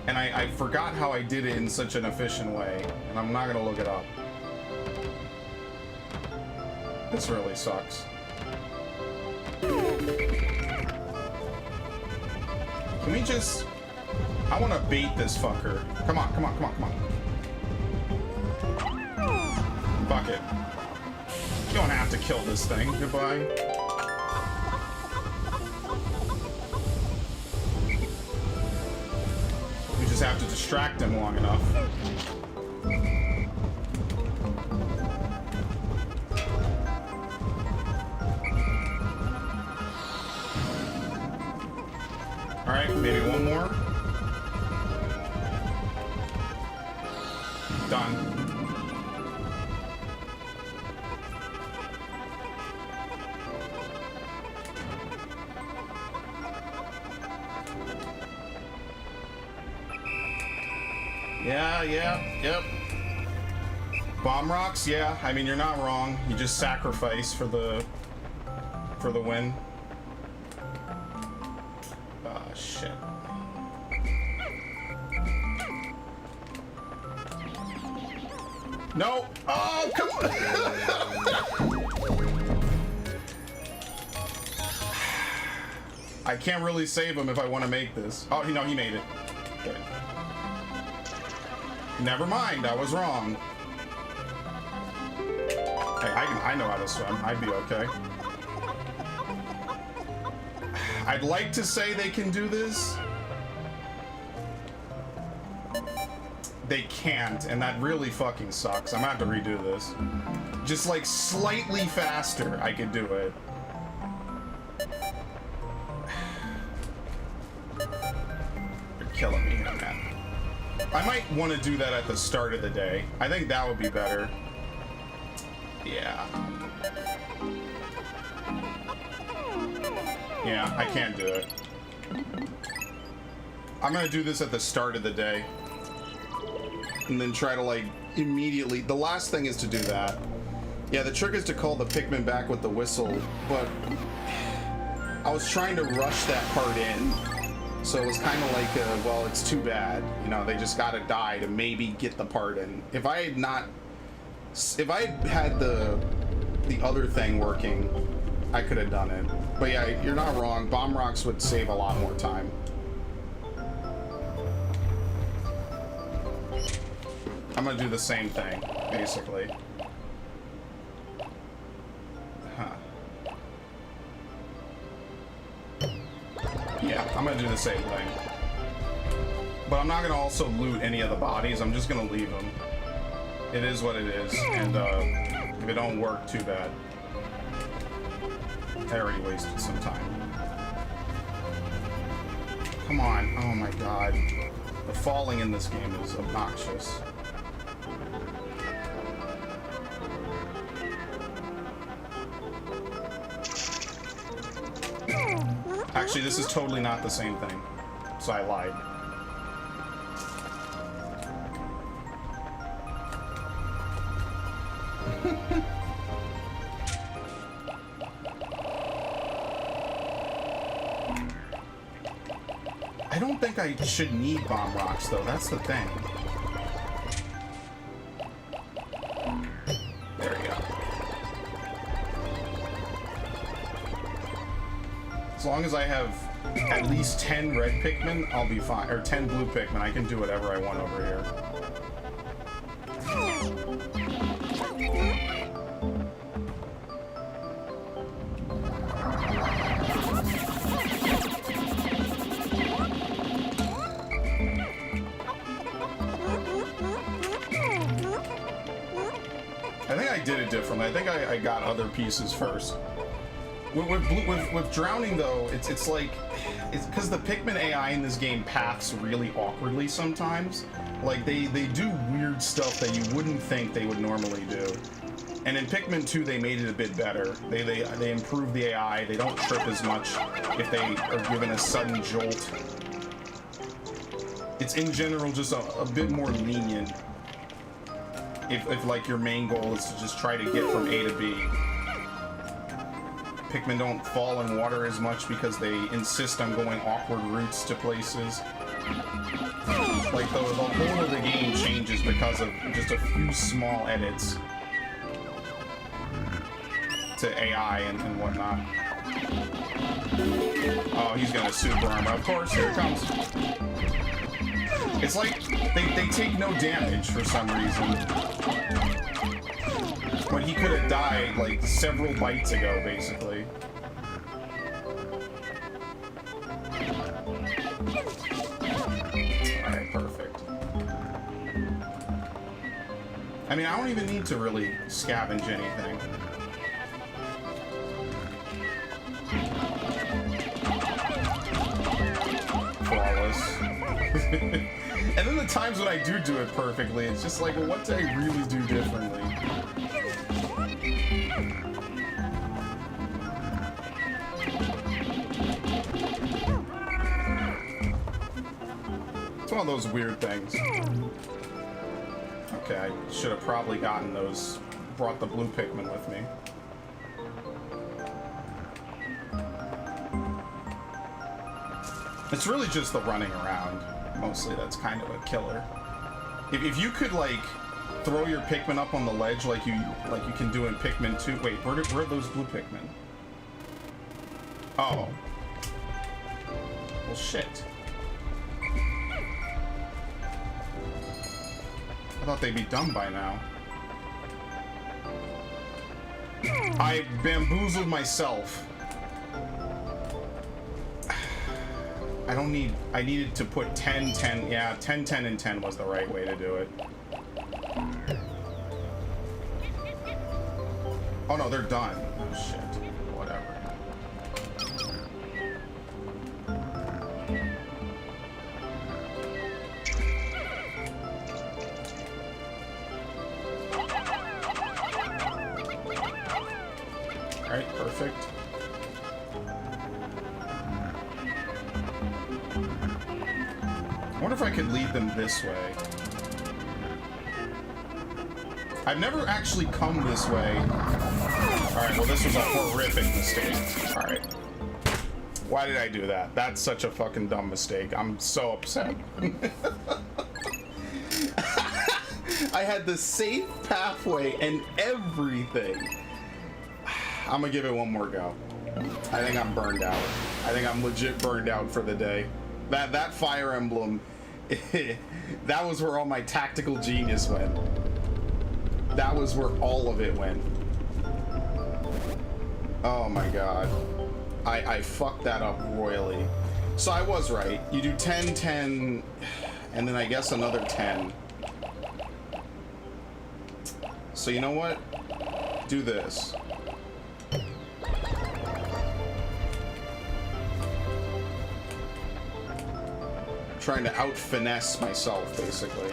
And I forgot how I did it in such an efficient way, and I'm not gonna look it up. This really sucks. Can we just... I want to bait this fucker. Come on, come on, come on, come on. Fuck it. You don't have to kill this thing. Goodbye. We just have to distract him long enough. Alright, maybe one more. Done. Yep. Bomb rocks, yeah. I mean, you're not wrong. You just sacrifice for the win. Ah, shit. No! Oh, come on! I can't really save him if I want to make this. Oh, no, he made it. Okay. Never mind, I was wrong. Hey, I know how to swim. I'd be okay. I'd like to say they can do this. They can't, and that really fucking sucks. I'm gonna have to redo this. Just like slightly faster, I could do it. You're killing me here, man. I might want to do that at the start of the day. I think that would be better. Yeah. Yeah, I can't do it. I'm gonna do this at the start of the day. And then try to, like, immediately... The last thing is to do that. Yeah, the trick is to call the Pikmin back with the whistle, but... I was trying to rush that part in. So it was kind of like, well, it's too bad. You know, they just gotta die to maybe get the part in. If I had not... If I had the other thing working, I could have done it. But yeah, you're not wrong. Bomb rocks would save a lot more time. I'm gonna do the same thing, basically. Huh. Yeah, I'm gonna do the same thing. But I'm not gonna also loot any of the bodies, I'm just gonna leave them. It is what it is, and if it don't work, too bad. I already wasted some time. Come on, oh my god. The falling in this game is obnoxious. Actually, this is totally not the same thing, so I lied. I don't think I should need bomb rocks, though. That's the thing. There we go. As long as I have at least 10 red Pikmin, I'll be fine. Or 10 blue Pikmin, I can do whatever I want over here. I think I did it differently. I think I got other pieces first. With drowning though, it's like, it's because the Pikmin AI in this game paths really awkwardly sometimes. Like they do weird stuff that you wouldn't think they would normally do. And in Pikmin 2 they made it a bit better. They improved the AI. They don't trip as much if they are given a sudden jolt. It's in general just a bit more lenient. If like your main goal is to just try to get from A to B. Pikmin don't fall in water as much because they insist on going awkward routes to places. Like, the whole of the game changes because of just a few small edits to AI and whatnot. Oh, he's gonna super armor. Of course, here it comes. It's like they take no damage for some reason. When he could have died like several bites ago, basically. Alright, perfect. I mean, I don't even need to really scavenge anything. Flawless. And then the times when I do it perfectly, it's just like, well, what did I really do differently? It's one of those weird things. Okay, I should have probably gotten those, brought the blue Pikmin with me. It's really just the running around, mostly, that's kind of a killer. If you could, like, throw your Pikmin up on the ledge like you can do in Pikmin 2... Wait, where are those blue Pikmin? Oh. Well, shit. I thought they'd be done by now. I bamboozled myself. I needed to put 10, 10, yeah, 10, 10, and 10 was the right way to do it. Oh no, they're done. Oh shit, whatever. All right, perfect. I wonder if I could lead them this way. I've never actually come this way. Alright, well this was a horrific mistake. Alright. Why did I do that? That's such a fucking dumb mistake. I'm so upset. I had the safe pathway and everything. I'm gonna give it one more go. I think I'm burned out. I think I'm legit burned out for the day. That Fire Emblem, that was where all my tactical genius went. That was where all of it went. Oh my god. I fucked that up royally. So I was right. You do 10, 10, and then I guess another 10. So you know what? Do this. Trying to out-finesse myself, basically.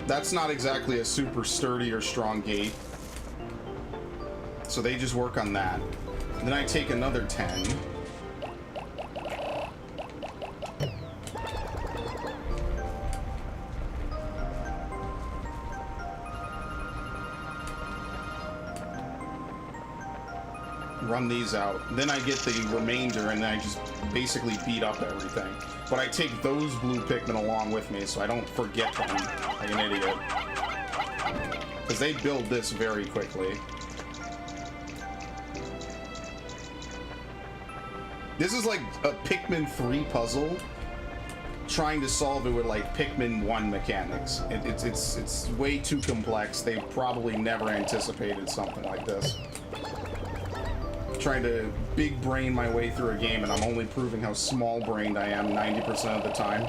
That's not exactly a super sturdy or strong gate. So they just work on that. And then I take another 10. Run these out. Then I get the remainder and I just basically beat up everything. But I take those blue Pikmin along with me so I don't forget them like an idiot. Because they build this very quickly. This is like a Pikmin 3 puzzle trying to solve it with like Pikmin 1 mechanics. It's way too complex. They probably never anticipated something like this. Trying to big brain my way through a game and I'm only proving how small brained I am 90% of the time.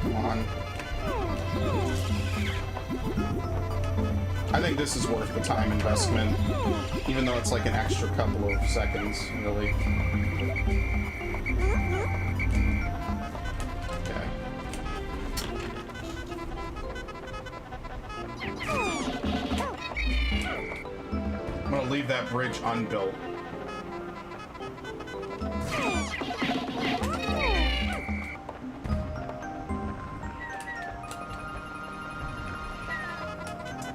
Come on. I think this is worth the time investment, even though it's like an extra couple of seconds, really. I'm gonna leave that bridge unbuilt.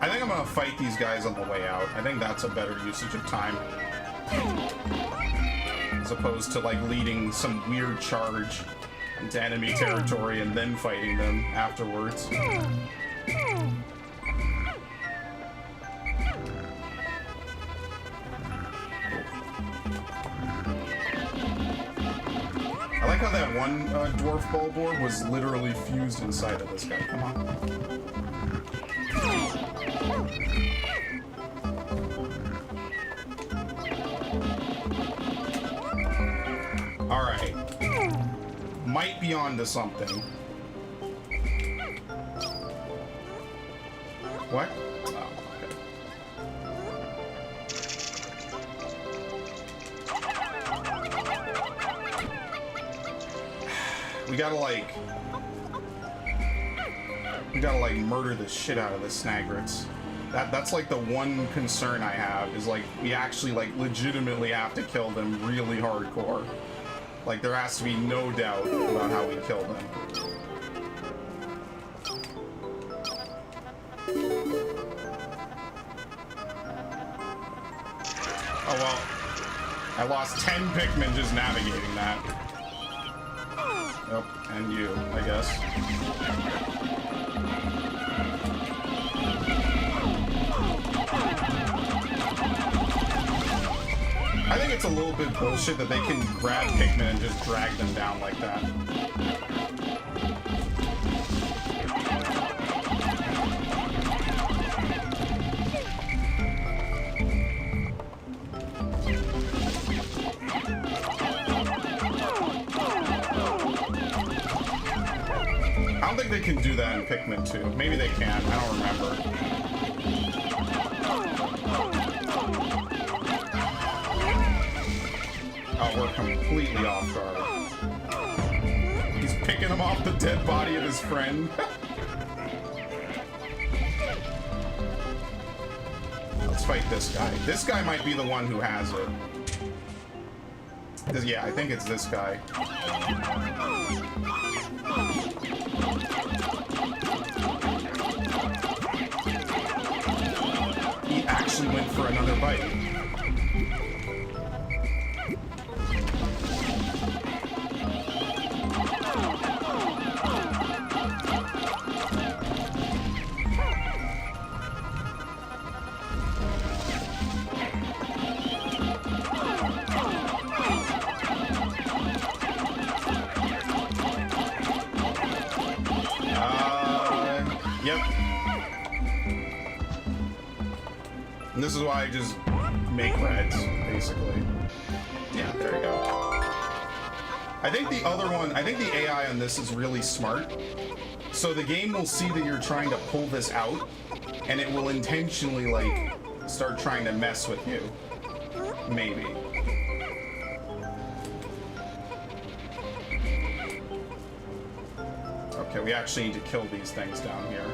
I think I'm gonna fight these guys on the way out. I think that's a better usage of time. As opposed to like leading some weird charge into enemy territory and then fighting them afterwards. I like how that one dwarf Bulbor was literally fused inside of this guy. Come on. Alright. Might be onto something. What? Oh, okay. We gotta like murder the shit out of the Snagrets. That's like the one concern I have, is like we actually like legitimately have to kill them really hardcore. Like there has to be no doubt about how we kill them. Oh well. I lost 10 Pikmin just navigating that. Oh, and you, I guess. I think it's a little bit bullshit that they can grab Pikmin and just drag them down like that. I don't think they can do that in Pikmin 2. Maybe they can. I don't remember. Oh, we're completely off guard. He's picking him off the dead body of his friend. Let's fight this guy. This guy might be the one who has it. Yeah, I think it's this guy. He actually went for another bite. Yep. And this is why I just make reds, basically. Yeah, there you go. I think the other one, I think the AI on this is really smart. So the game will see that you're trying to pull this out, and it will intentionally, like, start trying to mess with you. Maybe. Okay, we actually need to kill these things down here.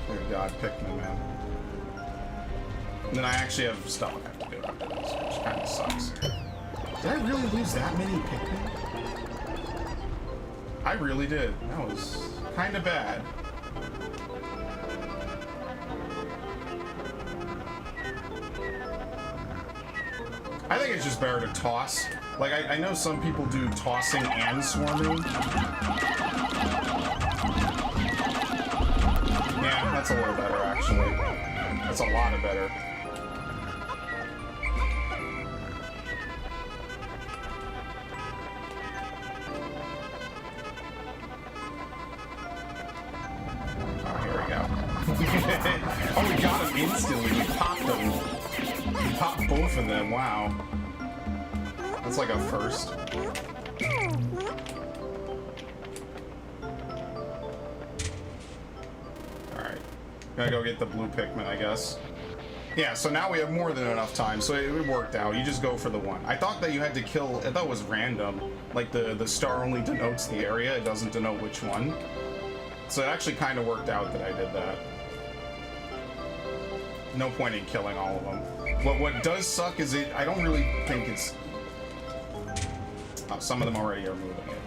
Dear God, Pikmin, man. And then I actually have stuff I have to do after this, which kind of sucks. Did I really lose that many Pikmin? I really did. That was kind of bad. I think it's just better to toss. Like, I know some people do tossing and swarming. Yeah, that's a little better, actually. That's a lot of better. Oh, here we go. Oh, we got him instantly. We popped them. We popped both of them. Wow. That's like a first. Alright. Gotta go get the blue Pikmin, I guess. Yeah, so now we have more than enough time, so it worked out. You just go for the one. I thought that you had to kill... I thought it was random. Like, the star only denotes the area. It doesn't denote which one. So it actually kind of worked out that I did that. No point in killing all of them. What does suck is I don't really think it's... Oh, some of them already are moving it.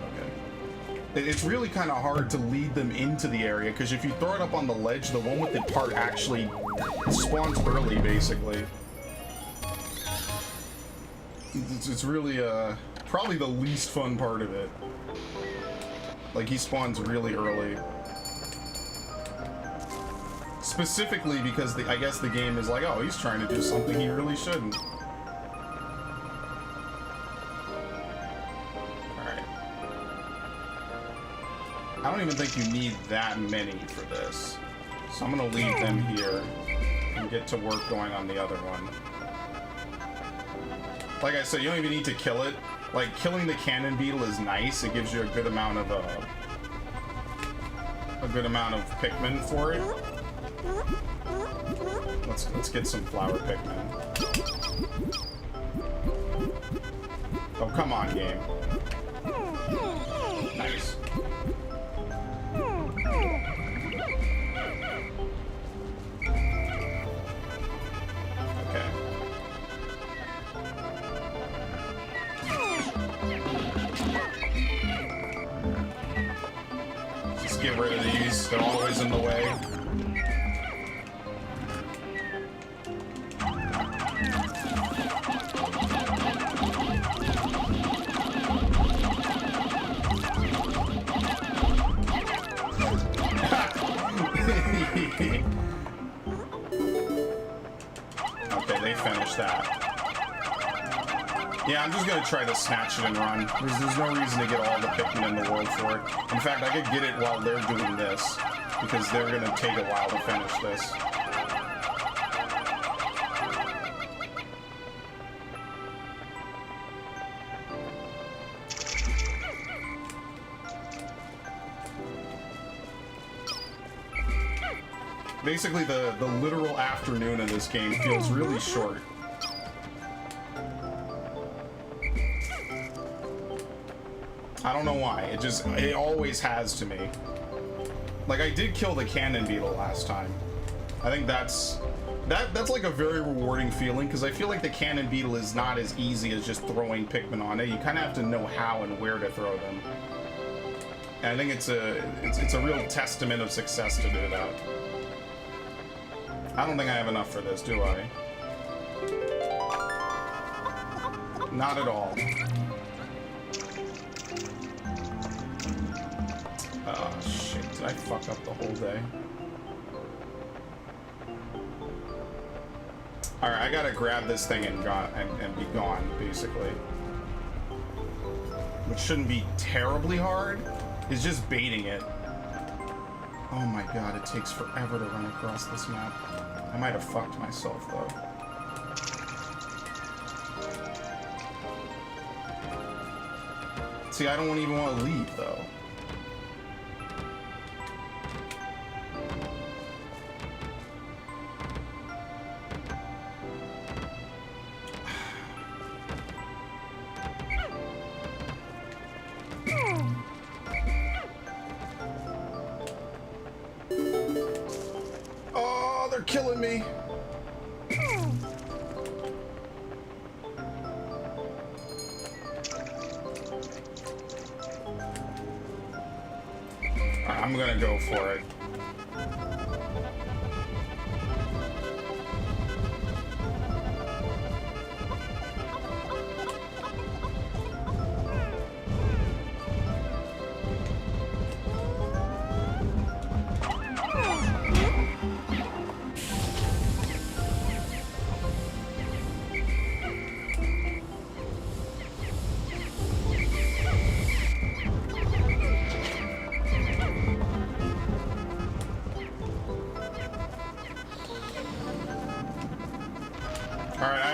Okay. It's really kind of hard to lead them into the area because if you throw it up on the ledge, the one with the part actually spawns early, basically. It's really probably the least fun part of it. Like, he spawns really early. Specifically because I guess the game is like, oh, he's trying to do something he really shouldn't. Alright. I don't even think you need that many for this. So I'm gonna leave them here and get to work going on the other one. Like I said, you don't even need to kill it. Like, killing the cannon beetle is nice. It gives you a good amount of Pikmin for it. Let's get some flower Pikmin. Oh, come on, game. Nice. Okay. Just get rid of these. They're always in the way. Okay, they finished that. Yeah, I'm just gonna try to snatch it and run. There's no reason to get all the Pikmin in the world for it. In fact, I could get it while they're doing this, because they're gonna take a while to finish this. Basically, the literal afternoon of this game feels really short. I don't know why. It always has to me. Like, I did kill the cannon beetle last time. I think that's like a very rewarding feeling, because I feel like the cannon beetle is not as easy as just throwing Pikmin on it. You kind of have to know how and where to throw them. And I think it's a real testament of success to do that. I don't think I have enough for this, do I? Not at all. Oh, shit. Did I fuck up the whole day? Alright, I gotta grab this thing and be gone, basically. Which shouldn't be terribly hard. It's just baiting it. Oh my god, it takes forever to run across this map. I might have fucked myself, though. See, I don't even want to leave, though. Oh, they're killing me. I'm gonna go for it.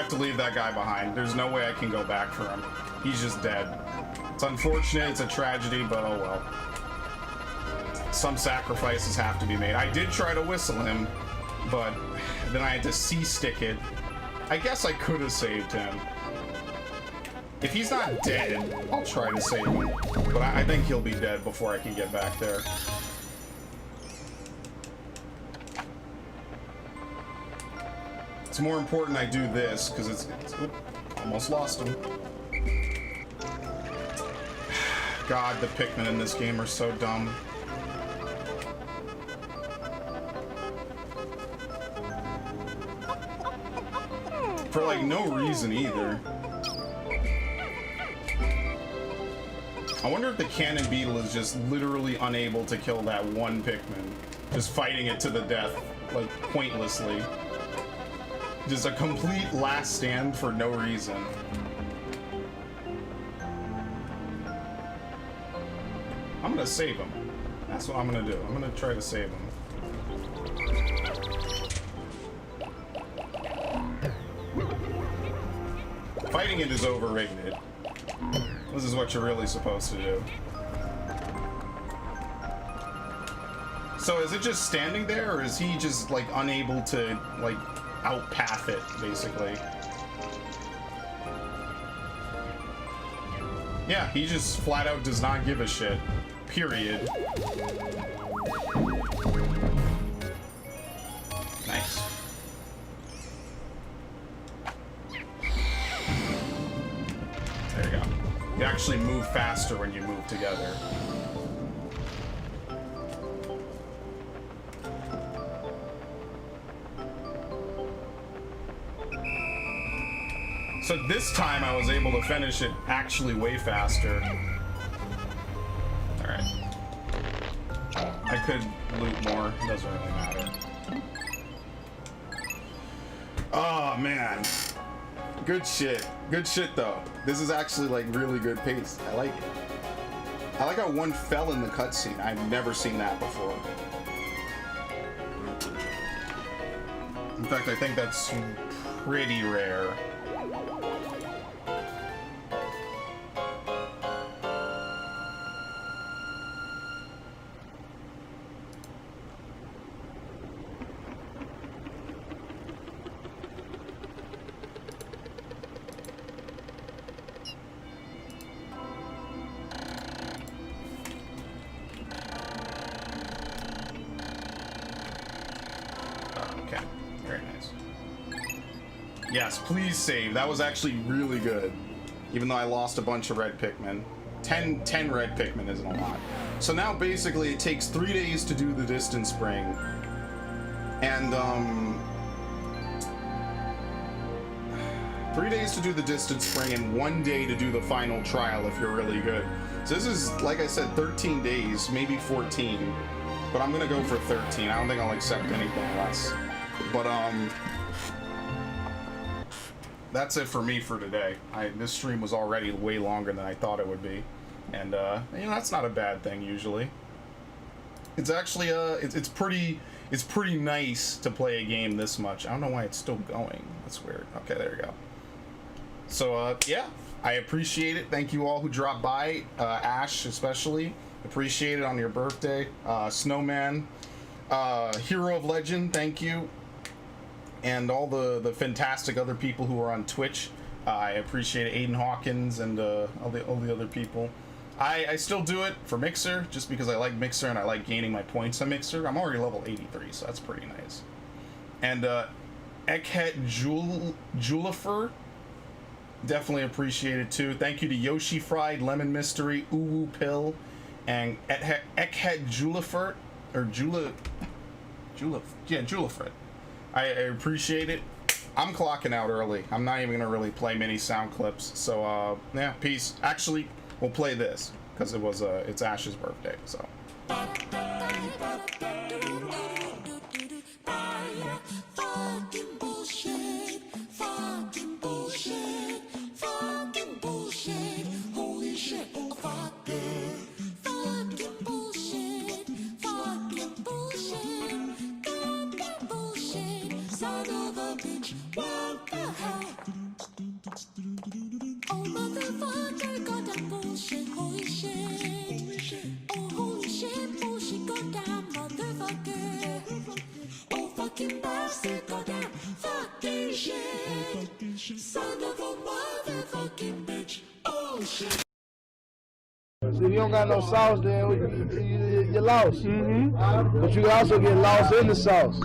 To leave that guy behind. There's no way I can go back for him. He's just dead. It's unfortunate, it's a tragedy, but oh well. Some sacrifices have to be made. I did try to whistle him, but then I had to C-stick it. I guess I could have saved him. If he's not dead, I'll try to save him. But I think he'll be dead before I can get back there. It's more important I do this, because it's almost lost him. God, the Pikmin in this game are so dumb. For like no reason either. I wonder if the cannon beetle is just literally unable to kill that one Pikmin. Just fighting it to the death, like pointlessly. Just a complete last stand for no reason. I'm gonna save him. That's what I'm gonna do. I'm gonna try to save him. Fighting it is overrated. This is what you're really supposed to do. So is it just standing there, or is he just like unable to like outpath it, basically? Yeah, he just flat out does not give a shit. Period. Nice. There you go. You actually move faster when you move together. So this time I was able to finish it actually way faster. Alright. I could loot more, it doesn't really matter. Oh man. Good shit. Good shit though. This is actually like really good pace. I like it. I like how one fell in the cutscene. I've never seen that before. In fact, I think that's pretty rare. Yes, please save. That was actually really good. Even though I lost a bunch of red Pikmin. 10 red Pikmin isn't a lot. So now basically it takes 3 days to do the distance spring. And 3 days to do the distance spring and 1 day to do the final trial if you're really good. So this is, like I said, 13 days, maybe 14. But I'm gonna go for 13. I don't think I'll accept anything less. But that's it for me for today. This stream was already way longer than I thought it would be, and you know, that's not a bad thing usually. It's actually it's pretty nice to play a game this much. I don't know why it's still going. That's weird. Okay, there you go. So yeah, I appreciate it. Thank you all who dropped by. Ash especially, appreciate it on your birthday. Snowman, Hero of Legend, thank you. And all the fantastic other people who are on Twitch. I appreciate it. Aiden Hawkins and all the other people. I still do it for Mixer, just because I like Mixer and I like gaining my points on Mixer. I'm already level 83, so that's pretty nice. And Ekhet Julifer, definitely appreciate it too. Thank you to Yoshi Fried, Lemon Mystery, Uwu Pill, and Ekhet Julifer, or Julifred. I appreciate it. I'm clocking out early. I'm not even gonna really play many sound clips. So yeah, peace. Actually, we'll play this because it was it's Ash's birthday. So. Oh motherfucker, goddamn bullshit, holy shit. Oh holy shit, bullshit, goddamn motherfucker. Oh fucking bastard, goddamn fucking shit. Son of a motherfucking bitch. Oh shit. If you don't got no sauce, then you're lost. But you can also get lost in the sauce.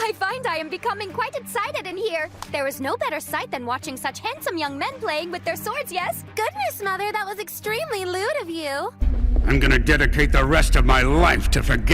I find I am becoming quite excited in here. There is no better sight than watching such handsome young men playing with their swords, yes? Goodness, Mother, that was extremely lewd of you. I'm gonna dedicate the rest of my life to forgetting